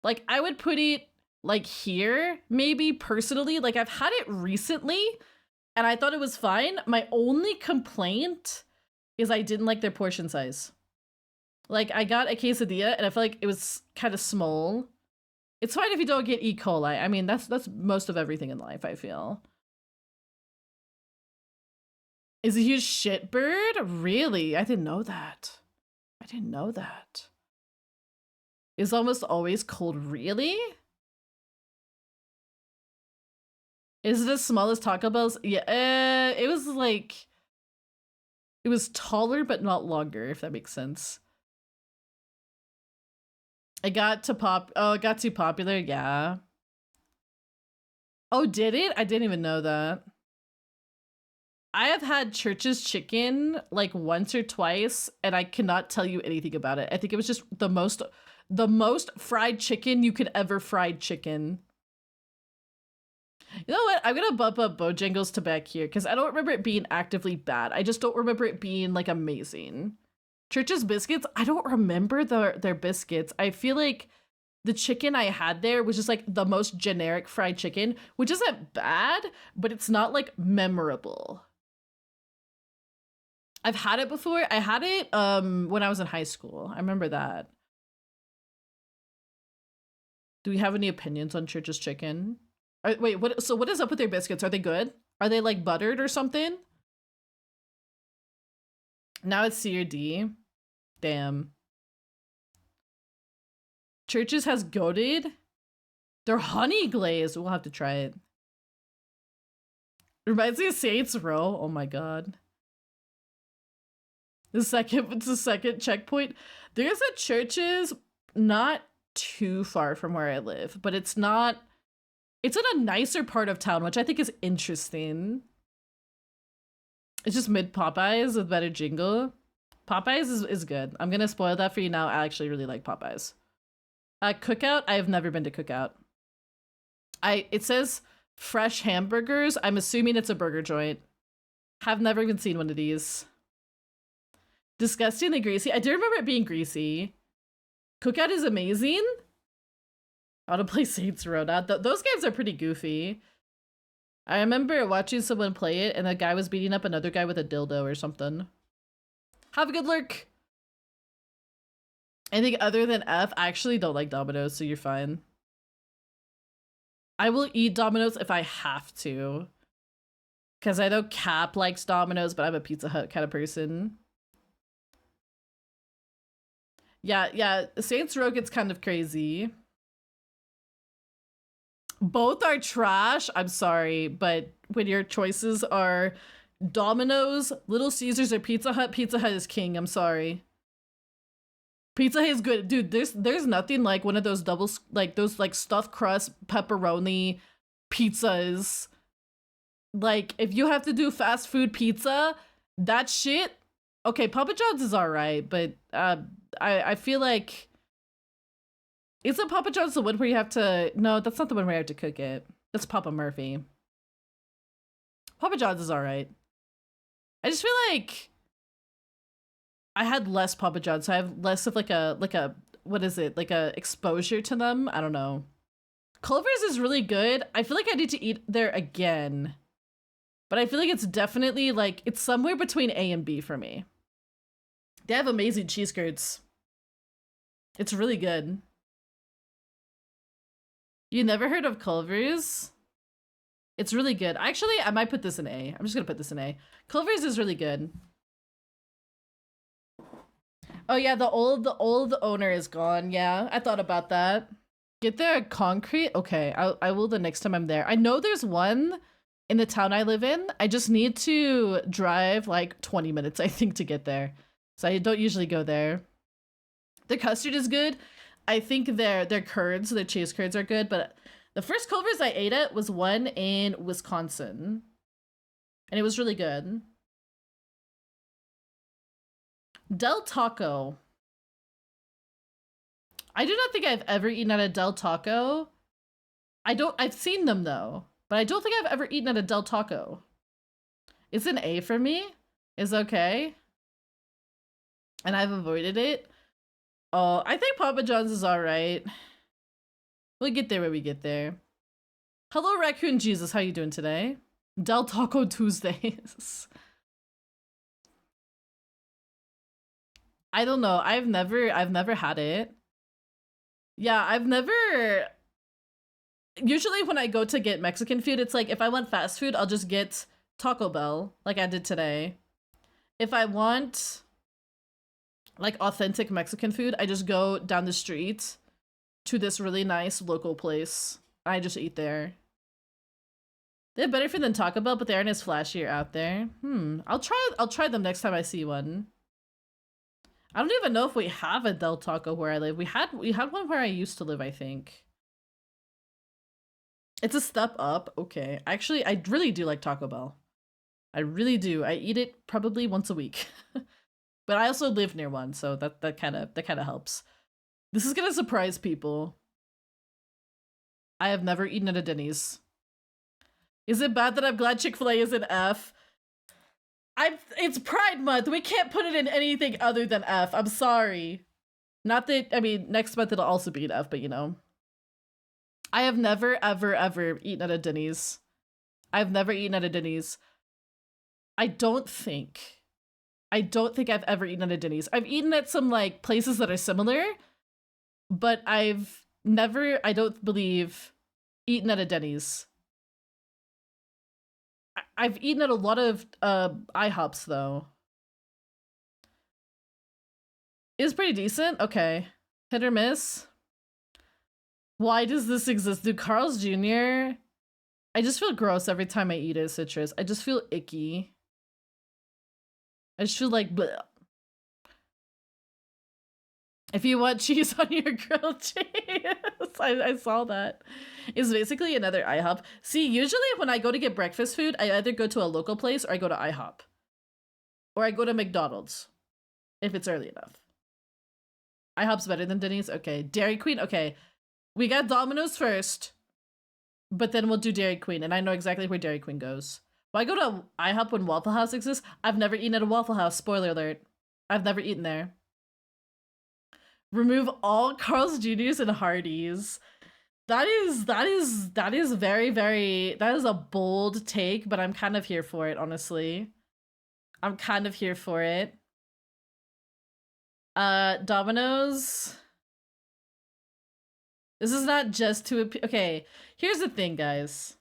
Like, I would put it, like, here, maybe, personally. Like, I've had it recently, and I thought it was fine. My only complaint is I didn't like their portion size. Like, I got a quesadilla, and I felt like it was kind of small. It's fine if you don't get E. coli. I mean, that's most of everything in life, I feel. Is a huge shitbird? Really? I didn't know that. Is almost always cold. Really? Is it as small as Taco Bell's? Yeah, it was like... It was taller, but not longer, if that makes sense. It got too popular, yeah. Oh, did it? I didn't even know that. I have had Church's chicken like once or twice, and I cannot tell you anything about it. I think it was just the most fried chicken you could ever fried chicken. You know what? I'm gonna bump up Bojangles to back here because I don't remember it being actively bad. I just don't remember it being like amazing. Church's biscuits, I don't remember their biscuits. I feel like the chicken I had there was just like the most generic fried chicken, which isn't bad, but it's not like memorable. I've had it before. I had it when I was in high school. I remember that. Do we have any opinions on Church's chicken? Wait, what is up with their biscuits? Are they good? Are they like buttered or something? Now it's C or D. Damn. Churches has goated. They're honey glazed. We'll have to try it. Reminds me of Saints Row. Oh my god. It's the second checkpoint. There's a Churches not too far from where I live, but it's in a nicer part of town, which I think is interesting. It's just mid Popeyes with better jingle. Popeyes is good. I'm gonna spoil that for you now. I actually really like Popeyes. Cookout, I have never been to Cookout. It says fresh hamburgers. I'm assuming it's a burger joint. Have never even seen one of these. Disgustingly greasy. I do remember it being greasy. Cookout is amazing. I want to play Saints Row. Those games are pretty goofy. I remember watching someone play it and a guy was beating up another guy with a dildo or something. Have a good lurk. I think other than F, I actually don't like Domino's, so you're fine. I will eat Domino's if I have to. Because I know Cap likes Domino's, but I'm a Pizza Hut kind of person. Yeah, Saints Row gets kind of crazy. Both are trash. I'm sorry, but when your choices are Domino's, Little Caesars, or Pizza Hut is king. I'm sorry. Pizza Hut is good. Dude, there's nothing like one of those those stuffed crust pepperoni pizzas. Like, if you have to do fast food pizza, that shit, okay, Papa John's is alright, but I feel like isn't Papa John's the one where you have to... No, that's not the one where you have to cook it. That's Papa Murphy. Papa John's is alright. I just feel like I had less Papa John's, so I have less of like a what is it? Like a exposure to them? I don't know. Culver's is really good. I feel like I need to eat there again. But I feel like it's definitely like, it's somewhere between A and B for me. They have amazing cheese curds. It's really good. You never heard of Culver's? It's really good. Actually, I might put this in A. I'm just gonna put this in A. Culver's is really good. Oh yeah, the old owner is gone. Yeah, I thought about that. Get there at Concrete? Okay, I will the next time I'm there. I know there's one in the town I live in. I just need to drive like 20 minutes, I think, to get there. So I don't usually go there. The custard is good. I think their curds, their cheese curds are good, but the first Culver's I ate at was one in Wisconsin. And it was really good. Del Taco. I do not think I've ever eaten at a Del Taco. I've seen them though, but I don't think I've ever eaten at a Del Taco. It's an A for me. It's okay. And I've avoided it. Oh, I think Papa John's is alright. We'll get there when we get there. Hello, Raccoon Jesus. How you doing today? Del Taco Tuesdays. I don't know. I've never had it. Yeah, I've never... Usually when I go to get Mexican food, it's like if I want fast food, I'll just get Taco Bell, like I did today. If I want like authentic Mexican food, I just go down the street to this really nice local place. I just eat there. They have better food than Taco Bell, but they aren't as flashy or out there. I'll try them next time I see one. I don't even know if we have a Del Taco where I live. We had one where I used to live, I think. It's a step up. Okay. Actually, I really do like Taco Bell. I really do. I eat it probably once a week. But I also live near one, so that kind of helps. This is gonna surprise people. I have never eaten at a Denny's. Is it bad that I'm glad Chick-fil-A is an F? It's Pride Month. We can't put it in anything other than F. I'm sorry. Not that, I mean, next month it'll also be an F, but you know. I have never, ever eaten at a Denny's. I've never eaten at a Denny's. I don't think I've ever eaten at a Denny's. I've eaten at some like places that are similar, but I've never, I don't believe, eaten at a Denny's. I've eaten at a lot of IHOPs though. It's pretty decent. Okay. Hit or miss. Why does this exist? Dude, Carl's Jr. I just feel gross every time I eat it, citrus. I just feel icky. I just feel like bleh. If you want cheese on your grilled cheese, I saw that. It's basically another IHOP. See, usually when I go to get breakfast food, I either go to a local place or I go to IHOP. Or I go to McDonald's. If it's early enough. IHOP's better than Denny's? Okay. Dairy Queen? Okay. We got Domino's first. But then we'll do Dairy Queen. And I know exactly where Dairy Queen goes. Why go to IHOP when Waffle House exists? I've never eaten at a Waffle House. Spoiler alert. I've never eaten there. Remove all Carl's Jr.'s and Hardee's. That is very, very, that is a bold take, but I'm kind of here for it, honestly. I'm kind of here for it. Domino's. This is not just to, okay, here's the thing, guys.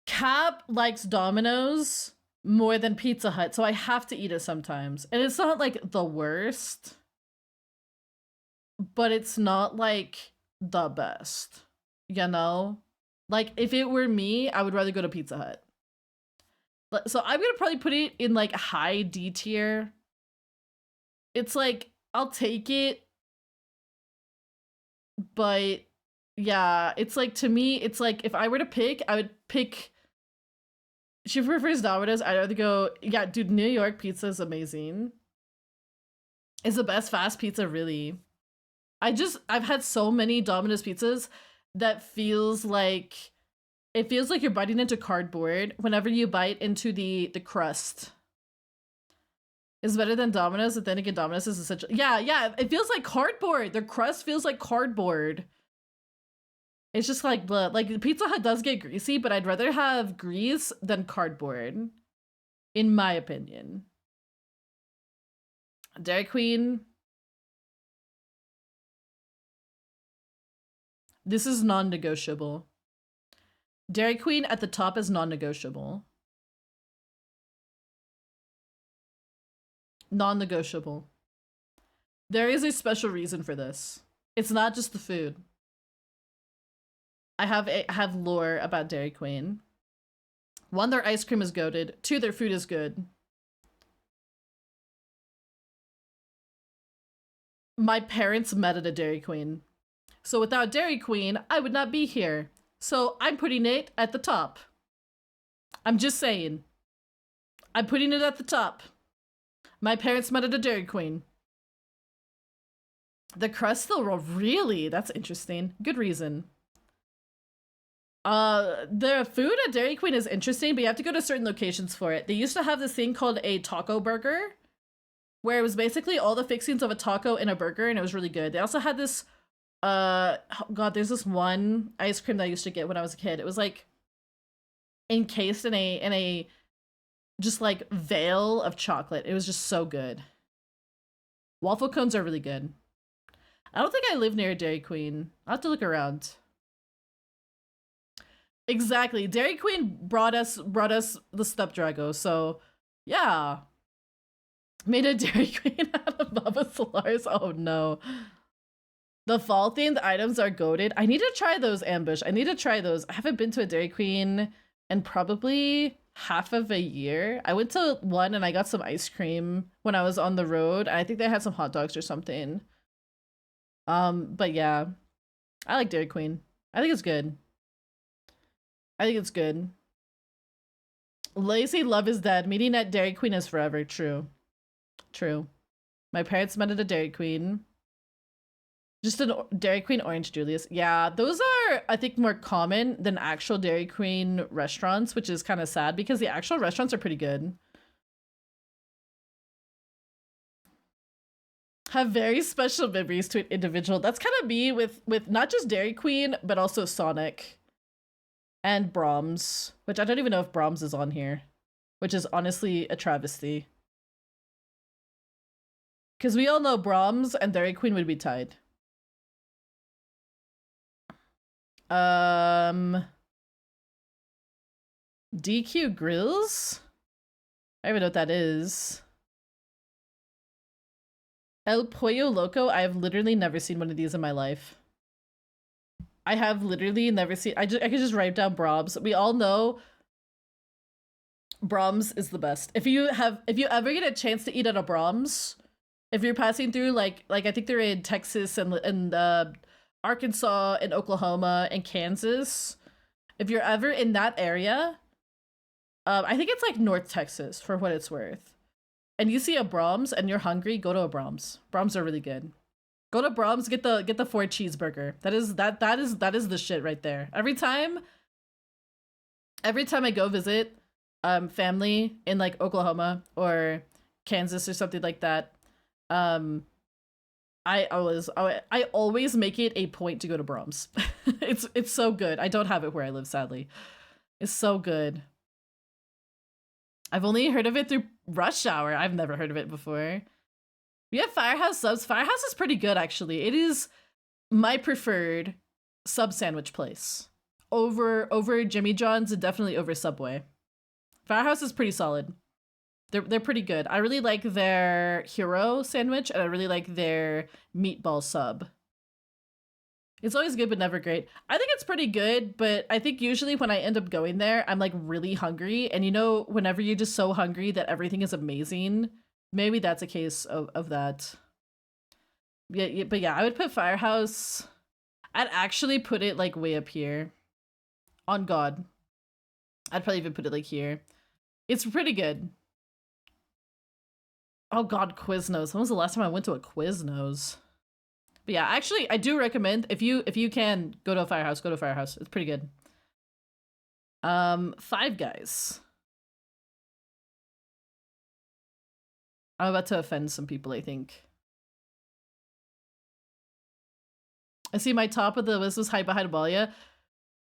Cap likes Domino's more than Pizza Hut, so I have to eat it sometimes. And it's not like the worst, but it's not like the best, you know? Like if it were me, I would rather go to Pizza Hut. So I'm gonna probably put it in like high D tier. It's like, I'll take it, but yeah, it's like, to me, it's like if I were to pick, I would pick, she prefers Domino's. I'd rather go, yeah, dude, New York pizza is amazing. It's the best fast pizza, really. I've had so many Domino's pizzas that feels like, it feels like you're biting into cardboard whenever you bite into the crust. It's better than Domino's, but then again, Domino's is essentially, yeah, it feels like cardboard. Their crust feels like cardboard. It's just like blood. Like Pizza Hut does get greasy, but I'd rather have grease than cardboard, in my opinion. Dairy Queen. This is non-negotiable. Dairy Queen at the top is non-negotiable. Non-negotiable. There is a special reason for this. It's not just the food. I have lore about Dairy Queen. 1, their ice cream is goated. 2, their food is good. My parents met at a Dairy Queen. So without Dairy Queen, I would not be here. So I'm putting it at the top. I'm just saying. I'm putting it at the top. My parents met at a Dairy Queen. The crust still roll, really? That's interesting. Good reason. The food at Dairy Queen is interesting, but you have to go to certain locations for it. They used to have this thing called a taco burger, where it was basically all the fixings of a taco in a burger, and it was really good. They also had this, oh god, there's this one ice cream that I used to get when I was a kid. It was like encased in a just like veil of chocolate. It was just so good. Waffle cones are really good. I don't think I live near a Dairy Queen. I'll have to look around. Exactly. Dairy Queen brought us the Snapdrago, so yeah. Made a Dairy Queen out of Baba Solars. Oh no. The fall themed items are goated. I need to try those, Ambush. I need to try those. I haven't been to a Dairy Queen in probably half of a year. I went to one and I got some ice cream when I was on the road. I think they had some hot dogs or something. But yeah. I like Dairy Queen. I think it's good. I think it's good. Lazy love is dead. Meeting at Dairy Queen is forever. True. True. My parents met at a Dairy Queen. Just a Dairy Queen Orange Julius. Yeah, those are, I think, more common than actual Dairy Queen restaurants, which is kind of sad because the actual restaurants are pretty good. Have very special memories to an individual. That's kind of me with not just Dairy Queen, but also Sonic. And Brahms, which I don't even know if Brahms is on here, which is honestly a travesty. Because we all know Brahms and Dairy Queen would be tied. DQ Grills? I don't even know what that is. El Pollo Loco, I have literally never seen one of these in my life. I have literally never seen, I could just write down Brahms. We all know Brahms is the best. If you ever get a chance to eat at a Brahms, if you're passing through like I think they're in Texas and Arkansas and Oklahoma and Kansas, if you're ever in that area, I think it's like North Texas for what it's worth, and you see a Brahms and you're hungry, go to a Brahms. Brahms are really good. Go to Brahms, get the 4 cheeseburger. That is the shit right there. Every time I go visit family in like Oklahoma or Kansas or something like that, I always make it a point to go to Brahms. It's so good. I don't have it where I live, sadly. It's so good. I've only heard of it through Rush Hour. I've never heard of it before. We have Firehouse subs. Firehouse is pretty good, actually. It is my preferred sub sandwich place. Over Jimmy John's and definitely over Subway. Firehouse is pretty solid. They're pretty good. I really like their hero sandwich, and I really like their meatball sub. It's always good, but never great. I think it's pretty good, but I think usually when I end up going there, I'm like really hungry. And you know, whenever you're just so hungry that everything is amazing, maybe that's a case of that. Yeah, but yeah, I would put Firehouse. I'd actually put it like way up here. On God. I'd probably even put it like here. It's pretty good. Oh God, Quiznos. When was the last time I went to a Quiznos? But yeah, actually, I do recommend if you can go to a Firehouse, go to a Firehouse. It's pretty good. Five Guys. I'm about to offend some people, I think. I see my top of the list was Hype Behind Balia.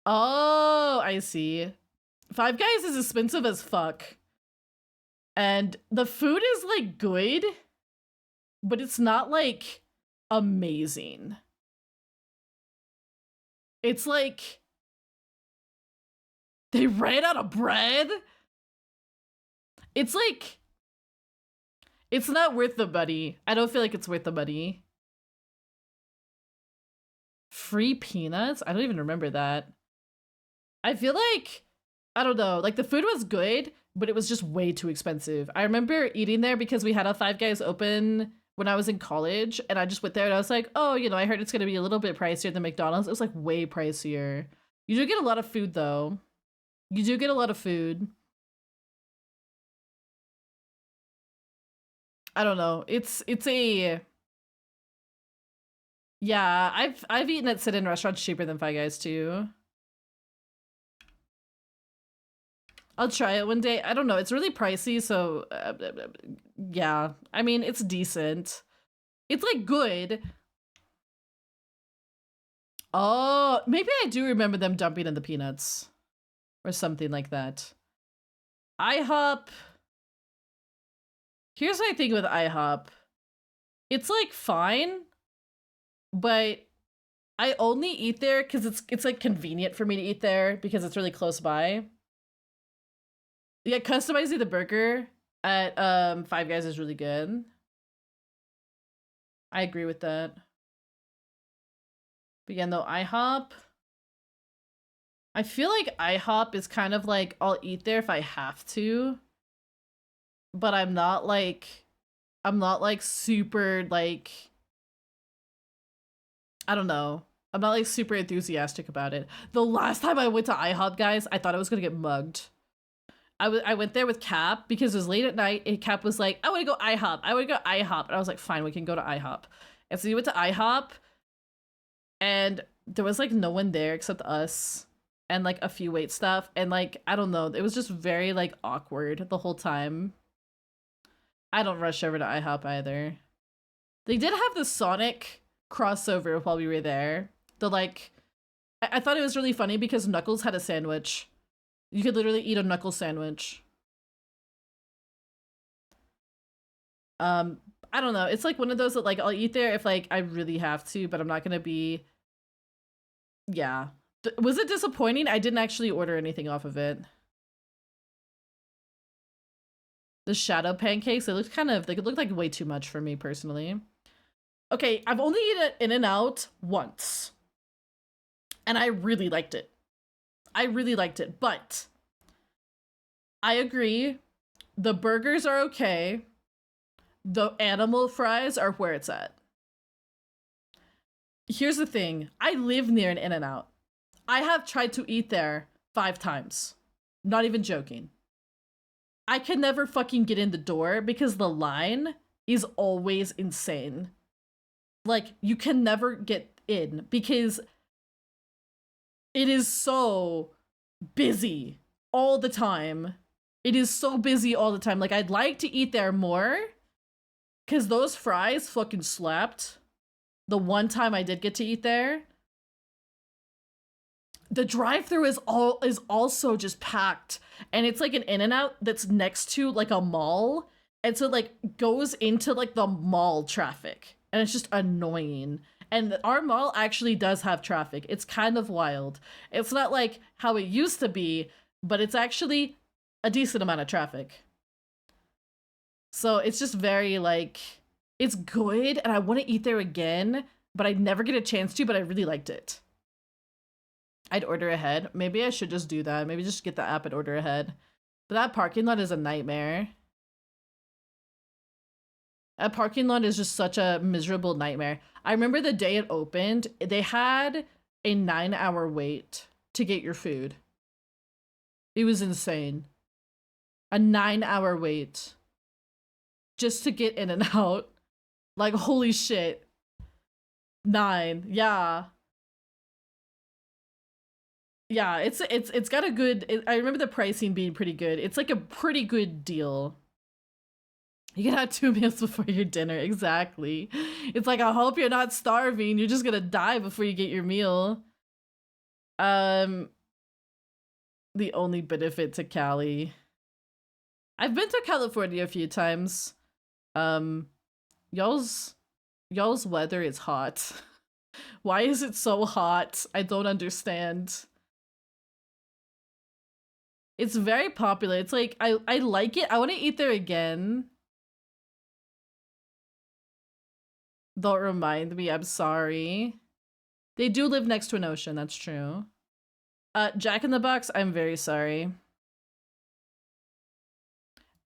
Oh, I see. Five Guys is expensive as fuck. And the food is like good, but it's not like amazing. It's like they ran out of bread. It's like it's not worth the money. I don't feel like it's worth the money. Free peanuts? I don't even remember that. I feel like, I don't know, like the food was good, but it was just way too expensive. I remember eating there because we had a Five Guys open when I was in college, and I just went there and I was like, oh, you know, I heard it's gonna be a little bit pricier than McDonald's. It was like way pricier. You do get a lot of food though. You do get a lot of food. I don't know. It's a yeah, I've eaten at sit-in restaurants cheaper than Five Guys too. I'll try it one day. I don't know. It's really pricey, so yeah. I mean, it's decent. It's like good. Oh, maybe I do remember them dumping in the peanuts or something like that. IHOP. Here's my thing with IHOP. It's like fine, but I only eat there because it's like convenient for me to eat there because it's really close by. Yeah, customizing the burger at Five Guys is really good. I agree with that. But yeah, no, IHOP. I feel like IHOP is kind of like I'll eat there if I have to, but I'm not like super like, I don't know. I'm not like super enthusiastic about it. The last time I went to IHOP, guys, I thought I was gonna get mugged. I went there with Cap because it was late at night, and Cap was like, I want to go IHOP. I want to go IHOP. And I was like, fine, we can go to IHOP. And so we went to IHOP, and there was like no one there except us and like a few wait staff. And like, I don't know, it was just very like awkward the whole time. I don't rush over to IHOP either. They did have the Sonic crossover while we were there. The like, I thought it was really funny because Knuckles had a sandwich. You could literally eat a Knuckles sandwich. I don't know. It's like one of those that like I'll eat there if like I really have to, but I'm not gonna be. Yeah. Was it disappointing? I didn't actually order anything off of it. The shadow pancakes, they looked like way too much for me personally. Okay, I've only eaten In-N-Out once. And I really liked it. I really liked it, but I agree. The burgers are okay. The animal fries are where it's at. Here's the thing. I live near an In-N-Out. I have tried to eat there 5 times. Not even joking. I can never fucking get in the door because the line is always insane. Like, you can never get in because it is so busy all the time. It is so busy all the time. Like, I'd like to eat there more because those fries fucking slapped. The one time I did get to eat there. The drive-thru is also just packed, and it's like an In-N-Out that's next to like a mall, and so it, like, goes into like the mall traffic, and it's just annoying. And our mall actually does have traffic. It's kind of wild. It's not like how it used to be, but it's actually a decent amount of traffic. So it's just very like, it's good, and I want to eat there again, but I never get a chance to, but I really liked it. I'd order ahead. Maybe I should just do that. Maybe just get the app and order ahead. But that parking lot is a nightmare. That parking lot is just such a miserable nightmare. I remember the day it opened, they had a 9-hour wait to get your food. It was insane. A 9-hour wait just to get in and out. Like, holy shit. 9, yeah. Yeah, it's got a good, I remember the pricing being pretty good. It's like a pretty good deal. You can have 2 meals before your dinner, exactly. It's like, I hope you're not starving. You're just gonna die before you get your meal. The only benefit to Cali. I've been to California a few times. Y'all's weather is hot. Why is it so hot? I don't understand. It's very popular. It's like, I like it. I want to eat there again. Don't remind me, I'm sorry. They do live next to an ocean, that's true. Jack in the Box, I'm very sorry.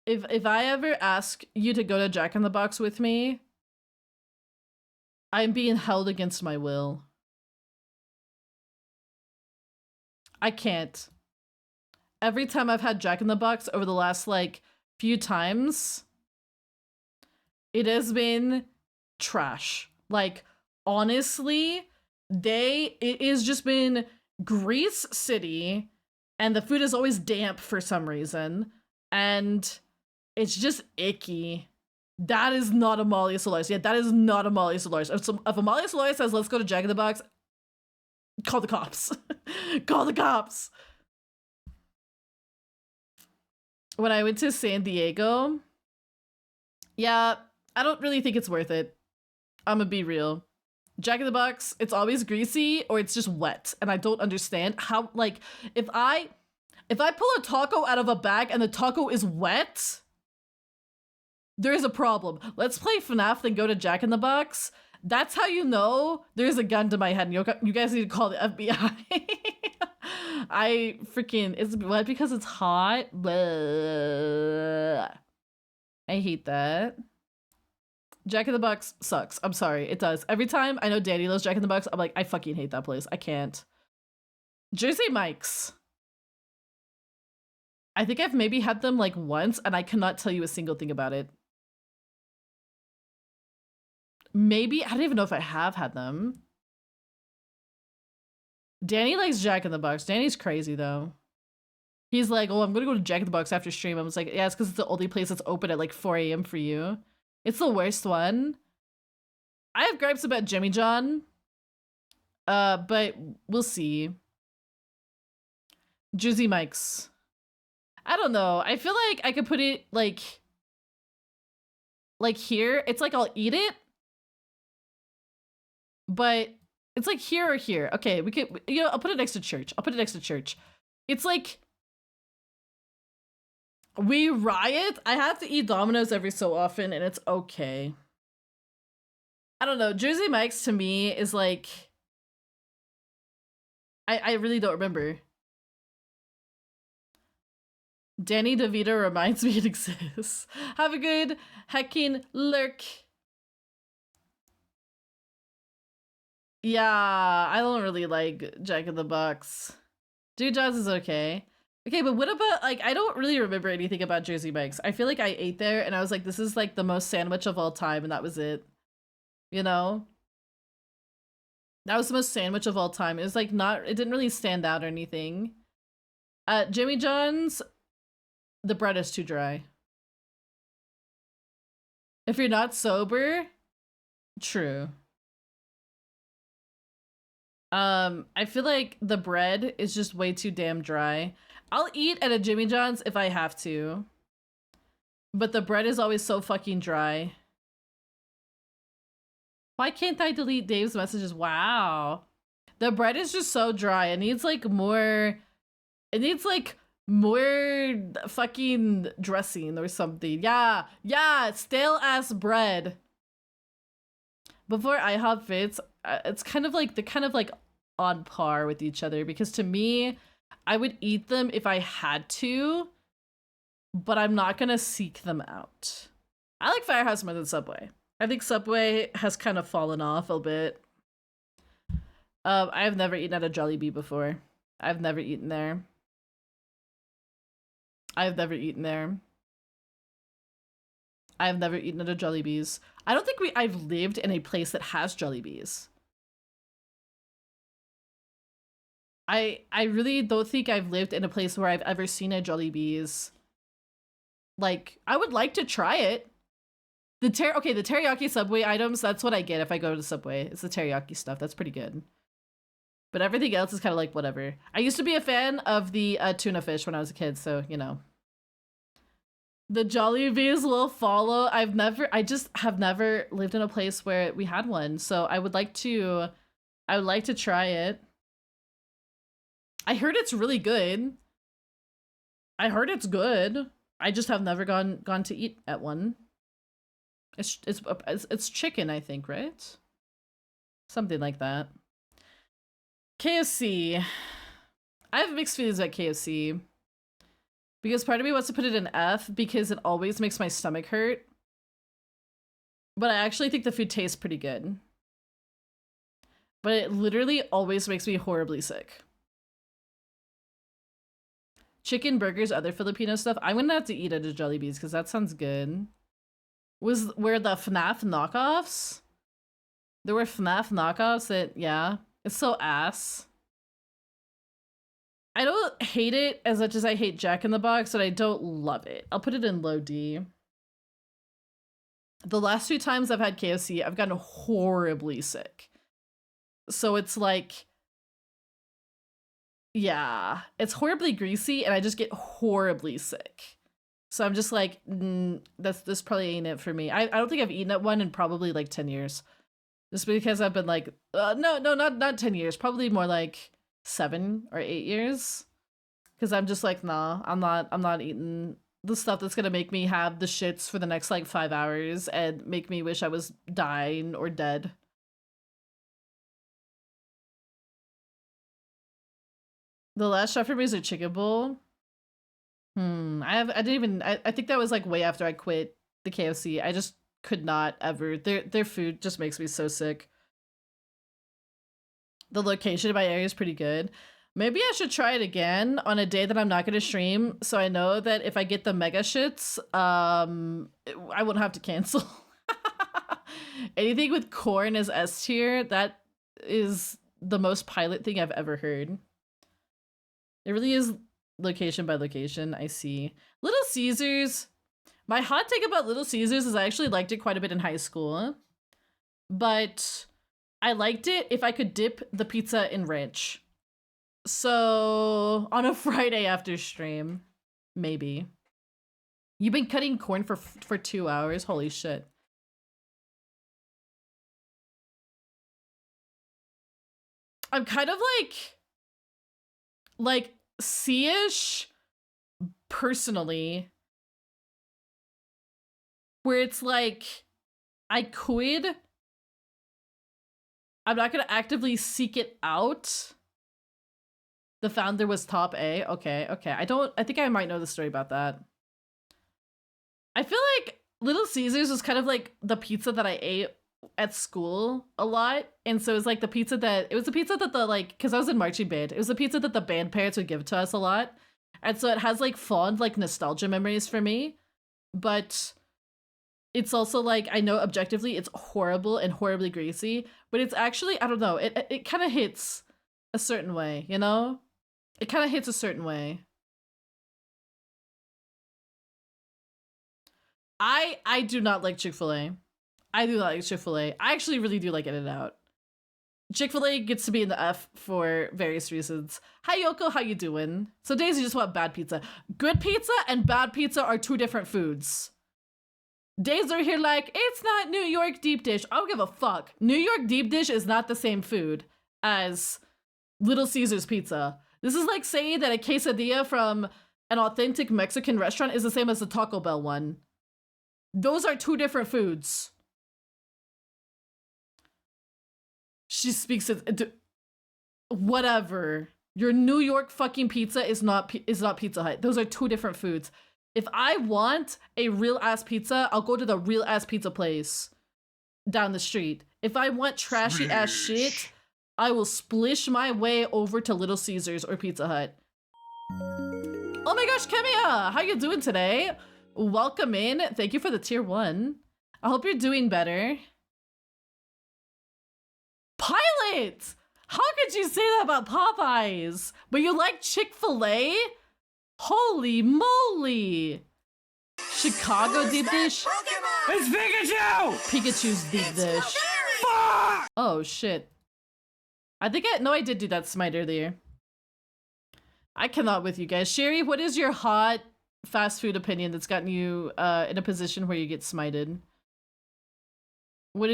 If I ever ask you to go to Jack in the Box with me, I'm being held against my will. I can't. Every time I've had Jack in the Box over the last, like, few times, it has been trash. Like, honestly, it has just been Grease City, and the food is always damp for some reason, and it's just icky. That is not Amalia Solaris. Yeah, that is not Amalia Solaris. If Amalia Solaris says, let's go to Jack in the Box, call the cops. Call the cops. When I went to San Diego, yeah, I don't really think it's worth it. I'm gonna be real. Jack in the Box, it's always greasy or it's just wet, and I don't understand how, like, if I pull a taco out of a bag and the taco is wet, there is a problem. Let's play FNAF then go to Jack in the Box. That's how you know there's a gun to my head and you guys need to call the FBI. I freaking, it's wet because it's hot. Blah. I hate that. Jack in the Box sucks. I'm sorry, it does. Every time I know Danny loves Jack in the Box, I'm like, I fucking hate that place. I can't. Jersey Mike's. I think I've maybe had them like once and I cannot tell you a single thing about it. Maybe, I don't even know if I have had them. Danny likes Jack in the Box. Danny's crazy though. He's like, oh, I'm gonna go to Jack in the Box after stream. I was like, yeah, it's because it's the only place that's open at like 4 a.m. for you. It's the worst one. I have gripes about Jimmy John. But we'll see. Jersey Mike's. I don't know. I feel like I could put it like here. It's like I'll eat it. But it's like here or here. Okay, we could, you know, I'll put it next to church. I'll put it next to church. It's like we riot. I have to eat Domino's every so often and it's okay. I don't know. Jersey Mike's to me is like, I really don't remember. Danny DeVito reminds me it exists. Have a good heckin' lurk. Yeah, I don't really like Jack in the Box. Dude John's is okay. Okay, but what about, like, I don't really remember anything about Jersey Mike's. I feel like I ate there and I was like, this is like the most sandwich of all time, and that was it. You know? That was the most sandwich of all time. It was like it didn't really stand out or anything. Jimmy John's, the bread is too dry. If you're not sober, true. I feel like the bread is just way too damn dry. I'll eat at a Jimmy John's if I have to, but the bread is always so fucking dry. Why can't I delete Dave's messages? Wow. The bread is just so dry. It needs like more fucking dressing or something. Yeah, stale ass bread. Before IHOP Fits, it's kind of like, they're kind of like on par with each other, because to me, I would eat them if I had to, but I'm not gonna seek them out. I like Firehouse more than Subway. I think Subway has kind of fallen off a bit. I've never eaten at a Jollibee before. I've never eaten there. I've never eaten there. I've never eaten at a Jollibee's. I don't think I've lived in a place that has Jollibee's. I really don't think I've lived in a place where I've ever seen a Jollibee's. Like, I would like to try it. The teriyaki Subway items, that's what I get if I go to the Subway. It's the teriyaki stuff. That's pretty good. But everything else is kind of like whatever. I used to be a fan of the tuna fish when I was a kid, so, you know. The Jollibees will follow. I just have never lived in a place where we had one, so I would like to try it. I heard it's really good. I heard it's good. I just have never gone to eat at one. It's chicken, I think, right? Something like that. KFC. I have mixed feelings about KFC. Because part of me wants to put it in F because it always makes my stomach hurt. But I actually think the food tastes pretty good. But it literally always makes me horribly sick. Chicken, burgers, other Filipino stuff. I'm gonna have to eat at a Jollibee's because that sounds good. Were the FNAF knockoffs? There were FNAF knockoffs that, yeah. It's so ass. I don't hate it as much as I hate Jack in the Box, but I don't love it. I'll put it in low D. The last 2 times I've had KFC, I've gotten horribly sick. So it's like, yeah, it's horribly greasy and I just get horribly sick. So I'm just like, this probably ain't it for me. I don't think I've eaten at one in probably like 10 years. Just because I've been like, no, not 10 years, probably more like 7 or 8 years. Because I'm just like, nah, I'm not eating the stuff that's gonna make me have the shits for the next like 5 hours and make me wish I was dying or dead. The last shot for me is a chicken bowl. I think that was like way after I quit the KFC. I just could not ever. Their food just makes me so sick. The location in my area is pretty good. Maybe I should try it again on a day that I'm not going to stream, so I know that if I get the mega shits, I won't have to cancel. Anything with corn as S tier, that is the most pilot thing I've ever heard. It really is location by location, I see. Little Caesars. My hot take about Little Caesars is I actually liked it quite a bit in high school. But I liked it if I could dip the pizza in ranch. So on a Friday after stream, maybe. You've been cutting corn for 2 hours? Holy shit. I'm kind of like C-ish personally, where it's like I could I'm not gonna actively seek it out. The founder was top A. Okay. I think I might know the story about that. I feel like Little Caesars was kind of like the pizza that I ate at school a lot. And so it was like the pizza that the like, cause I was in marching band. It was the pizza that the band parents would give to us a lot. And so it has like fond like nostalgia memories for me. But it's also like, I know objectively it's horrible and horribly greasy, but it's actually, I don't know, it kind of hits a certain way, you know? It kind of hits a certain way. I do not like Chick-fil-A. I do not like Chick-fil-A. I actually really do like In-N-Out. Chick-fil-A gets to be in the F for various reasons. Hi Yoko, how you doing? So Daisy just want bad pizza. Good pizza and bad pizza are two different foods. Days are here like, it's not New York deep dish. I don't give a fuck. New York deep dish is not the same food as Little Caesars pizza. This is like saying that a quesadilla from an authentic Mexican restaurant is the same as the Taco Bell one. Those are two different foods. She speaks it. Whatever. Your New York fucking pizza is not Pizza Hut. Those are two different foods. If I want a real ass pizza, I'll go to the real ass pizza place down the street. If I want trashy ass shit, I will splish my way over to Little Caesars or Pizza Hut. Oh my gosh, Kemia! How you doing today? Welcome in. Thank you for the tier 1. I hope you're doing better. Pilot! How could you say that about Popeyes? But you like Chick-fil-A? Holy moly! Chicago deep dish? It's Pikachu! Pikachu's deep dish. Fuck! Oh shit. I did do that smite earlier. I cannot with you guys. Sherry, what is your hot fast food opinion that's gotten you in a position where you get smited? What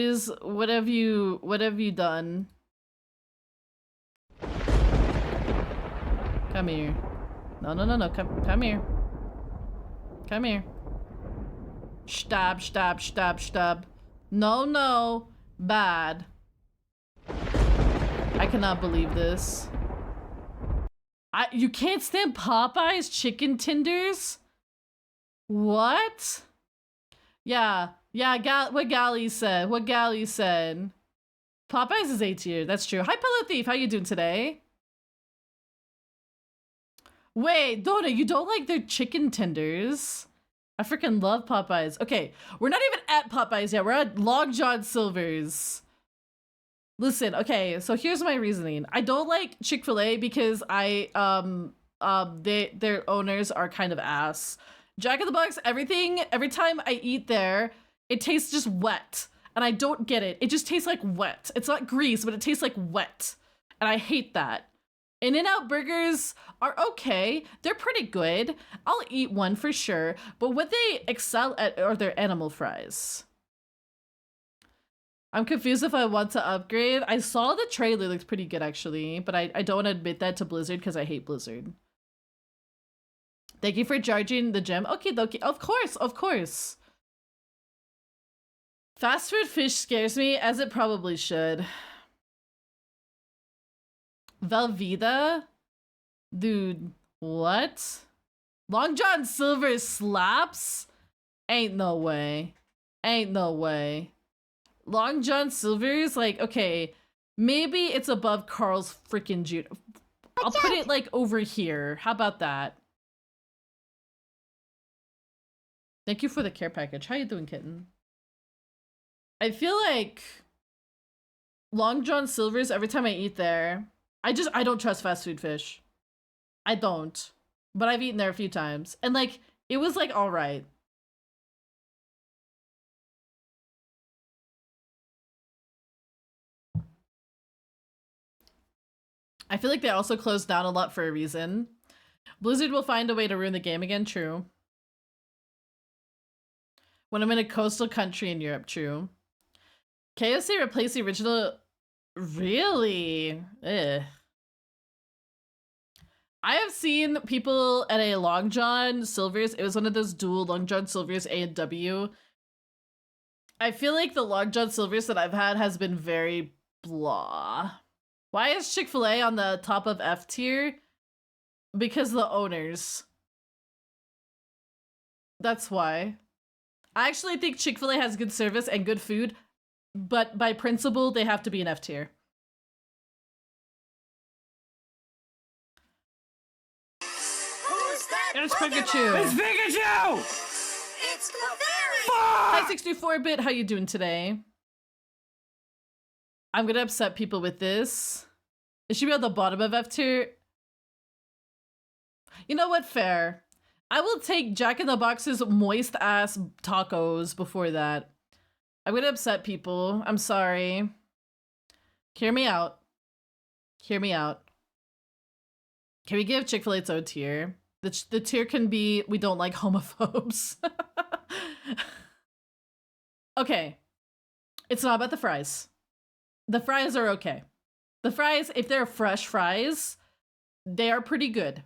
have you done? Come here. No, come here. Come here. Stab. No. Bad. I cannot believe this. You can't stand Popeye's chicken tenders? What? Yeah, what Gally said. Popeyes is A tier, that's true. Hi Pillow Thief, how you doing today? Wait, Donna, you don't like their chicken tenders? I freaking love Popeyes. Okay, we're not even at Popeyes yet. We're at Long John Silver's. Listen, okay, so here's my reasoning. I don't like Chick-fil-A because their owners are kind of ass. Jack in the Box, every time I eat there, it tastes just wet. And I don't get it. It just tastes like wet. It's not grease, but it tastes like wet. And I hate that. In-N-Out burgers are okay. They're pretty good. I'll eat one for sure. But what they excel at are their animal fries. I'm confused if I want to upgrade. I saw the trailer looked pretty good actually, but I don't want to admit that to Blizzard because I hate Blizzard. Thank you for charging the gem. Okay, of course. Fast food fish scares me, as it probably should. Velveeta? Dude, what? Long John Silver slaps? Ain't no way. Long John Silver's like, okay, maybe it's above Carl's freaking Jr. I'll put it like over here. How about that? Thank you for the care package. How you doing, kitten? I feel like Long John Silver's, every time I eat there, I don't trust fast food fish. I don't. But I've eaten there a few times. And like, it was like all right. I feel like they also closed down a lot for a reason. Blizzard will find a way to ruin the game again, true. When I'm in a coastal country in Europe, true. KFC replaced the original... Really? Ugh. I have seen people at a Long John Silver's. It was one of those dual Long John Silver's A and W. I feel like the Long John Silver's that I've had has been very blah. Why is Chick-fil-A on the top of F tier? Because the owners. That's why. I actually think Chick-fil-A has good service and good food, but by principle, they have to be an F tier. Who's that? It's Pikachu. It's Pikachu! It's Clefairy! Hi, 64-bit. How you doing today? I'm gonna upset people with this. It should be on the bottom of F tier. You know what? Fair. I will take Jack in the Box's moist ass tacos before that. I'm gonna upset people. I'm sorry. Hear me out. Hear me out. Can we give Chick-fil-A its own tier? The tier can be, we don't like homophobes. Okay. It's not about the fries. The fries are okay. The fries, if they're fresh fries, they are pretty good.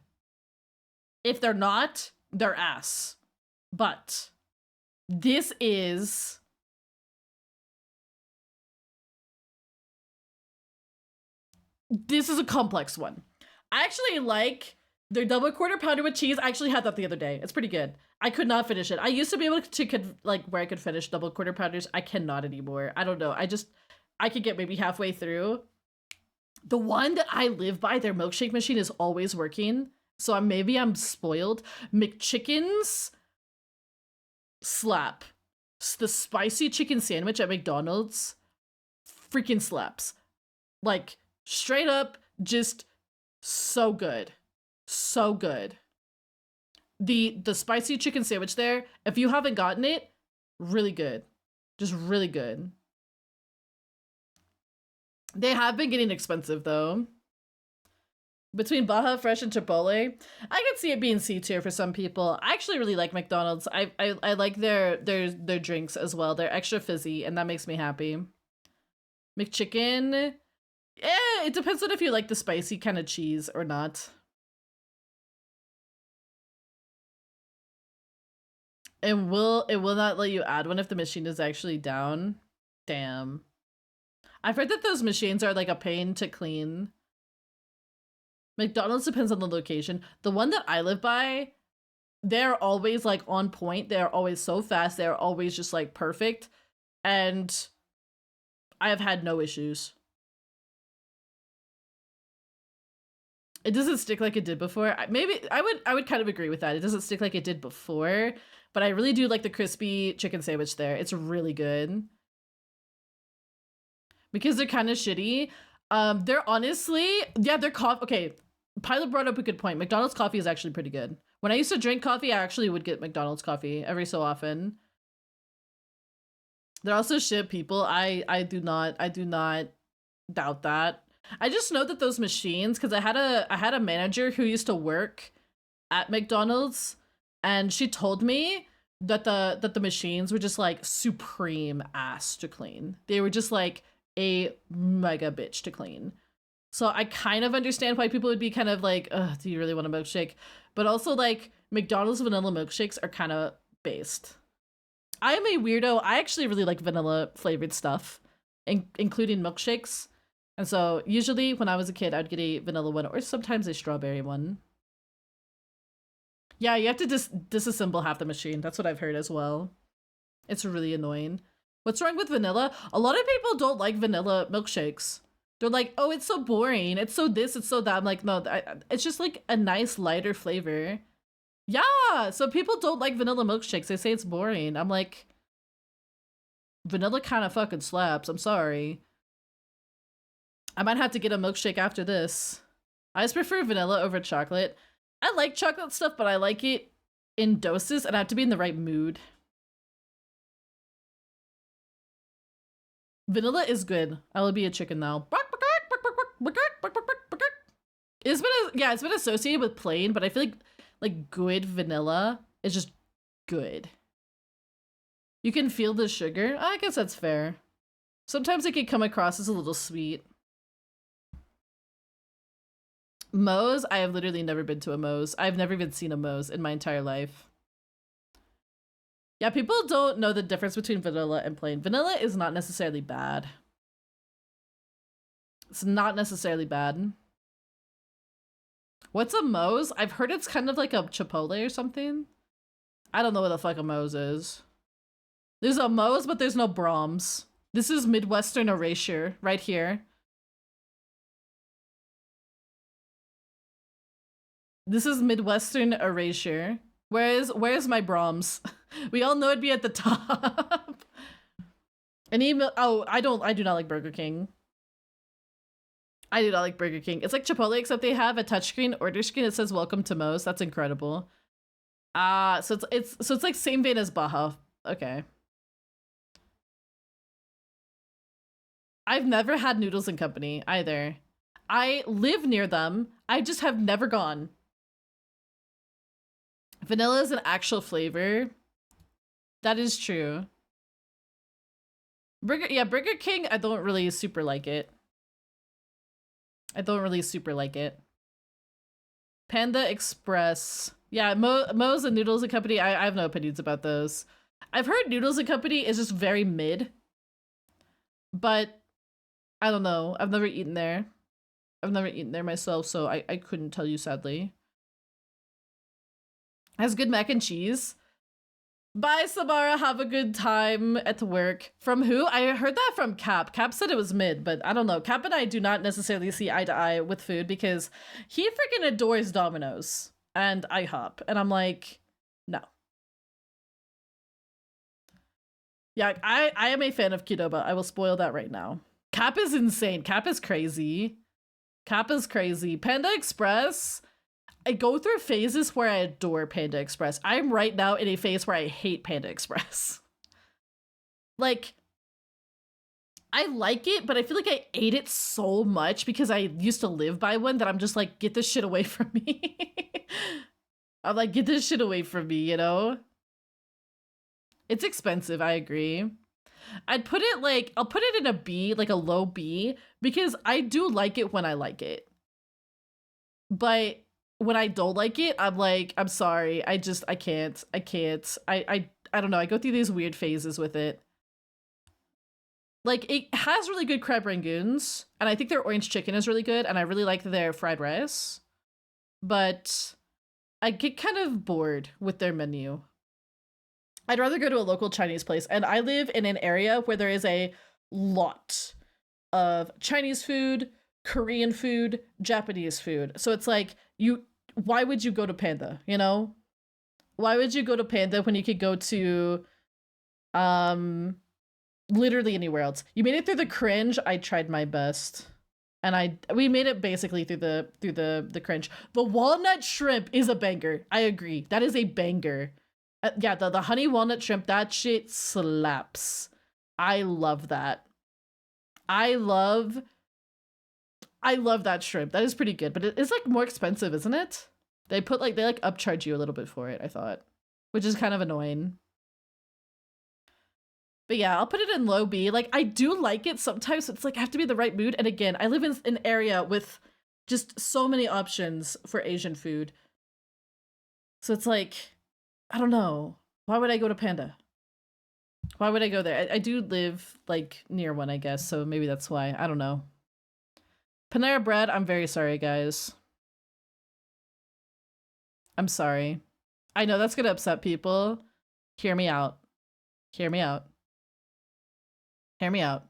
If they're not, they're ass. But this is a complex one. I actually like their double quarter pounder with cheese. I actually had that the other day. It's pretty good. I could not finish it. I used to be able to like where I could finish double quarter pounders. I cannot anymore. I don't know. I could get maybe halfway through. The one that I live by, their milkshake machine is always working. So maybe I'm spoiled. McChickens slap. The spicy chicken sandwich at McDonald's freaking slaps. Like, straight up, just so good. So good. The spicy chicken sandwich there, if you haven't gotten it, really good. Just really good. They have been getting expensive though. Between Baja Fresh and Chipotle, I could see it being C tier for some people. I actually really like McDonald's. I like their drinks as well. They're extra fizzy, and that makes me happy. McChicken, yeah, it depends on if you like the spicy kind of cheese or not. And it will not let you add one if the machine is actually down. Damn. I've heard that those machines are like a pain to clean. McDonald's depends on the location. The one that I live by, they're always like on point. They're always so fast. They're always just like perfect. And I have had no issues. It doesn't stick like it did before. Maybe I would kind of agree with that. It doesn't stick like it did before, but I really do like the crispy chicken sandwich there. It's really good. Because they're kind of shitty. They're honestly, yeah, they're okay. Pilot brought up a good point. McDonald's coffee is actually pretty good. When I used to drink coffee, I actually would get McDonald's coffee every so often. They're also shit people. I do not doubt that. I just know that those machines, because I had a manager who used to work at McDonald's, and she told me that the machines were just like supreme ass to clean. They were just like a mega bitch to clean. So I kind of understand why people would be kind of like, ugh, do you really want a milkshake? But also like McDonald's vanilla milkshakes are kind of based. I am a weirdo. I actually really like vanilla flavored stuff, including milkshakes. And so usually when I was a kid, I'd get a vanilla one or sometimes a strawberry one. Yeah, you have to disassemble half the machine. That's what I've heard as well. It's really annoying. What's wrong with vanilla? A lot of people don't like vanilla milkshakes. They're like, oh, it's so boring. It's so this, it's so that. I'm like, no, it's just like a nice lighter flavor. Yeah, so people don't like vanilla milkshakes. They say it's boring. I'm like, vanilla kind of fucking slaps. I'm sorry. I might have to get a milkshake after this. I just prefer vanilla over chocolate. I like chocolate stuff, but I like it in doses and I have to be in the right mood. Vanilla is good. I will be a chicken now. It's been associated with plain, but I feel like good vanilla is just good. You can feel the sugar. I guess that's fair. Sometimes it can come across as a little sweet. Moe's? I have literally never been to a Moe's. I've never even seen a Moe's in my entire life. Yeah, people don't know the difference between vanilla and plain. Vanilla is not necessarily bad. It's not necessarily bad. What's a Moe's? I've heard it's kind of like a Chipotle or something. I don't know what the fuck a Moe's is. There's a Moe's, but there's no Brahms. This is Midwestern erasure right here. This is Midwestern erasure. Where's my Brahms? We all know it'd be at the top. An email. Oh, I do not like Burger King. I do not like Burger King. It's like Chipotle, except they have a touchscreen order screen that says "Welcome to Moe's." That's incredible. So it's like same vein as Baja. Okay. I've never had Noodles and Company either. I live near them. I just have never gone. Vanilla is an actual flavor. That is true. Burger King, I don't really super like it. Panda Express. Yeah, Moe's and Noodles and Company, I have no opinions about those. I've heard Noodles and Company is just very mid. But I don't know. I've never eaten there. Myself, so I couldn't tell you, sadly. Has good mac and cheese. Bye, Samara. Have a good time at work. From who? I heard that from Cap. Cap said it was mid, but I don't know. Cap and I do not necessarily see eye to eye with food because he freaking adores Domino's and IHOP. And I'm like, no. Yeah, I am a fan of Qdoba. I will spoil that right now. Cap is insane. Cap is crazy. Panda Express. I go through phases where I adore Panda Express. I'm right now in a phase where I hate Panda Express. Like, I like it, but I feel like I ate it so much because I used to live by one that I'm just like, get this shit away from me. I'm like, get this shit away from me, you know? It's expensive, I agree. I'd put it like, I'll put it in a B, like a low B, because I do like it when I like it. But when I don't like it, I'm like, I'm sorry. I can't. I don't know. I go through these weird phases with it. Like, it has really good crab rangoons, and I think their orange chicken is really good, and I really like their fried rice. But I get kind of bored with their menu. I'd rather go to a local Chinese place, and I live in an area where there is a lot of Chinese food, Korean food, Japanese food. So it's like, why would you go to Panda, you know? Why would you go to Panda when you could go to literally anywhere else? You made it through the cringe. I tried my best. And we made it basically through the cringe. The walnut shrimp is a banger. I agree. That is a banger. Yeah, the honey walnut shrimp, that shit slaps. I love that. I love that shrimp. That is pretty good, but it's like more expensive, isn't it? They upcharge you a little bit for it, I thought, which is kind of annoying. But yeah, I'll put it in low B. Like, I do like it sometimes. It's like I have to be in the right mood. And again, I live in an area with just so many options for Asian food. So it's like, I don't know. Why would I go to Panda? Why would I go there? I do live like near one, I guess. So maybe that's why. I don't know. Panera Bread, I'm very sorry, guys. I'm sorry. I know that's gonna upset people. Hear me out. Hear me out. Hear me out.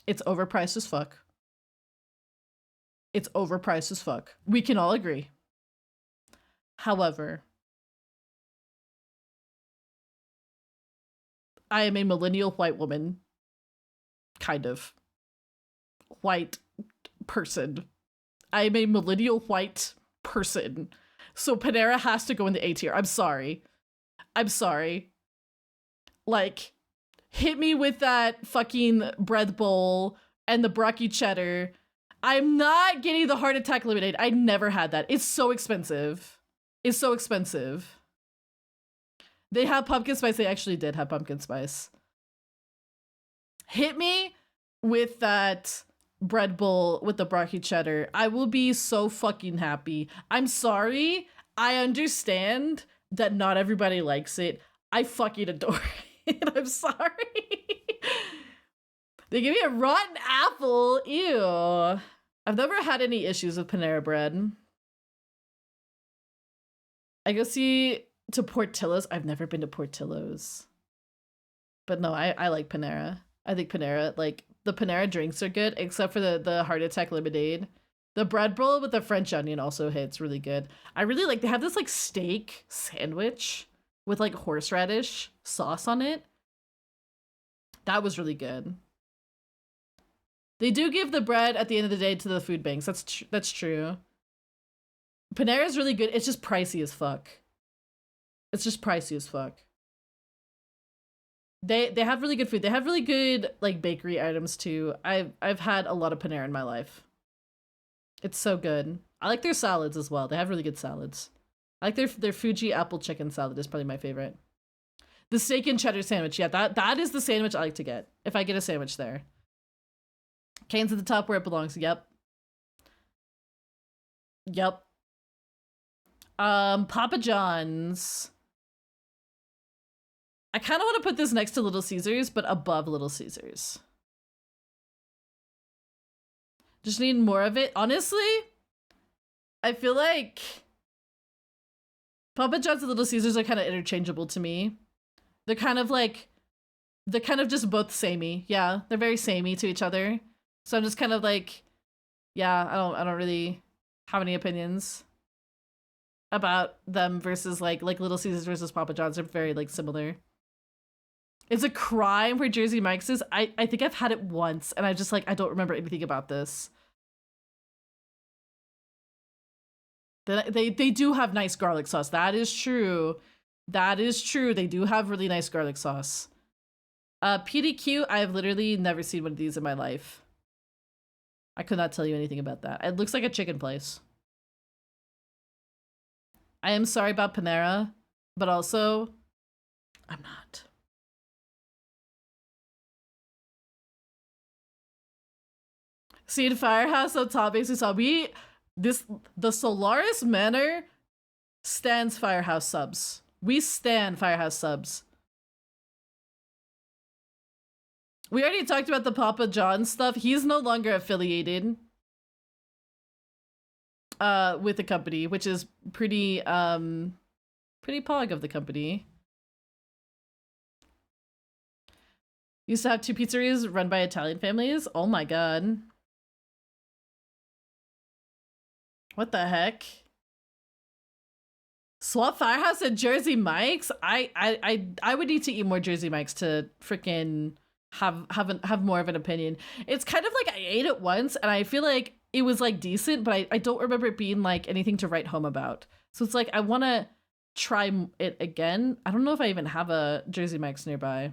It's overpriced as fuck. It's overpriced as fuck. We can all agree. However, I am a millennial white woman. Kind of. White person. I am a millennial white person. So Panera has to go in the A tier. I'm sorry. Like, hit me with that fucking bread bowl and the broccoli cheddar. I'm not getting the heart attack lemonade. I never had that. It's so expensive. They have pumpkin spice. They actually did have pumpkin spice. Hit me with that bread bowl with the broccoli cheddar. I will be so fucking happy. I'm sorry. I understand that not everybody likes it. I fucking adore it. I'm sorry. They gave me a rotten apple. Ew. I've never had any issues with Panera Bread. I go see to Portillo's. I've never been to Portillo's. But no, I like Panera. I think Panera, like, the Panera drinks are good, except for the Heart Attack Lemonade. The bread bowl with the French onion also hits really good. I really like, they have this, like, steak sandwich with, like, horseradish sauce on it. That was really good. They do give the bread at the end of the day to the food banks. That's true. Panera's really good. It's just pricey as fuck. It's just pricey as fuck. They have really good food. They have really good like bakery items too. I've had a lot of Panera in my life. It's so good. I like their salads as well. They have really good salads. I like their Fuji apple chicken salad is probably my favorite. The steak and cheddar sandwich. Yeah, that is the sandwich I like to get if I get a sandwich there. Cane's at the top where it belongs. Yep. Yep. Papa John's. I kind of want to put this next to Little Caesars, but above Little Caesars. Just need more of it. Honestly, I feel like Papa John's and Little Caesars are kind of interchangeable to me. They're kind of just both samey. Yeah, they're very samey to each other. So I'm just kind of like, yeah, I don't really have any opinions about them versus like Little Caesars versus Papa John's are very like similar. It's a crime where Jersey Mike's is. I think I've had it once and I just like I don't remember anything about this. They do have nice garlic sauce. That is true. That is true. They do have really nice garlic sauce. PDQ, I've literally never seen one of these in my life. I could not tell you anything about that. It looks like a chicken place. I am sorry about Panera, but also, I'm not. See, Firehouse on top basically saw the Solaris Manor stands Firehouse subs. We stand Firehouse subs. We already talked about the Papa John stuff. He's no longer affiliated with the company, which is pretty pog of the company. Used to have 2 pizzerias run by Italian families. Oh my god. What the heck? Swap Firehouse and Jersey Mike's? I would need to eat more Jersey Mike's to freaking have more of an opinion. It's kind of like I ate it once and I feel like it was like decent, but I don't remember it being like anything to write home about. So it's like I want to try it again. I don't know if I even have a Jersey Mike's nearby.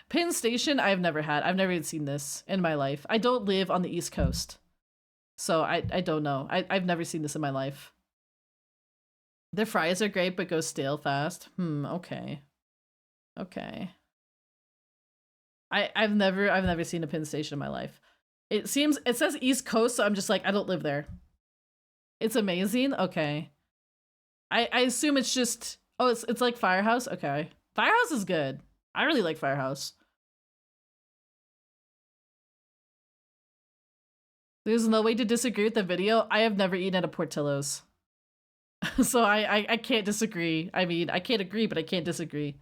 Penn Station I've never had. I've never even seen this in my life. I don't live on the East Coast. So I don't know. I've never seen this in my life. Their fries are great but go stale fast. Okay. Okay. I've never seen a Penn Station in my life. It says East Coast, so I'm just like, I don't live there. It's amazing? Okay. I assume it's just it's like Firehouse? Okay. Firehouse is good. I really like Firehouse. There's no way to disagree with the video. I have never eaten at a Portillo's. So I can't disagree. I mean, I can't agree, but I can't disagree.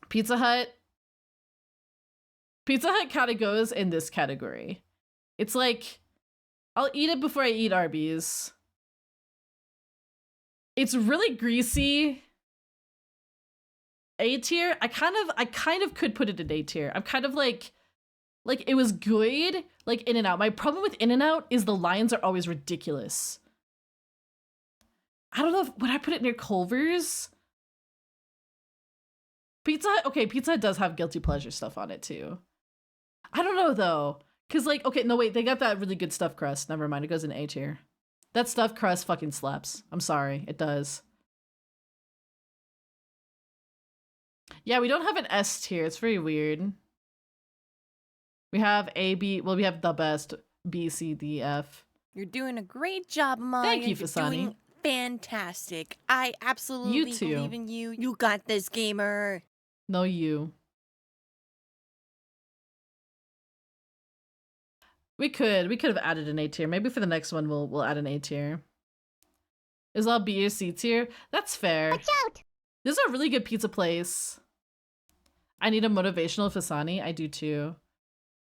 Pizza Hut. Pizza Hut kind of goes in this category. It's like, I'll eat it before I eat Arby's. It's really greasy. A tier. I kind of could put it in A tier. I'm kind of like it was good, like In-N-Out. My problem with In-N-Out is the lines are always ridiculous. I don't know if would I put it near Culver's? Pizza Hut, okay, Pizza Hut does have guilty pleasure stuff on it too. I don't know though, cause like, okay, no wait, they got that really good stuffed crust. Never mind, it goes in A tier. That stuffed crust fucking slaps. I'm sorry, it does. Yeah, we don't have an S tier. It's very weird. We have A, B. Well, we have the best B, C, D, F. You're doing a great job, Maya. Thank you, You're Fasani. doing fantastic. I absolutely believe in you. You got this, gamer. No, you. We could have added an A tier. Maybe for the next one we'll add an A tier. Is all B or C tier? That's fair. Watch out! This is a really good pizza place. I need a motivational Fasani. I do too.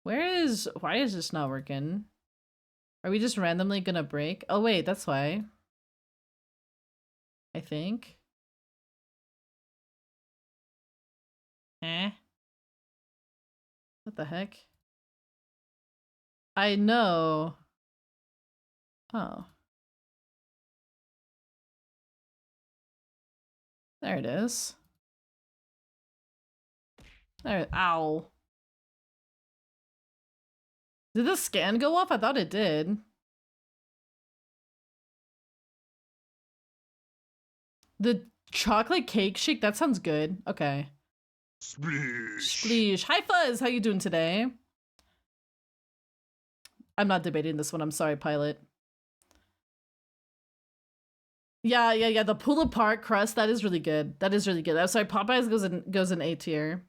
Why is this not working? Are we just randomly gonna break? Oh wait, that's why. I think. What the heck? I know. Oh. There it is. There, ow. Did the scan go off? I thought it did. The chocolate cake shake, that sounds good. Okay. Splish. Spleesh. Hi Fuzz, how you doing today? I'm not debating this one, I'm sorry, Pilot. Yeah, the pull apart crust, that is really good. That is really good. I'm sorry, Popeyes goes in A tier.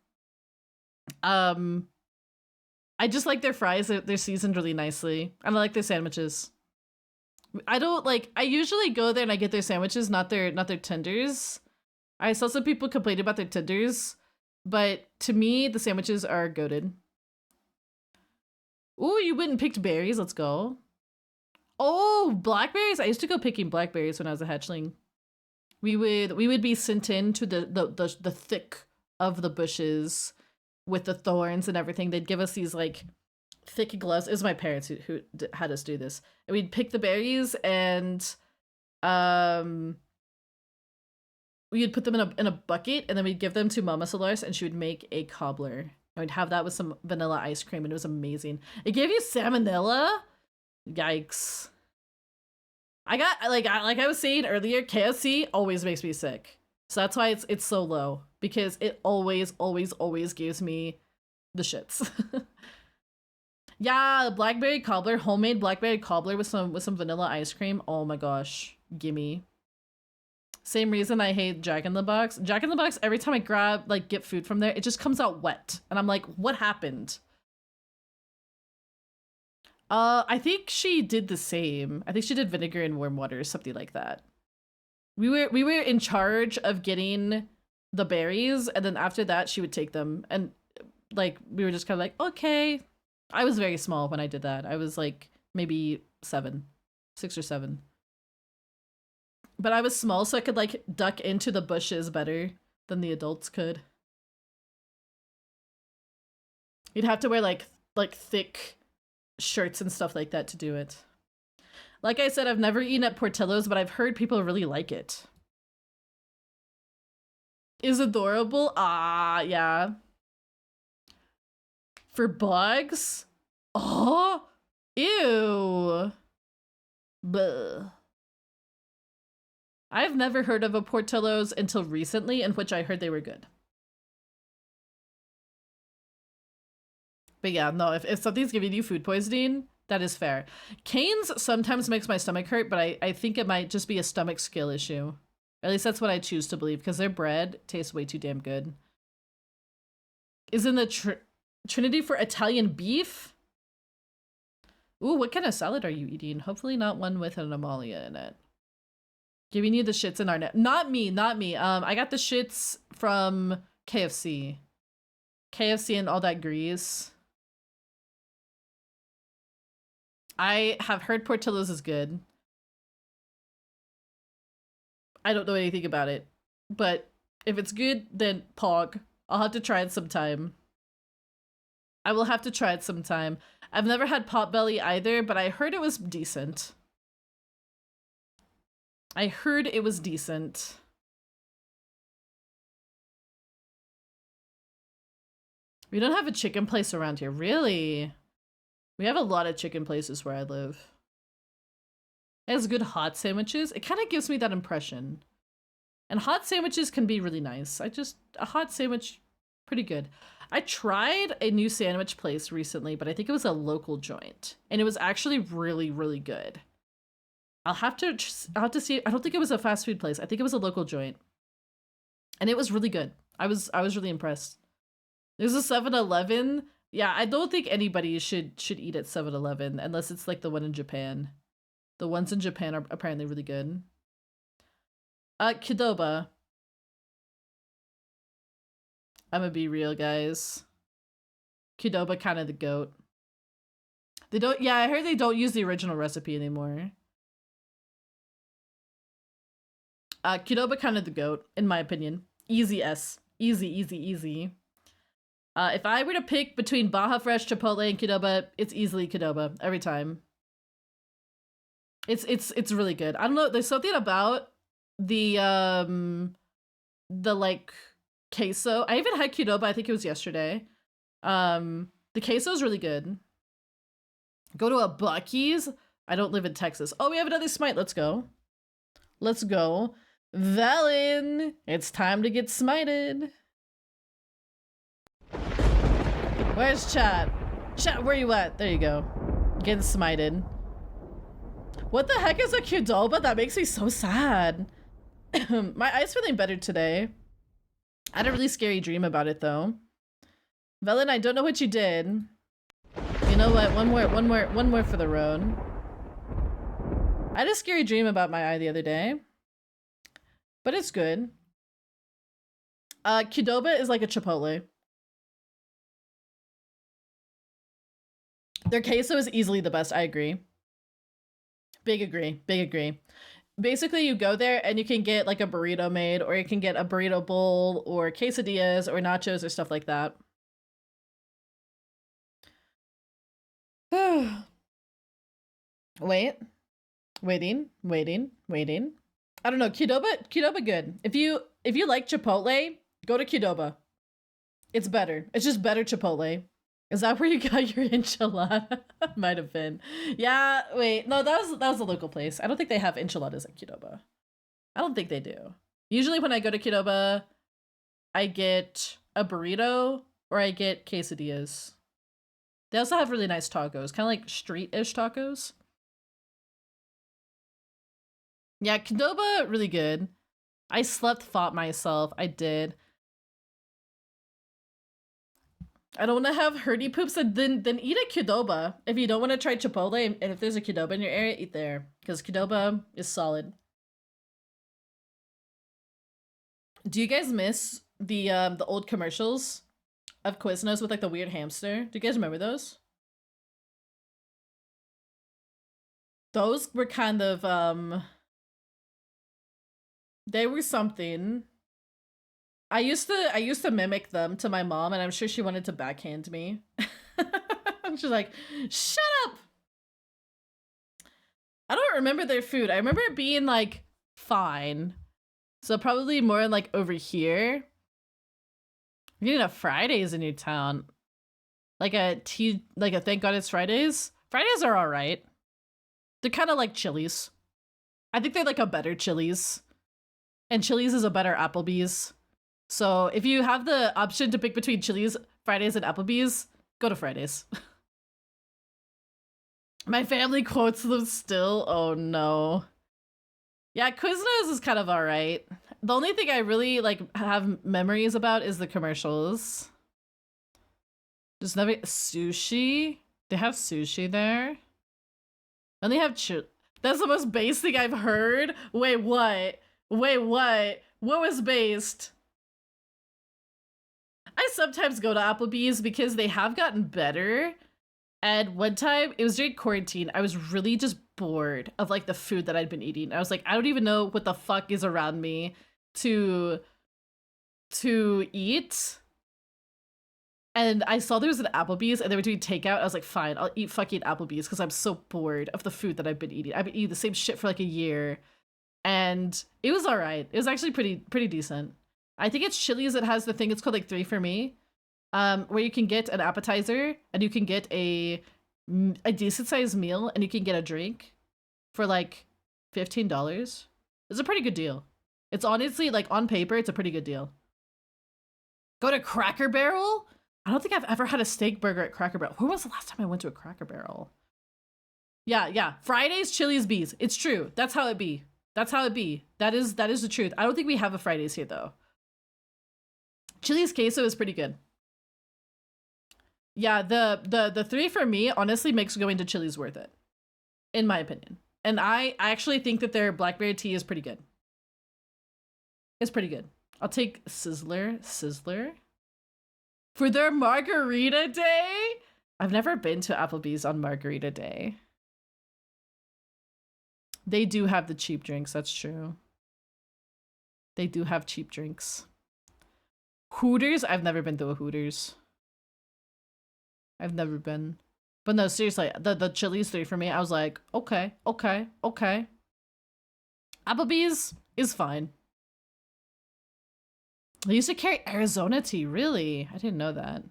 I just like their fries, they're seasoned really nicely. And I like their sandwiches. I usually go there and I get their sandwiches, not their tenders. I saw some people complain about their tenders, but to me, the sandwiches are goated. Ooh, you went and picked berries, let's go. Oh, blackberries! I used to go picking blackberries when I was a hatchling. We would be sent into the thick of the bushes with the thorns and everything. They'd give us these like thick gloves. It was my parents who had us do this. And we'd pick the berries and we'd put them in a bucket and then we'd give them to Mama Solaris and she would make a cobbler. And we'd have that with some vanilla ice cream and it was amazing. It gave you salmonella? Yikes. I got like I was saying earlier, KFC always makes me sick. So that's why it's so low, because it always gives me the shits. Yeah, blackberry cobbler, homemade blackberry cobbler with some vanilla ice cream. Oh my gosh, gimme. Same reason I hate Jack in the Box. Jack in the Box, every time I get food from there, it just comes out wet. And I'm like, what happened? I think she did the same. I think she did vinegar and warm water or something like that. We were in charge of getting the berries, and then after that she would take them, and like we were just kind of like, okay. I was very small when I did that. I was like maybe 6 or 7. But I was small, so I could like duck into the bushes better than the adults could. You'd have to wear like thick shirts and stuff like that to do it. Like I said, I've never eaten at Portillo's, but I've heard people really like it. Is adorable? Ah, yeah. For bugs? Oh, ew. Bleh. I've never heard of a Portillo's until recently, in which I heard they were good. But yeah, no, if something's giving you food poisoning, that is fair. Cane's sometimes makes my stomach hurt, but I think it might just be a stomach skill issue. At least that's what I choose to believe, because their bread tastes way too damn good. Is in the Trinity for Italian beef? Ooh, what kind of salad are you eating? Hopefully not one with an Amalia in it. Giving you the shits in our net. Not me. I got the shits from KFC. KFC and all that grease. I have heard Portillo's is good. I don't know anything about it. But if it's good, then Pog. I'll have to try it sometime. I will have to try it sometime. I've never had Potbelly either, but I heard it was decent. I heard it was decent. We don't have a chicken place around here. Really? We have a lot of chicken places where I live. It has good hot sandwiches. It kind of gives me that impression. And hot sandwiches can be really nice. A hot sandwich, pretty good. I tried a new sandwich place recently, but I think it was a local joint. And it was actually really, really good. I'll have to see. I don't think it was a fast food place. I think it was a local joint. And it was really good. I was really impressed. There's a 7-Eleven Yeah, I don't think anybody should eat at 7-Eleven unless it's like the one in Japan. The ones in Japan are apparently really good. Qdoba. I'm gonna be real, guys. Qdoba kind of the goat. They don't, yeah, I heard they don't use the original recipe anymore. Qdoba kind of the goat, in my opinion. Easy S. Easy, easy, easy. If I were to pick between Baja Fresh, Chipotle, and Qdoba, it's easily Qdoba every time. It's really good. I don't know, there's something about the like queso. I even had Qdoba, I think it was yesterday. The queso is really good. Go to a Buc-ee's. I don't live in Texas. Oh, we have another Smite. Let's go. Let's go. Valen, it's time to get smited. Where's chat? Chat, where you at? There you go. Getting smited. What the heck is a Qdoba? That makes me so sad. My eye's feeling better today. I had a really scary dream about it though. Velen, I don't know what you did. You know what? One more for the road. I had a scary dream about my eye the other day. But it's good. Qdoba is like a Chipotle. Their queso is easily the best, I agree. Big agree, big agree. Basically, you go there and you can get like a burrito made, or you can get a burrito bowl, or quesadillas, or nachos, or stuff like that. Waiting. I don't know, Qdoba good. If you like Chipotle, go to Qdoba. It's better. It's just better Chipotle. Is that where you got your enchilada? Might have been. Yeah, wait. No, that was a local place. I don't think they have enchiladas at Qdoba. I don't think they do. Usually when I go to Qdoba, I get a burrito or I get quesadillas. They also have really nice tacos, kind of like street-ish tacos. Yeah, Qdoba, really good. I fought myself. I did. I don't want to have herdy poops, and then eat a Qdoba. If you don't want to try Chipotle, and if there's a Qdoba in your area, eat there. Because Qdoba is solid. Do you guys miss the old commercials of Quiznos with like the weird hamster? Do you guys remember those? Those were kind of they were something. I used to mimic them to my mom, and I'm sure she wanted to backhand me. She's like, "Shut up!" I don't remember their food. I remember it being like fine. So probably more like over here. You're getting a Fridays in your town. Like a Thank God It's Fridays. Fridays are alright. They're kind of like Chili's. I think they're like a better Chili's. And Chili's is a better Applebee's. So if you have the option to pick between Chili's, Fridays, and Applebee's, go to Fridays. My family quotes them still. Oh no. Yeah, Quiznos is kind of alright. The only thing I really like have memories about is the commercials. Just never sushi. They have sushi there. And they have that's the most base thing I've heard. Wait, what? Wait, what? What was based? I sometimes go to Applebee's because they have gotten better. And one time, it was during quarantine, I was really just bored of like the food that I'd been eating. I was like, I don't even know what the fuck is around me to eat. And I saw there was an Applebee's and they were doing takeout. I was like, fine, I'll eat fucking Applebee's because I'm so bored of the food that I've been eating. I've been eating the same shit for like a year. And it was alright. It was actually pretty decent. I think it's Chili's that has the thing, it's called like 3 for Me. Where you can get an appetizer and you can get a decent sized meal and you can get a drink for like $15. It's a pretty good deal. It's honestly, like, on paper, it's a pretty good deal. Go to Cracker Barrel? I don't think I've ever had a steak burger at Cracker Barrel. When was the last time I went to a Cracker Barrel? Yeah. Fridays, Chili's, Bees. It's true. That's how it be. That's how it be. That is the truth. I don't think we have a Fridays here, though. Chili's queso is pretty good. Yeah, the three for me honestly makes going to Chili's worth it, in my opinion. And I actually think that their blackberry tea is pretty good. It's pretty good. I'll take Sizzler for their margarita day. I've never been to Applebee's on margarita day. They do have the cheap drinks, that's true. They do have cheap drinks. Hooters? I've never been to a Hooters. I've never been. But no, seriously, the Chili's 3 for me, I was like, okay. Applebee's is fine. They used to carry Arizona tea, really? I didn't know that.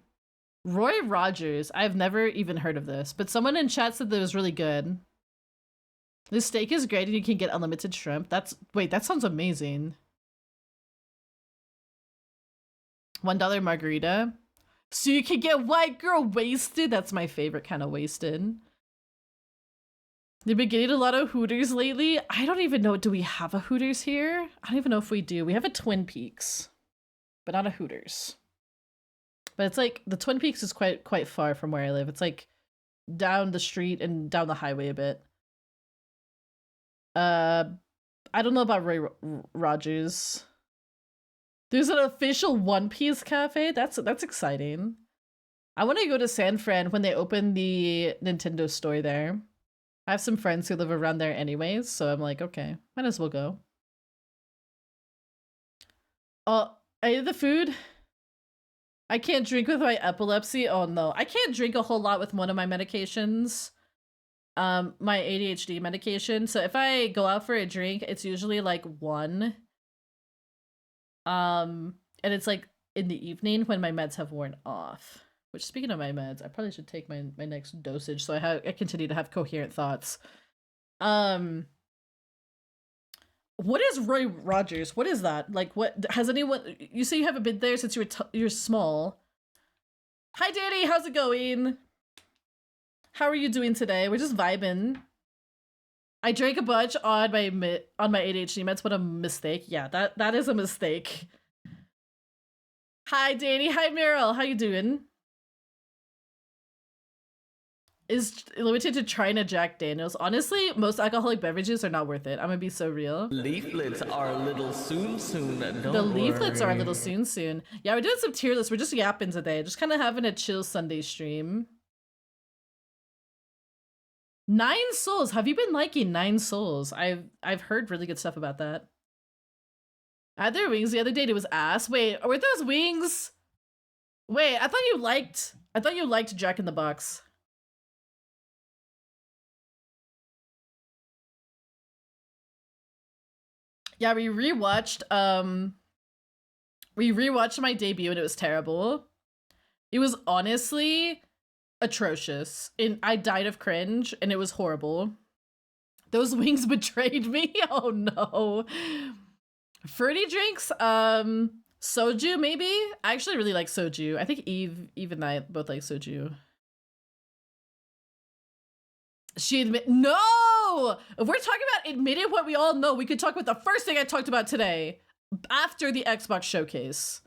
Roy Rogers, I've never even heard of this, but someone in chat said that it was really good. The steak is great and you can get unlimited shrimp. Wait, that sounds amazing. $1 margarita. So you can get white girl wasted. That's my favorite kind of wasted. They've been getting a lot of Hooters lately. I don't even know. Do we have a Hooters here? I don't even know if we do. We have a Twin Peaks, but not a Hooters. But it's like the Twin Peaks is quite far from where I live. It's like down the street and down the highway a bit. I don't know about Roy Rogers. There's an official One Piece cafe. That's exciting. I want to go to San Fran when they open the Nintendo store there. I have some friends who live around there anyways, so I'm like, okay, might as well go. Oh, I ate the food. I can't drink with my epilepsy. Oh no, I can't drink a whole lot with one of my medications. My ADHD medication. So if I go out for a drink, it's usually like 1. And it's like in the evening when my meds have worn off. Which, speaking of my meds, I probably should take my next dosage so I continue to have coherent thoughts. What is Roy Rogers? What is that? Like, what has anyone? You say you haven't been there since you're small. Hi, Danny. How's it going? How are you doing today? We're just vibing. I drank a bunch on my ADHD meds. What a mistake. Yeah, that is a mistake. Hi, Danny. Hi, Meryl. How you doing? Is limited to trying a Jack Daniels. Honestly, most alcoholic beverages are not worth it. I'm gonna be so real. Leaflets are a little soon. The leaflets are a little soon. Yeah, we're doing some tier lists. We're just yapping today. Just kind of having a chill Sunday stream. 9 Souls. Have you been liking 9 Souls? I've heard really good stuff about that. I had their wings the other day. It was ass. Wait, were those wings? Wait, I thought you liked Jack in the Box. Yeah, we rewatched my debut and it was terrible. It was honestly atrocious. I died of cringe and it was horrible. Those wings betrayed me. Oh no. Fruity drinks, soju maybe? I actually really like soju. I think Eve and I both like soju. No! If we're talking about admitting what we all know, we could talk about the first thing I talked about today after the Xbox showcase.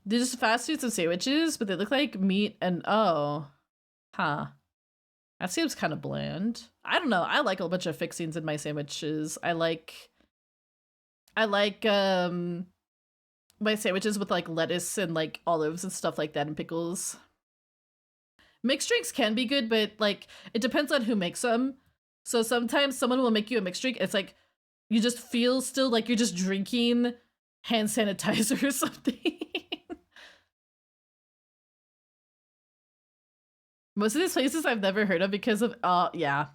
They're just fast foods and sandwiches, but they look like meat and that seems kind of bland. I don't know. I like a bunch of fixings in my sandwiches. I like my sandwiches with like lettuce and like olives and stuff like that and pickles. Mixed drinks can be good, but like it depends on who makes them. So sometimes someone will make you a mixed drink. It's like you just feel still like you're just drinking hand sanitizer or something. Most of these places I've never heard of because of yeah.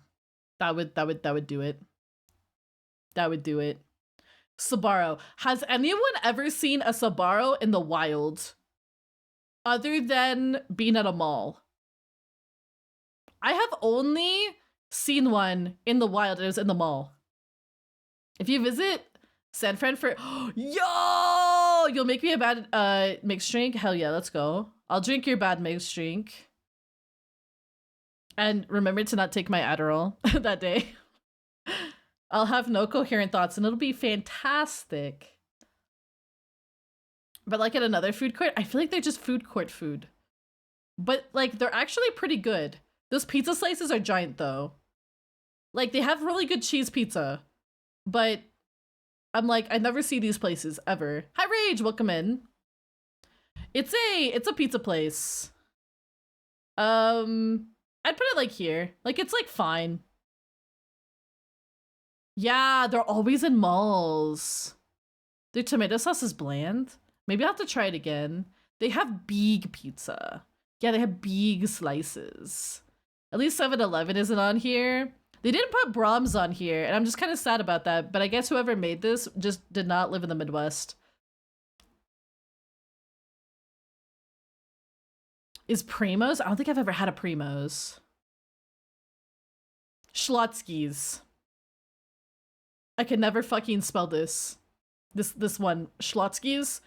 That would do it. That would do it. Sbarro. Has anyone ever seen a Sbarro in the wild? Other than being at a mall? I have only seen one in the wild. It was in the mall. If you visit San Fran for yo, you'll make me a bad mixed drink. Hell yeah, let's go. I'll drink your bad mixed drink. And remember to not take my Adderall that day. I'll have no coherent thoughts and it'll be fantastic. But like at another food court, I feel like they're just food court food. but like they're actually pretty good. Those pizza slices are giant though. Like they have really good cheese pizza, but I'm like, I never see these places ever. Hi Rage, welcome in. It's a pizza place. I'd put it like here. Like it's like fine. Yeah, they're always in malls. Their tomato sauce is bland. Maybe I'll have to try it again. They have big pizza. Yeah, they have big slices. At least 7-Eleven isn't on here. They didn't put Brahms on here, and I'm just kind of sad about that, but I guess whoever made this just did not live in the Midwest. Is Primo's? I don't think I've ever had a Primo's. Schlotsky's. I can never fucking spell this. This one. Schlotsky's.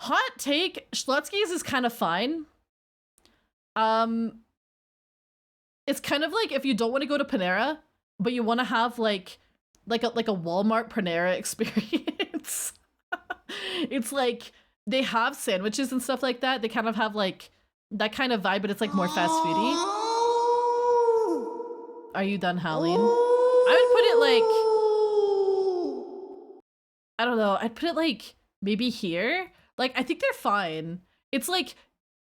Hot take, Schlotsky's is kind of fine. It's kind of like if you don't want to go to Panera, but you want to have like a Walmart Panera experience. It's like they have sandwiches and stuff like that. They kind of have like that kind of vibe, but it's like more fast foody. Are you done howling? I would put it like, I don't know, I'd put it like maybe here. Like I think they're fine. It's like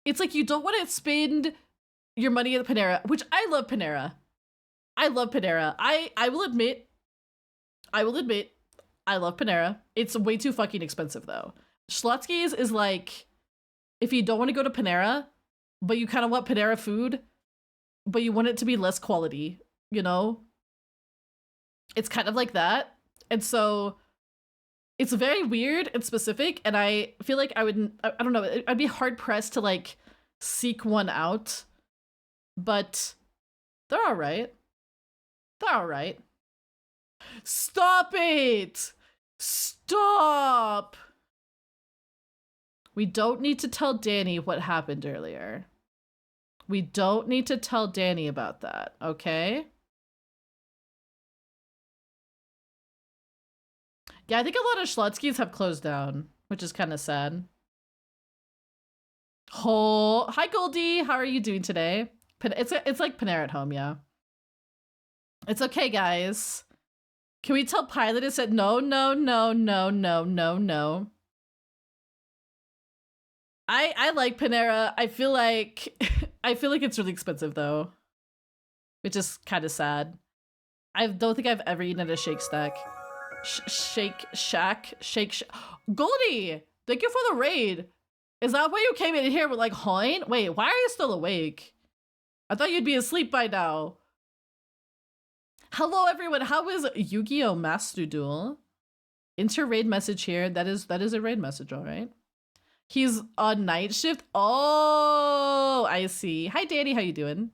you don't want to spend your money at Panera, which I love Panera. I love Panera. I will admit I love Panera. It's way too fucking expensive though. Schlotsky's is like if you don't want to go to Panera, but you kind of want Panera food, but you want it to be less quality, you know? It's kind of like that. And so it's very weird and specific, and I feel like I don't know, I'd be hard pressed to like seek one out, but they're all right. They're all right. Stop it! Stop! We don't need to tell Danny what happened earlier. We don't need to tell Danny about that, okay? Yeah, I think a lot of Schlotsky's have closed down, which is kind of sad. Oh, hi Goldie, how are you doing today? It's like Panera at home, yeah. It's okay, guys. Can we tell Pilot it said no. I like Panera. I feel like it's really expensive though, which is kind of sad. I don't think I've ever eaten at a Shake Shack. Shake Shack. Goldie, thank you for the raid. Is that why you came in here with like Hoin? Wait, why are you still awake? I thought you'd be asleep by now. Hello everyone, how is Yu-Gi-Oh! Master Duel? Enter raid message here. That is a raid message, all right. He's on night shift. Oh, I see. Hi Danny, how you doing?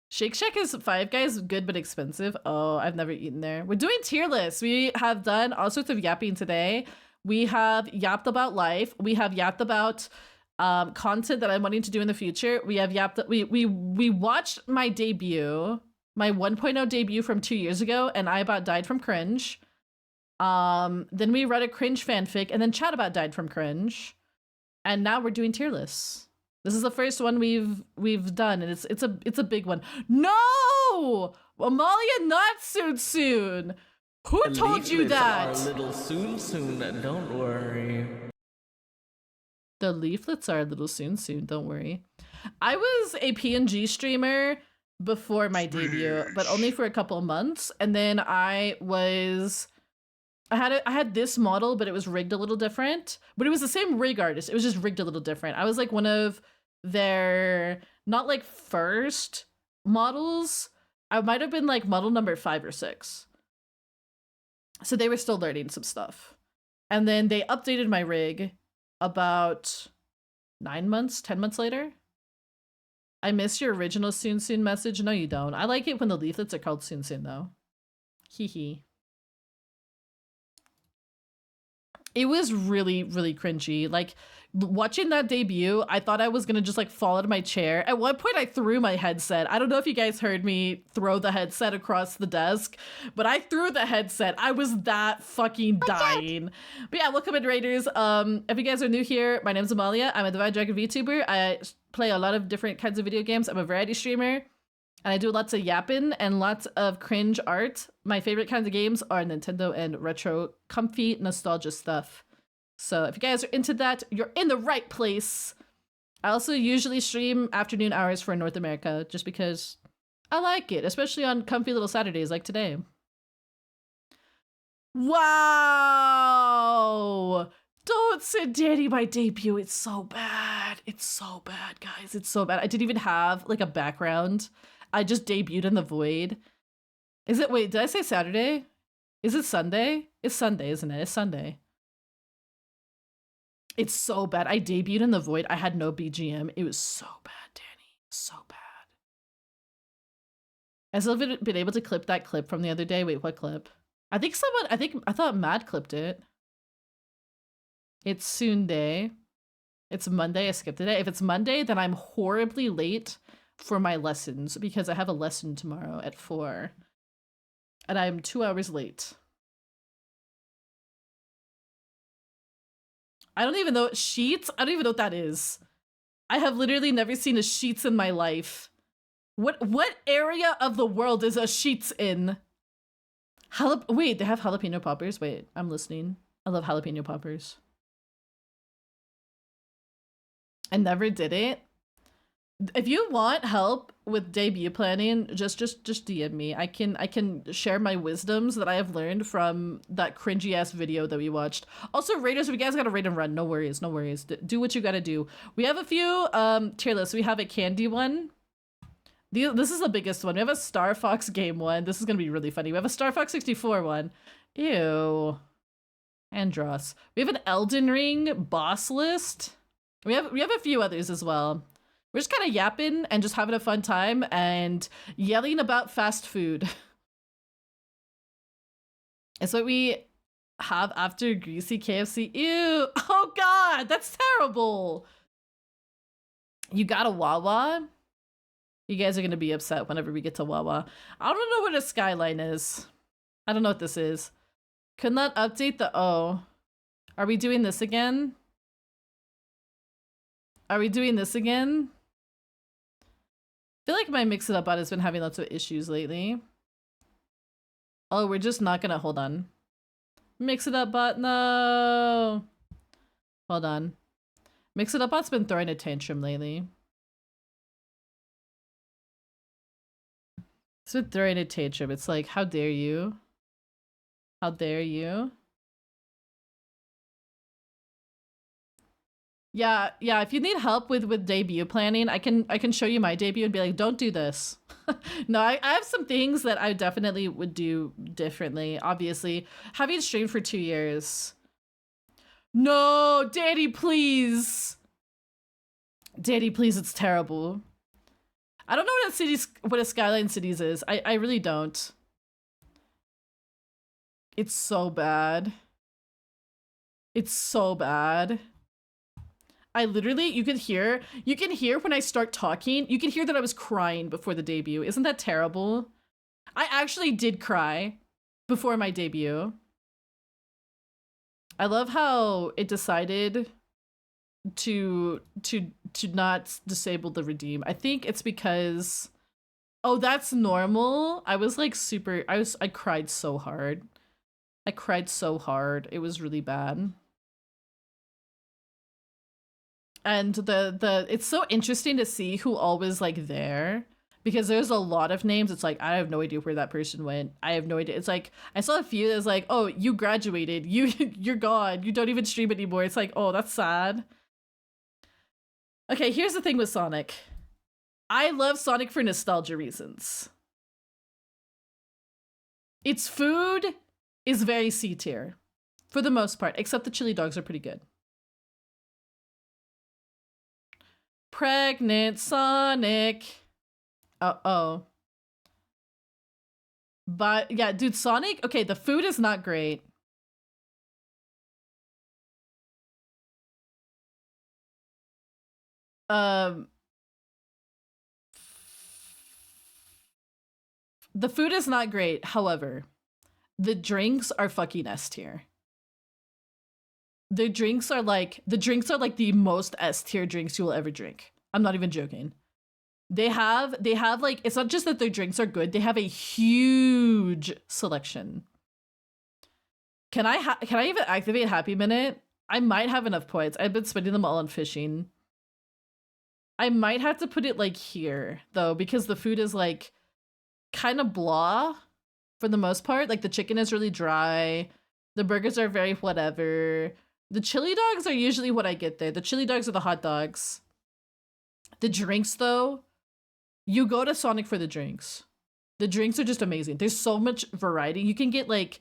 Shake Shack is Five Guys, good but expensive. Oh, I've never eaten there. We're doing tier lists. We have done all sorts of yapping today. We have yapped about life. We have yapped about content that I'm wanting to do in the future. We have yapped. We watched my debut, my 1.0 debut from 2 years ago, and I about died from cringe. Then we read a cringe fanfic, and then chat about died from cringe. And now we're doing tier lists. This is the first one we've done, and it's a big one. No, Amalia, not soon. Who told you that? Are a little soon. Don't worry. The leaflets are a little soon. Don't worry. I was a PNG streamer before my debut, but only for a couple of months, and then I had this model, but it was rigged a little different. But it was the same rig artist. It was just rigged a little different. I was like one of their, not like first models. I might have been like model number 5 or 6. So they were still learning some stuff. And then they updated my rig about 10 months later. I miss your original soon message. No, you don't. I like it when the leaflets are called soon though. Hee hee. It was really, really cringy. Like, watching that debut, I thought I was gonna just like fall out of my chair. At one point I threw my headset. I don't know if you guys heard me throw the headset across the desk, but I threw the headset. I was that fucking dying. But yeah, welcome in Raiders. If you guys are new here, my name's Amalia. I'm a Divine Dragon VTuber. I play a lot of different kinds of video games. I'm a variety streamer, and I do lots of yapping and lots of cringe art. My favorite kinds of games are Nintendo and retro, comfy, nostalgia stuff. So if you guys are into that, you're in the right place. I also usually stream afternoon hours for North America, just because I like it, especially on comfy little Saturdays like today. Wow! Don't send Danny my debut. It's so bad. It's so bad, guys. It's so bad. I didn't even have like a background. I just debuted in the void. Is it, wait, did I say Saturday? Is it Sunday? It's Sunday, isn't it? It's Sunday. It's so bad. I debuted in the void. I had no BGM. It was so bad, Danny. So bad. I still haven't been able to clip that clip from the other day. Wait, what clip? I thought Matt clipped it. It's Sunday. It's Monday. I skipped a day. If it's Monday, then I'm horribly late for my lessons because I have a lesson tomorrow at 4. And I'm 2 hours late. I don't even know sheets. I don't even know what that is. I have literally never seen a sheets in my life. What area of the world is a sheets in? Wait, they have jalapeno poppers? Wait, I'm listening. I love jalapeno poppers. I never did it. If you want help with debut planning, just DM me. I can share my wisdoms that I have learned from that cringy ass video that we watched. Also, Raiders, if you guys gotta raid and run, no worries, no worries. Do what you gotta do. We have a few tier lists. We have a candy one. This is the biggest one. We have a Star Fox game one. This is gonna be really funny. We have a Star Fox 64 one. Ew. Andros. We have an Elden Ring boss list. We have a few others as well. We're just kind of yapping and just having a fun time and yelling about fast food. It's what we have after greasy KFC. Ew. Oh God, that's terrible. You got a Wawa? You guys are going to be upset whenever we get to Wawa. I don't know what a skyline is. I don't know what this is. Could not update the O. Are we doing this again? Are we doing this again? I feel like my Mix It Up bot has been having lots of issues lately. Oh, we're just not gonna, hold on. Mix It Up bot, no. Hold on. Mix It Up bot's been throwing a tantrum lately. It's been throwing a tantrum. It's like, how dare you? How dare you? Yeah, if you need help with debut planning, I can show you my debut and be like, don't do this. No, I have some things that I definitely would do differently, obviously. Having streamed for 2 years. No, Daddy, please. Daddy, please, it's terrible. I don't know what a Skyline Cities is. I really don't. It's so bad. It's so bad. I literally, you can hear when I start talking, you can hear that I was crying before the debut. Isn't that terrible? I actually did cry before my debut. I love how it decided to not disable the redeem. I think it's because, oh, that's normal. I was like I cried so hard. I cried so hard. It was really bad. And it's so interesting to see who all was like there, because there's a lot of names. It's like, I have no idea where that person went. I have no idea. It's like, I saw a few that's like, oh, you graduated. You're gone. You don't even stream anymore. It's like, oh, that's sad. Okay, here's the thing with Sonic. I love Sonic for nostalgia reasons. Its food is very C tier for the most part, except the chili dogs are pretty good. Pregnant Sonic. Uh-oh. But yeah, dude, Sonic, okay, the food is not great. The food is not great, however, the drinks are fucking S tier. The drinks are like the most S tier drinks you will ever drink. I'm not even joking. They have like, it's not just that their drinks are good, they have a huge selection. Can I even activate Happy Minute? I might have enough points. I've been spending them all on fishing. I might have to put it like here though, because the food is like kind of blah for the most part. Like the chicken is really dry. The burgers are very whatever. The chili dogs are usually what I get there. The chili dogs are the hot dogs. The drinks though, you go to Sonic for the drinks. The drinks are just amazing. There's so much variety. You can get like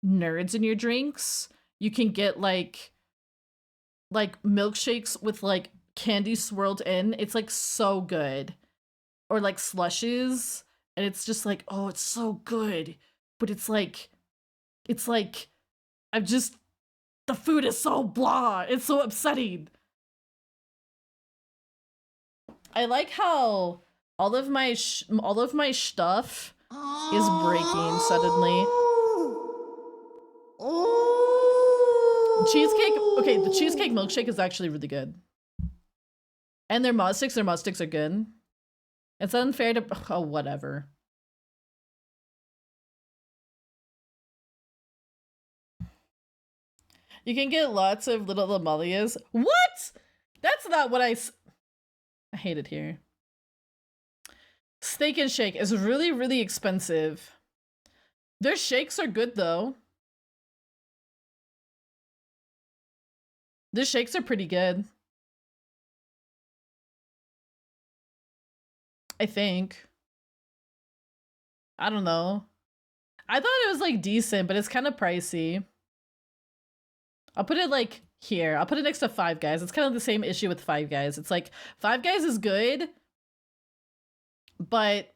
nerds in your drinks. You can get like milkshakes with like candy swirled in. It's like so good. Or like slushes. And it's just like, oh, it's so good. But it's like, the food is so blah. It's so upsetting. I like how all of my stuff is breaking suddenly. Cheesecake, okay, the cheesecake milkshake is actually really good. And their mod sticks are good. It's unfair to, oh, whatever. You can get lots of little Amalias. What? That's not what I hate it here. Steak and Shake is really, really expensive. Their shakes are good though. Their shakes are pretty good. I think. I don't know. I thought it was like decent, but it's kind of pricey. I'll put it like here. I'll put it next to Five Guys. It's kind of the same issue with Five Guys. It's like Five Guys is good, but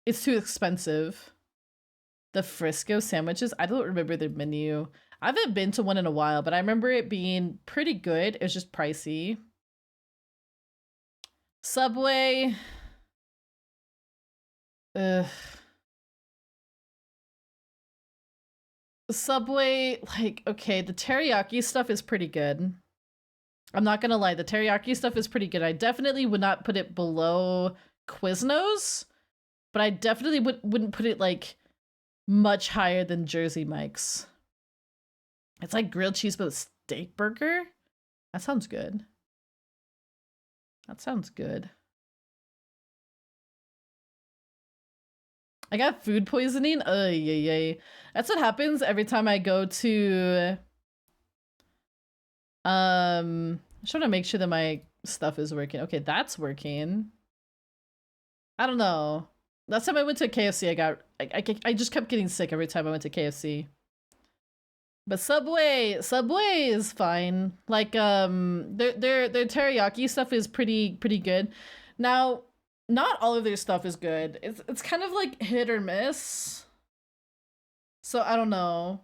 it's too expensive. The Frisco sandwiches, I don't remember their menu. I haven't been to one in a while, but I remember it being pretty good. It was just pricey. Subway. Ugh. Subway, like, okay, the teriyaki stuff is pretty good. I'm not gonna lie, the teriyaki stuff is pretty good. I definitely would not put it below Quiznos, but I definitely wouldn't put it like much higher than Jersey Mike's. It's like grilled cheese but a steak burger? That sounds good. That sounds good. I got food poisoning? Yay. That's what happens every time I go to... I'm trying to make sure that my stuff is working. Okay, that's working. I don't know. Last time I went to KFC, I just kept getting sick every time I went to KFC. But Subway is fine. Like, their teriyaki stuff is pretty good. Now, not all of their stuff is good. It's kind of like hit or miss. So I don't know.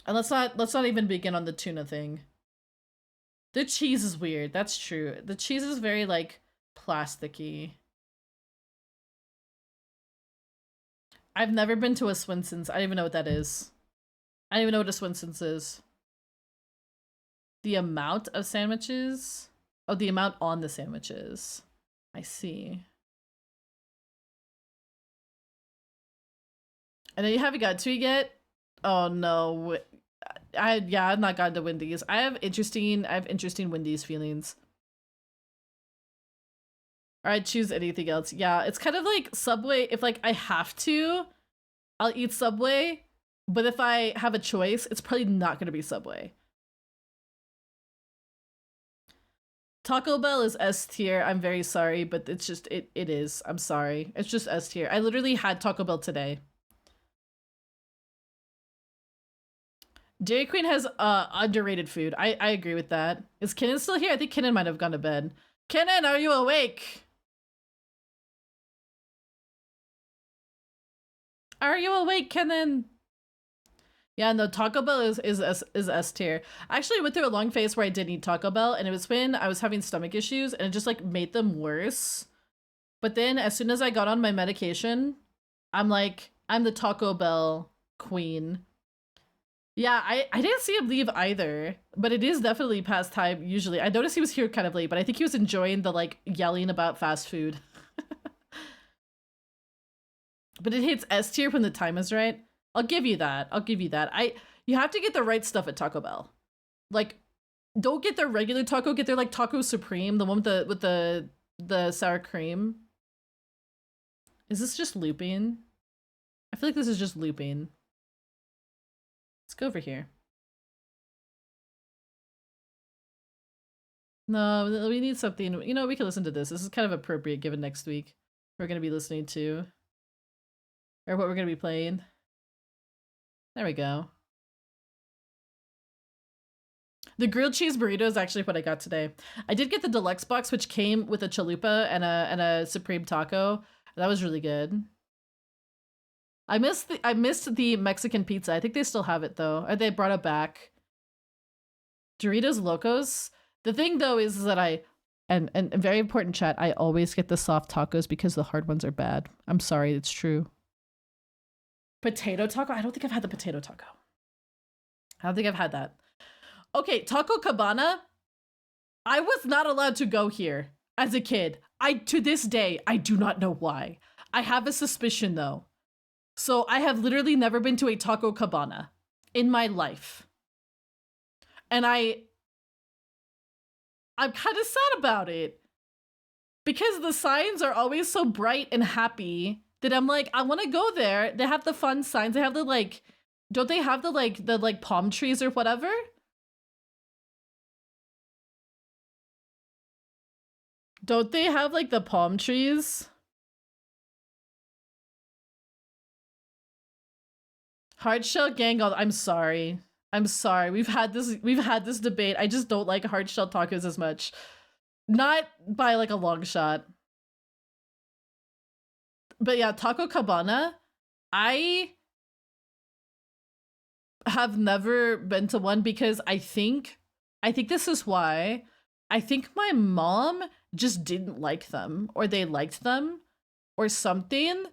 And let's not even begin on the tuna thing. The cheese is weird. That's true. The cheese is very like plasticky. I've never been to a Swenson's. I don't even know what that is. I don't even know what a Swenson's is. The amount of sandwiches? Oh, the amount on the sandwiches. I see. And then you haven't got to it yet? Oh no. I've not gotten to Wendy's. I have interesting Wendy's feelings. Alright, choose anything else. Yeah, it's kind of like Subway. If like I have to, I'll eat Subway. But if I have a choice, it's probably not gonna be Subway. Taco Bell is S tier. I'm very sorry, but it's just, it is. I'm sorry. It's just S tier. I literally had Taco Bell today. Dairy Queen has underrated food. I agree with that. Is Kenan still here? I think Kenan might have gone to bed. Kenan, are you awake? Are you awake, Kenan? Yeah, no, Taco Bell is S tier. I actually went through a long phase where I didn't eat Taco Bell, and it was when I was having stomach issues, and it just like made them worse. But then as soon as I got on my medication, I'm like, I'm the Taco Bell queen. Yeah, I didn't see him leave either, but it is definitely past time usually. I noticed he was here kind of late, but I think he was enjoying the like yelling about fast food. But it hits S tier when the time is right. I'll give you that. I'll give you that. You have to get the right stuff at Taco Bell. Like, don't get their regular taco, get their like Taco Supreme, the one with the sour cream. Is this just looping? I feel like this is just looping. Let's go over here. No, we need something. You know, we can listen to this. This is kind of appropriate given next week we're going to be listening to. Or what we're going to be playing. There we go. The grilled cheese burrito is actually what I got today. I did get the deluxe box, which came with a chalupa and a supreme taco. That was really good. I missed the Mexican pizza. I think they still have it though. Or they brought it back. Doritos Locos. The thing though is that and very important chat, I always get the soft tacos because the hard ones are bad. I'm sorry, it's true. Potato taco? I don't think I've had the potato taco. I don't think I've had that. Okay, Taco Cabana. I was not allowed to go here as a kid. To this day, I do not know why. I have a suspicion though. So I have literally never been to a Taco Cabana in my life. And I'm kind of sad about it. Because the signs are always so bright and happy that I'm like, I want to go there. They have the fun signs. They have the like, don't they have the palm trees or whatever? Don't they have like the palm trees? Hardshell gang, I'm sorry. I'm sorry. We've had this debate. I just don't like hardshell tacos as much. Not by like a long shot. But yeah, Taco Cabana, I have never been to one because I think this is why. I think my mom just didn't like them, or they liked them, or something.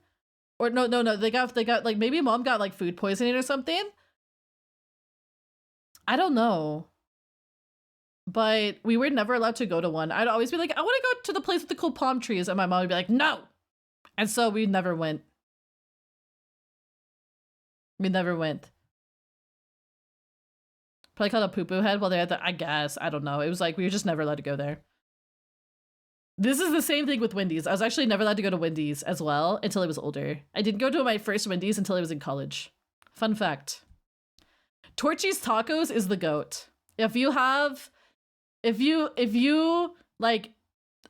Or no, they got like, maybe mom got like food poisoning or something. I don't know. But we were never allowed to go to one. I'd always be like, I want to go to the place with the cool palm trees, and my mom would be like, no. And so we never went. We never went. Probably called a poo-poo head while they're at the, I guess. I don't know. It was like, we were just never allowed to go there. This is the same thing with Wendy's. I was actually never allowed to go to Wendy's as well until I was older. I didn't go to my first Wendy's until I was in college. Fun fact. Torchy's Tacos is the GOAT. If you like,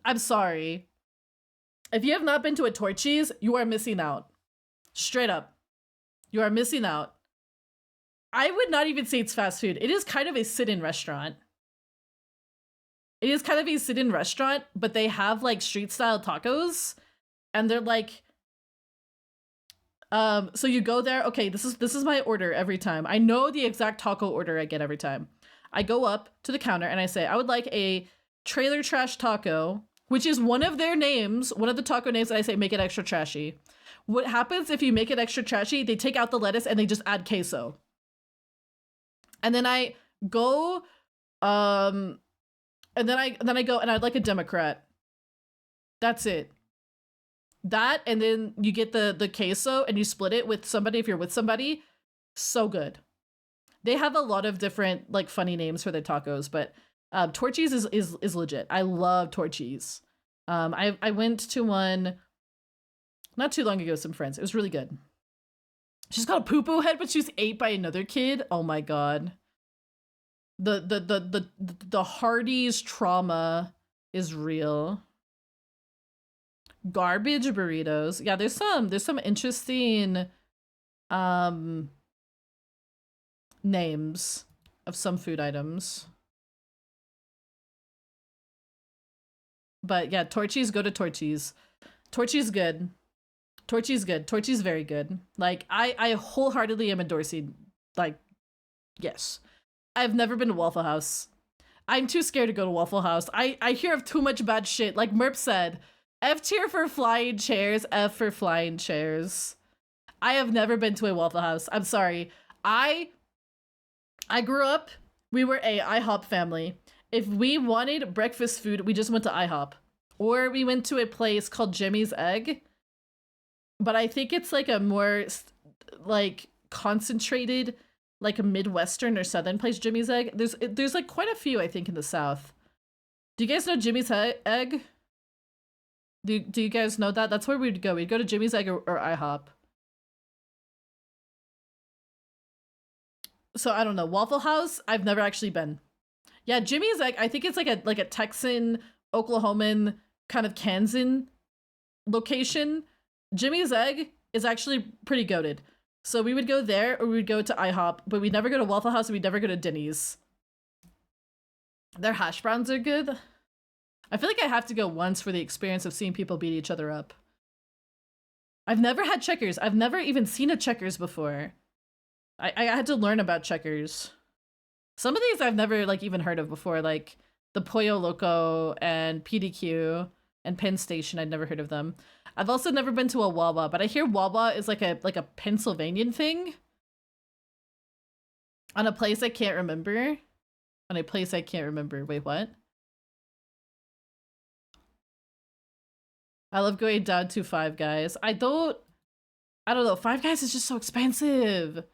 I'm sorry. If you have not been to a Torchy's, you are missing out. Straight up. You are missing out. I would not even say it's fast food. It is kind of a sit-in restaurant. It is kind of a sit-in restaurant, but they have like street-style tacos, and they're like, so you go there. Okay, this is my order every time. I know the exact taco order I get every time. I go up to the counter and I say, I would like a trailer trash taco, which is one of their names, one of the taco names, and I say, make it extra trashy. What happens if you make it extra trashy? They take out the lettuce and they just add queso. And then I go, and then I go and I'd like a Democrat. That's it. That, and then you get the queso and you split it with somebody if you're with somebody. So good. They have a lot of different like funny names for their tacos, but Torchy's is legit. I love Torchy's. I went to one not too long ago with some friends. It was really good. She's got a poo-poo head, but she was ate by another kid. Oh my god. The Hardee's trauma is real. Garbage burritos. Yeah, there's some interesting names of some food items. But yeah, Torchy's, go to Torchy's. Torchy's good. Torchy's good. Torchy's very good. Like, I wholeheartedly am endorsing, like, yes. I've never been to Waffle House. I'm too scared to go to Waffle House. I hear of too much bad shit. Like Merp said, F tier for flying chairs, F for flying chairs. I have never been to a Waffle House. I'm sorry. I I grew up, we were a IHOP family. If we wanted breakfast food, we just went to IHOP. Or we went to a place called Jimmy's Egg. But I think it's like a more like concentrated, like a Midwestern or Southern place, Jimmy's Egg. There's like quite a few, I think, in the South. Do you guys know Jimmy's Egg? Do you guys know that? That's where we'd go. We'd go to Jimmy's Egg or IHOP. So I don't know. Waffle House, I've never actually been. Yeah, Jimmy's Egg, I think it's like a Texan, Oklahoman, kind of Kansan location. Jimmy's Egg is actually pretty goated. So we would go there or we would go to IHOP, but we'd never go to Waffle House and we'd never go to Denny's. Their hash browns are good. I feel like I have to go once for the experience of seeing people beat each other up. I've never had Checkers. I've never even seen a Checkers before. I had to learn about Checkers. Some of these I've never like even heard of before, like the Pollo Loco and PDQ and Penn Station. I'd never heard of them. I've also never been to a Wawa, but I hear Wawa is like a Pennsylvanian thing. On a place I can't remember. On a place I can't remember. Wait, what? I love going down to Five Guys. I don't know. Five Guys is just so expensive.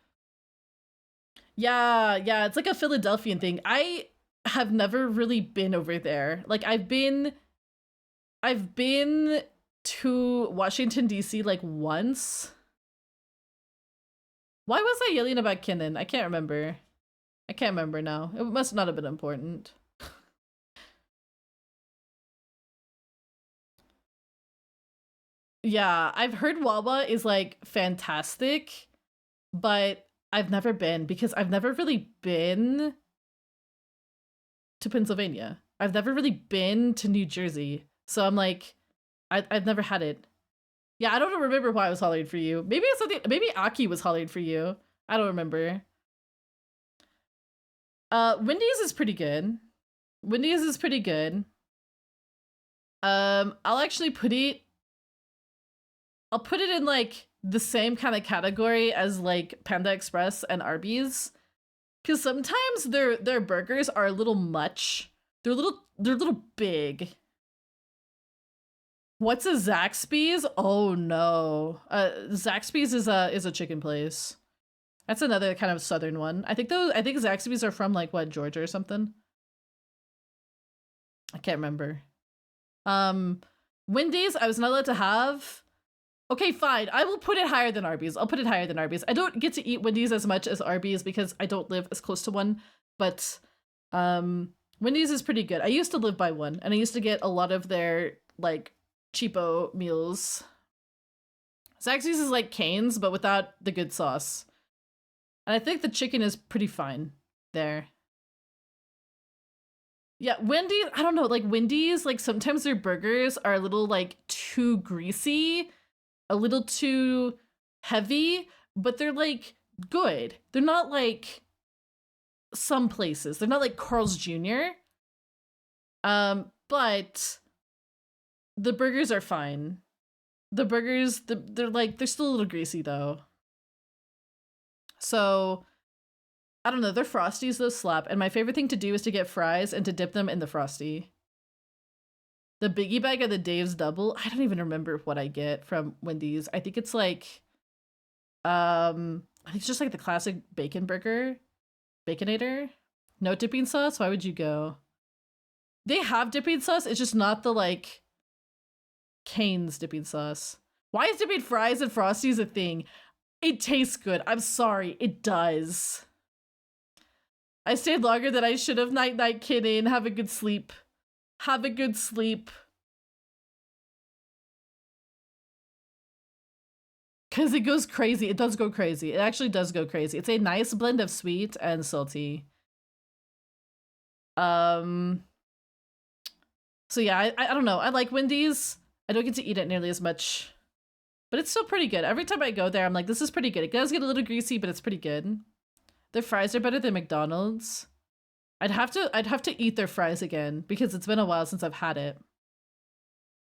Yeah, it's like a Philadelphian thing. I have never really been over there. Like I've been to Washington DC like once. Why was I yelling about Kinnan? I can't remember. I can't remember now. It must not have been important. Yeah, I've heard Wawa is like fantastic, but I've never been because I've never really been to Pennsylvania. I've never really been to New Jersey. So I'm like, I've never had it. Yeah, I don't remember why I was hollering for you. Maybe it's something, maybe Aki was hollering for you. I don't remember. Wendy's is pretty good. Wendy's is pretty good. I'll actually I'll put it in like the same kind of category as like Panda Express and Arby's, because sometimes their burgers are a little much. They're a little big. What's a Zaxby's? Oh no, Zaxby's is a chicken place. That's another kind of southern one. I think Zaxby's are from like what, Georgia or something. I can't remember. Wendy's I was not allowed to have. Okay, fine. I will put it higher than Arby's. I'll put it higher than Arby's. I don't get to eat Wendy's as much as Arby's because I don't live as close to one, but Wendy's is pretty good. I used to live by one, and I used to get a lot of their like cheapo meals. Zaxby's is like Cane's, but without the good sauce. And I think the chicken is pretty fine there. Yeah, Wendy's, I don't know, like Wendy's, like sometimes their burgers are a little like too greasy, a little too heavy, but they're like good. They're not like some places. They're not like Carl's Jr. But the burgers are fine. The burgers, they're still a little greasy though. So I don't know, their Frosties though slap, and my favorite thing to do is to get fries and to dip them in the Frosty. The biggie bag of the Dave's Double, I don't even remember what I get from Wendy's. I think it's like, I think it's just like the classic bacon burger, Baconator. No dipping sauce, why would you go? They have dipping sauce, it's just not the like Cane's dipping sauce. Why is dipping fries and Frosties a thing? It tastes good, I'm sorry, it does. I stayed longer than I should have. Night night, kidding. Have a good sleep. Have a good sleep. Because it goes crazy. It does go crazy. It actually does go crazy. It's a nice blend of sweet and salty. So yeah, I don't know. I like Wendy's. I don't get to eat it nearly as much. But it's still pretty good. Every time I go there, I'm like, this is pretty good. It does get a little greasy, but it's pretty good. Their fries are better than McDonald's. I'd have to eat their fries again because it's been a while since I've had it.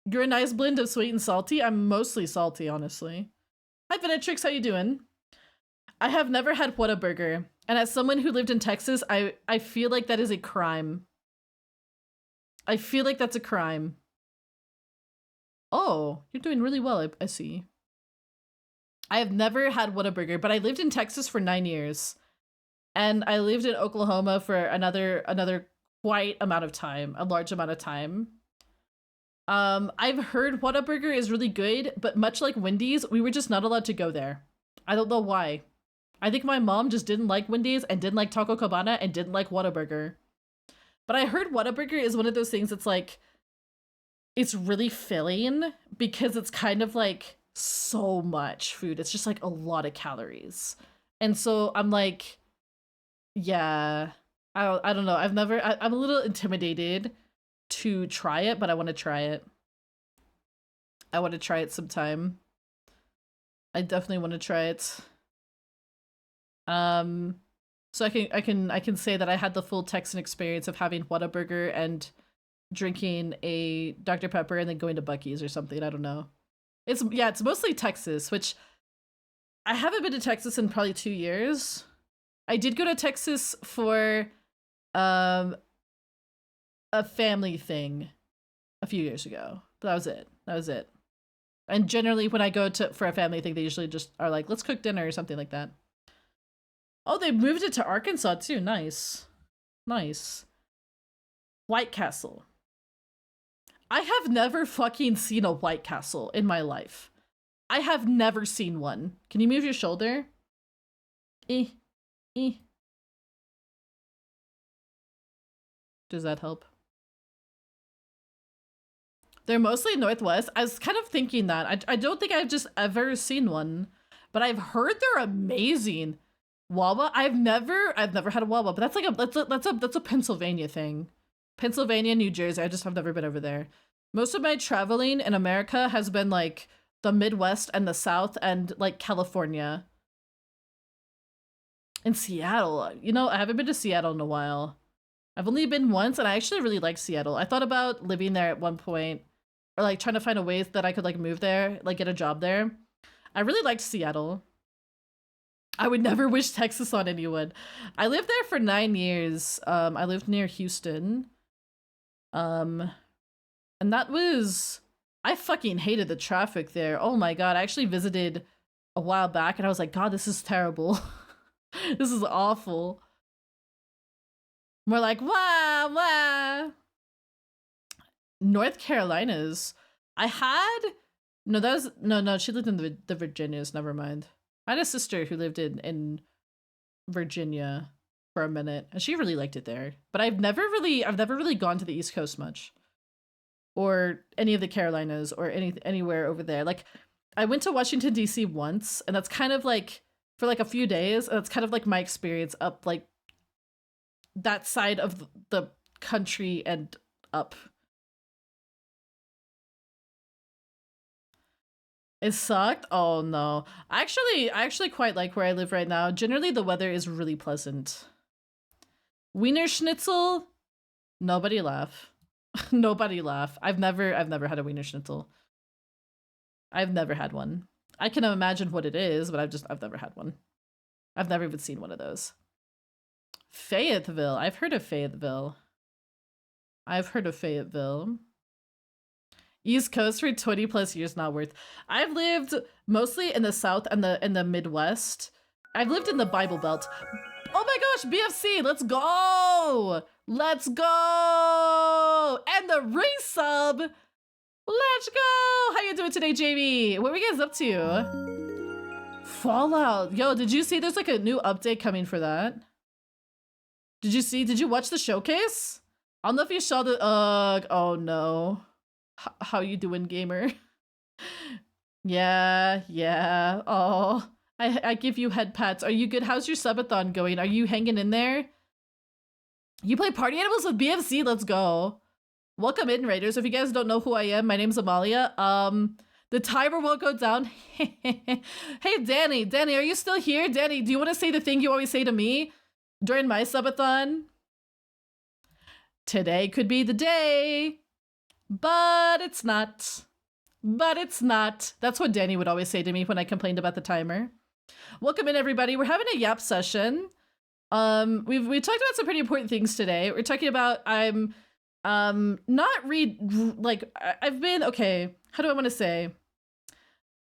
You're a nice blend of sweet and salty. I'm mostly salty, honestly. Hi, Venetrix, how you doing? I have never had Whataburger. And as someone who lived in Texas, I feel like that is a crime. I feel like that's a crime. Oh, you're doing really well, I see. I have never had Whataburger, but I lived in Texas for 9 years. And I lived in Oklahoma for another quite amount of time, a large amount of time. I've heard Whataburger is really good, but much like Wendy's, we were just not allowed to go there. I don't know why. I think my mom just didn't like Wendy's and didn't like Taco Cabana and didn't like Whataburger. But I heard Whataburger is one of those things that's like, it's really filling because it's kind of like so much food. It's just like a lot of calories. And so I'm like, yeah, I don't know. I'm a little intimidated to try it, but I want to try it. I want to try it sometime. I definitely want to try it. So I can say that I had the full Texan experience of having Whataburger and drinking a Dr. Pepper and then going to Buc-ee's or something. I don't know. It's mostly Texas, which I haven't been to Texas in probably 2 years. I did go to Texas for a family thing a few years ago. But that was it. And generally when I go for a family thing, they usually just are like, let's cook dinner or something like that. Oh, they moved it to Arkansas too. Nice. Nice. White Castle. I have never fucking seen a White Castle in my life. I have never seen one. Can you move your shoulder? Does that help? They're mostly Northwest. I was kind of thinking that. I don't think I've just ever seen one, but I've heard they're amazing. Wawa? I've never had a Wawa, but that's a Pennsylvania thing. Pennsylvania, New Jersey. I've never been over there. Most of my traveling in America has been like the Midwest and the South and like California. In Seattle, you know, I haven't been to Seattle in a while. I've only been once and I actually really like Seattle. I thought about living there at one point or like trying to find a way that I could like move there, like get a job there. I really liked Seattle. I would never wish Texas on anyone. I lived there for 9 years. I lived near Houston. And that was, I fucking hated the traffic there. Oh my God. I actually visited a while back and I was like, God, this is terrible. This is awful. More like, wah, wah. North Carolinas. I had, no, that was, no, she lived in the Virginias. Never mind. I had a sister who lived in Virginia for a minute, and she really liked it there. But I've never really gone to the East Coast much, or any of the Carolinas, or anywhere over there. Like, I went to Washington D.C. once, and that's kind of like for like a few days. And that's kind of like my experience up like that side of the country and up. It sucked? Oh no. I actually quite like where I live right now. Generally the weather is really pleasant. Wiener Schnitzel? Nobody laugh. Nobody laugh. I've never had a Wiener Schnitzel. I've never had one. I can imagine what it is, but I've never had one. I've never even seen one of those. Fayetteville. I've heard of Fayetteville. East Coast for 20 plus years, not worth. I've lived mostly in the South and the Midwest. I've lived in the Bible Belt. Oh my gosh, BFC, let's go! Let's go! And the resub! Let's go! How you doing today, Jamie? What were you guys up to? Fallout. Yo, did you see there's like a new update coming for that? Did you watch the showcase? I don't know if you saw the, oh no. How you doing, gamer? Yeah. Oh, I give you head pats. Are you good? How's your subathon going? Are you hanging in there? You play Party Animals with BFC? Let's go. Welcome in, Raiders. If you guys don't know who I am, my name's Amalia. The timer won't go down. Hey, Danny, are you still here? Danny, do you want to say the thing you always say to me during my subathon? Today could be the day. But it's not. That's what Danny would always say to me when I complained about the timer. Welcome in, everybody. We're having a Yap session. We talked about some pretty important things today. We're talking about not I've been okay. How do I want to say?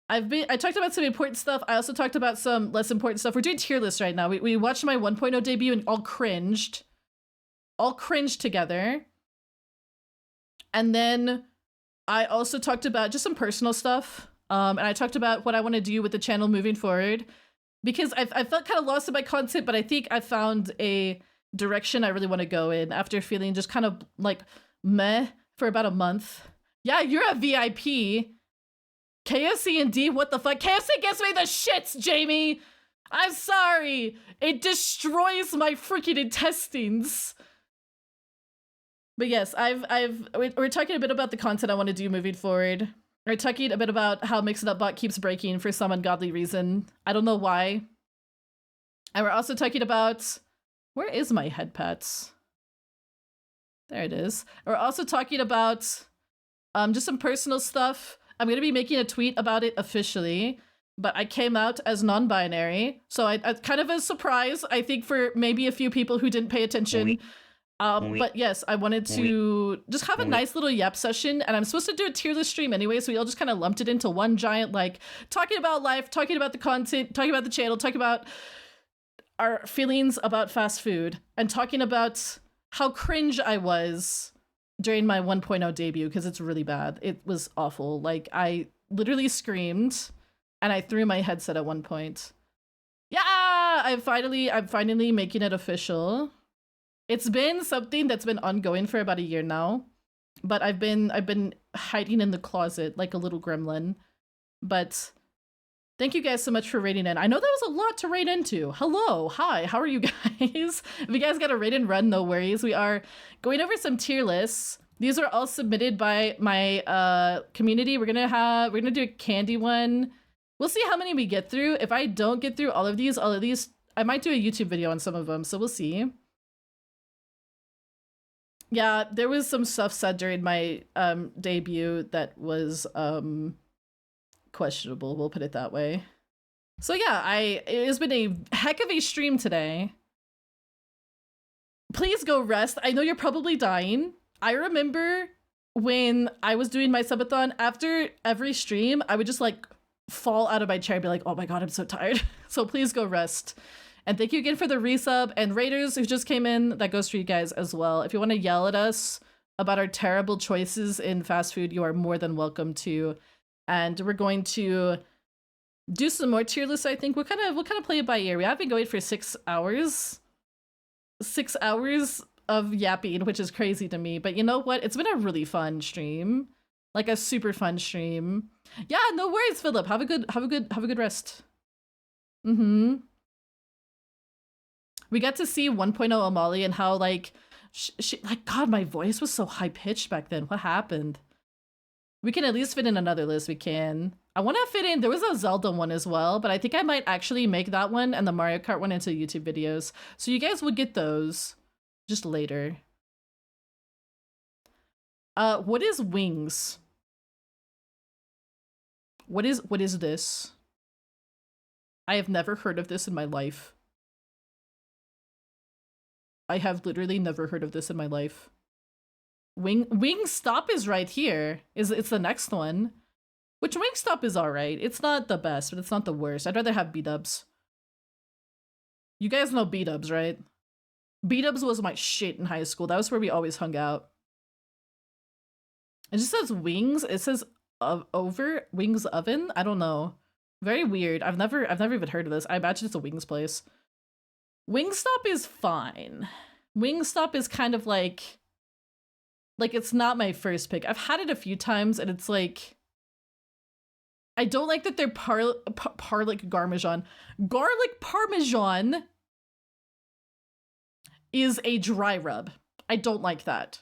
I talked about some important stuff. I also talked about some less important stuff. We're doing tier lists right now. We watched my 1.0 debut and all cringed together. And then I also talked about just some personal stuff. And I talked about what I want to do with the channel moving forward, because I felt kind of lost in my content, but I think I found a direction I really want to go in after feeling just kind of like meh for about a month. Yeah, you're a VIP. KFC and D, what the fuck? KFC gives me the shits, Jamie. I'm sorry. It destroys my freaking intestines. But yes, we're talking a bit about the content I want to do moving forward. We're talking a bit about how Mix It Up Bot keeps breaking for some ungodly reason. I don't know why. And we're also talking about, where is my head pats? There it is. We're also talking about just some personal stuff. I'm going to be making a tweet about it officially, but I came out as non-binary. So I kind of a surprise, I think, for maybe a few people who didn't pay attention. But yes, I wanted to just have a nice little Yap session, and I'm supposed to do a tier list stream anyway, so we all just kind of lumped it into one giant, like, talking about life, talking about the content, talking about the channel, talking about our feelings about fast food, and talking about how cringe I was during my 1.0 debut, because it's really bad. It was awful. Like, I literally screamed, and I threw my headset at one point. Yeah, I'm finally making it official. It's been something that's been ongoing for about a year now, but I've been hiding in the closet like a little gremlin. But thank you guys so much for rating in. I know that was a lot to rate into. Hello, hi, how are you guys? If you guys got a rate and run, no worries. We are going over some tier lists. These are all submitted by my community. We're gonna do a candy one. We'll see how many we get through. If I don't get through all of these, I might do a YouTube video on some of them, so we'll see. Yeah, there was some stuff said during my debut that was questionable, we'll put it that way. So yeah, it has been a heck of a stream today. Please go rest. I know you're probably dying. I remember when I was doing my subathon, after every stream, I would just like fall out of my chair and be like, oh my god, I'm so tired. So please go rest. And thank you again for the resub, and raiders who just came in, that goes for you guys as well. If you want to yell at us about our terrible choices in fast food, you are more than welcome to. And we're going to do some more tier lists, I think. We'll kind of play it by ear. We have been going for 6 hours. 6 hours of yapping, which is crazy to me. But you know what? It's been a really fun stream. Like a super fun stream. Yeah, no worries, Philip. Have a good rest. We got to see 1.0 Amali and how, like, she like, God, my voice was so high-pitched back then. What happened? We can at least fit in another list. We can. I want to fit in, there was a Zelda one as well, but I think I might actually make that one and the Mario Kart one into YouTube videos. So you guys would get those just later. What is wings? What is this? I have never heard of this in my life. I have literally never heard of this in my life. Wingstop is right here. It's the next one. Which Wingstop is alright. It's not the best, but it's not the worst. I'd rather have B-dubs. You guys know B-dubs, right? B-dubs was my shit in high school. That was where we always hung out. It just says wings. It says over wings oven. I don't know. Very weird. I've never even heard of this. I imagine it's a wings place. Wingstop is fine. Wingstop is kind of like it's not my first pick. I've had it a few times and it's like, I don't like that they're garlic parmesan. Garlic parmesan is a dry rub. I don't like that.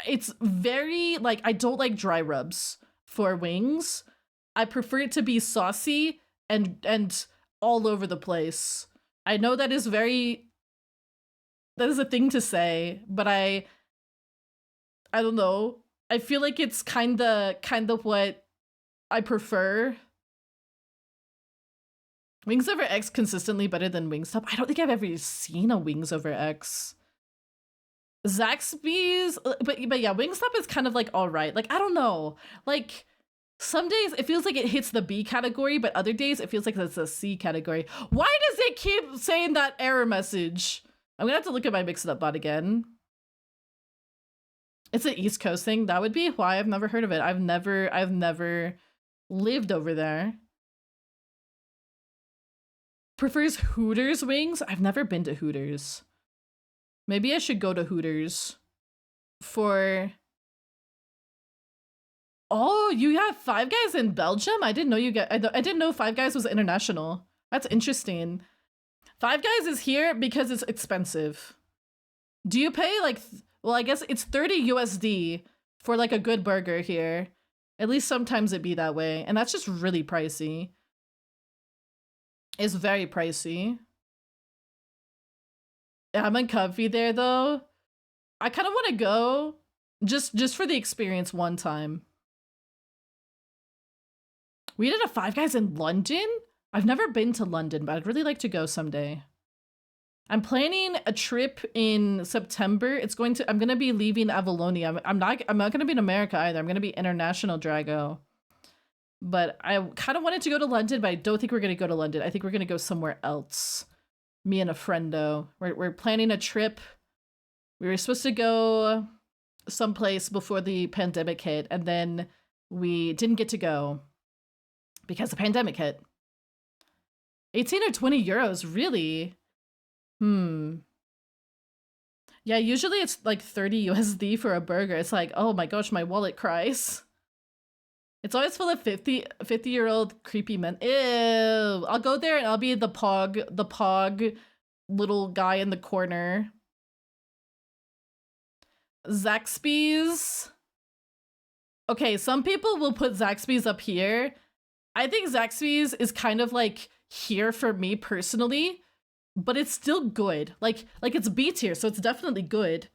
It's very, like, I don't like dry rubs for wings. I prefer it to be saucy and all over the place. I know that is a thing to say, but I don't know. I feel like it's kind of what I prefer. Wings over X consistently better than Wingstop. I don't think I've ever seen a Wings over X. Zaxby's, but yeah, Wingstop is kind of like all right. Like I don't know. Like some days it feels like it hits the B category, but other days it feels like it's a C category. Why does it keep saying that error message? I'm gonna have to look at my Mix It Up bot again. It's an East Coast thing. That would be why. I've never heard of it. I've never lived over there. Prefers Hooters wings? I've never been to Hooters. Maybe I should go to Hooters for... Oh, you have Five Guys in Belgium? I didn't know I didn't know Five Guys was international. That's interesting. Five Guys is here because it's expensive. Do you pay like... Well, I guess it's 30 USD for like a good burger here. At least sometimes it be that way. And that's just really pricey. It's very pricey. I'm uncomfy there though. I kind of want to go just for the experience one time. We did a Five Guys in London? I've never been to London, but I'd really like to go someday. I'm planning a trip in September. I'm gonna be leaving Avalonia. I'm not gonna be in America either. I'm gonna be international Drago. But I kind of wanted to go to London, but I don't think we're gonna go to London. I think we're gonna go somewhere else. Me and a friendo. We're planning a trip. We were supposed to go someplace before the pandemic hit, and then we didn't get to go because the pandemic hit. 18 or 20 euros, really? Yeah, usually it's like 30 USD for a burger. It's like, oh my gosh, my wallet cries. It's always full of 50-year-old creepy men. Ew. I'll go there and I'll be the pog little guy in the corner. Zaxby's. Okay, some people will put Zaxby's up here. I think Zaxby's is kind of like here for me personally, but it's still good. Like it's B tier, so it's definitely good.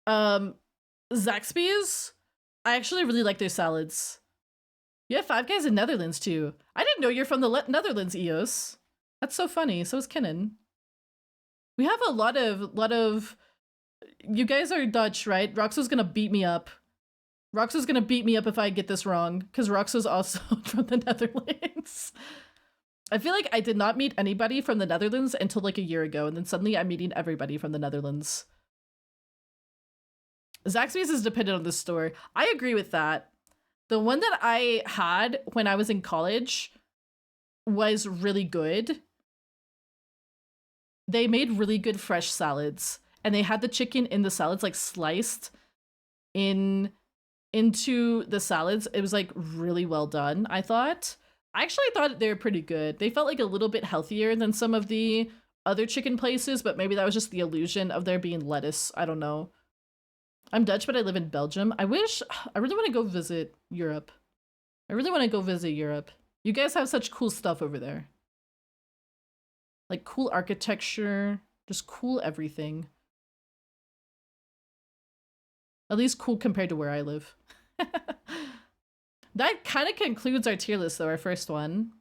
Zaxby's, I actually really like their salads. You have Five Guys in Netherlands too. I didn't know you're from the Netherlands, Eos. That's so funny. So is Kennen. We have a lot of. You guys are Dutch, right? Roxo's gonna beat me up. Roxo's gonna beat me up if I get this wrong, because Roxo's also from the Netherlands. I feel like I did not meet anybody from the Netherlands until like a year ago, and then suddenly I'm meeting everybody from the Netherlands. Zaxby's is dependent on the store. I agree with that. The one that I had when I was in college was really good. They made really good fresh salads, and they had the chicken in the salads like sliced into the salads. It was like really well done, I thought. I actually thought they were pretty good. They felt like a little bit healthier than some of the other chicken places, but maybe that was just the illusion of there being lettuce. I don't know. I'm Dutch, but I live in Belgium. I really want to go visit Europe. You guys have such cool stuff over there. Like cool architecture, just cool everything. At least cool compared to where I live. That kind of concludes our tier list though, our first one.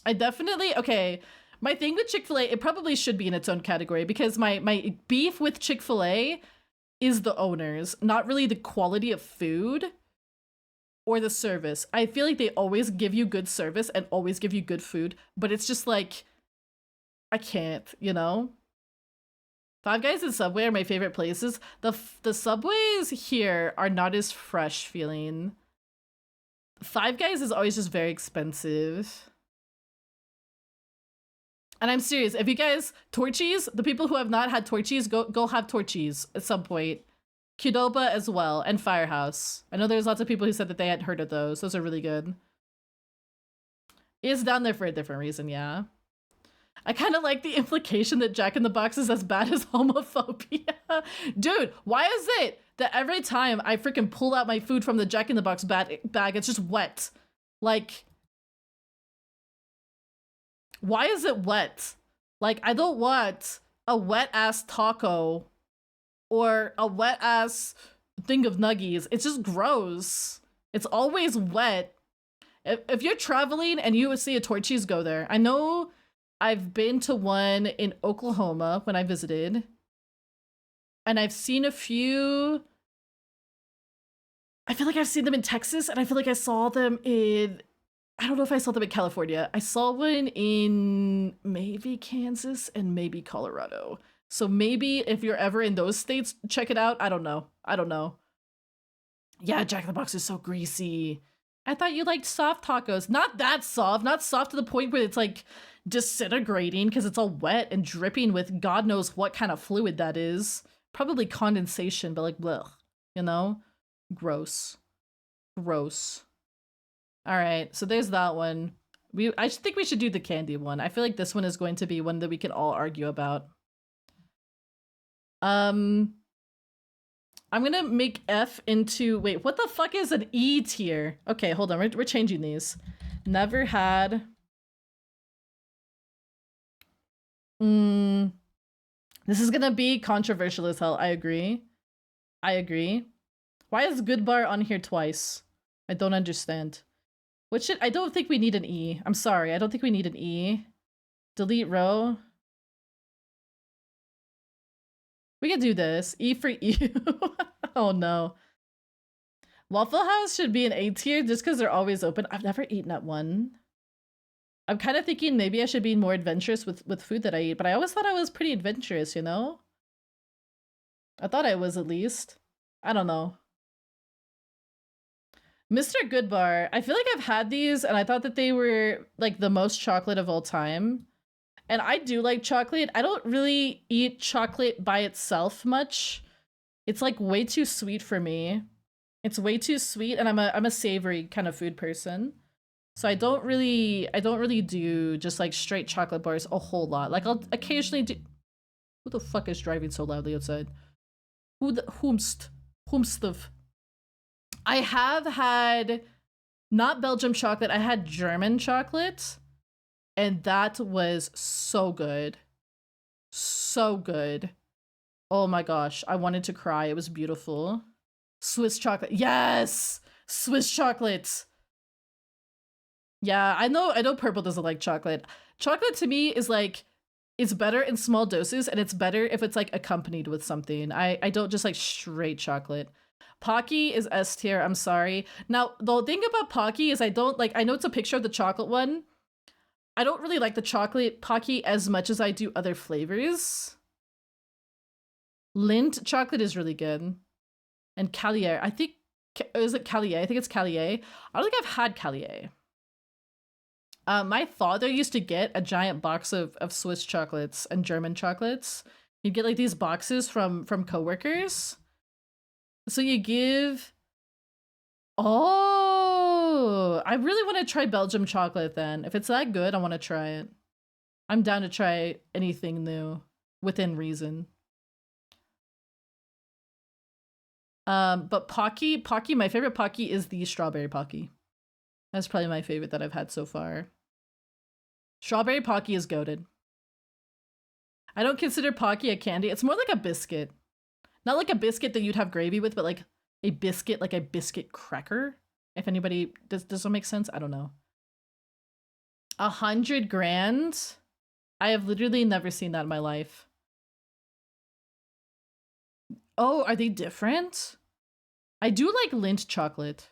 Okay, my thing with Chick-fil-A, it probably should be in its own category because my beef with Chick-fil-A is the owners, not really the quality of food or the service. I feel like they always give you good service and always give you good food, but it's just like, I can't, you know? Five Guys and Subway are my favorite places. The Subways here are not as fresh feeling. Five Guys is always just very expensive. And I'm serious, if you guys, Torchies, the people who have not had Torchies, go have Torchies at some point. Qdoba as well, and Firehouse. I know there's lots of people who said that they hadn't heard of those. Those are really good. It's down there for a different reason, yeah. I kind of like the implication that Jack in the Box is as bad as homophobia. Dude, why is it that every time I freaking pull out my food from the Jack in the Box bag, it's just wet? Like, why is it wet? Like, I don't want a wet-ass taco or a wet-ass thing of nuggies. It's just gross. It's always wet. If you're traveling and you see a Torchy's, go there. I know I've been to one in Oklahoma when I visited. And I've seen a few... I feel like I've seen them in Texas, and I feel like I saw them in... I don't know if I saw them in California. I saw one in maybe Kansas and maybe Colorado. So maybe if you're ever in those states, check it out. I don't know. Yeah, Jack in the Box is so greasy. I thought you liked soft tacos. Not that soft. Not soft to the point where it's like disintegrating because it's all wet and dripping with God knows what kind of fluid that is. Probably condensation, but like, blech, you know? Gross. Gross. All right, so there's that one. I think we should do the candy one. I feel like this one is going to be one that we can all argue about. I'm gonna make F into... Wait, what the fuck is an E tier? Okay, hold on, we're changing these. Never had... This is gonna be controversial as hell, I agree. Why is Good Bar on here twice? I don't understand. I don't think we need an E. I'm sorry, I don't think we need an E. Delete row. We can do this. E for you. Oh no. Waffle House should be an A tier just because they're always open. I've never eaten at one. I'm kind of thinking maybe I should be more adventurous with food that I eat, but I always thought I was pretty adventurous, you know? I thought I was at least. I don't know. Mr. Goodbar, I feel like I've had these and I thought that they were like the most chocolate of all time. And I do like chocolate. I don't really eat chocolate by itself much. It's like way too sweet for me. It's way too sweet, and I'm a savory kind of food person. So I don't really do just like straight chocolate bars a whole lot. Like I'll occasionally do... Who the fuck is driving so loudly outside? Whomstov. I have had not Belgium chocolate, I had German chocolate, and that was so good. So good. Oh my gosh, I wanted to cry. It was beautiful. Swiss chocolate. Yes! Swiss chocolate. Yeah, I know Purple doesn't like chocolate. Chocolate to me is like, it's better in small doses, and it's better if it's like accompanied with something. I don't just like straight chocolate. Pocky is S tier, I'm sorry. Now, the thing about Pocky is I know it's a picture of the chocolate one. I don't really like the chocolate Pocky as much as I do other flavors. Lindt chocolate is really good. And Calier, I think, is it Calier? I think it's Calier. I don't think I've had Calier. My father used to get a giant box of Swiss chocolates and German chocolates. He'd get like these boxes from coworkers. So you give... Oh, I really want to try Belgium chocolate then. If it's that good, I want to try it. I'm down to try anything new within reason. But Pocky, my favorite Pocky is the strawberry Pocky. That's probably my favorite that I've had so far. Strawberry Pocky is goated. I don't consider Pocky a candy. It's more like a biscuit. Not like a biscuit that you'd have gravy with, but like a biscuit cracker. If anybody, does that make sense? I don't know. 100 grand? I have literally never seen that in my life. Oh, are they different? I do like Lindt chocolate.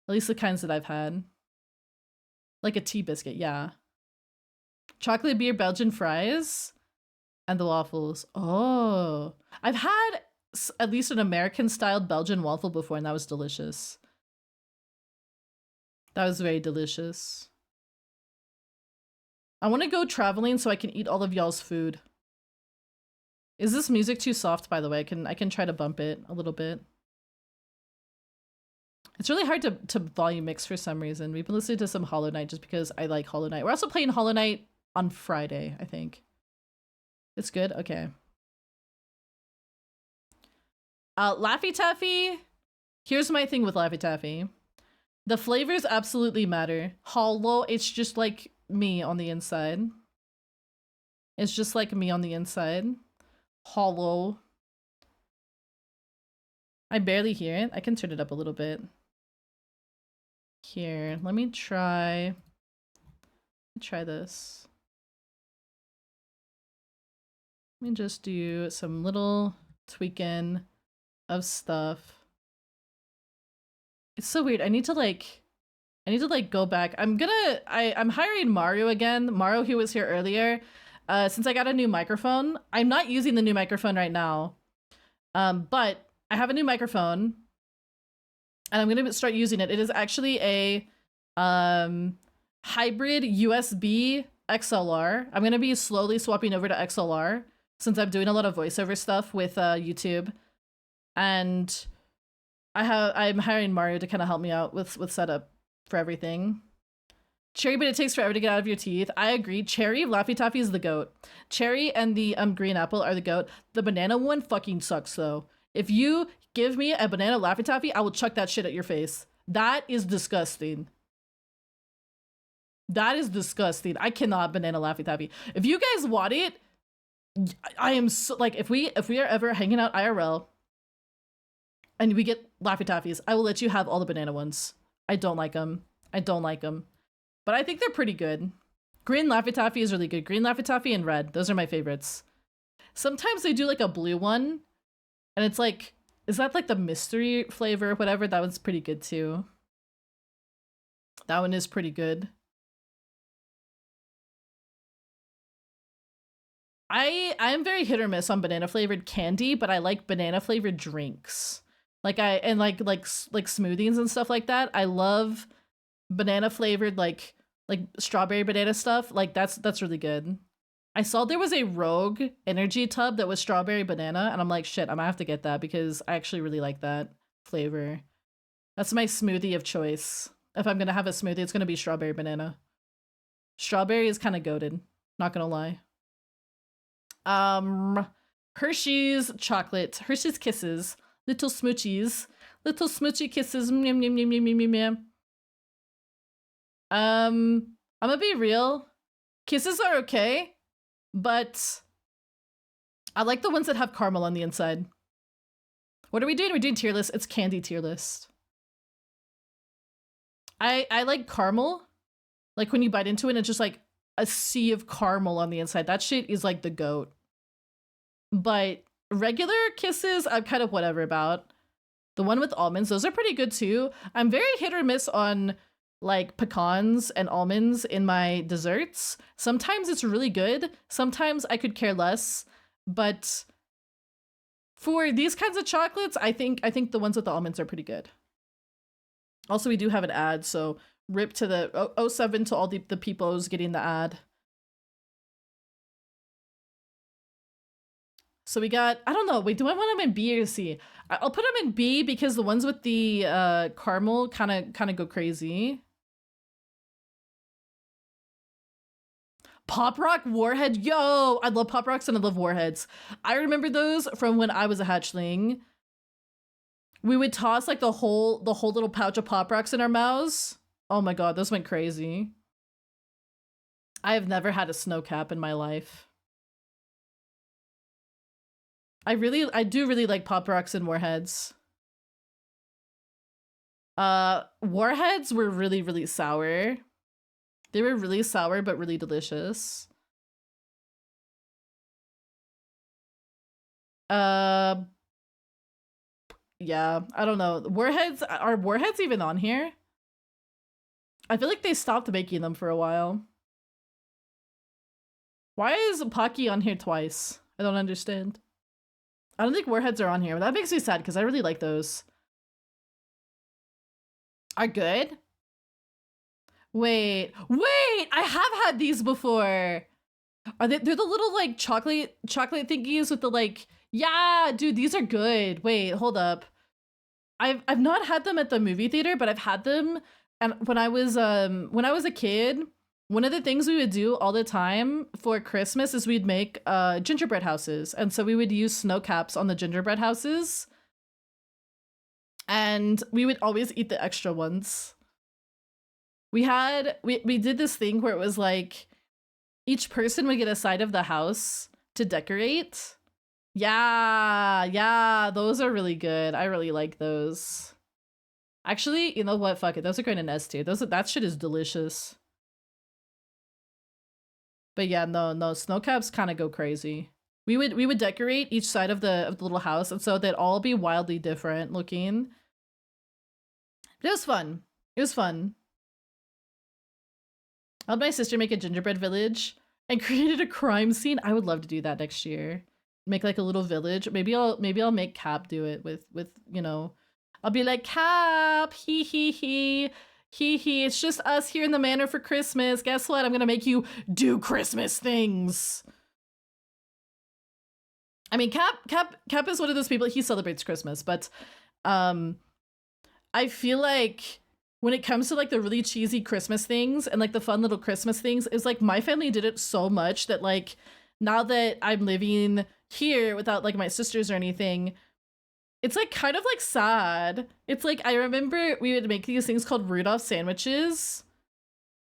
At least the kinds that I've had. Like a tea biscuit, yeah. Chocolate beer Belgian fries. And the waffles. Oh. I've had at least an American-styled Belgian waffle before, and that was delicious. That was very delicious. I want to go traveling so I can eat all of y'all's food. Is this music too soft, by the way? I can try to bump it a little bit. It's really hard to volume mix for some reason. We've been listening to some Hollow Knight just because I like Hollow Knight. We're also playing Hollow Knight on Friday, I think. It's good? Okay. Laffy Taffy. Here's my thing with Laffy Taffy. The flavors absolutely matter. Hollow, it's just like me on the inside. It's just like me on the inside. Hollow. I barely hear it. I can turn it up a little bit. Here, let me try this. Let me just do some little tweaking of stuff. It's so weird. I need to like go back. I'm hiring Mario again. Mario, who was here earlier. Since I got a new microphone, I'm not using the new microphone right now. But I have a new microphone and I'm gonna start using it. It is actually a hybrid USB XLR. I'm gonna be slowly swapping over to XLR since I'm doing a lot of voiceover stuff with YouTube. And I'm hiring Mario to kind of help me out with setup for everything. Cherry, but it takes forever to get out of your teeth. I agree. Cherry, Laffy Taffy is the goat. Cherry and the green apple are the goat. The banana one fucking sucks though. If you give me a banana Laffy Taffy, I will chuck that shit at your face. That is disgusting. That is disgusting. I cannot banana Laffy Taffy. If you guys want it, I am so like if we are ever hanging out IRL and we get Laffy Taffies, I will let you have all the banana ones. I don't like them. I don't like them. But I think they're pretty good. Green Laffy Taffy is really good. Green Laffy Taffy and red. Those are my favorites. Sometimes they do like a blue one. And it's like, is that like the mystery flavor or whatever? That one's pretty good too. That one is pretty good. I'm very hit or miss on banana flavored candy, but I like banana flavored drinks. Like smoothies and stuff like that. I love banana flavored like strawberry banana stuff. Like that's really good. I saw there was a Rogue energy tub that was strawberry banana and I'm like, shit, I'm gonna have to get that because I actually really like that flavor. That's my smoothie of choice. If I'm gonna have a smoothie, it's gonna be strawberry banana. Strawberry is kind of goated, not gonna lie. Hershey's chocolate, Hershey's Kisses, little smoochies, little smoochy kisses. Meow, meow, meow, meow, meow, meow. I'm gonna be real. Kisses are okay, but I like the ones that have caramel on the inside. What are we doing? We're doing tier list. It's candy tier list. I like caramel. Like when you bite into it, it's just like a sea of caramel on the inside. That shit is like the goat. But regular kisses, I'm kind of whatever about. The one with almonds, those are pretty good too. I'm very hit or miss on like pecans and almonds in my desserts. Sometimes it's really good. Sometimes I could care less. But for these kinds of chocolates, I think the ones with the almonds are pretty good. Also, we do have an ad, so rip to the 07 to all the peoples getting the ad. So we got, I don't know, wait, do I want them in B or C? I'll put them in B because the ones with the caramel kind of go crazy. Pop Rock Warhead, yo! I love Pop Rocks and I love Warheads. I remember those from when I was a hatchling. We would toss like the whole little pouch of Pop Rocks in our mouths. Oh my god, those went crazy. I have never had a snow cap in my life. I do really like Pop Rocks and Warheads. Warheads were really, really sour. They were really sour, but really delicious. Yeah, I don't know. Warheads, are Warheads even on here? I feel like they stopped making them for a while. Why is Pocky on here twice? I don't understand. I don't think Warheads are on here. That makes me sad because I really like those. Are good? Wait, I have had these before. Are they're the little like chocolate thingies with the like, yeah, dude, these are good. Wait, hold up. I've not had them at the movie theater, but I've had them. And when I was a kid, one of the things we would do all the time for Christmas is we'd make gingerbread houses. And so we would use snow caps on the gingerbread houses. And we would always eat the extra ones. We did this thing where it was like each person would get a side of the house to decorate. Yeah, those are really good. I really like those. Actually, you know what? Fuck it. Those are going in S tier. That shit is delicious. But yeah, no, snowcaps kind of go crazy. We would decorate each side of the little house, and so they'd all be wildly different looking. But it was fun. It was fun. I had my sister make a gingerbread village and created a crime scene. I would love to do that next year. Make like a little village. Maybe I'll make Cap do it with you know. I'll be like, Cap, hee hee hee. Hee hee, it's just us here in the manor for Christmas. Guess what? I'm gonna make you do Christmas things. I mean, Cap is one of those people, he celebrates Christmas, but I feel like when it comes to like the really cheesy Christmas things and like the fun little Christmas things, is like my family did it so much that like now that I'm living here without like my sisters or anything, it's like kind of like sad. It's like I remember we would make these things called Rudolph sandwiches.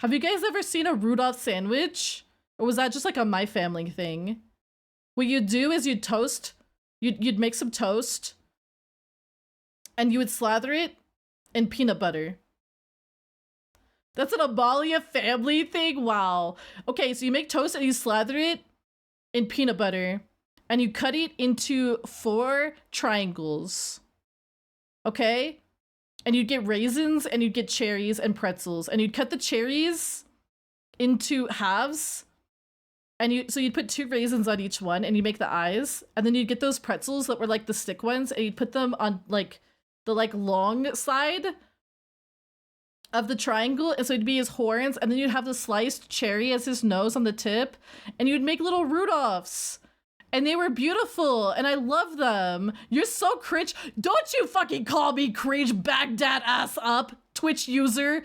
Have you guys ever seen a Rudolph sandwich? Or was that just like a my family thing? What you'd do is you'd toast, you'd make some toast, and you would slather it in peanut butter. That's an Amalia family thing? Wow. Okay, so you make toast and you slather it in peanut butter, and you cut it into 4 triangles. Okay? And you'd get raisins and you'd get cherries and pretzels, and you'd cut the cherries into halves. And so you'd put 2 raisins on each one, and you make the eyes, and then you'd get those pretzels that were like the stick ones, and you'd put them on like the like long side of the triangle, and so it'd be his horns, and then you'd have the sliced cherry as his nose on the tip, and you'd make little Rudolphs. And they were beautiful, and I love them. You're so cringe. Don't you fucking call me cringe, back that ass up, Twitch user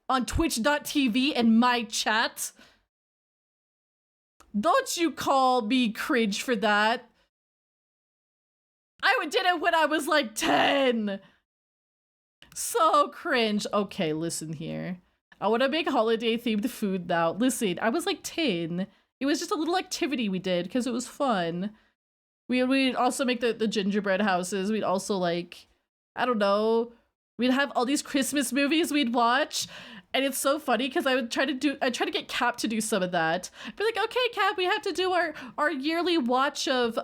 on twitch.tv in my chat. Don't you call me cringe for that. I did it when I was like 10. So cringe. Okay, listen here. I want to make holiday themed food now. Listen, I was like 10. It was just a little activity we did because it was fun. We'd also make the gingerbread houses. We'd also like, I don't know, we'd have all these Christmas movies we'd watch. And it's so funny because I'd try to get Cap to do some of that. Be like, okay, Cap, we have to do our yearly watch of,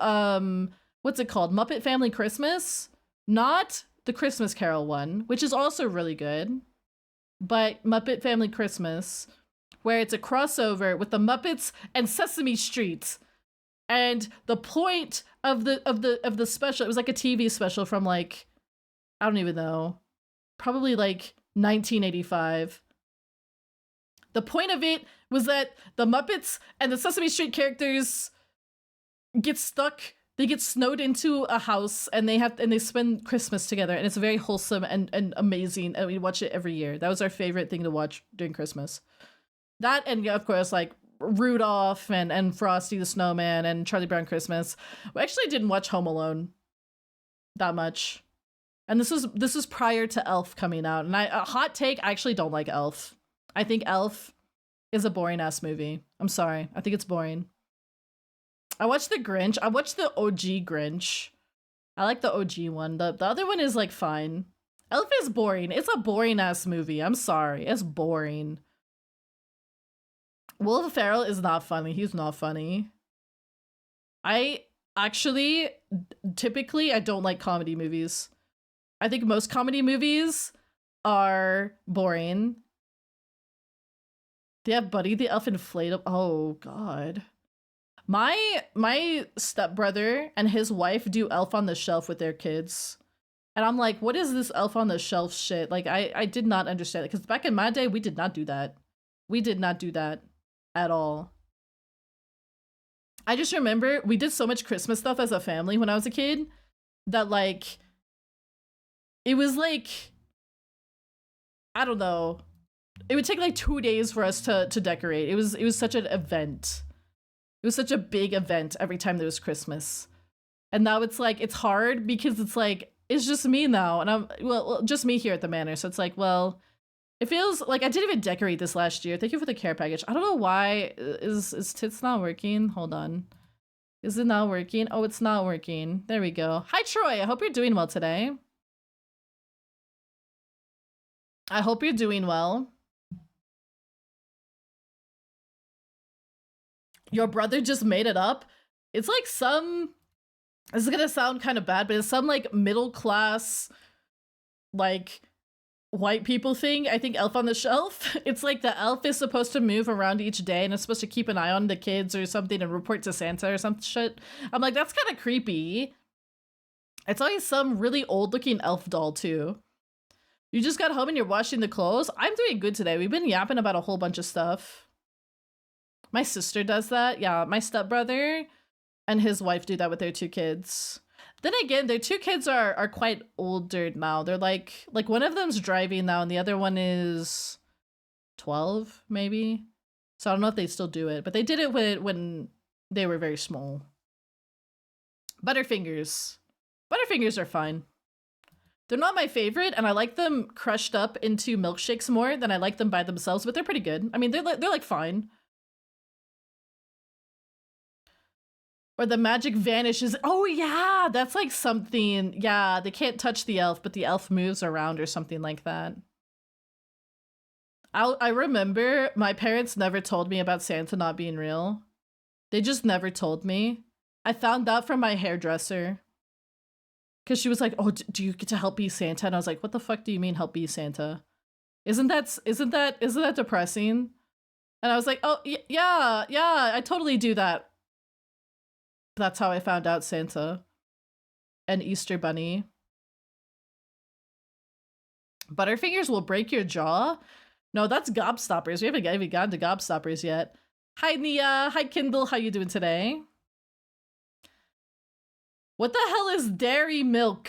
what's it called? Muppet Family Christmas? Not the Christmas Carol one, which is also really good, but Muppet Family Christmas, where it's a crossover with the Muppets and Sesame Street. And the point of the special, it was like a TV special from like, I don't even know, probably like 1985. The point of it was that the Muppets and the Sesame Street characters get stuck. They get snowed into a house, and they spend Christmas together, and it's very wholesome and amazing. And we watch it every year. That was our favorite thing to watch during Christmas. That, and of course, like Rudolph and Frosty the Snowman and Charlie Brown Christmas. We actually didn't watch Home Alone that much, and this was prior to Elf coming out. And a hot take, I actually don't like Elf. I think Elf is a boring ass movie. I'm sorry. I think it's boring. I watched The Grinch. I watched the OG Grinch. I like the OG one. The other one is like fine. Elf is boring. It's a boring ass movie. I'm sorry. It's boring. Will Ferrell is not funny. He's not funny. I actually, typically, I don't like comedy movies. I think most comedy movies are boring. They have Buddy the Elf Inflatable. Oh, God. My stepbrother and his wife do Elf on the Shelf with their kids. And I'm like, what is this Elf on the Shelf shit? Like, I did not understand it. Because back in my day, we did not do that. We did not do that at all. I just remember we did so much Christmas stuff as a family when I was a kid that, like, it was like, I don't know. It would take like 2 days for us to decorate. It was such an event. It was such a big event every time there was Christmas. And now it's like, it's hard because it's like, it's just me now. And I'm, well, just me here at the manor. So it's like, well, it feels like I didn't even decorate this last year. Thank you for the care package. I don't know why. Is Tits not working? Hold on. Is it not working? Oh, it's not working. There we go. Hi, Troy. I hope you're doing well today. I hope you're doing well. Your brother just made it up? It's like some... This is gonna sound kind of bad, but it's some like middle class, like white people thing. I think Elf on the Shelf. It's like the elf is supposed to move around each day and is supposed to keep an eye on the kids or something and report to Santa or some shit. I'm like, that's kind of creepy. It's always some really old looking elf doll too. You just got home and you're washing the clothes? I'm doing good today. We've been yapping about a whole bunch of stuff. My sister does that. Yeah, my stepbrother and his wife do that with their 2 kids. Then again, their 2 kids are quite older now. They're like one of them's driving now and the other one is 12 maybe. So I don't know if they still do it, but they did it when they were very small. Butterfingers. Butterfingers are fine. They're not my favorite, and I like them crushed up into milkshakes more than I like them by themselves, but they're pretty good. I mean, they're like fine. Or the magic vanishes. Oh yeah, that's like something. Yeah, they can't touch the elf, but the elf moves around or something like that. I remember my parents never told me about Santa not being real. They just never told me. I found out from my hairdresser. Because she was like, oh, do you get to help be Santa? And I was like, what the fuck do you mean help be Santa? Isn't that depressing? And I was like, oh, yeah, I totally do that. That's how I found out Santa and Easter Bunny. Butterfingers will break your jaw? No, that's Gobstoppers. We haven't even gotten to Gobstoppers yet. Hi, Nia. Hi, Kindle. How you doing today? What the hell is dairy milk?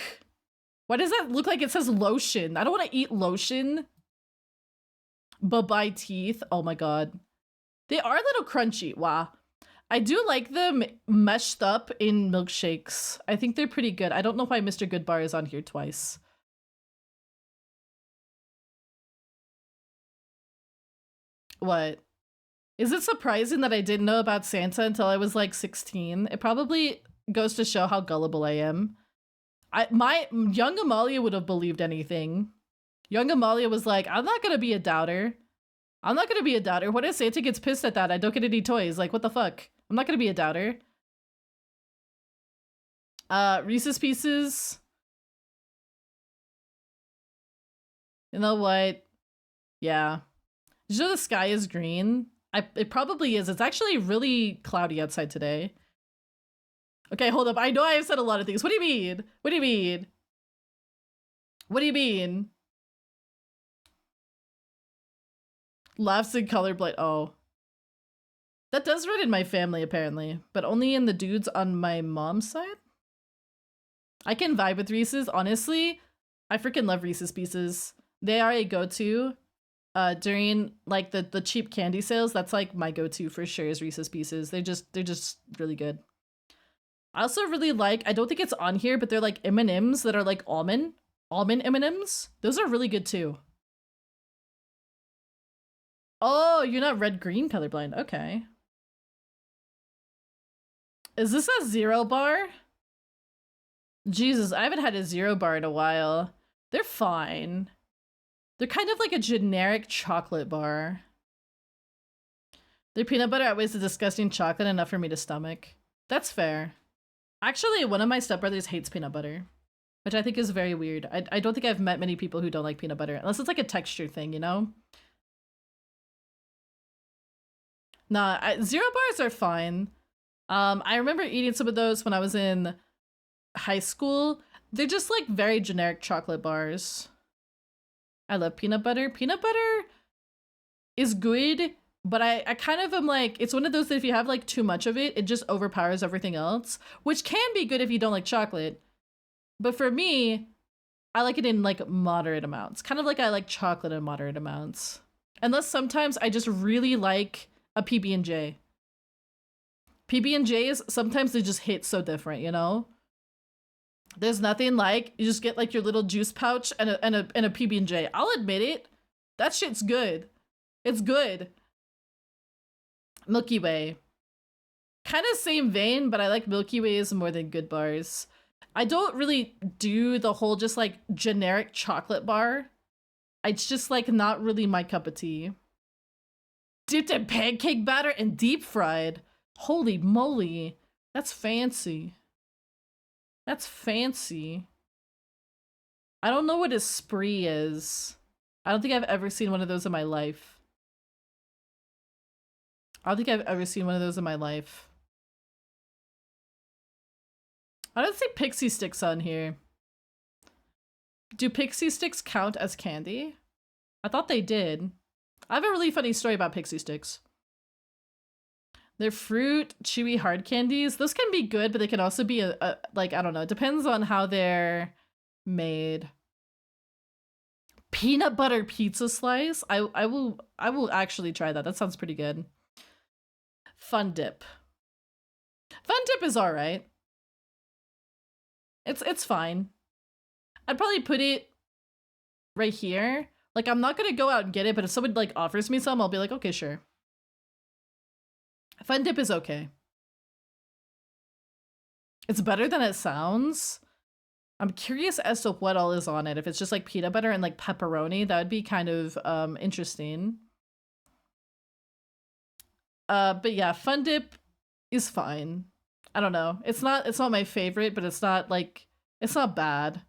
Why does that look like it says lotion? I don't want to eat lotion. Bye-bye teeth. Oh my god. They are a little crunchy. Wow. I do like them meshed up in milkshakes. I think they're pretty good. I don't know why Mr. Goodbar is on here twice. What? Is it surprising that I didn't know about Santa until I was like 16? It probably goes to show how gullible I am. My young Amalia would have believed anything. Young Amalia was like, I'm not gonna be a doubter. I'm not gonna be a doubter. What if Santa gets pissed at that? I don't get any toys. Like, what the fuck? I'm not gonna be a doubter. Reese's Pieces. You know what? Yeah. Did you know the sky is green? It probably is. It's actually really cloudy outside today. Okay, hold up. I know I have said a lot of things. What do you mean? What do you mean? What do you mean? Laughs in colorblind. Oh. That does run in my family, apparently. But only in the dudes on my mom's side? I can vibe with Reese's. Honestly, I freaking love Reese's Pieces. They are a go-to. During like the cheap candy sales, that's like my go-to for sure is Reese's Pieces. They're just really good. I also really like, I don't think it's on here, but they're like M&Ms that are like almond M&Ms. Those are really good too. Oh, you're not red-green colorblind. Okay. Is this a 0 bar? Jesus, I haven't had a 0 bar in a while. They're fine. They're kind of like a generic chocolate bar. Their peanut butter outweighs the disgusting chocolate enough for me to stomach. That's fair. Actually, one of my stepbrothers hates peanut butter, which I think is very weird. I don't think I've met many people who don't like peanut butter, unless it's like a texture thing, you know? Nah, 0 bars are fine. I remember eating some of those when I was in high school. They're just like very generic chocolate bars. I love peanut butter. Peanut butter is good, but I kind of am like, it's one of those that if you have like too much of it, it just overpowers everything else, which can be good if you don't like chocolate. But for me, I like it in like moderate amounts. Kind of like I like chocolate in moderate amounts. Unless sometimes I just really like a PB&J. PB&Js, sometimes they just hit so different, you know? There's nothing like, you just get like your little juice pouch and a PB&J. I'll admit it. That shit's good. It's good. Milky Way. Kind of same vein, but I like Milky Ways more than Good Bars. I don't really do the whole just like generic chocolate bar. It's just like not really my cup of tea. Dipped in pancake batter and deep fried. Holy moly. That's fancy. That's fancy. I don't know what a spree is. I don't think I've ever seen one of those in my life. I don't think I've ever seen one of those in my life. I don't see pixie sticks on here. Do pixie sticks count as candy? I thought they did. I have a really funny story about pixie sticks. They're fruit, chewy hard candies. Those can be good, but they can also be like, I don't know. It depends on how they're made. Peanut butter pizza slice. I will actually try that. That sounds pretty good. Fun dip. Fun dip is all right. It's fine. I'd probably put it right here. Like, I'm not gonna go out and get it, but if someone like offers me some, I'll be like, okay, sure. Fun dip is okay. It's better than it sounds. I'm curious as to what all is on it. If it's just like peanut butter and like pepperoni, that would be kind of interesting. But yeah, fun dip is fine. I don't know. It's not my favorite, but it's not bad.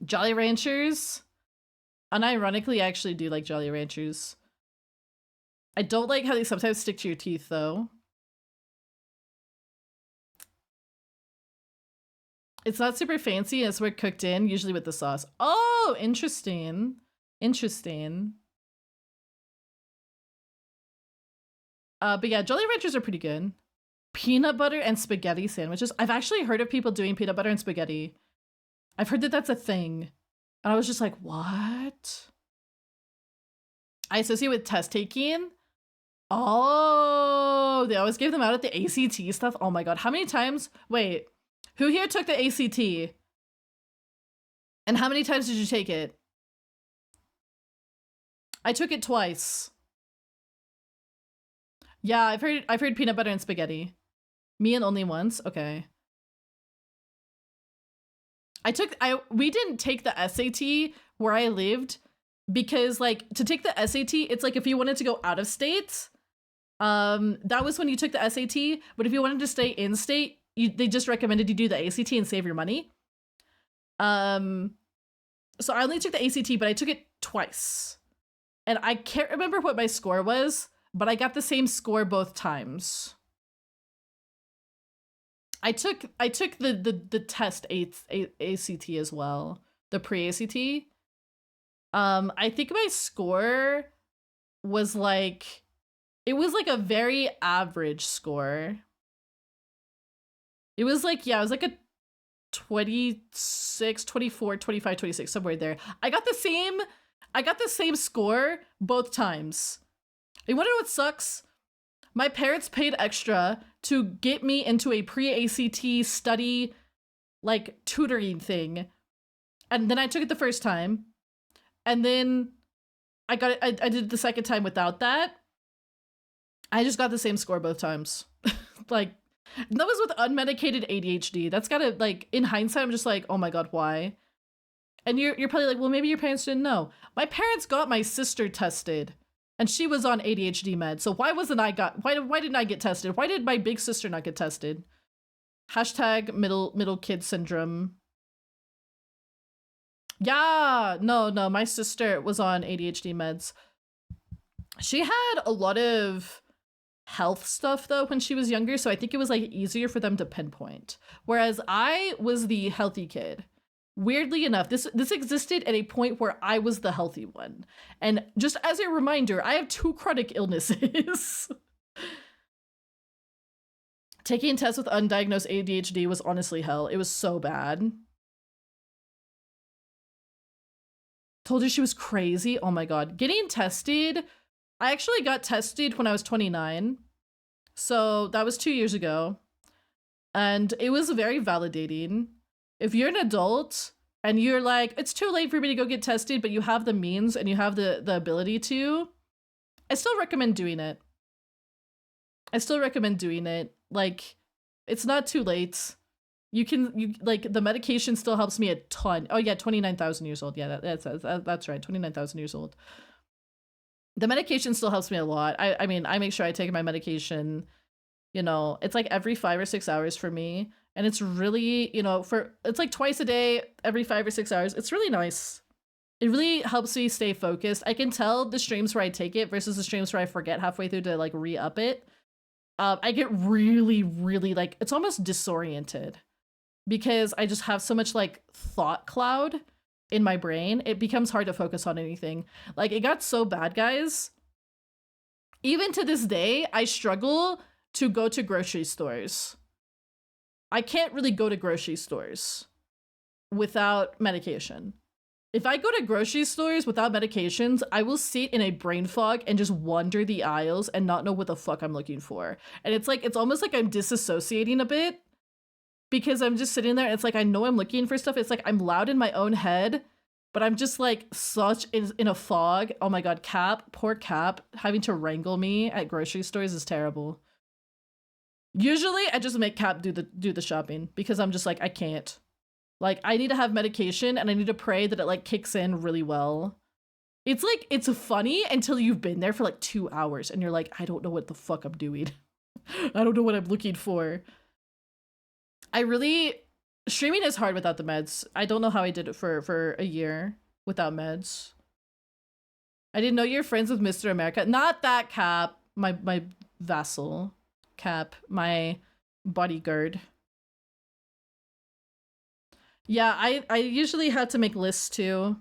Jolly Ranchers. Unironically, I actually do like Jolly Ranchers. I don't like how they sometimes stick to your teeth, though. It's not super fancy, and it's more cooked in, usually with the sauce. Oh, interesting. Interesting. But yeah, Jolly Ranchers are pretty good. Peanut butter and spaghetti sandwiches. I've actually heard of people doing peanut butter and spaghetti. I've heard that that's a thing. And I was just like, what? I associate with test taking. Oh, they always give them out at the ACT stuff. Oh my god, how many times? Wait, who here took the ACT? And how many times did you take it? I took it twice. Yeah, I've heard peanut butter and spaghetti. Me and only once? Okay. We didn't take the SAT where I lived because like to take the SAT, it's like if you wanted to go out of state, that was when you took the SAT. But if you wanted to stay in state, they just recommended you do the ACT and save your money. So I only took the ACT, but I took it twice. And I can't remember what my score was, but I got the same score both times. I took the test ACT as well, the pre-ACT. I think my score was like, it was like a very average score. It was like, yeah, it was like a 26, 24, 25, 26, somewhere there. I got the same score both times. You wanna know what sucks? My parents paid extra to get me into a pre-ACT study, like, tutoring thing. And then I took it the first time. And then I got it, I did it the second time without that. I just got the same score both times. Like, that was with unmedicated ADHD. That's gotta, like, in hindsight, I'm just like, oh my god, why? And you're probably like, well, maybe your parents didn't know. My parents got my sister tested. And she was on ADHD meds, so why didn't I get tested? Why did my big sister not get tested? Hashtag middle kid syndrome. Yeah, no, my sister was on ADHD meds. She had a lot of health stuff though when she was younger, so I think it was like easier for them to pinpoint. Whereas I was the healthy kid. Weirdly enough, this existed at a point where I was the healthy one. And just as a reminder, I have 2 chronic illnesses. Taking tests with undiagnosed ADHD was honestly hell. It was so bad. Told her she was crazy. Oh my god. Getting tested, I actually got tested when I was 29. So that was 2 years ago. And it was very validating. If you're an adult and you're like, it's too late for me to go get tested, but you have the means and you have the ability to, I still recommend doing it. Like, it's not too late. you like the medication still helps me a ton. Oh yeah, 29,000 years old. Yeah, that's right, 29,000 years old. The medication still helps me a lot. I mean, I make sure I take my medication, you know, it's like every 5 or 6 hours for me. And it's really, you know, it's like twice a day, every 5 or 6 hours. It's really nice. It really helps me stay focused. I can tell the streams where I take it versus the streams where I forget halfway through to like re-up it. I get really, really like, it's almost disoriented because I just have so much like thought cloud in my brain. It becomes hard to focus on anything. Like it got so bad, guys. Even to this day, I struggle to go to grocery stores. I can't really go to grocery stores without medication. If I go to grocery stores without medications, I will sit in a brain fog and just wander the aisles and not know what the fuck I'm looking for. And it's like, it's almost like I'm disassociating a bit because I'm just sitting there and it's like, I know I'm looking for stuff. It's like, I'm loud in my own head, but I'm just like such in a fog. Oh my God, Cap, poor Cap, having to wrangle me at grocery stores is terrible. Usually I just make Cap do the shopping because I'm just like, I can't. Like, I need to have medication and I need to pray that it like kicks in really well. It's like, it's funny until you've been there for like 2 hours and you're like, I don't know what the fuck I'm doing. I don't know what I'm looking for. Streaming is hard without the meds. I don't know how I did it for a year without meds. I didn't know you're friends with Mr. America. Not that Cap, my vassal. Cap, my bodyguard. Yeah, I usually had to make lists too,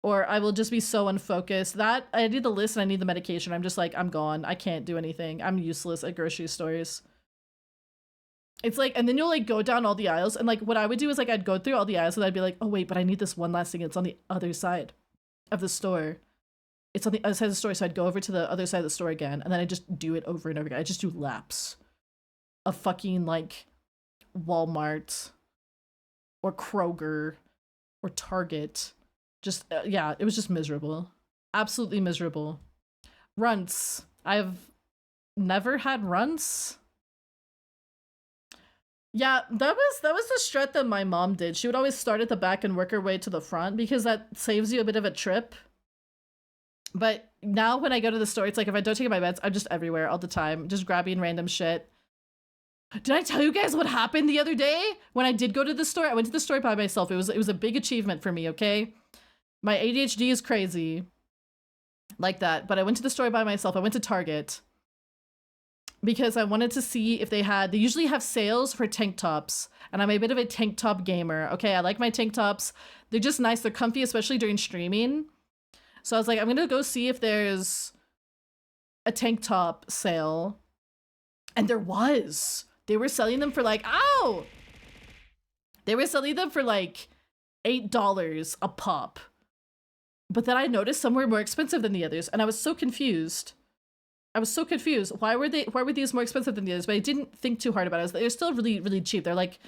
or I will just be so unfocused that I need the list and I need the medication. I'm just like, I'm gone. I can't do anything. I'm useless at grocery stores. It's like, and then you'll like go down all the aisles and like what I would do is like, I'd go through all the aisles and I'd be like, oh wait, but I need this one last thing. It's on the other side of the store. It's on the other side of the store. So I'd go over to the other side of the store again and then I just do it over and over again. I just do laps of fucking like Walmart or Kroger or Target. Just, yeah, it was just miserable. Absolutely miserable. Runts. I've never had runts. Yeah, that was the strut that my mom did. She would always start at the back and work her way to the front because that saves you a bit of a trip. But now when I go to the store, it's like if I don't take my meds, I'm just everywhere all the time, just grabbing random shit. Did I tell you guys what happened the other day when I did go to the store? I went to the store by myself. It was a big achievement for me, okay? My ADHD is crazy like that, but I went to the store by myself. I went to Target because I wanted to see if they usually have sales for tank tops, and I'm a bit of a tank top gamer. Okay, I like my tank tops. They're just nice. They're comfy, especially during streaming. So I was like, I'm gonna go see if there's a tank top sale. And there was. They were selling them for like, ow! They were selling them for like $8 a pop. But then I noticed some were more expensive than the others, and I was so confused. Why were these more expensive than the others? But I didn't think too hard about it. They're still really, really cheap. They're like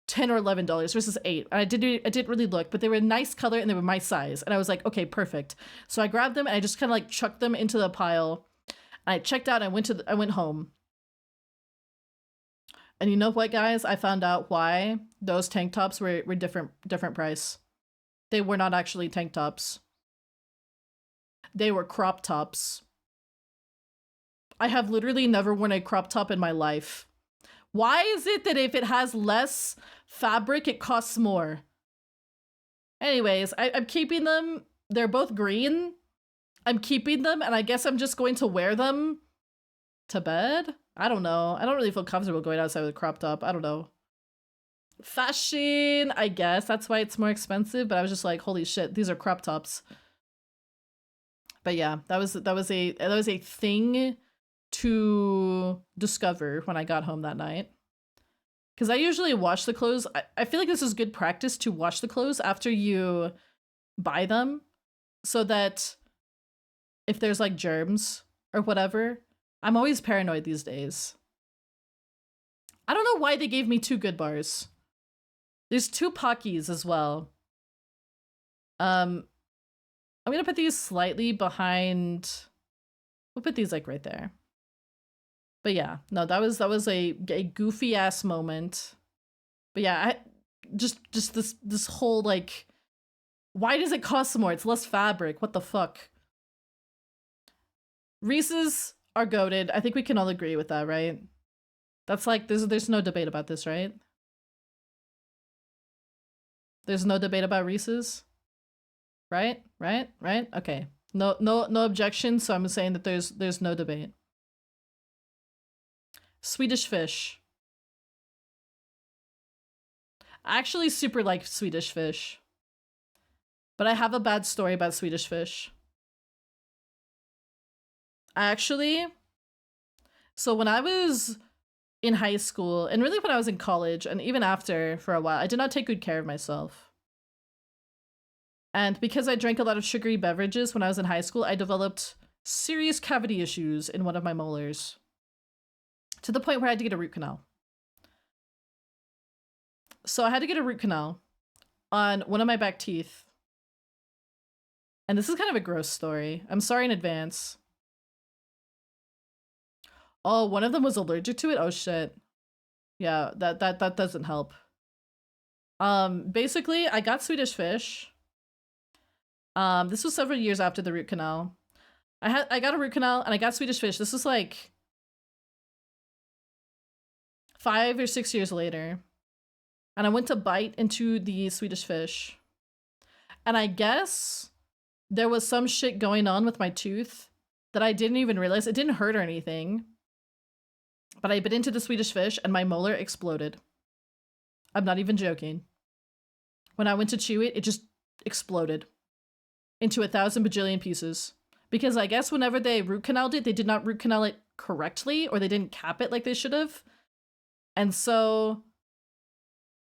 $10 or $11 versus $8. And I didn't really look, but they were a nice color and they were my size. And I was like, okay, perfect. So I grabbed them and I just kind of like chucked them into the pile. And I checked out and I went home. And you know what, guys? I found out why those tank tops were different price. They were not actually tank tops. They were crop tops. I have literally never worn a crop top in my life. Why is it that if it has less fabric, it costs more? Anyways, I'm keeping them. They're both green. I'm keeping them, and I guess I'm just going to wear them to bed? I don't know. I don't really feel comfortable going outside with a crop top. I don't know. Fashion, I guess. That's why it's more expensive, but I was just like, holy shit, these are crop tops. But yeah, that was a thing to discover when I got home that night. Because I usually wash the clothes. I feel like this is good practice to wash the clothes after you buy them, so that if there's like germs or whatever. I'm always paranoid these days. I don't know why they gave me 2 good bars. There's 2 Pockies as well. I'm gonna put these slightly behind. We'll put these like right there. But yeah, no, that was a goofy ass moment. But yeah, just this whole like, why does it cost more? It's less fabric. What the fuck? Reese's are goated. I think we can all agree with that, right? That's like there's no debate about this, right? There's no debate about Reese's, right? Right? Right? Okay. No objection. So I'm saying that there's no debate. Swedish fish. I actually super like Swedish fish, but I have a bad story about Swedish fish. So when I was in high school, and really when I was in college, and even after for a while, I did not take good care of myself. And because I drank a lot of sugary beverages when I was in high school, I developed serious cavity issues in one of my molars, to the point where I had to get a root canal. So I had to get a root canal on one of my back teeth. And this is kind of a gross story. I'm sorry in advance. Oh, one of them was allergic to it? Oh shit. Yeah, that doesn't help. Basically, I got Swedish fish. This was several years after the root canal. I got a root canal and I got Swedish fish. This was like 5 or 6 years later. And I went to bite into the Swedish fish. And I guess there was some shit going on with my tooth that I didn't even realize. It didn't hurt or anything. But I bit into the Swedish fish and my molar exploded. I'm not even joking. When I went to chew it, it just exploded into 1,000 bajillion pieces. Because I guess whenever they root canaled it, they did not root canal it correctly, or they didn't cap it like they should have. And so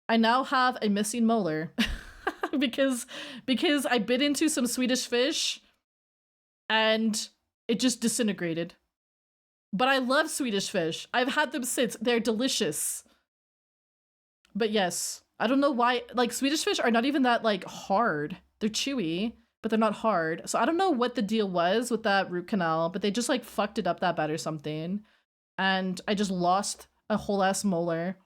I now have a missing molar because I bit into some Swedish fish and it just disintegrated. But I love Swedish fish. I've had them since. They're delicious. But yes, I don't know why, like, Swedish fish are not even that, like, hard. They're chewy, but they're not hard. So I don't know what the deal was with that root canal, but they just, like, fucked it up that bad or something. And I just lost a whole ass molar.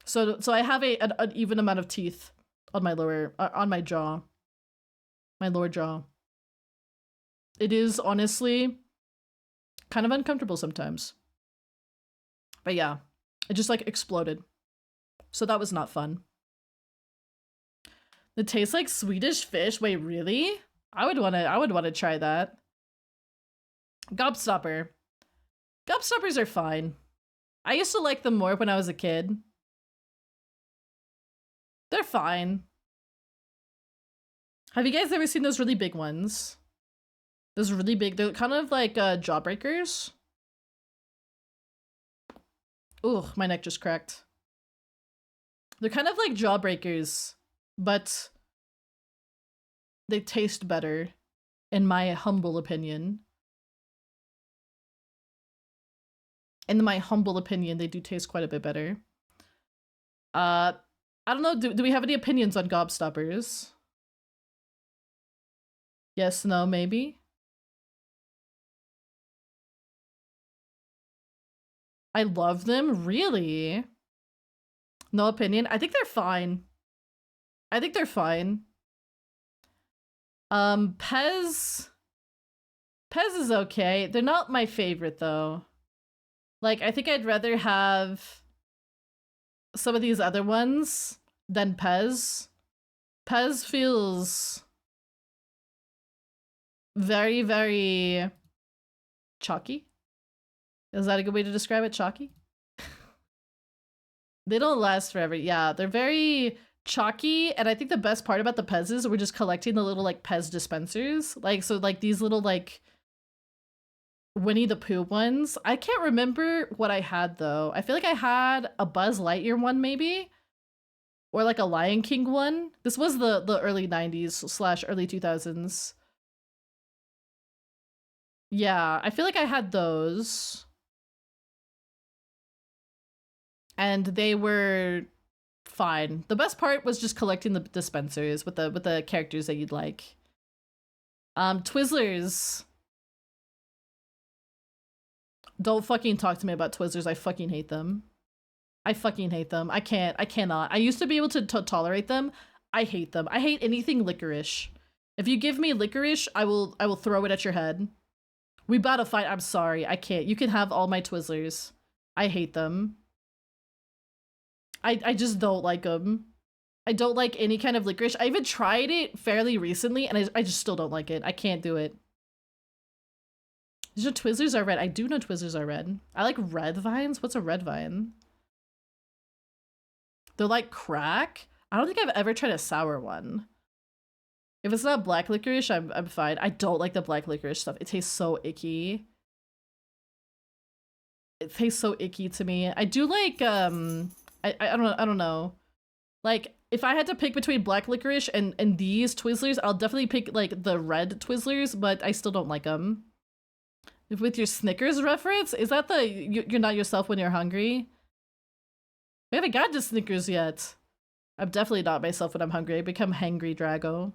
So I have an even amount of teeth on my on my jaw. My lower jaw. It is honestly kind of uncomfortable sometimes. But yeah, it just like exploded. So that was not fun. It tastes like Swedish fish. Wait, really? I would want to try that. Gobstopper. Gobstoppers are fine. I used to like them more when I was a kid. They're fine. Have you guys ever seen those really big ones? Those really big, they're kind of like jawbreakers. Ooh, my neck just cracked. They're kind of like jawbreakers, but they taste better, in my humble opinion. In my humble opinion, they do taste quite a bit better. I don't know, do we have any opinions on gobstoppers? Yes, no, maybe? I love them, really? No opinion? I think they're fine. I think they're fine. Pez is okay. They're not my favorite, though. Like, I think I'd rather have some of these other ones than Pez. Pez feels very, very chalky. Is that a good way to describe it? Chalky? They don't last forever. Yeah, they're very chalky, and I think the best part about the Pez's, we're just collecting the little, like, Pez dispensers. Like, so, like, these little, like, Winnie the Pooh ones. I can't remember what I had, though. I feel like I had a Buzz Lightyear one, maybe? Or, like, a Lion King one. This was the early 90s / early 2000s. Yeah, I feel like I had those. And they were fine. The best part was just collecting the dispensers with the characters that you'd like. Twizzlers. Don't fucking talk to me about Twizzlers. I fucking hate them. I fucking hate them. I cannot. I used to be able to tolerate them. I hate them. I hate anything licorice. If you give me licorice, I will throw it at your head. We about to fight. I'm sorry. I can't. You can have all my Twizzlers. I hate them. I just don't like them. I don't like any kind of licorice. I even tried it fairly recently, and I just still don't like it. I can't do it. These are Twizzlers are red. I do know Twizzlers are red. I like red vines. What's a red vine? They're like crack. I don't think I've ever tried a sour one. If it's not black licorice, I'm fine. I don't like the black licorice stuff. It tastes so icky. It tastes so icky to me. I do like I don't know. Like if I had to pick between black licorice and these Twizzlers, I'll definitely pick like the red Twizzlers, but I still don't like them. With your Snickers reference, is that the you're not yourself when you're hungry? We haven't got to Snickers yet. I'm definitely not myself when I'm hungry. I become hangry Drago.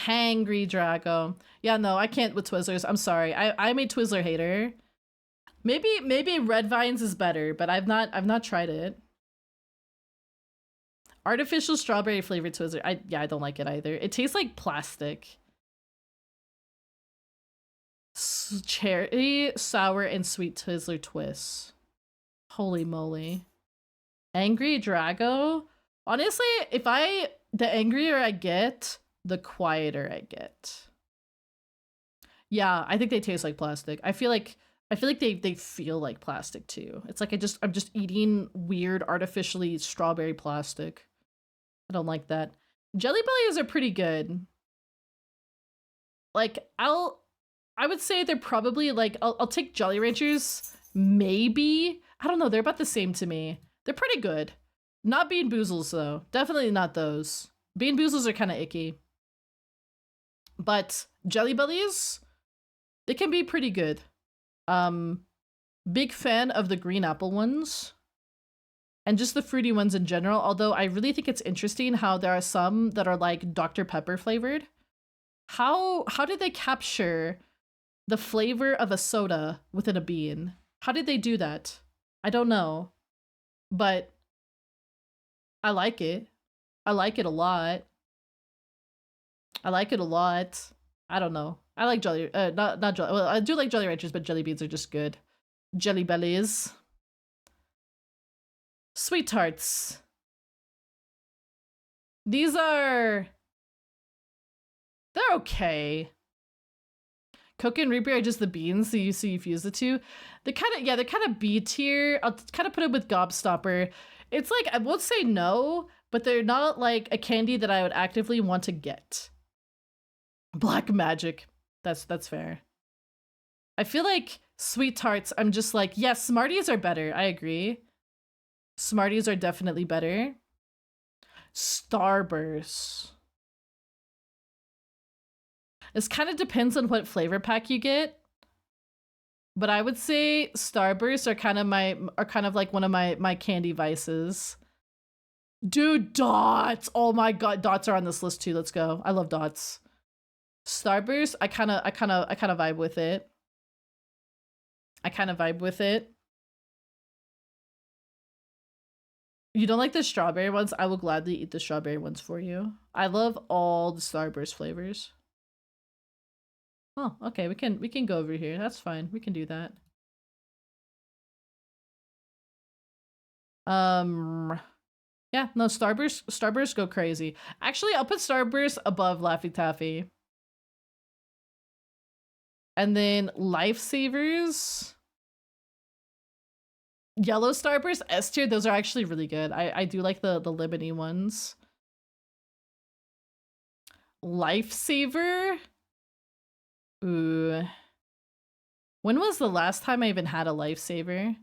Hangry Drago. Yeah, no, I can't with Twizzlers. I'm sorry. I'm a Twizzler hater. Maybe Red Vines is better, but I've not tried it. Artificial strawberry flavored Twizzler. I don't like it either. It tastes like plastic. Cherry, sour, and sweet Twizzler twists. Holy moly. Angry Drago? Honestly, the angrier I get, the quieter I get. Yeah, I think they taste like plastic. I feel like they feel like plastic too. It's like I'm just eating weird artificially strawberry plastic. I don't like that. Jelly Bellies are pretty good. Like I would say they're probably like I'll take Jolly Ranchers maybe. I don't know, they're about the same to me. They're pretty good. Not Bean Boozles though. Definitely not those. Bean Boozles are kind of icky. But Jelly Bellies, they can be pretty good. Big fan of the green apple ones. And just the fruity ones in general, although I really think it's interesting how there are some that are like Dr. Pepper flavored. How did they capture the flavor of a soda within a bean? How did they do that? I don't know. But I like it. I like it a lot. I like it a lot. I don't know. I like Jolly, not Jolly, well, I do like Jolly Ranchers, but Jelly Beans are just good. Jelly Bellies. Sweet Tarts. These are... they're okay. Coke and root beer are just the beans, so you fuse the two. They're kind of B tier. I'll kind of put it with Gobstopper. It's like, I won't say no, but they're not like a candy that I would actively want to get. Black Magic. That's fair. I feel like Sweet Tarts, I'm just like, yes, Smarties are better. I agree. Smarties are definitely better. Starburst. This kind of depends on what flavor pack you get. But I would say Starburst are kind of like one of my candy vices. Dude, Dots. Oh my god, Dots are on this list too. Let's go. I love Dots. Starburst, I kind of vibe with it. I kind of vibe with it. You don't like the strawberry ones? I will gladly eat the strawberry ones for you. I love all the Starburst flavors. Oh, okay, we can go over here. That's fine. We can do that. Yeah, no, Starburst go crazy. Actually, I'll put Starburst above Laffy Taffy. And then Lifesavers. Yellow Starburst, S tier, those are actually really good. I do like the lemony ones. Lifesaver? Ooh. When was the last time I even had a Lifesaver?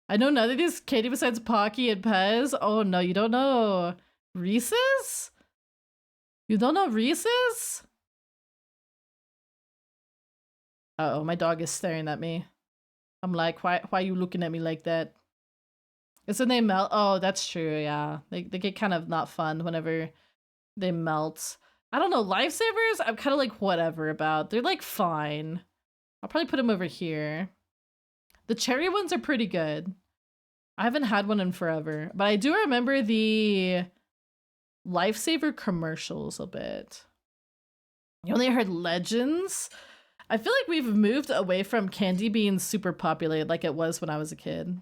I know none of these candy besides Pocky and Pez. Oh no, you don't know Reese's? You don't know Reese's? Uh-oh, my dog is staring at me. I'm like, why are you looking at me like that? Isn't they melt? Oh, that's true, yeah. They get kind of not fun whenever they melt. I don't know, Lifesavers, I'm kind of like whatever about. They're like fine. I'll probably put them over here. The cherry ones are pretty good. I haven't had one in forever, but I do remember the Lifesaver commercials a bit. You only heard legends? I feel like we've moved away from candy being super populated like it was when I was a kid.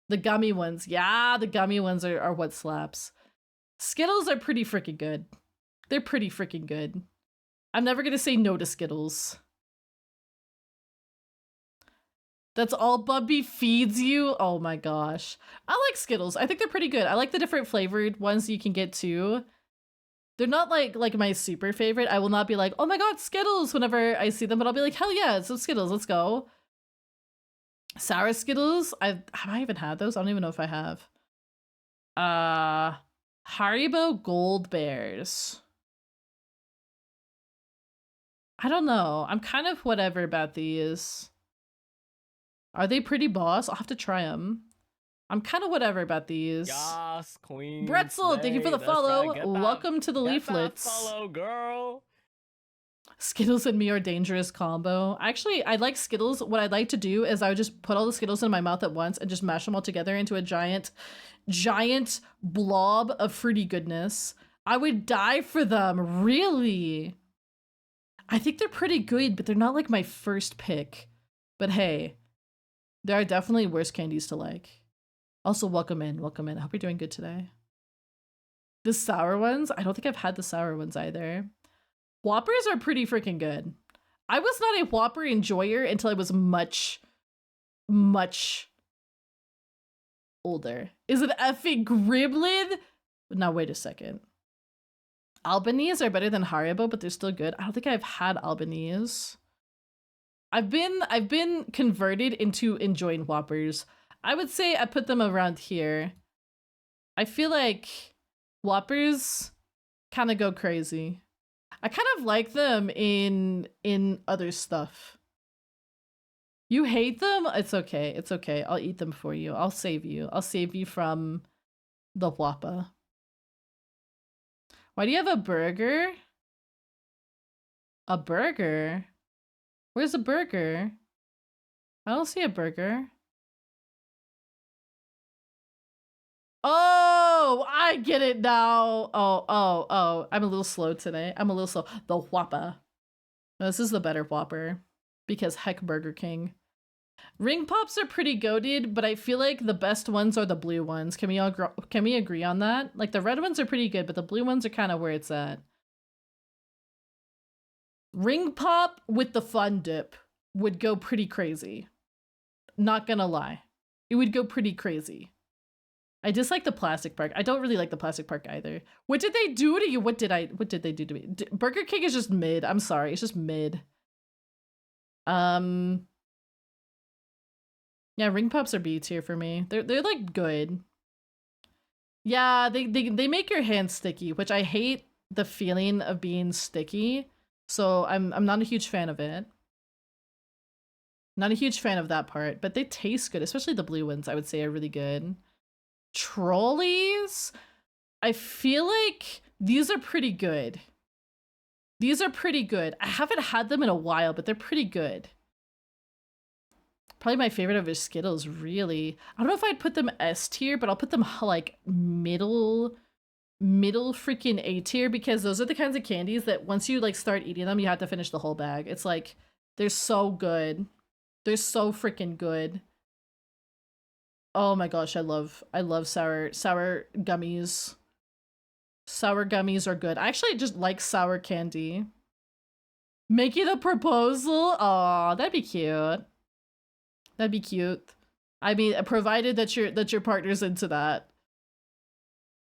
The gummy ones. Yeah, the gummy ones are what slaps. Skittles are pretty freaking good. They're pretty freaking good. I'm never gonna say no to Skittles. That's all Bubby feeds you? Oh my gosh. I like Skittles. I think they're pretty good. I like the different flavored ones you can get too. They're not like my super favorite. I will not be like, oh my god, Skittles whenever I see them, but I'll be like, hell yeah, some Skittles, let's go. Sour Skittles? Have I even had those? I don't even know if I have. Haribo Gold Bears. I don't know. I'm kind of whatever about these. Are they pretty boss? I'll have to try them. I'm kind of whatever about these. Yas, queen. Bretzel, thank you for the That's follow. right. Welcome to the Get that leaflets. follow, girl. Skittles and me are dangerous combo. Actually, I like Skittles. What I'd like to do is I would just put all the Skittles in my mouth at once and just mash them all together into a giant blob of fruity goodness. I would die for them, really. I think they're pretty good, but they're not like my first pick. But hey, there are definitely worse candies to like. Also, welcome in, welcome in. I hope you're doing good today. The sour ones? I don't think I've had the sour ones either. Whoppers are pretty freaking good. I was not a Whopper enjoyer until I was much older. Is it effing Gremlin? Now, wait a second. Albanese are better than Haribo, but they're still good. I don't think I've had Albanese. I've been converted into enjoying Whoppers. I would say I put them around here. I feel like Whoppers kind of go crazy. I kind of like them in other stuff. You hate them? It's okay. It's okay. I'll eat them for you. I'll save you. I'll save you from the Whoppa. Why do you have a burger? A burger? Where's a burger? I don't see a burger. Oh, I get it now. Oh. I'm a little slow today. I'm a little slow. The Whoppa. No, this is the better Whopper. Because heck, Burger King. Ring Pops are pretty goated, but I feel like the best ones are the blue ones. Can we agree on that? Like, the red ones are pretty good, but the blue ones are kind of where it's at. Ring Pop with the Fun Dip would go pretty crazy. Not gonna lie. It would go pretty crazy. I dislike the plastic park. I don't really like the plastic park either. What did they do to you? What did they do to me? Burger King is just mid. I'm sorry. It's just mid. Yeah, Ring Pops are B tier for me. They're like good. Yeah, they make your hands sticky, which I hate the feeling of being sticky. So I'm not a huge fan of it. Not a huge fan of that part, but they taste good, especially the blue ones, I would say are really good. Trolleys? I feel like these are pretty good. These are pretty good. I haven't had them in a while, but they're pretty good. Probably my favorite of is Skittles, really. I don't know if I'd put them S tier, but I'll put them like middle freaking A tier, because those are the kinds of candies that once you like start eating them, you have to finish the whole bag. It's like, they're so good. They're so freaking good. Oh my gosh, I love sour gummies. Sour gummies are good. I actually just like sour candy. Making a proposal? Aw, that'd be cute. That'd be cute. I mean, provided that your partner's into that.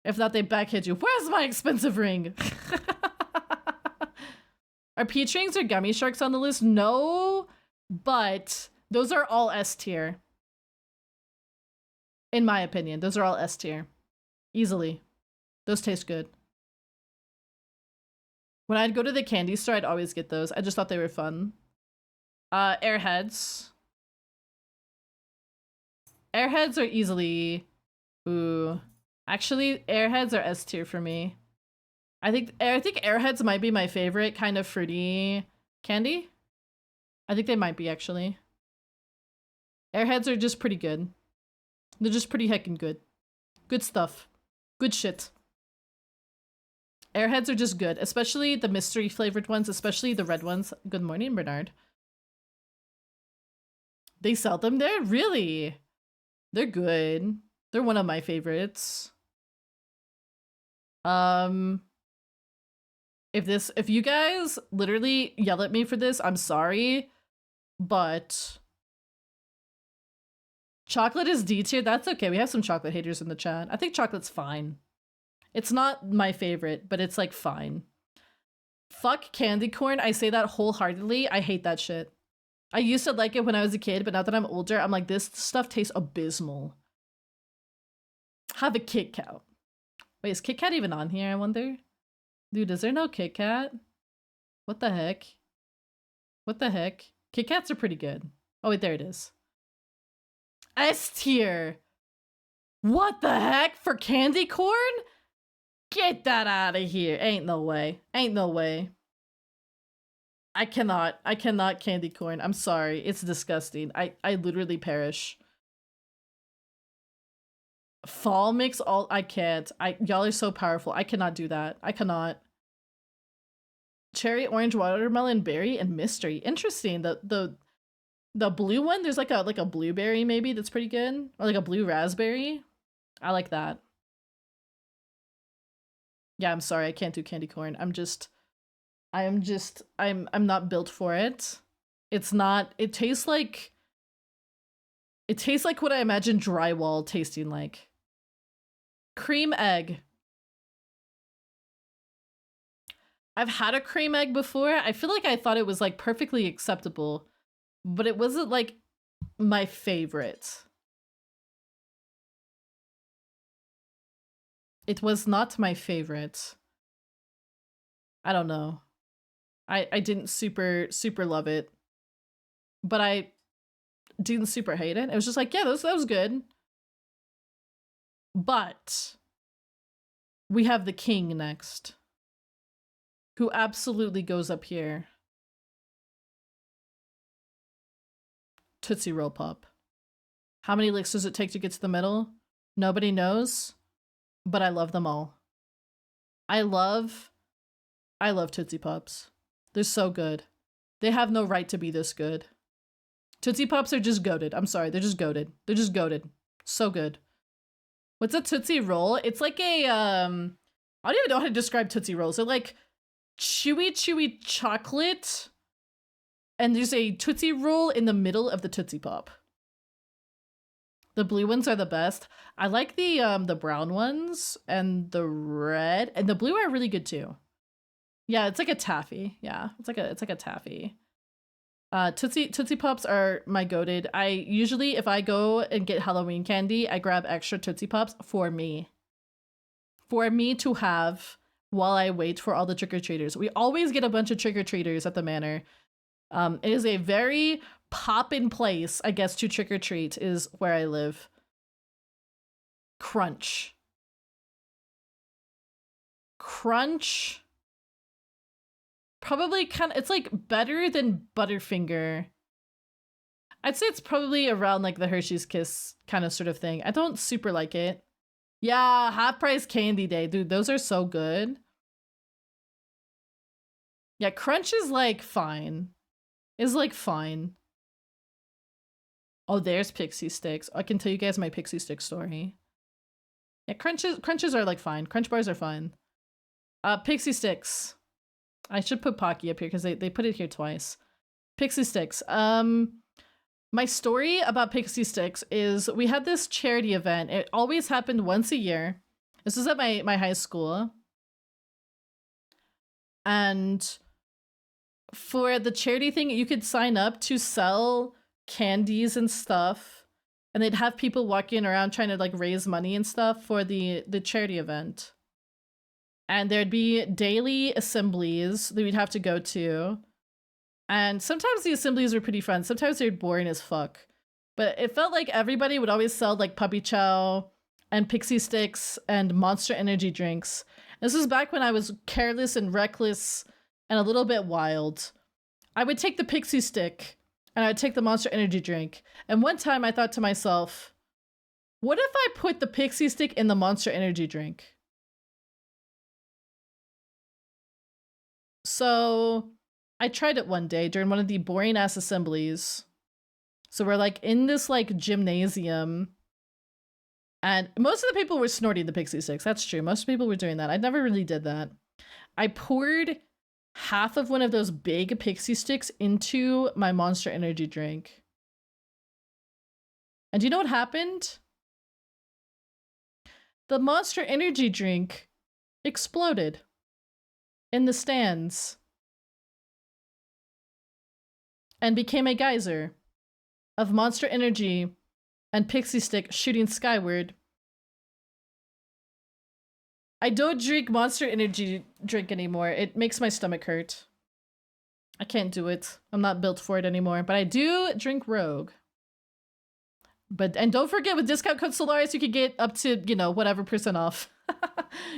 If not, they backhit you. Where's my expensive ring? Are peach rings or gummy sharks on the list? No, but those are all S tier. In my opinion, those are all S tier. Easily. Those taste good. When I'd go to the candy store, I'd always get those. I just thought they were fun. Airheads. Airheads are easily... Ooh. Actually, Airheads are S tier for me. I think Airheads might be my favorite kind of fruity candy. I think they might be, actually. Airheads are just pretty good. They're just pretty heckin' good. Good stuff. Good shit. Airheads are just good, especially the mystery flavored ones, especially the red ones. Good morning, Bernard. They sell them there? Really? They're good. They're one of my favorites. If you guys literally yell at me for this, I'm sorry, but chocolate is D tier. That's okay. We have some chocolate haters in the chat. I think chocolate's fine. It's not my favorite, but it's like fine. Fuck candy corn. I say that wholeheartedly. I hate that shit. I used to like it when I was a kid, but now that I'm older, I'm like, this stuff tastes abysmal. Have a Kit Kat. Wait, is Kit Kat even on here, I wonder? Dude, is there no Kit Kat? What the heck? What the heck? Kit Kats are pretty good. Oh wait, there it is. S tier. What the heck? For candy corn? Get that out of here. Ain't no way. Ain't no way. I cannot candy corn. I'm sorry. It's disgusting. I literally perish. Fall mix all I can't. Y'all are so powerful. I cannot do that. I cannot. Cherry, orange, watermelon, berry, and mystery. Interesting. The blue one, there's like a blueberry maybe that's pretty good. Or like a blue raspberry. I like that. Yeah, I'm sorry, I can't do candy corn. I'm not built for it. It tastes like what I imagine drywall tasting like. Cream egg. I've had a cream egg before. I feel like I thought it was like perfectly acceptable, but it wasn't like my favorite. It was not my favorite. I don't know. I didn't super love it, but I didn't super hate it. It was just like, yeah, that was good. But we have the king next, who absolutely goes up here. Tootsie Roll Pop. How many licks does it take to get to the middle? Nobody knows, but I love them all. I love Tootsie Pops. They're so good. They have no right to be this good. Tootsie Pops are just goated. I'm sorry, they're just goated. They're just goated. So good. What's a Tootsie Roll? It's like a, I don't even know how to describe Tootsie Rolls. They're like chewy chocolate, and there's a Tootsie Roll in the middle of the Tootsie Pop. The blue ones are the best. I like the brown ones and the red, and the blue are really good too. Yeah, it's like a taffy. Yeah, it's like a taffy. Tootsie Pops are my goated. I usually, if I go and get Halloween candy, I grab extra Tootsie Pops for me. For me to have while I wait for all the trick-or-treaters. We always get a bunch of trick-or-treaters at the manor. It is a very poppin' place, I guess, to trick-or-treat is where I live. Crunch. Crunch. Probably it's like better than Butterfinger. I'd say it's probably around like the Hershey's Kiss kind of sort of thing. I don't super like it. Yeah, half price candy day. Dude, those are so good. Yeah, Crunch is like fine. Is like fine. Oh, there's Pixie Sticks. I can tell you guys my Pixie Stick story. Yeah, crunches are like fine. Crunch bars are fine. Pixie Sticks. I should put Pocky up here because they put it here twice. Pixie Sticks. My story about Pixie Sticks is we had this charity event. It always happened once a year. This was at my high school. And for the charity thing, you could sign up to sell candies and stuff. And they'd have people walking around trying to like raise money and stuff for the charity event. And there'd be daily assemblies that we'd have to go to. And sometimes the assemblies were pretty fun. Sometimes they're boring as fuck. But it felt like everybody would always sell like Puppy Chow and Pixie Sticks and Monster Energy drinks. This was back when I was careless and reckless and a little bit wild. I would take the Pixie Stick and I'd take the Monster Energy drink. And one time I thought to myself, what if I put the pixie stick in the Monster Energy drink? So I tried it one day during one of the boring ass assemblies. So we're like in this like gymnasium, and most of the people were snorting the pixie sticks. That's true. Most people were doing that. I never really did that. I poured half of one of those big pixie sticks into my Monster Energy drink. And do you know what happened? The Monster Energy drink exploded in the stands and became a geyser of Monster Energy and pixie stick shooting skyward. I don't drink Monster Energy drink anymore. It makes my stomach hurt. I can't do it. I'm not built for it anymore. But I do drink Rogue. And don't forget, with discount code Solaris, you can get up to, you know, whatever % off.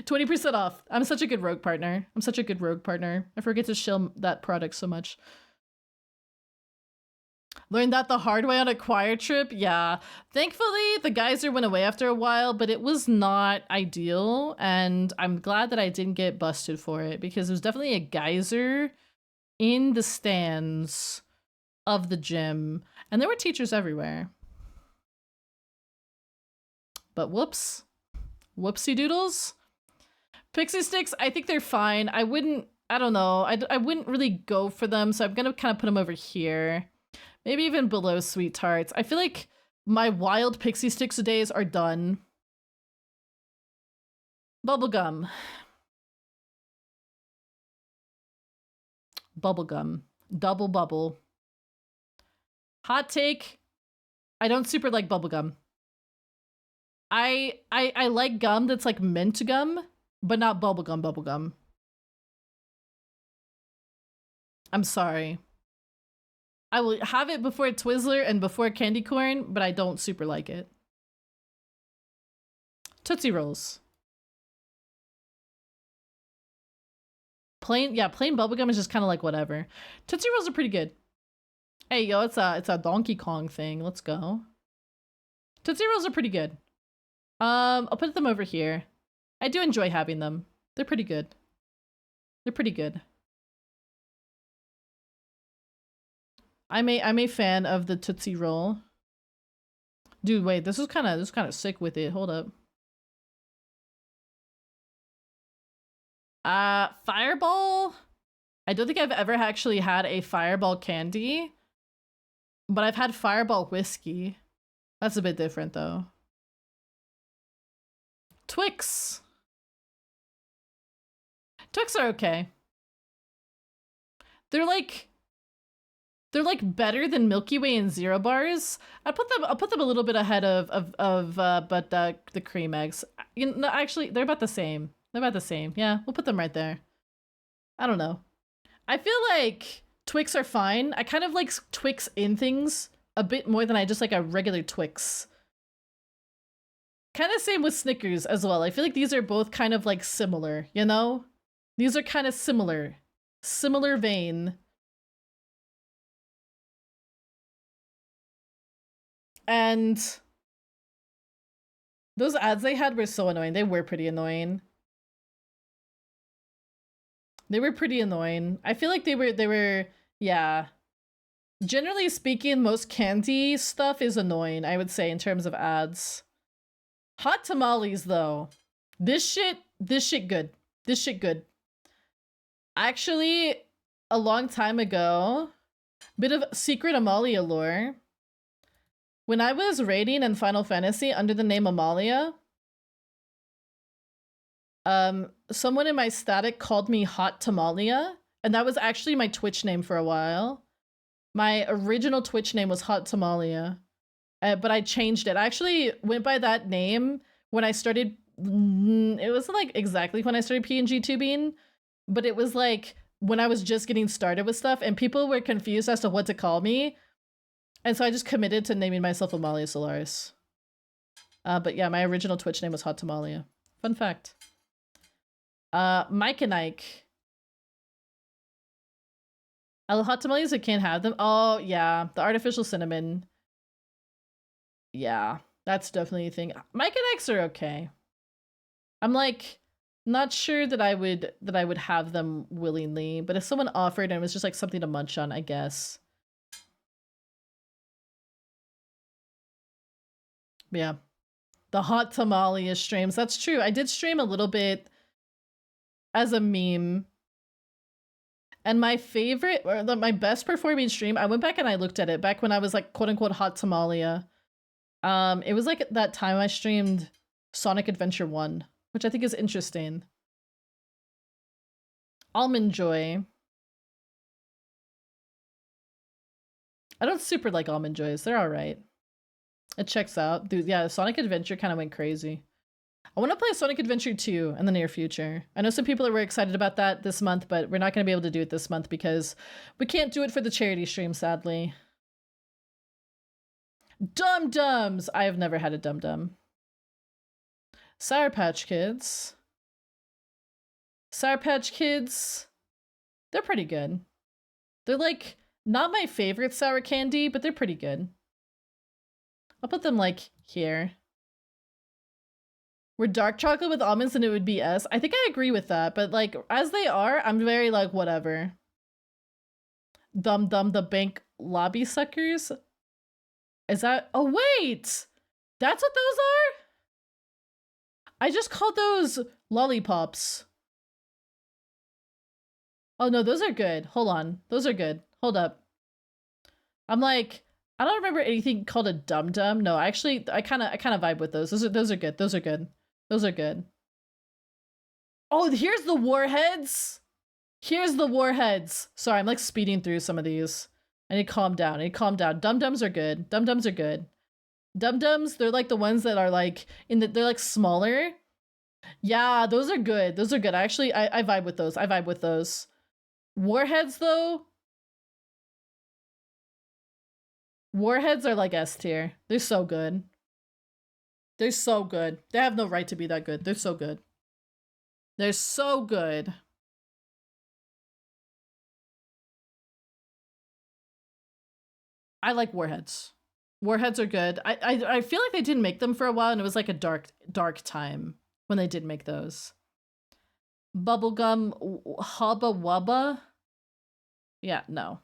20% off. I'm such a good Rogue partner. I forget to shill that product so much. Learned that the hard way on a choir trip? Yeah. Thankfully, the geyser went away after a while, but it was not ideal, and I'm glad that I didn't get busted for it, because it was definitely a geyser in the stands of the gym, and there were teachers everywhere. But whoops. Whoopsie doodles. Pixie sticks, I think they're fine. I don't know. I wouldn't really go for them, so I'm gonna kind of put them over here. Maybe even below Sweet Tarts. I feel like my wild pixie sticks days are done. Bubblegum. Bubblegum. Double bubble. Hot take. I don't super like bubblegum. I like gum that's like mint gum, but not bubblegum. I'm sorry. I will have it before Twizzler and before candy corn, but I don't super like it. Tootsie Rolls. Plain bubblegum is just kind of like whatever. Tootsie Rolls are pretty good. Hey, yo, it's a Donkey Kong thing. Let's go. Tootsie Rolls are pretty good. I'll put them over here. I do enjoy having them. They're pretty good. I'm a fan of the Tootsie Roll. Dude, wait, this is kind of sick with it. Hold up. Fireball? I don't think I've ever actually had a Fireball candy, but I've had Fireball whiskey. That's a bit different though. Twix. Twix are okay. They're like better than Milky Way and Zero Bars. I'll put them a little bit ahead of the cream eggs. You know, actually, they're about the same. Yeah, we'll put them right there. I don't know. I feel like Twix are fine. I kind of like Twix in things a bit more than I just like a regular Twix. Kind of same with Snickers as well. I feel like these are both kind of like similar, you know? These are kind of similar. Similar vein. And those ads they had were so annoying. They were pretty annoying. I feel like they were, yeah. Generally speaking, most candy stuff is annoying, I would say, in terms of ads. Hot tamales, though. This shit good. Actually, a long time ago, bit of secret Amalia lore. When I was raiding in Final Fantasy under the name Amalia, someone in my static called me Hot Tamalia, and that was actually my Twitch name for a while. My original Twitch name was Hot Tamalia, but I changed it. I actually went by that name when I started, it wasn't like exactly when I started PNG tubing, but it was like when I was just getting started with stuff, and people were confused as to what to call me. And so I just committed to naming myself Amalia Solaris. But yeah, my original Twitch name was Hot Tamalia. Fun fact. Mike and Ike. Hot tamales, I can't have them. Oh, yeah. The artificial cinnamon. Yeah, that's definitely a thing. Mike and X are okay. I'm like not sure that I would have them willingly, but if someone offered and it was just like something to munch on, I guess. But yeah. The hot tamale streams. That's true. I did stream a little bit as a meme. And my favorite, or my best performing stream, I went back and I looked at it back when I was like quote unquote hot tamalia. It was like that time I streamed Sonic Adventure 1, which I think is interesting. Almond Joy. I don't super like Almond Joys. They're alright. It checks out. Dude, yeah, Sonic Adventure kind of went crazy. I want to play Sonic Adventure 2 in the near future. I know some people are very excited about that this month, but we're not going to be able to do it this month because we can't do it for the charity stream, sadly. Dum Dums! I have never had a Dum Dum. Sour Patch Kids. Sour Patch Kids. They're pretty good. They're like not my favorite sour candy, but they're pretty good. I'll put them like here. We're dark chocolate with almonds and it would be S. I think I agree with that, but like as they are, I'm very like whatever. Dum Dum the Bank Lobby Suckers. Is that? Oh wait, that's what those are? I just called those lollipops. Oh no, those are good. Hold on, those are good. Hold up. I'm like, I don't remember anything called a Dum Dum. No, actually, I kind of vibe with those. Those are good. Those are good. Those are good. Oh, here's the warheads. Here's the warheads. Sorry, I'm like speeding through some of these. I need to calm down. I need to calm down. Dum Dums are good. Dum Dums are good. Dum Dums, they're like the ones that are like they're like smaller. Yeah, those are good. Those are good. I vibe with those. I vibe with those. Warheads though. Warheads are like S tier. They're so good. They're so good. They have no right to be that good. They're so good. They're so good. I like Warheads. Warheads are good. I feel like they didn't make them for a while and it was like a dark time when they did make those. Bubblegum Hubba Wubba. Yeah, no.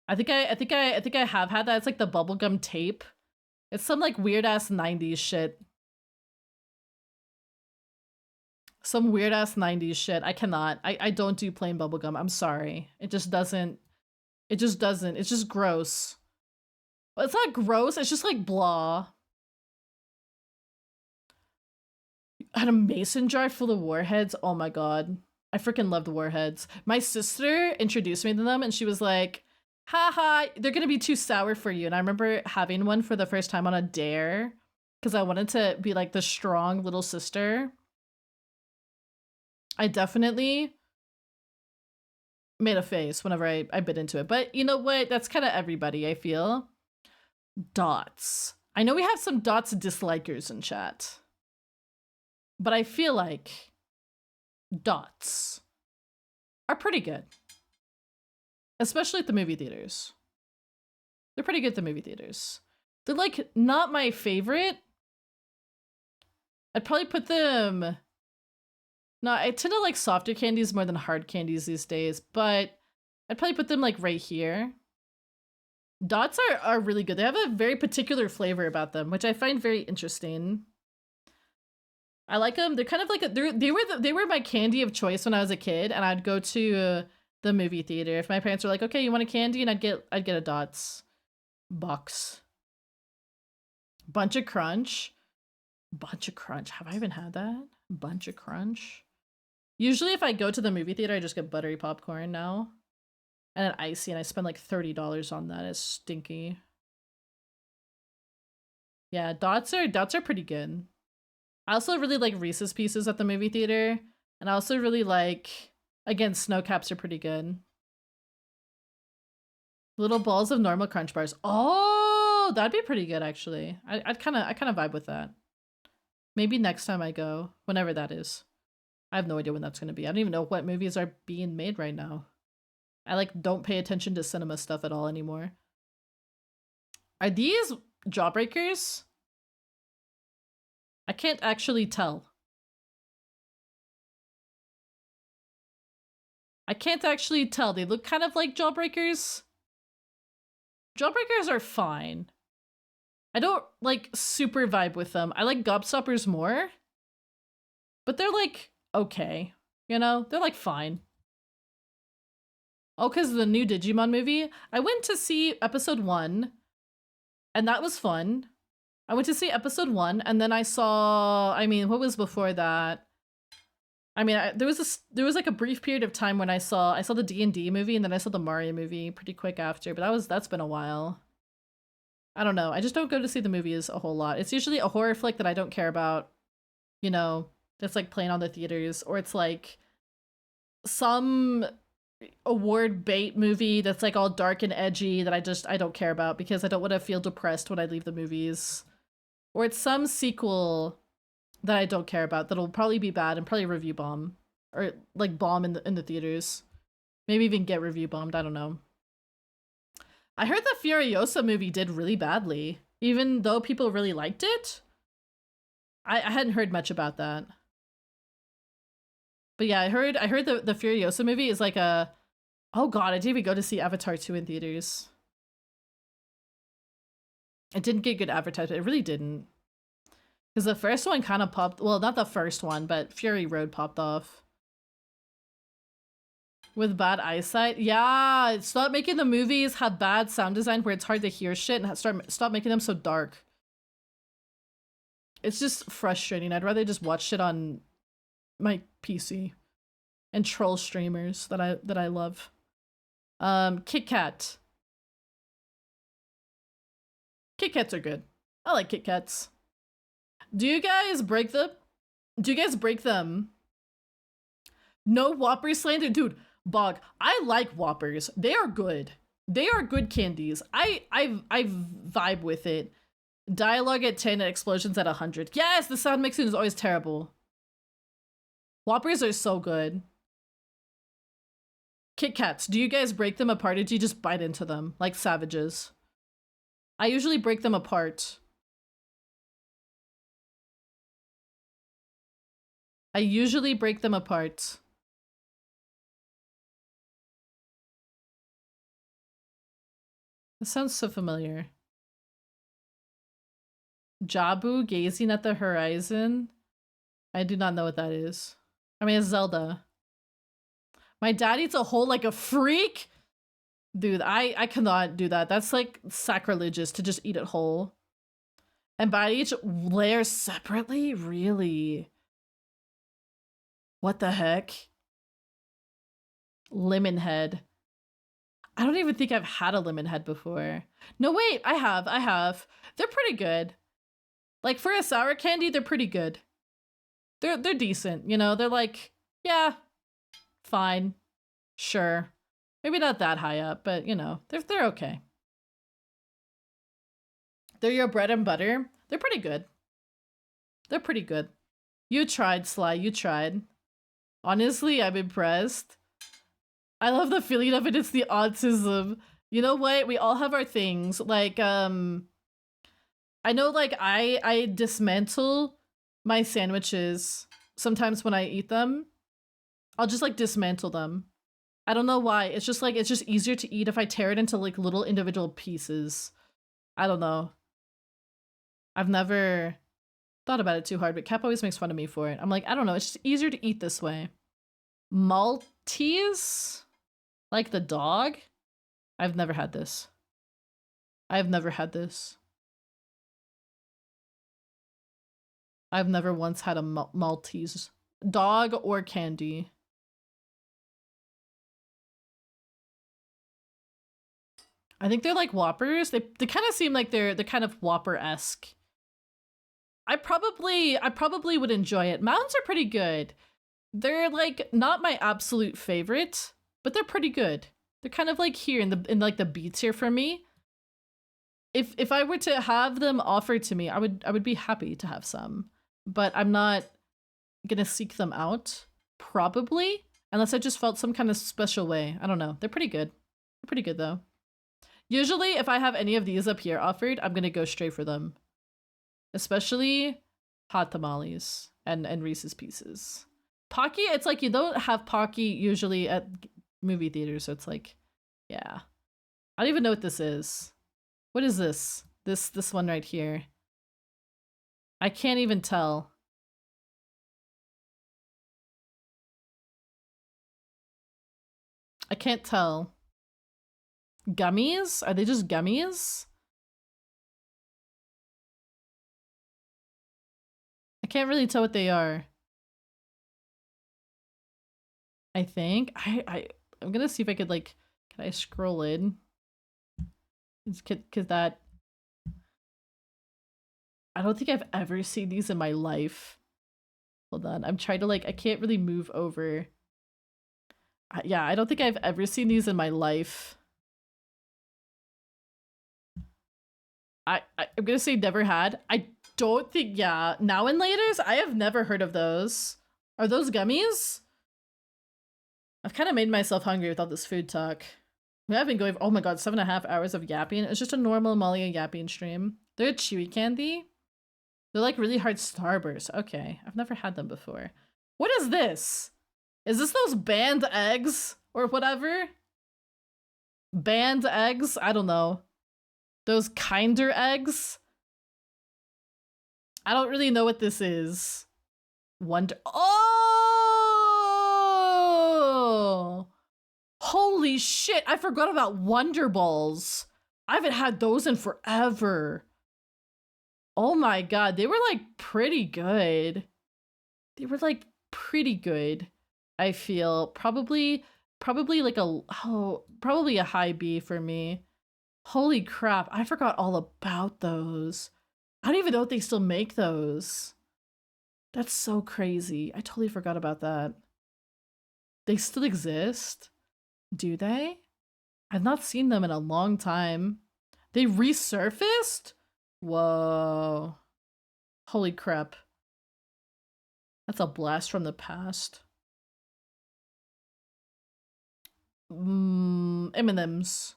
I think I have had that. It's like the bubblegum tape. It's some like weird ass 90s shit. Some weird ass 90s shit. I cannot. I don't do plain bubblegum. I'm sorry. It just doesn't. It's just gross. Well, it's not gross, it's just like blah. I had a mason jar full of warheads. Oh my god. I freaking love the warheads. My sister introduced me to them and she was like, haha, they're gonna be too sour for you. And I remember having one for the first time on a dare because I wanted to be like the strong little sister. I definitely made a face whenever I bit into it. But you know what? That's kind of everybody, I feel. Dots. I know we have some Dots dislikers in chat. But I feel like Dots are pretty good. Especially at the movie theaters. They're pretty good at the movie theaters. They're like not my favorite. I'd probably put them... No, I tend to like softer candies more than hard candies these days, but I'd probably put them like right here. Dots are really good. They have a very particular flavor about them, which I find very interesting. I like them. They're kind of like they were my candy of choice when I was a kid, and I'd go to the movie theater if my parents were like, "Okay, you want a candy?" and I'd get a Dots box. Bunch of Crunch. Have I even had that? Bunch of Crunch. Usually if I go to the movie theater, I just get buttery popcorn now. And an icy, and I spend like $30 on that. It's stinky. Yeah, Dots are pretty good. I also really like Reese's Pieces at the movie theater. And I also really like, again, Snow Caps are pretty good. Little balls of normal Crunch Bars. Oh, that'd be pretty good actually. I kind of vibe with that. Maybe next time I go, whenever that is. I have no idea when that's going to be. I don't even know what movies are being made right now. I like don't pay attention to cinema stuff at all anymore. Are these Jawbreakers? I can't actually tell. I can't actually tell. They look kind of like Jawbreakers. Jawbreakers are fine. I don't like super vibe with them. I like Gobstoppers more. But they're like okay. You know? They're like fine. Oh, because of the new Digimon movie? I went to see episode 1. And that was fun. I went to see episode 1 and then I saw, I mean, what was before that? I mean, there was like a brief period of time when I saw the D&D movie and then I saw the Mario movie pretty quick after, but that's been a while. I don't know. I just don't go to see the movies a whole lot. It's usually a horror flick that I don't care about, you know, that's like playing on the theaters, or it's like some award bait movie that's like all dark and edgy that I don't care about because I don't want to feel depressed when I leave the movies. Or it's some sequel that I don't care about that'll probably be bad and probably review bomb, or like bomb in the theaters. Maybe even get review bombed, I don't know. I heard the Furiosa movie did really badly, even though people really liked it. I hadn't heard much about that. But yeah, I heard the Furiosa movie is like a, oh god, I didn't even go to see Avatar 2 in theaters. It didn't get good advertisement. It really didn't. Because the first one kind of popped, well, not the first one, but Fury Road popped off. With bad eyesight? Yeah, stop making the movies have bad sound design where it's hard to hear shit and stop making them so dark. It's just frustrating. I'd rather just watch shit on my PC and troll streamers that I love. Kit Kat. Kit Kats are good. I like Kit Kats. Do you guys break them? No Whopper slander? Dude, Bog, I like Whoppers. They are good. They are good candies. I vibe with it. Dialogue at 10 and explosions at 100. Yes, the sound mixing is always terrible. Whoppers are so good. Kit Kats, do you guys break them apart or do you just bite into them like savages? I usually break them apart. I usually break them apart. This sounds so familiar. Jabu gazing at the horizon? I do not know what that is. I mean, it's Zelda. My dad eats a hole like a freak? Dude, I cannot do that. That's like sacrilegious to just eat it whole. And bite each layer separately? Really? What the heck? Lemon head. I don't even think I've had a lemon head before. No, wait, I have. They're pretty good. Like for a sour candy, they're pretty good. They're decent, you know? They're like, yeah, fine, sure. Maybe not that high up, but you know, they're okay. They're your bread and butter. They're pretty good. They're pretty good. You tried, Sly, you tried. Honestly, I'm impressed. I love the feeling of it. It's the autism. You know what? We all have our things. Like, I know like I dismantle my sandwiches sometimes when I eat them. I'll just like dismantle them. I don't know why. It's just easier to eat if I tear it into like little individual pieces. I don't know. I've never thought about it too hard, but Cap always makes fun of me for it. I'm like, I don't know. It's just easier to eat this way. Maltese? Like the dog? I've never had this. I've never had this. I've never once had a Maltese dog or candy. I think they're like Whoppers. They kind of seem like they're kind of Whopper-esque. I probably would enjoy it. Mounds are pretty good. They're like not my absolute favorite, but they're pretty good. They're kind of like here in like the beats here for me. If I were to have them offered to me, I would be happy to have some, but I'm not gonna seek them out probably Unless I just felt some kind of special way. I don't know. They're pretty good. They're pretty good though. Usually if I have any of these up here offered, I'm gonna go straight for them. Especially hot tamales and Reese's Pieces. Pocky, it's like you don't have Pocky usually at movie theaters, so it's like, yeah. I don't even know what this is. What is this? This one right here. I can't even tell. I can't tell. Gummies? Are they just gummies? I can't really tell what they are. I think. I'm gonna see if I could like, can I scroll in? Cause that, I don't think I've ever seen these in my life. Hold on, I'm trying to like, I can't really move over. Yeah, I don't think I've ever seen these in my life. I'm gonna say never had. I don't think, yeah. Now and Laters, I have never heard of those. Are those gummies? I've kind of made myself hungry with all this food talk. We have been going, oh my god, 7.5 hours of yapping. It's just a normal Molly yapping stream. They're a chewy candy. They're like really hard Starburst. Okay, I've never had them before. What is this? Is this those banned eggs or whatever? Banned eggs? I don't know. Those kinder eggs? I don't really know what this is. Wonder. Oh! Holy shit, I forgot about Wonder Balls. I haven't had those in forever. Oh my god, they were like pretty good. They were like pretty good, I feel. Probably like probably a high B for me. Holy crap, I forgot all about those. I don't even know if they still make those. That's so crazy. I totally forgot about that. They still exist? Do they? I've not seen them in a long time. They resurfaced? Whoa. Holy crap. That's a blast from the past. M&Ms.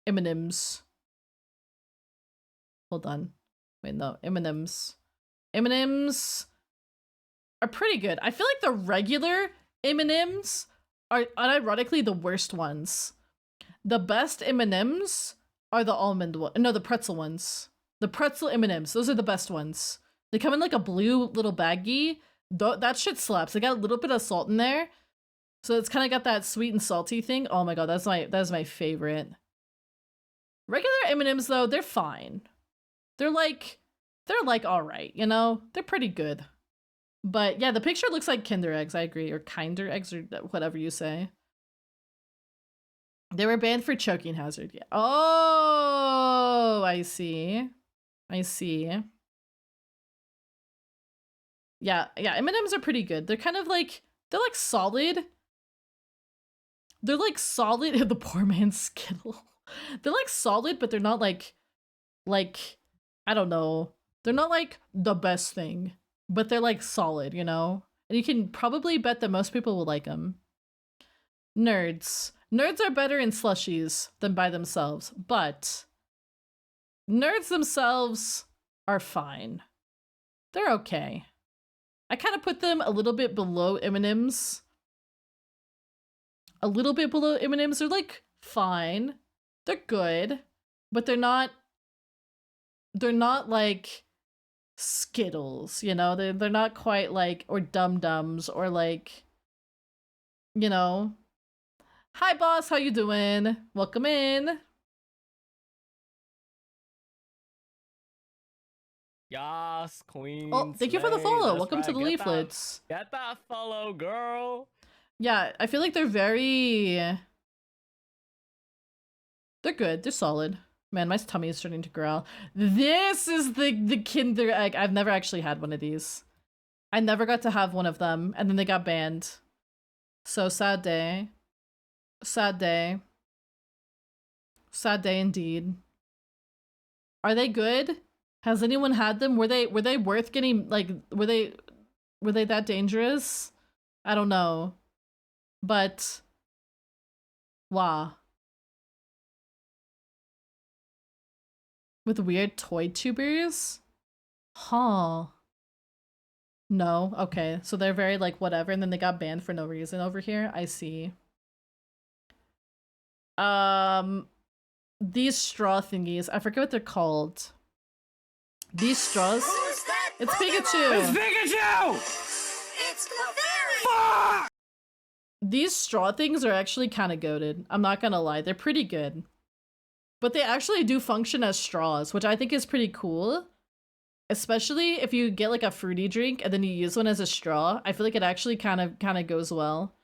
M&Ms. Hold on. Wait, no. M&Ms. M&Ms are pretty good. I feel like the regular M&Ms are unironically the worst ones. The best M&Ms are the almond one. No, the pretzel ones. The pretzel M&Ms. Those are the best ones. They come in like a blue little baggie. That shit slaps. They got a little bit of salt in there. So it's kind of got that sweet and salty thing. Oh my god, that's my favorite. Regular M&Ms though, they're fine. They're like all right, you know? They're pretty good. But yeah, the picture looks like Kinder eggs, I agree, or Kinder eggs, or whatever you say. They were banned for choking hazard. Yeah. Oh, I see. I see. Yeah, M&Ms are pretty good. They're kind of like, they're like solid. They're like solid. The poor man's Skittle. They're like solid, but they're not like, I don't know. They're not like the best thing, but they're like solid, you know? And you can probably bet that most people will like them. Nerds. Nerds are better in slushies than by themselves, but nerds themselves are fine. They're okay. I kind of put them a little bit below M&Ms. A little bit below M&Ms. They're like fine. They're good, but they're not like Skittles, you know? They're not quite like, or Dum Dums, or like, you know. Hi boss, how you doing? Welcome in. Yas, queen. Oh, thank you for the slay. follow. That's Welcome right. to the Get leaflets. Get that follow, girl. Yeah, I feel like they're good. They're solid. Man, my tummy is starting to growl. This is the Kinder Egg. I've never actually had one of these. I never got to have one of them, and then they got banned. So sad day. Sad day. Sad day indeed. Are they good? Has anyone had them? Were they worth getting, like, were they that dangerous? I don't know. But wow. With weird toy tubers? Huh. No, okay. So they're very like whatever, and then they got banned for no reason over here. I see. These straw thingies. I forget what they're called. These straws. It's Pikachu! It's Pikachu! It's Clefairy! These straw things are actually kind of goated. I'm not gonna lie. They're pretty good. But they actually do function as straws, which I think is pretty cool. Especially if you get like a fruity drink and then you use one as a straw. I feel like it actually kind of goes well.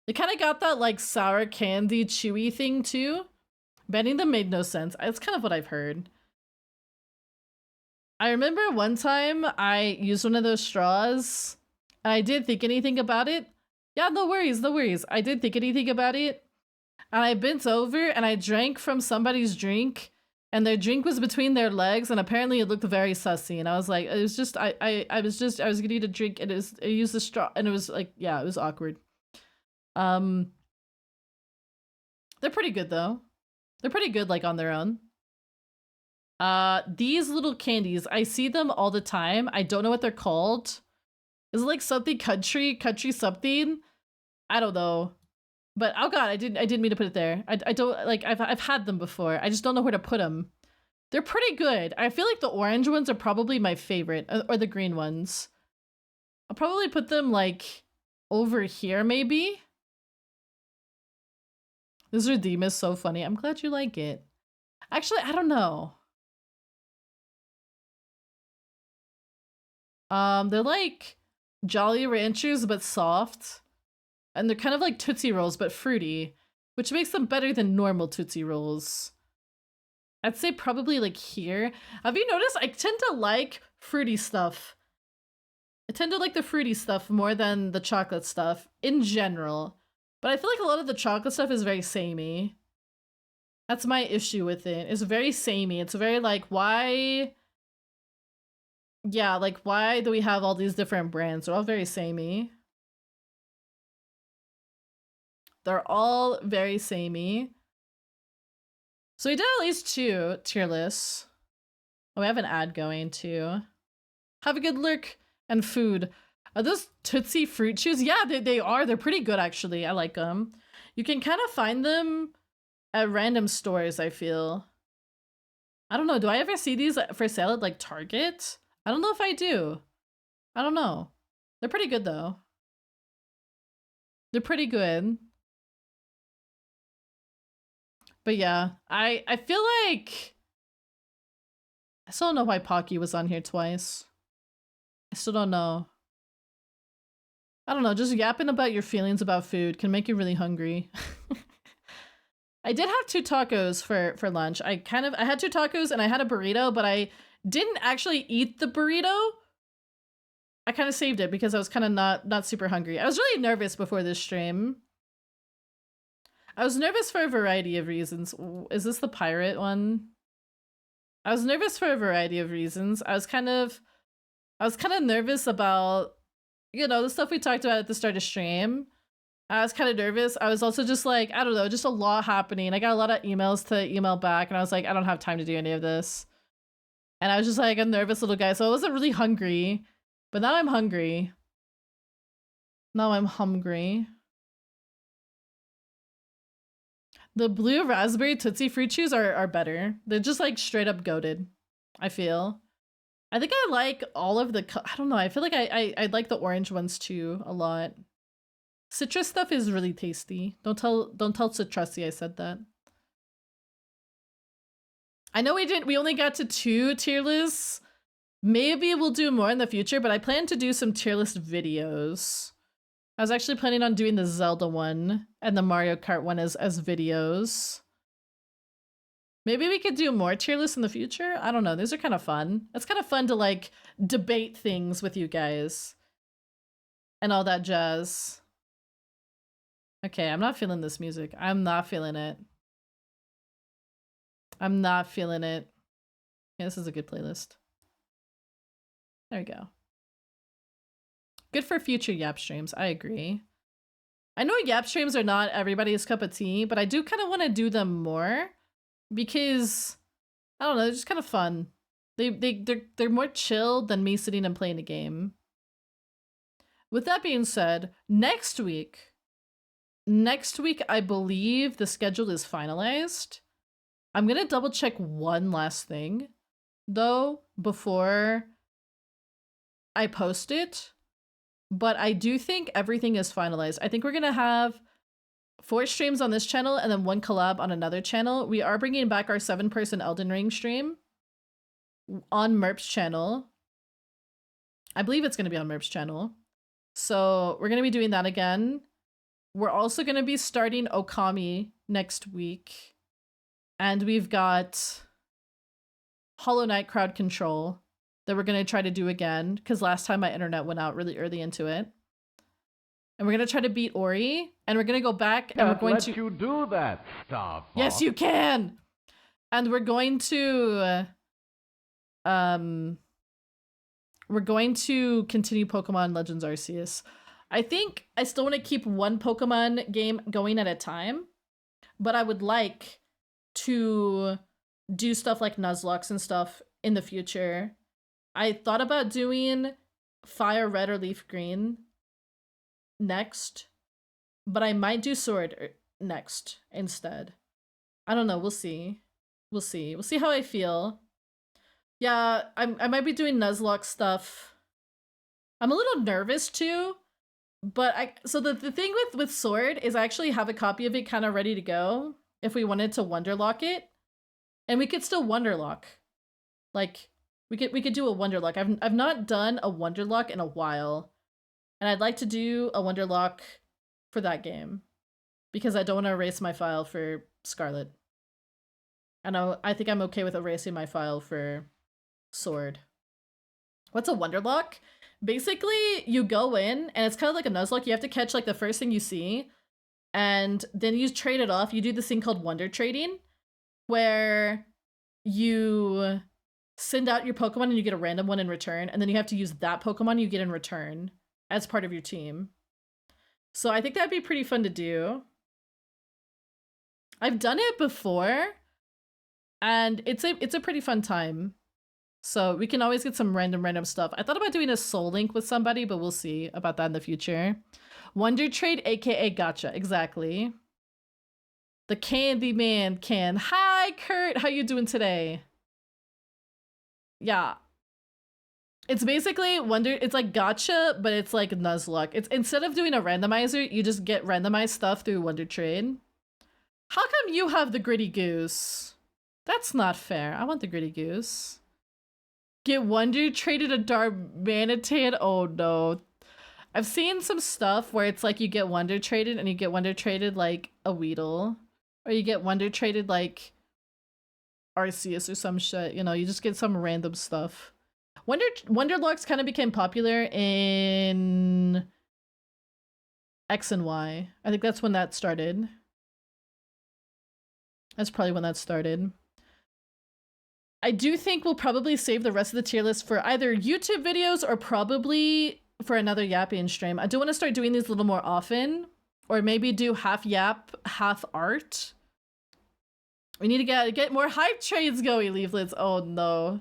They kind of got that like sour candy chewy thing too. Banning them made no sense. It's kind of what I've heard. I remember one time I used one of those straws and I didn't think anything about it. Yeah, no worries, no worries. I didn't think anything about it. And I bent over and I drank from somebody's drink and their drink was between their legs and apparently it looked very sussy. And I was like, it was just, I was gonna eat a drink and I used the straw and it was like, yeah, it was awkward. They're pretty good though. They're pretty good like on their own. These little candies, I see them all the time. I don't know what they're called. Is it like something country something? I don't know. But oh god, I didn't mean to put it there. I don't like I've had them before. I just don't know where to put them. They're pretty good. I feel like the orange ones are probably my favorite, or the green ones. I'll probably put them like over here maybe. This redeem is so funny. I'm glad you like it. Actually, I don't know. They're like Jolly Ranchers but soft. And they're kind of like Tootsie Rolls but fruity, which makes them better than normal Tootsie Rolls. I'd say probably like here. Have you noticed I tend to like fruity stuff? I tend to like the fruity stuff more than the chocolate stuff in general. But I feel like a lot of the chocolate stuff is very samey. That's my issue with it. It's very samey. It's very like, why? Yeah, like why do we have all these different brands? They're all very samey. They're all very samey. So we did at least 2 tier lists. Oh, we have an ad going too. Have a good look and food. Are those Tootsie Fruit Chews? Yeah, they are. They're pretty good actually. I like them. You can kind of find them at random stores, I feel. I don't know. Do I ever see these for sale at like Target? I don't know if I do. I don't know. They're pretty good though. They're pretty good. But yeah, I feel like I still don't know why Pocky was on here twice. I still don't know. I don't know, just yapping about your feelings about food can make you really hungry. I did have 2 tacos for lunch. I had 2 tacos and I had a burrito, but I didn't actually eat the burrito. I kind of saved it because I was kind of not super hungry. I was really nervous before this stream. I was nervous for a variety of reasons. Is this the pirate one? I was nervous for a variety of reasons. I was kind of nervous about, you know, the stuff we talked about at the start of stream. I was kind of nervous. I was also just like, I don't know, just a lot happening. I got a lot of emails to email back and I was like, I don't have time to do any of this. And I was just like a nervous little guy. So I wasn't really hungry, but now I'm hungry. Now I'm hungry. The blue raspberry Tootsie Fruit Chews are better. They're just like straight up goated, I feel. I think I like all of the, I don't know, I feel like I like the orange ones too a lot. Citrus stuff is really tasty. Don't tell Citrusy I said that. I know we only got to 2 tier lists. Maybe we'll do more in the future, but I plan to do some tier list videos. I was actually planning on doing the Zelda one and the Mario Kart one as videos. Maybe we could do more tier lists in the future? I don't know, these are kind of fun. It's kind of fun to like debate things with you guys. And all that jazz. Okay, I'm not feeling this music. I'm not feeling it. I'm not feeling it. Yeah, this is a good playlist. There we go. Good for future Yap streams. I agree. I know Yap streams are not everybody's cup of tea, but I do kind of want to do them more because I don't know, they're just kind of fun. They're more chill than me sitting and playing a game. With that being said, next week I believe the schedule is finalized. I'm gonna double check one last thing though before I post it. But I do think everything is finalized. I think we're gonna have 4 streams on this channel and then 1 collab on another channel. We are bringing back our 7-person Elden Ring stream on Merp's channel. I believe it's gonna be on Merp's channel. So we're gonna be doing that again. We're also gonna be starting Okami next week. And we've got Hollow Knight Crowd Control that we're going to try to do again, because last time my internet went out really early into it. And we're going to try to beat Ori, and we're going to go back and we're going to... you do that, Star Fox. Yes, you can! And we're going to... we're going to continue Pokemon Legends Arceus. I think I still want to keep one Pokemon game going at a time, but I would like to do stuff like Nuzlocke and stuff in the future. I thought about doing Fire Red or Leaf Green next, but I might do Sword next instead. I don't know. We'll see. We'll see. We'll see how I feel. Yeah, I might be doing Nuzlocke stuff. I'm a little nervous too, but so the thing with Sword is I actually have a copy of it kind of ready to go if we wanted to Wonderlock it, and we could still Wonderlock. Like, we could do a Wonderlock. I've not done a Wonderlock in a while, and I'd like to do a Wonderlock for that game because I don't want to erase my file for Scarlet. And I think I'm okay with erasing my file for Sword. What's a Wonderlock? Basically, you go in, and it's kind of like a Nuzlocke. You have to catch like the first thing you see, and then you trade it off. You do this thing called Wonder Trading, where you send out your Pokemon and you get a random one in return, and then you have to use that Pokemon you get in return as part of your team. So I think that'd be pretty fun to do. I've done it before, and it's a pretty fun time. So we can always get some random stuff. I thought about doing a Soul Link with somebody, but we'll see about that in the future. Wonder Trade, aka Gotcha, exactly. The Candyman can. Hi, Kurt. How you doing today? Yeah. It's basically it's like Gotcha, but it's like Nuzlocke. It's instead of doing a randomizer, you just get randomized stuff through Wonder Trade. How come you have the Gritty Goose? That's not fair. I want the Gritty Goose. Get Wonder Traded a Darmanitan? Oh no. I've seen some stuff where it's like you get Wonder Traded and you get Wonder Traded like a Weedle. Or you get Wonder Traded like Arceus or some shit. You know, you just get some random stuff. Wonderlocks kind of became popular in X and Y. I think that's when that started. That's probably when that started. I do think we'll probably save the rest of the tier list for either YouTube videos or probably for another Yappin stream. I do want to start doing these a little more often, or maybe do half Yap, half art. We need to get more hype trades going, Leaflets. Oh no.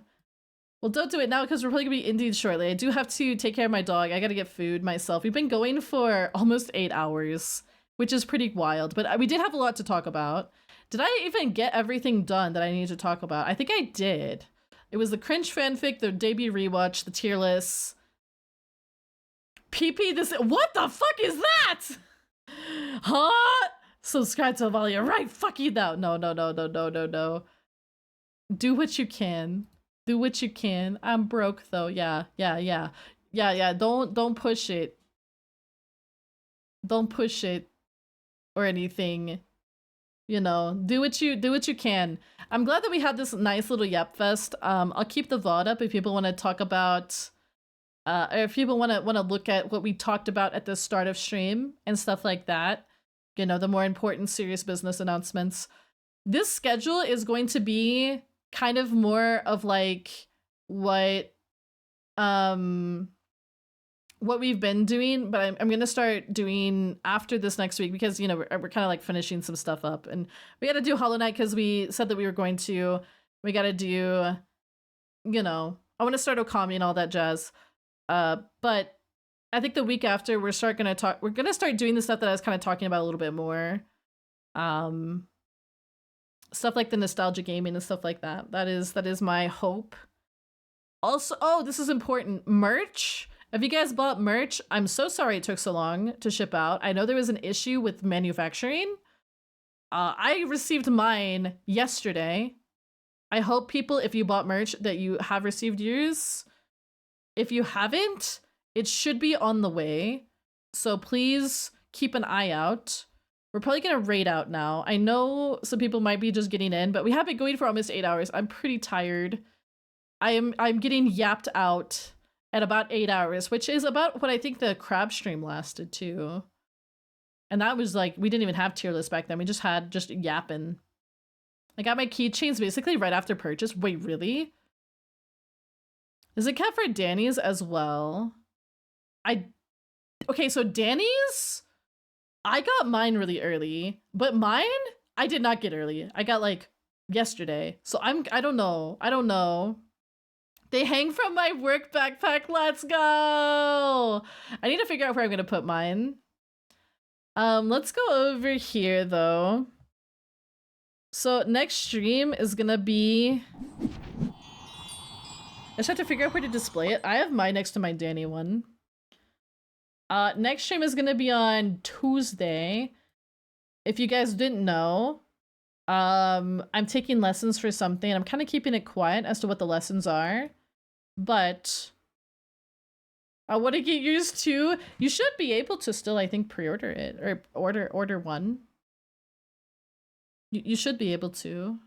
Well, don't do it now because we're probably gonna be ending shortly. I do have to take care of my dog. I gotta get food myself. We've been going for almost 8 hours, which is pretty wild, but we did have a lot to talk about. Did I even get everything done that I need to talk about? I think I did. It was the cringe fanfic, the debut rewatch, the tier lists. PP this- What the fuck is that? Huh? Subscribe to Avalia right fucking now. No. Do what you can. Do what you can. I'm broke though. Yeah. Don't push it. Don't push it or anything. You know, do what you can. I'm glad that we had this nice little Yapfest. I'll keep the VOD up if people want to talk about or if people want to look at what we talked about at the start of stream and stuff like that. You know, the more important serious business announcements. This schedule is going to be kind of more of like what what we've been doing, but I'm gonna start doing after this next week because, you know, we're kind of like finishing some stuff up, and we got to do Hollow Knight because we said that we were going to. We got to do, you know, I want to start Okami and all that jazz. But I think the week after we're gonna start doing the stuff that I was kind of talking about a little bit more. Stuff like the nostalgia gaming and stuff like that. That is my hope. Also, oh, this is important. Merch. If you guys bought merch, I'm so sorry it took so long to ship out. I know there was an issue with manufacturing. I received mine yesterday. I hope people, if you bought merch, that you have received yours. If you haven't, it should be on the way. So please keep an eye out. We're probably gonna raid out now. I know some people might be just getting in, but we have been going for almost 8 hours. I'm pretty tired. I'm getting yapped out at about 8 hours, which is about what I think the crab stream lasted too. And that was like, we didn't even have tier lists back then. We just had Yappin. I got my keychains basically right after purchase. Wait, really? Is it kept for Danny's as well? Okay, so Danny's, I got mine really early, but mine, I did not get early. I got like yesterday. So I don't know. They hang from my work backpack. Let's go. I need to figure out where I'm going to put mine. Let's go over here though. So next stream is going to be, I just have to figure out where to display it. I have mine next to my Danny one. Next stream is going to be on Tuesday. If you guys didn't know, I'm taking lessons for something. I'm kind of keeping it quiet as to what the lessons are. But I want to get yours too. You should be able to still, I think, pre-order it or order one. You should be able to.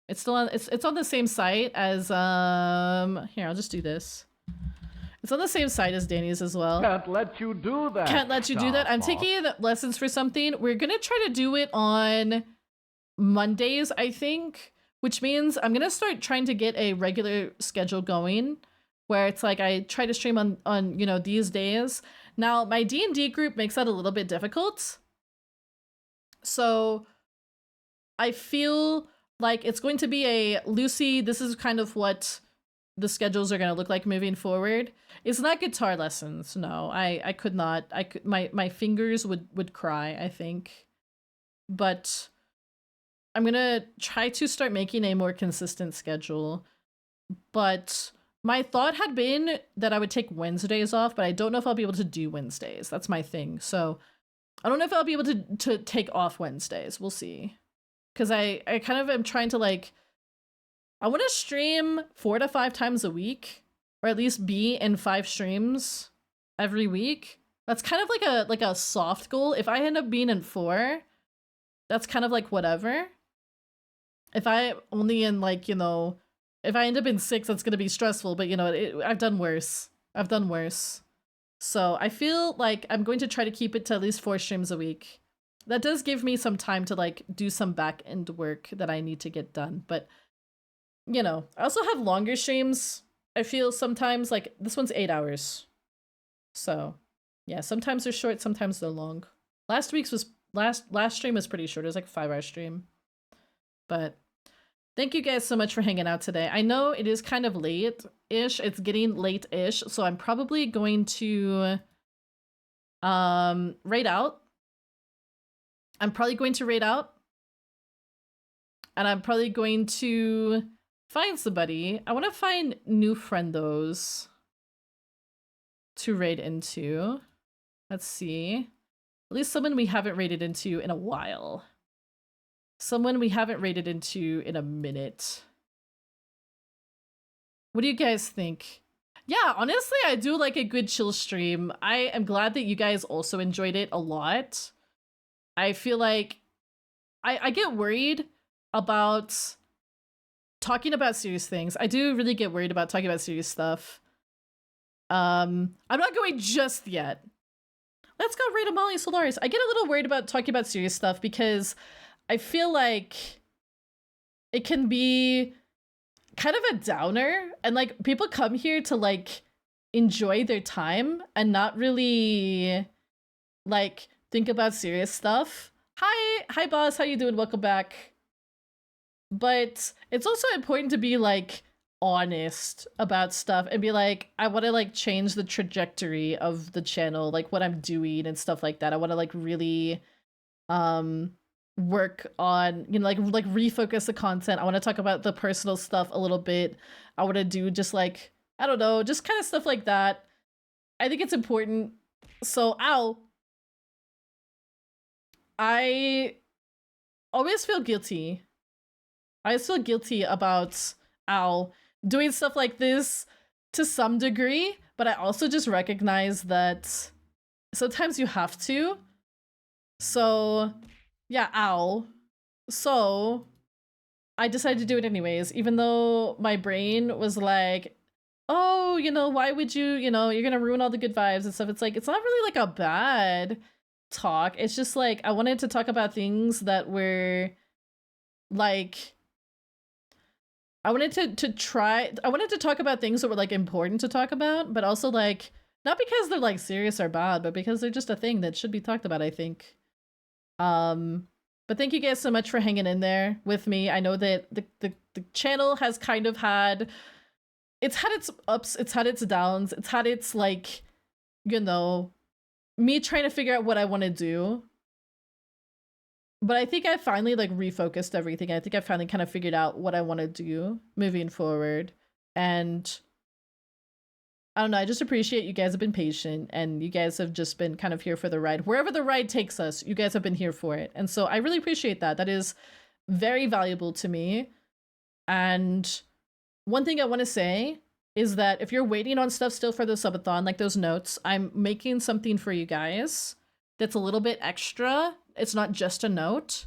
It's still on. It's on the same site as Here, I'll just do this. It's on the same site as Danny's as well. Can't let you do that. Can't let you do that. I'm taking lessons for something. We're gonna try to do it on Mondays, I think. Which means I'm gonna start trying to get a regular schedule going where it's like I try to stream on you know, these days. Now my D&D group makes that a little bit difficult. So I feel like it's going to be a Lucy, this is kind of what the schedules are gonna look like moving forward. It's not guitar lessons, no. I could not. My fingers would cry, I think. But I'm gonna try to start making a more consistent schedule. But my thought had been that I would take Wednesdays off, but I don't know if I'll be able to do Wednesdays. That's my thing. So I don't know if I'll be able to take off Wednesdays. We'll see. Because I kind of am trying to like, I want to stream 4 to 5 times a week, or at least be in 5 streams every week. That's kind of like a soft goal. If I end up being in 4, that's kind of like whatever. If I only in like, you know, if I end up in 6, that's going to be stressful, but you know, I've done worse. I've done worse. So I feel like I'm going to try to keep it to at least 4 streams a week. That does give me some time to like do some back end work that I need to get done. But you know, I also have longer streams. I feel sometimes like this one's 8 hours. So yeah, sometimes they're short, sometimes they're long. Last stream was pretty short. It was like a 5-hour stream. But thank you guys so much for hanging out today. I know it is kind of late-ish. It's getting late-ish, so I'm probably going to raid out. I'm probably going to raid out. And I'm probably going to find somebody. I want to find new friendos to raid into. Let's see. At least someone we haven't raided into in a while. Someone we haven't raided into in a minute. What do you guys think? Yeah, honestly, I do like a good chill stream. I am glad that you guys also enjoyed it a lot. I feel like I get worried about talking about serious things. I do really get worried about talking about serious stuff. I'm not going just yet. Let's go raid Amalia Solaris. I get a little worried about talking about serious stuff because I feel like it can be kind of a downer, and like people come here to like enjoy their time and not really like think about serious stuff. Hi boss, how you doing? Welcome back. But it's also important to be like honest about stuff and be like, I want to like change the trajectory of the channel, like what I'm doing and stuff like that. I want to like really work on, you know, like refocus the content. I want to talk about the personal stuff a little bit. I want to do just like, I don't know, just kind of stuff like that. I think it's important. So, I always feel guilty. I always feel guilty about doing stuff like this to some degree, but I also just recognize that sometimes you have to. So, yeah, So, I decided to do it anyways, even though my brain was like, oh, you know, why would you, you know, you're gonna ruin all the good vibes and stuff. It's like, it's not really like a bad talk. It's just like, I wanted to talk about things that were like, I wanted to talk about things that were like important to talk about, but also like, not because they're like serious or bad, but because they're just a thing that should be talked about, I think. But thank you guys so much for hanging in there with me. I know that the channel has kind of had, it's had its ups, it's had its downs, it's had its like, you know, me trying to figure out what I want to do. But I think I finally like refocused everything. I think I finally kind of figured out what I want to do moving forward. And I don't know, I just appreciate you guys have been patient and you guys have just been kind of here for the ride. Wherever the ride takes us, you guys have been here for it. And so I really appreciate that. That is very valuable to me. And one thing I want to say is that if you're waiting on stuff still for the subathon, like those notes, I'm making something for you guys that's a little bit extra. It's not just a note.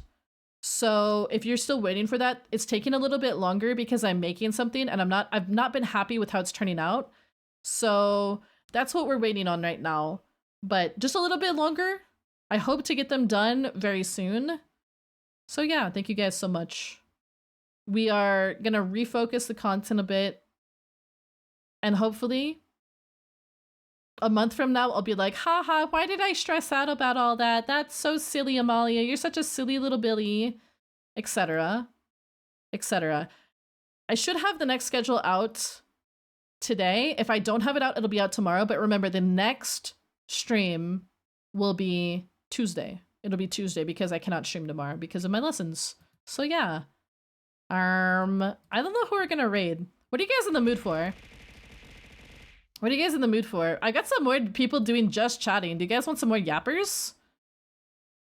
So if you're still waiting for that, it's taking a little bit longer because I'm making something and I've not been happy with how it's turning out. So that's what we're waiting on right now, but just a little bit longer. I hope to get them done very soon. So yeah, thank you guys so much. We are gonna refocus the content a bit and hopefully a month from now, I'll be like, haha, why did I stress out about all that? That's so silly, Amalia. You're such a silly little Billy, etc. etc. I should have the next schedule out today. If I don't have it out, it'll be out tomorrow. But remember, the next stream will be Tuesday. It'll be Tuesday because I cannot stream tomorrow because of my lessons. So yeah. I don't know who we're gonna raid. What are you guys in the mood for? What are you guys in the mood for? I got some more people doing just chatting. Do you guys want some more yappers?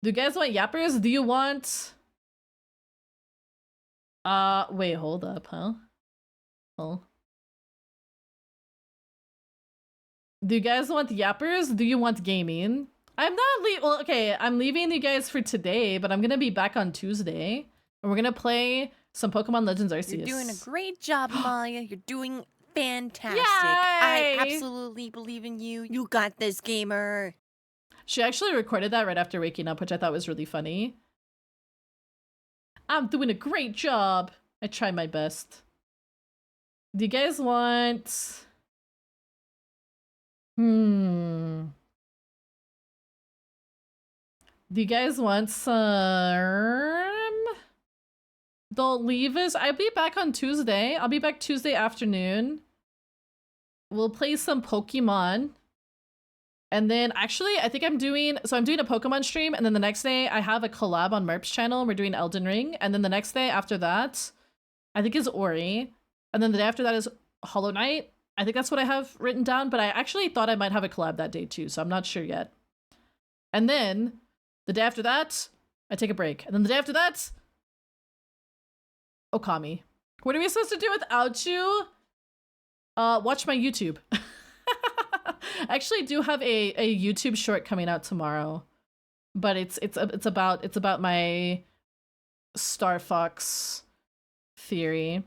Do you guys want yappers? Do you want... wait, hold up, huh? Oh. Do you guys want yappers? Do you want gaming? I'm not well, okay, I'm leaving you guys for today, but I'm gonna be back on Tuesday. And we're gonna play some Pokemon Legends Arceus. You're doing a great job, Maya. You're doing fantastic. Yay! I absolutely believe in you. You got this, gamer. She actually recorded that right after waking up, which I thought was really funny. I'm doing a great job. I try my best. Do you guys want... Do you guys want some... Don't leave us. I'll be back on Tuesday. I'll be back Tuesday afternoon. We'll play some Pokemon. And then actually, I think I'm doing a Pokemon stream. And then the next day I have a collab on Merp's channel. We're doing Elden Ring. And then the next day after that, I think is Ori. And then the day after that is Hollow Knight. I think that's what I have written down. But I actually thought I might have a collab that day too. So I'm not sure yet. And then the day after that, I take a break. And then the day after that, Okami. What are we supposed to do without you? Watch my YouTube. I actually do have a YouTube short coming out tomorrow, but it's about my Star Fox theory.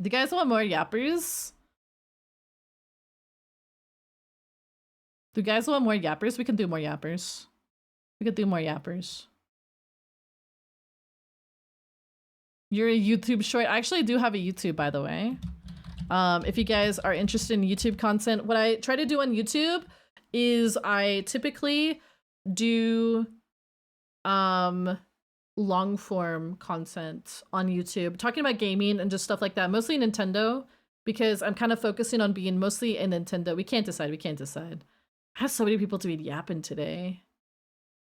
Do you guys want more yappers? Do you guys want more yappers? We can do more yappers. We could do more yappers. You're a YouTube short. I actually do have a YouTube, by the way. If you guys are interested in YouTube content, what I try to do on YouTube is I typically do long form content on YouTube, talking about gaming and just stuff like that, mostly Nintendo, because I'm kind of focusing on being mostly a Nintendo. We can't decide. I have so many people to be yapping today.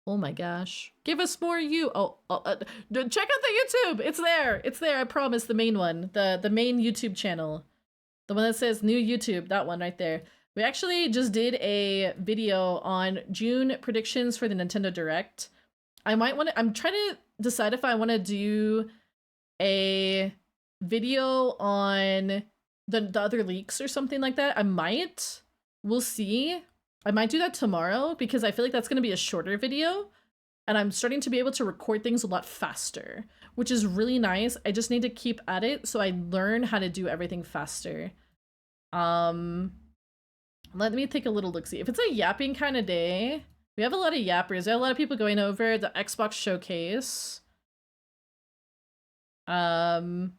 Oh my gosh. Give us more check out the YouTube. It's there. I promise. The main one, the main YouTube channel, the one that says new YouTube, that one right there. We actually just did a video on June predictions for the Nintendo Direct. I'm trying to decide if I want to do a video on the other leaks or something like that. I might. We'll see. I might do that tomorrow because I feel like that's going to be a shorter video and I'm starting to be able to record things a lot faster, which is really nice. I just need to keep at it so I learn how to do everything faster. Let me take a little look-see. If it's a yapping kind of day, we have a lot of yappers. We have a lot of people going over the Xbox showcase. Monka.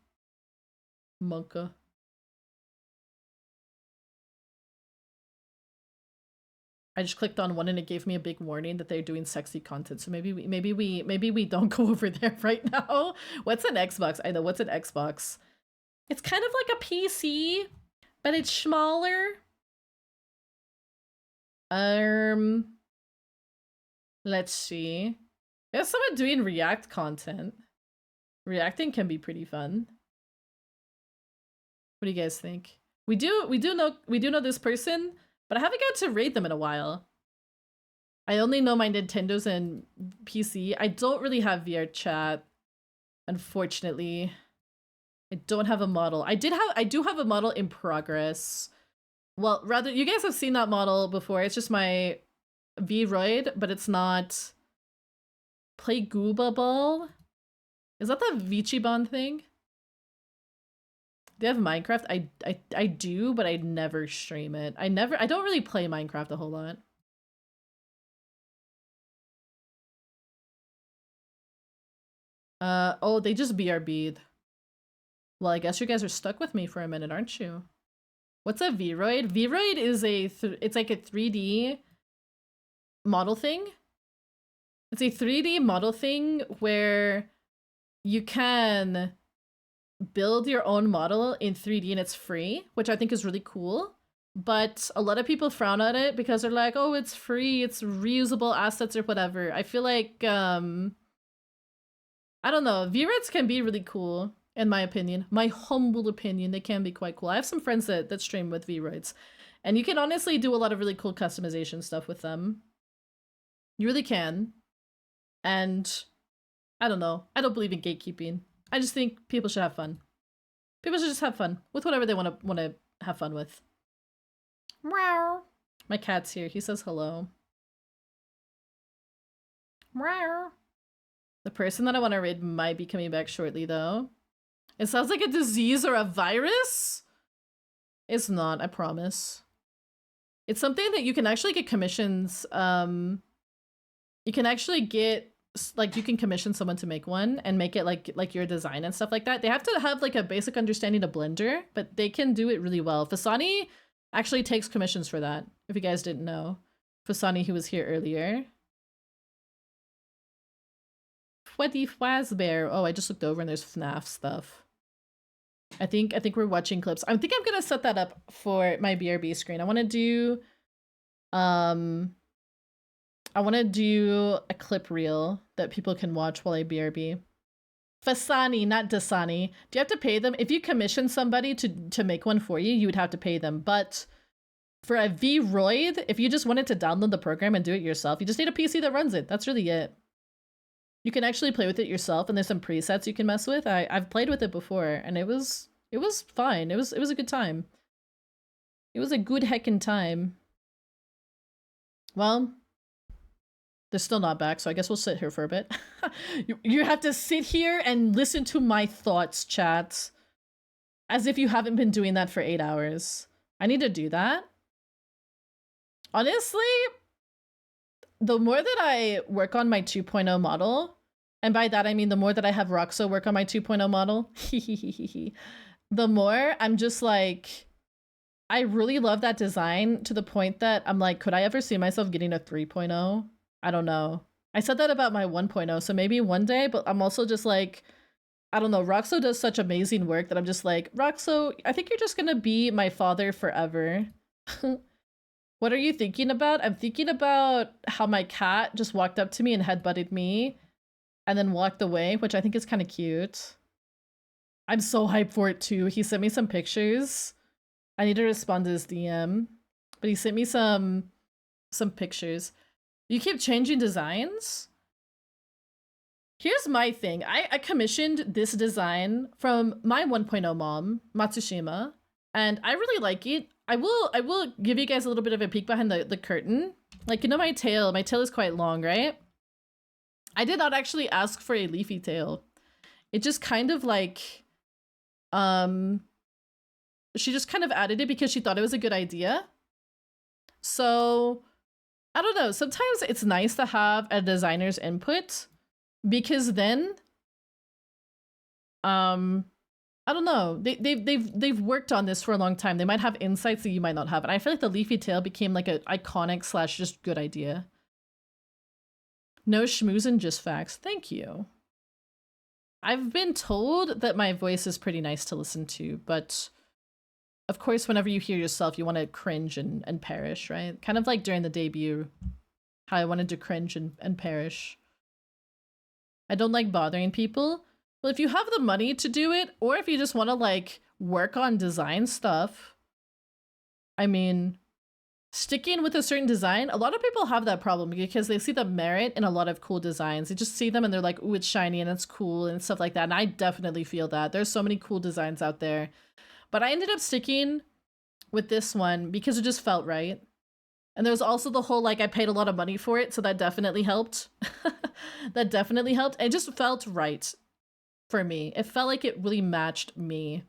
I just clicked on one and it gave me a big warning that they're doing sexy content. So maybe we don't go over there right now. What's an Xbox? I know, what's an Xbox? It's kind of like a PC, but it's smaller. Let's see. There's someone doing React content. Reacting can be pretty fun. What do you guys think? We do know this person, but I haven't got to raid them in a while. I only know my Nintendos and PC. I don't really have VR chat, unfortunately. I don't have a model. I do have a model in progress. Well, rather, you guys have seen that model before. It's just my V-Roid, but it's not Play Gooba Ball. Is that the Vichiban thing? They have Minecraft. I do, but I never stream it. I don't really play Minecraft a whole lot. Oh, they just BRB'd. Well, I guess you guys are stuck with me for a minute, aren't you? What's a V-Roid? V-Roid is it's like a 3D model thing. It's a 3D model thing where you can build your own model in 3D and it's free, which I think is really cool. But a lot of people frown at it because they're like, oh, it's free, it's reusable assets or whatever. I feel like, I don't know, V-Roids can be really cool, in my opinion. My humble opinion, they can be quite cool. I have some friends that stream with V-Roids, and you can honestly do a lot of really cool customization stuff with them. You really can. And I don't know. I don't believe in gatekeeping. I just think people should have fun. People should just have fun with whatever they want to have fun with. Meow. My cat's here. He says hello. Meow. The person that I want to raid might be coming back shortly, though. It sounds like a disease or a virus. It's not, I promise. It's something that you can actually get commissions. You can actually get, like, you can commission someone to make one and make it like your design and stuff like that. They have to have like a basic understanding of Blender, but they can do it really well. Fasani actually takes commissions for that, if you guys didn't know. Fasani, who was here earlier. Fweddy Fwazbear. Oh, I just looked over and there's FNAF stuff. I think we're watching clips. I think I'm gonna set that up for my BRB screen. I want to do a clip reel that people can watch while I BRB. Fasani, not Dasani. Do you have to pay them? If you commission somebody to make one for you, you would have to pay them. But for a V-Roid, if you just wanted to download the program and do it yourself, you just need a PC that runs it. That's really it. You can actually play with it yourself, and there's some presets you can mess with. I've played with it before, and it was fine. It was a good time. It was a good heckin' time. Well, they're still not back, so I guess we'll sit here for a bit. You have to sit here and listen to my thoughts, chat. As if you haven't been doing that for 8 hours. I need to do that. Honestly, the more that I work on my 2.0 model, and by that I mean the more that I have Roxo work on my 2.0 model, the more I'm just like, I really love that design to the point that I'm like, could I ever see myself getting a 3.0? I don't know. I said that about my 1.0, so maybe one day, but I'm also just like, I don't know, Roxo does such amazing work that I'm just like, Roxo, I think you're just gonna be my father forever. What are you thinking about? I'm thinking about how my cat just walked up to me and headbutted me and then walked away, which I think is kind of cute. I'm so hyped for it too. He sent me some pictures. I need to respond to his DM, but he sent me some pictures. You keep changing designs? Here's my thing. I commissioned this design from my 1.0 mom, Matsushima, and I really like it. I will give you guys a little bit of a peek behind the curtain. Like, you know my tail is quite long, right? I did not actually ask for a leafy tail. It just kind of like, she just kind of added it because she thought it was a good idea. So, I don't know. Sometimes it's nice to have a designer's input because then, I don't know. They've worked on this for a long time. They might have insights that you might not have. And I feel like the leafy tail became like an iconic / just good idea. No schmoozin', just facts. Thank you. I've been told that my voice is pretty nice to listen to, but of course, whenever you hear yourself, you want to cringe and perish, right? Kind of like during the debut, how I wanted to cringe and perish. I don't like bothering people. Well, if you have the money to do it, or if you just want to like work on design stuff, I mean, sticking with a certain design, a lot of people have that problem because they see the merit in a lot of cool designs. They just see them and they're like, ooh, it's shiny and it's cool and stuff like that. And I definitely feel that. There's so many cool designs out there. But I ended up sticking with this one because it just felt right. And there was also the whole, like, I paid a lot of money for it, so that definitely helped. That definitely helped. It just felt right for me. It felt like it really matched me.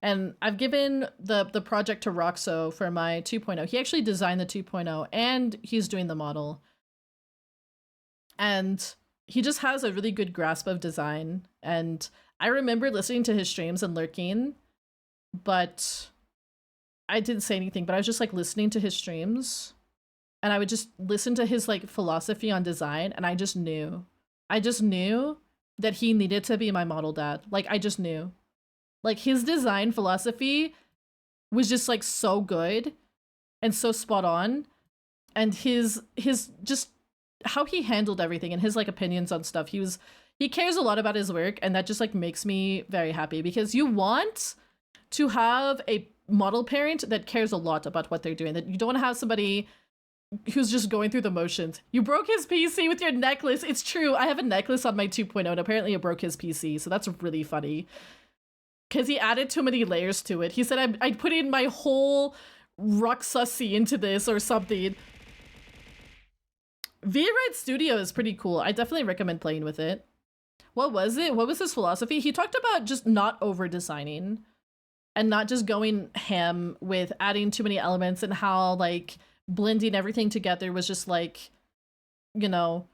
And I've given the project to Roxo for my 2.0. He actually designed the 2.0 and he's doing the model. And he just has a really good grasp of design. And I remember listening to his streams and lurking, but I didn't say anything, but I was just like listening to his streams and I would just listen to his like philosophy on design. And I just knew that he needed to be my model dad. Like, I just knew. Like, his design philosophy was just like so good and so spot on. And his just how he handled everything and his like opinions on stuff. He cares a lot about his work, and that just like makes me very happy because you want to have a model parent that cares a lot about what they're doing. That you don't want to have somebody who's just going through the motions. You broke his PC with your necklace. It's true. I have a necklace on my 2.0 and apparently it broke his PC. So that's really funny. Because he added too many layers to it. He said, I put in my whole Roxassi into this or something. V-Ride Studio is pretty cool. I definitely recommend playing with it. What was it? What was his philosophy? He talked about just not over-designing and not just going ham with adding too many elements and how, like, blending everything together was just like, you know,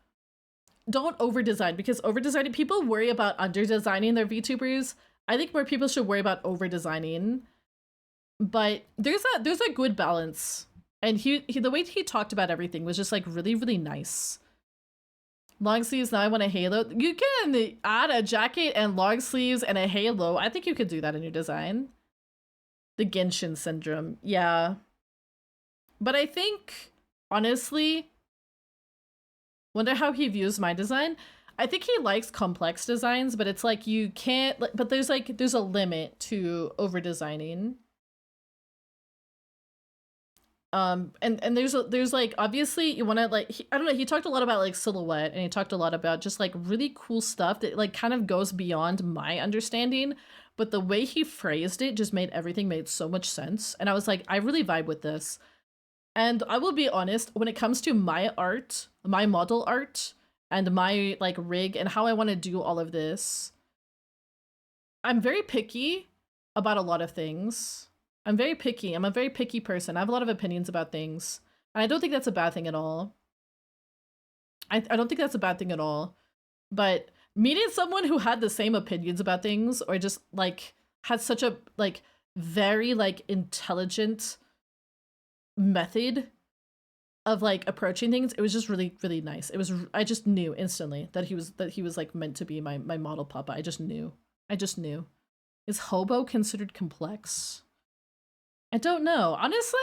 don't over-design because over-designing, people worry about under-designing their VTubers. I think more people should worry about over-designing, but there's a good balance. And he the way he talked about everything was just like really, really nice. Long sleeves, now I want a halo. You can add a jacket and long sleeves and a halo. I think you could do that in your design. The Genshin syndrome, yeah. But I think, honestly, wonder how he views my design. I think he likes complex designs, but it's like you can't, but there's a limit to over designing. And there's like, obviously you want to like, I don't know, he talked a lot about like silhouette and he talked a lot about just like really cool stuff that like kind of goes beyond my understanding, but the way he phrased it just made everything made so much sense. And I was like, I really vibe with this. And I will be honest, when it comes to my art, my model art, and my like rig and how I want to do all of this, I'm very picky about a lot of things. I'm very picky. I'm a very picky person. I have a lot of opinions about things. And I don't think that's a bad thing at all. I don't think that's a bad thing at all. But meeting someone who had the same opinions about things or just like had such a like very like intelligent method of like approaching things. It was just really, really nice. It was, I just knew instantly that he was like meant to be my model papa. I just knew. Is hobo considered complex? I don't know. Honestly,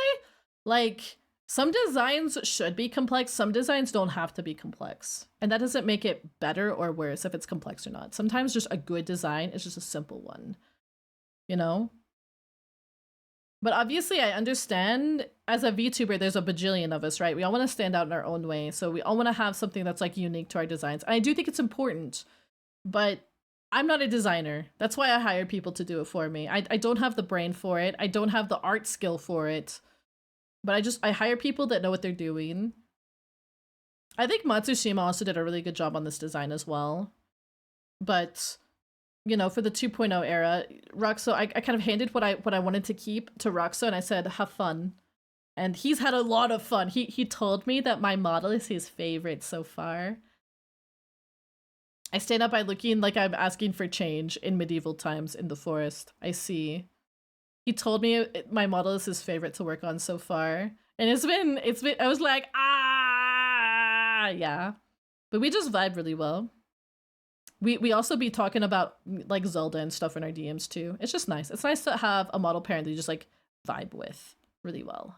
like some designs should be complex. Some designs don't have to be complex. And that doesn't make it better or worse if it's complex or not. Sometimes just a good design is just a simple one, you know? But obviously I understand as a VTuber, there's a bajillion of us, right? We all want to stand out in our own way. So we all want to have something that's like unique to our designs. And I do think it's important, but I'm not a designer. That's why I hire people to do it for me. I don't have the brain for it. I don't have the art skill for it. But I hire people that know what they're doing. I think Matsushima also did a really good job on this design as well. But, you know, for the 2.0 era, Roxo, I kind of handed what I wanted to keep to Roxo, and I said, have fun. And he's had a lot of fun. He told me that my model is his favorite so far. I stand up by looking like I'm asking for change in medieval times in the forest. I see. He told me my model is his favorite to work on so far. And it's been, I was like, yeah. But we just vibe really well. We also be talking about like Zelda and stuff in our DMs too. It's just nice. It's nice to have a model parent that you just like vibe with really well.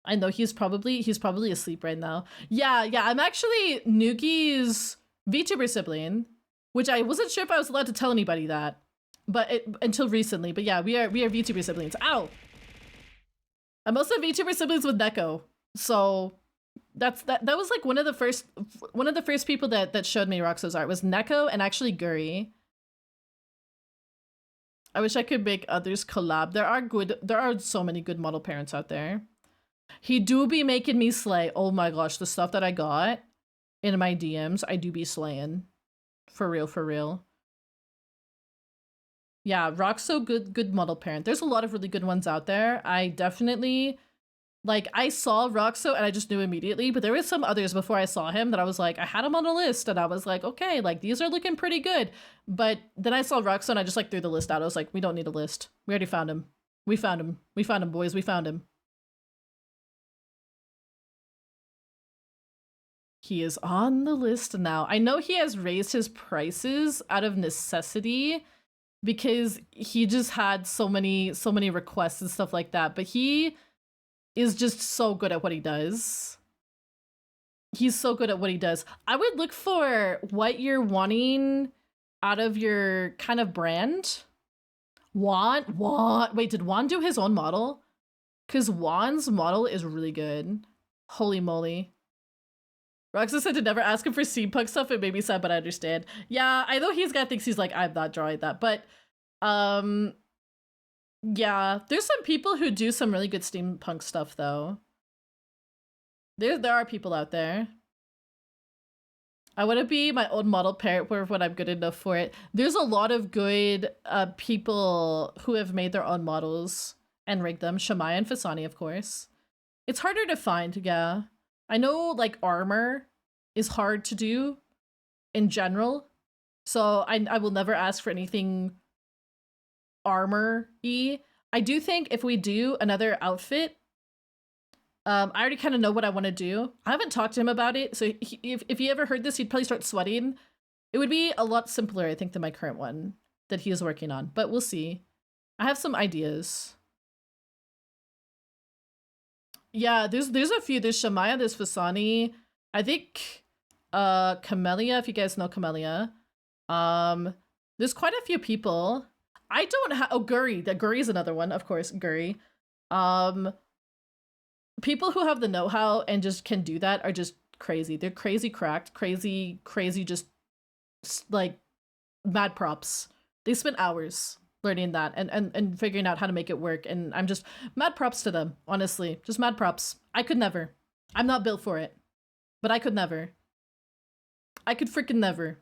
I know he's probably asleep right now. Yeah, I'm actually Nuki's VTuber sibling, which I wasn't sure if I was allowed to tell anybody that, but until recently. But yeah, we are VTuber siblings. Ow! I'm also VTuber siblings with Neko. So that was like one of the first people that showed me Roxo's art was Neko and actually Guri. I wish I could make others collab. There are so many good model parents out there. He do be making me slay. Oh my gosh, the stuff that I got in my DMs, I do be slaying. For real. Yeah, Roxo, good model parent. There's a lot of really good ones out there. I definitely, like, I saw Roxo and I just knew immediately, but there was some others before I saw him that I was like, I had him on a list and I was like, okay, like, these are looking pretty good. But then I saw Roxo and I just, like, threw the list out. I was like, we don't need a list. We already found him. We found him, boys. We found him. He is on the list now. I know he has raised his prices out of necessity because he just had so many requests and stuff like that, but he is just so good at what he does. He's so good at what he does. I would look for what you're wanting out of your kind of brand. Wait, did Juan do his own model? Because Juan's model is really good. Holy moly. Roxa said to never ask him for steampunk stuff. It made me sad, but I understand. Yeah, I know he's got things he's like, I'm not drawing that. But, yeah, there's some people who do some really good steampunk stuff, though. There are people out there. I want to be my own model parent when I'm good enough for it. There's a lot of good people who have made their own models and rigged them. Shamaya and Fasani, of course. It's harder to find, yeah. I know, like, armor is hard to do in general, so I will never ask for anything armor-y. I do think if we do another outfit, I already kind of know what I want to do. I haven't talked to him about it, so if he ever heard this, he'd probably start sweating. It would be a lot simpler, I think, than my current one that he is working on, but we'll see. I have some ideas. Yeah, there's a few. There's Shamaya, there's Fasani. I think Camellia, if you guys know Camellia. There's quite a few people. I don't have Guri. Guri is another one, of course, Guri. People who have the know-how and just can do that are just crazy. They're crazy cracked, crazy just like mad props. They spend hours learning that and figuring out how to make it work, and I'm just mad props to them, honestly. Just mad props. I could never. I'm not built for it, but I could never. I could freaking never.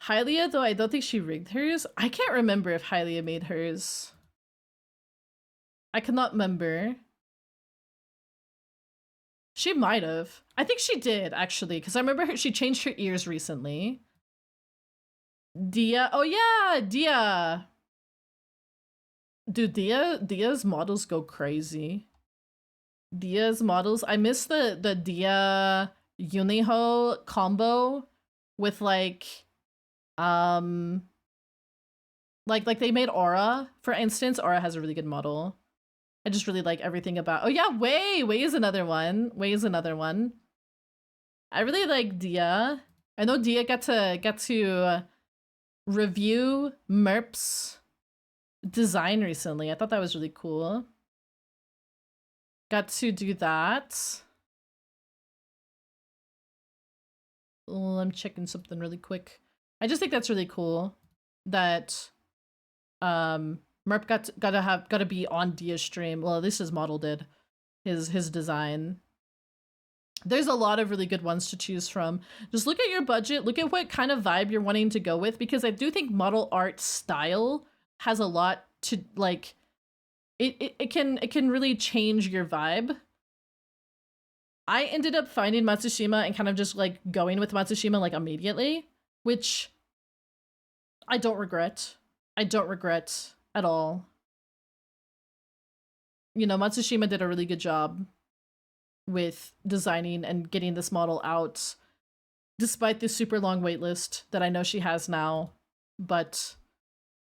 Hylia, though, I don't think she rigged hers. I can't remember if Hylia made hers. I cannot remember. She might have. I think she did, actually, because I remember she changed her ears recently. Dia. Oh yeah, Dia. Dude, Dia's models go crazy. Dia's models. I miss the Dia Uniho combo with like like they made Aura, for instance. Aura has a really good model. I just really like everything about. Oh yeah, Wei is another one. Wei is another one. I really like Dia. I know Dia got to review Merp's design recently. I thought that was really cool. Got to do that. Oh, I'm checking something really quick. I just think that's really cool that Merp got to be on Dia's stream. Well, at least his model did. His design. There's a lot of really good ones to choose from. Just look at your budget, look at what kind of vibe you're wanting to go with, because I do think model art style has a lot to like it can really change your vibe. I ended up finding Matsushima and kind of just like going with Matsushima like immediately, which I don't regret. I don't regret at all. You know, Matsushima did a really good job with designing and getting this model out, despite the super long waitlist that I know she has now. But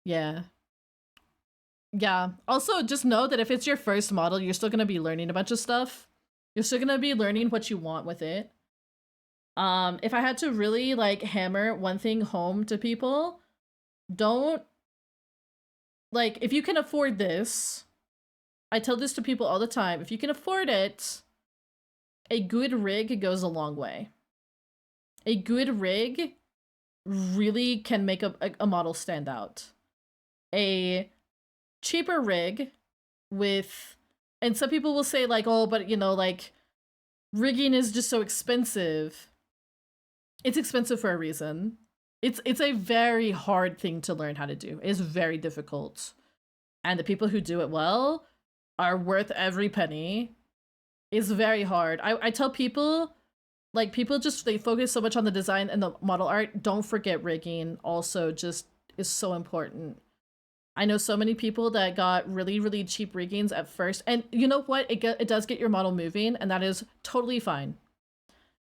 yeah. Yeah. Also, just know that if it's your first model, you're still going to be learning a bunch of stuff. You're still going to be learning what you want with it. If I had to really like hammer one thing home to people, don't like, if you can afford this, I tell this to people all the time, if you can afford it, a good rig goes a long way. A good rig really can make a model stand out. A cheaper rig with, and some people will say like, oh, but you know, like rigging is just so expensive. It's expensive for a reason. It's a very hard thing to learn how to do. It's very difficult. And the people who do it well are worth every penny. It's very hard. I tell people, like, people just, they focus so much on the design and the model art. Don't forget rigging also just is so important. I know so many people that got really, really cheap riggings at first. And you know what? It does get your model moving, and that is totally fine.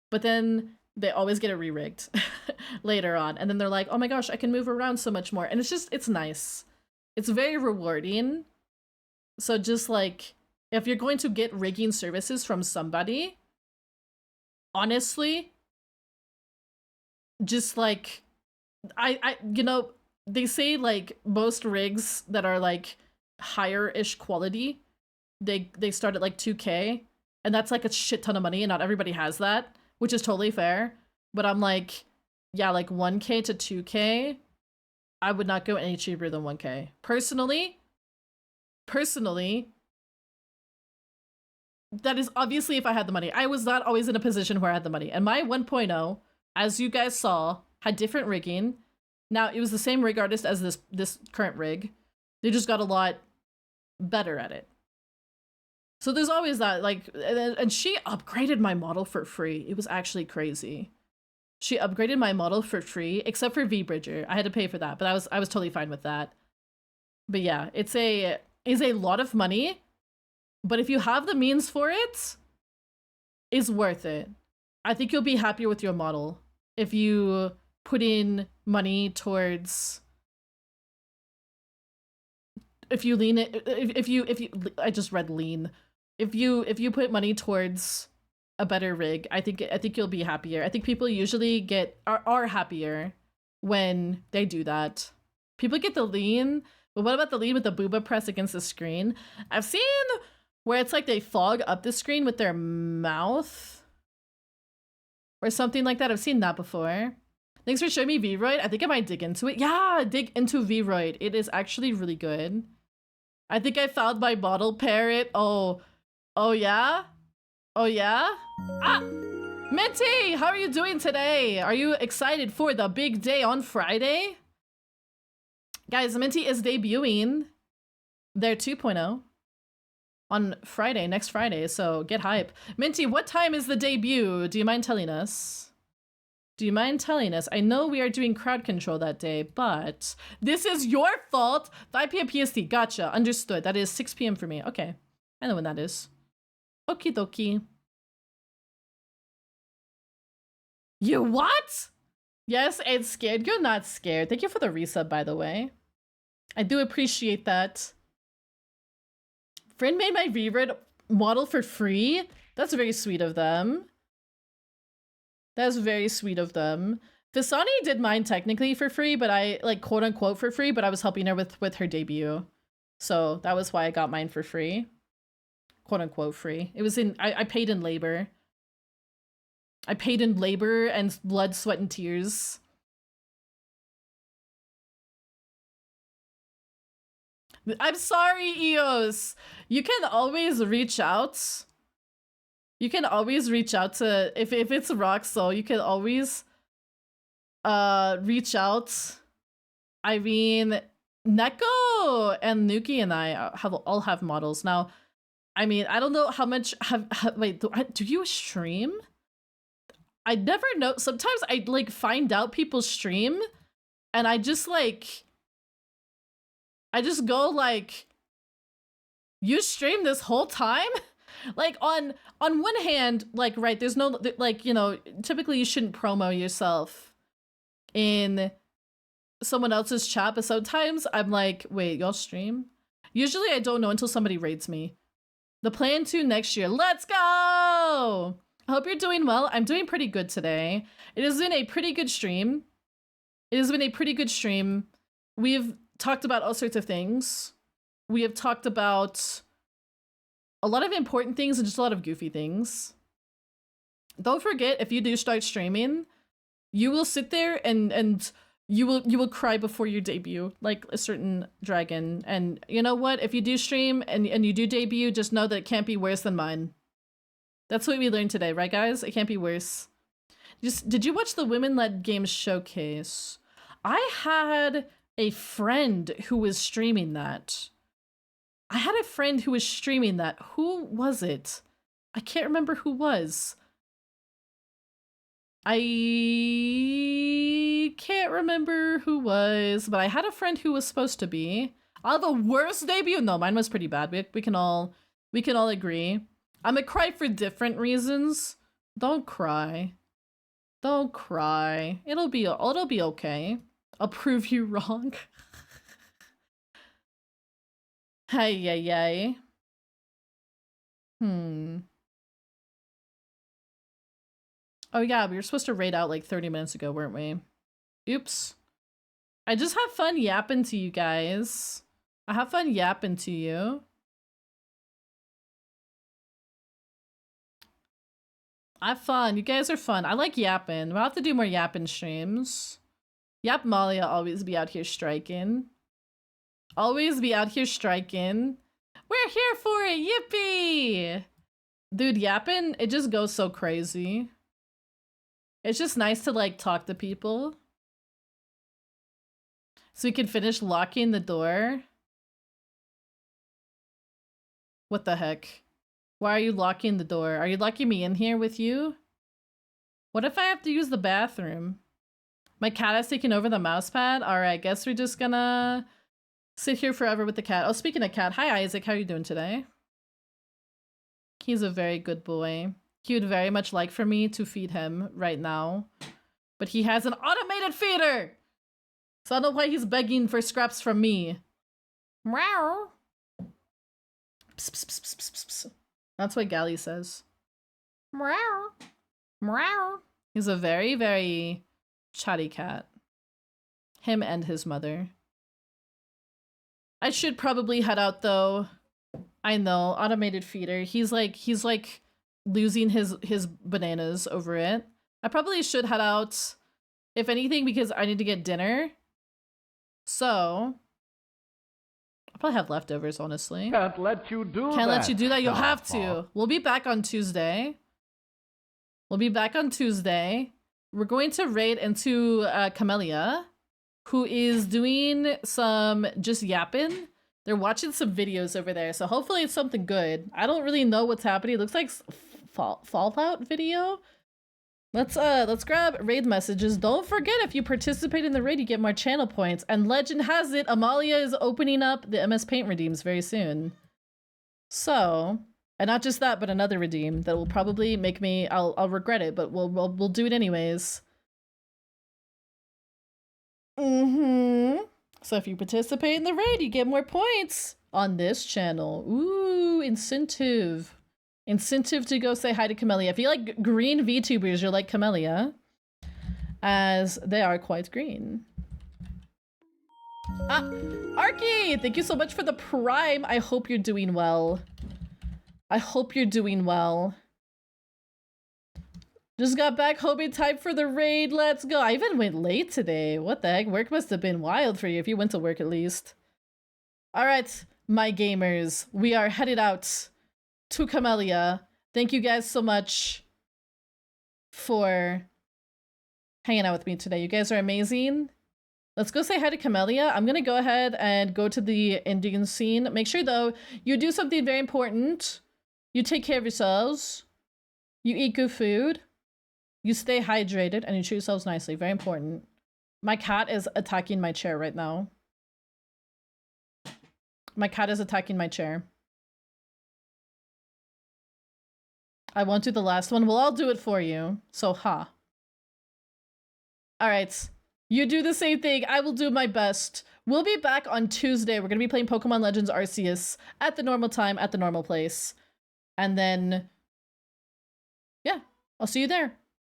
But then they always get it re-rigged later on. And then they're like, oh my gosh, I can move around so much more. And it's nice. It's very rewarding. So just like, if you're going to get rigging services from somebody, honestly, just like, you know, they say like most rigs that are like higher-ish quality, they start at like 2K, and that's like a shit ton of money, and not everybody has that, which is totally fair. But I'm like, yeah, like 1K to 2K, I would not go any cheaper than 1K. Personally, that is obviously if I had the money. I was not always in a position where I had the money. And my 1.0, as you guys saw, had different rigging. Now, it was the same rig artist as this current rig. They just got a lot better at it. So there's always that, like, and she upgraded my model for free. It was actually crazy. She upgraded my model for free, except for V-Bridger. I had to pay for that, but I was totally fine with that. But yeah, it's a lot of money, but if you have the means for it, it's worth it. I think you'll be happier with your model if you put in money towards, if you lean it, if you I just read lean. If you put money towards a better rig, I think you'll be happier. I think people usually are happier when they do that. People get the lean, but what about the lean with the booba press against the screen? I've seen where it's like they fog up the screen with their mouth or something like that. I've seen that before. Thanks for showing me V-Roid. I think I might dig into it. Yeah, dig into V-Roid. It is actually really good. I think I found my model parrot. Oh yeah? Oh yeah? Ah! Minty, how are you doing today? Are you excited for the big day on Friday? Guys, Minty is debuting their 2.0 on Friday, next Friday, so get hype. Minty, what time is the debut? Do you mind telling us? Do you mind telling us? I know we are doing crowd control that day, but this is your fault. 5 p.m. PST. Gotcha. Understood. That is 6 p.m. for me. Okay. I know when that is. Okie dokie. You what? Yes, it's scared. You're not scared. Thank you for the resub, by the way. I do appreciate that. Friend made my reread model for free. That's very sweet of them. That's very sweet of them. Fisani did mine technically for free, but I, like, quote unquote for free, but I was helping her with her debut. So that was why I got mine for free. Quote unquote free. It was I paid in labor. I paid in labor and blood, sweat, and tears. I'm sorry, Eos. You can always reach out. You can always reach out to, if it's Roxo, you can always reach out. I mean, Neko and Nuki and I all have models. Now, I mean, I don't know how much wait, do you stream? I never know. Sometimes I like find out people stream and I just go like, you stream this whole time? Like on one hand, like, right, there's no, like, you know, typically you shouldn't promo yourself in someone else's chat, but sometimes I'm like, wait, y'all stream? Usually I don't know until somebody raids me. The plan to next year. Let's go! I hope you're doing well. I'm doing pretty good today. It has been a pretty good stream. We've talked about all sorts of things. We have talked about a lot of important things and just a lot of goofy things. Don't forget, if you do start streaming, you will sit there and you will cry before your debut, like a certain dragon. And you know what? If you do stream and you do debut, just know that it can't be worse than mine. That's what we learned today, right, guys? It can't be worse. Did you watch the Women-Led Games Showcase? I had a friend who was streaming that. Who was it? I can't remember who was. I can't remember who was, but I had a friend who was supposed to be. The worst debut? No, mine was pretty bad. We can all agree. I'm gonna cry for different reasons. Don't cry. Don't cry. It'll be okay. I'll prove you wrong. Hey, yay. Oh yeah, we were supposed to raid out like 30 minutes ago, weren't we? Oops. I just have fun yapping to you guys. I have fun yapping to you. I have fun. You guys are fun. I like yapping. We'll have to do more yapping streams. Yap Malia always be out here striking. Always be out here striking. We're here for it. Yippee! Dude, yapping, it just goes so crazy. It's just nice to like talk to people. So we can finish locking the door. What the heck? Why are you locking the door? Are you locking me in here with you? What if I have to use the bathroom? My cat has taken over the mouse pad? Alright, guess we're just gonna sit here forever with the cat. Oh, speaking of cat, hi Isaac, how are you doing today? He's a very good boy. He would very much like for me to feed him right now. But he has an automated feeder! So I don't know why he's begging for scraps from me. Meow. Psst, psst, psst, psst, psst, psst. That's what Gally says. Meow. Meow. He's a very, very chatty cat. Him and his mother. I should probably head out though. I know, automated feeder. He's like losing his bananas over it. I probably should head out, if anything, because I need to get dinner. So I'll probably have leftovers, honestly. Can't let you do that. Can't let you do that. You'll have Starfall. to. We'll be back on Tuesday. We're going to raid into Camellia, who is doing some just yapping. They're watching some videos over there, so hopefully it's something good. I don't really know what's happening. It looks like Fallout video. Let's grab raid messages. Don't forget, if you participate in the raid, you get more channel points. And legend has it, Amalia is opening up the MS Paint redeems very soon. So, and not just that, but another redeem that will probably make me, I'll regret it, but we'll do it anyways. So if you participate in the raid, you get more points on this channel. Ooh, incentive. Incentive to go say hi to Camellia. If you like green VTubers, you'll like Camellia, as they are quite green. Ah, Arky, thank you so much for the Prime. I hope you're doing well. I hope you're doing well. Just got back home in time for the raid. Let's go. I even went late today. What the heck? Work must have been wild for you if you went to work at least. All right, my gamers, we are headed out to Camellia. Thank you guys so much for hanging out with me today. You guys are amazing. Let's go say hi to Camellia. I'm gonna go ahead and go to the Indian scene. Make sure though, you do something very important. You take care of yourselves. You eat good food. You stay hydrated and you treat yourselves nicely. Very important. My cat is attacking my chair right now. My cat is attacking my chair. I won't do the last one. Well, I'll do it for you. So, ha. All right. You do the same thing. I will do my best. We'll be back on Tuesday. We're going to be playing Pokemon Legends Arceus at the normal time, at the normal place. And then, yeah, I'll see you there.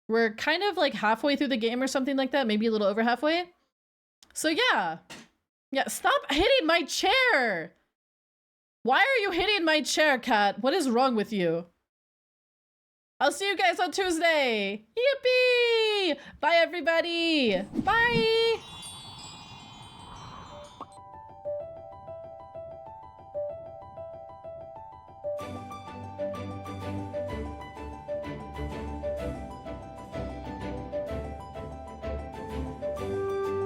We're kind of like halfway through the game or something like that. Maybe a little over halfway. So, yeah. Yeah, stop hitting my chair. Why are you hitting my chair, cat? What is wrong with you? I'll see you guys on Tuesday. Yippee! Bye, everybody. Bye.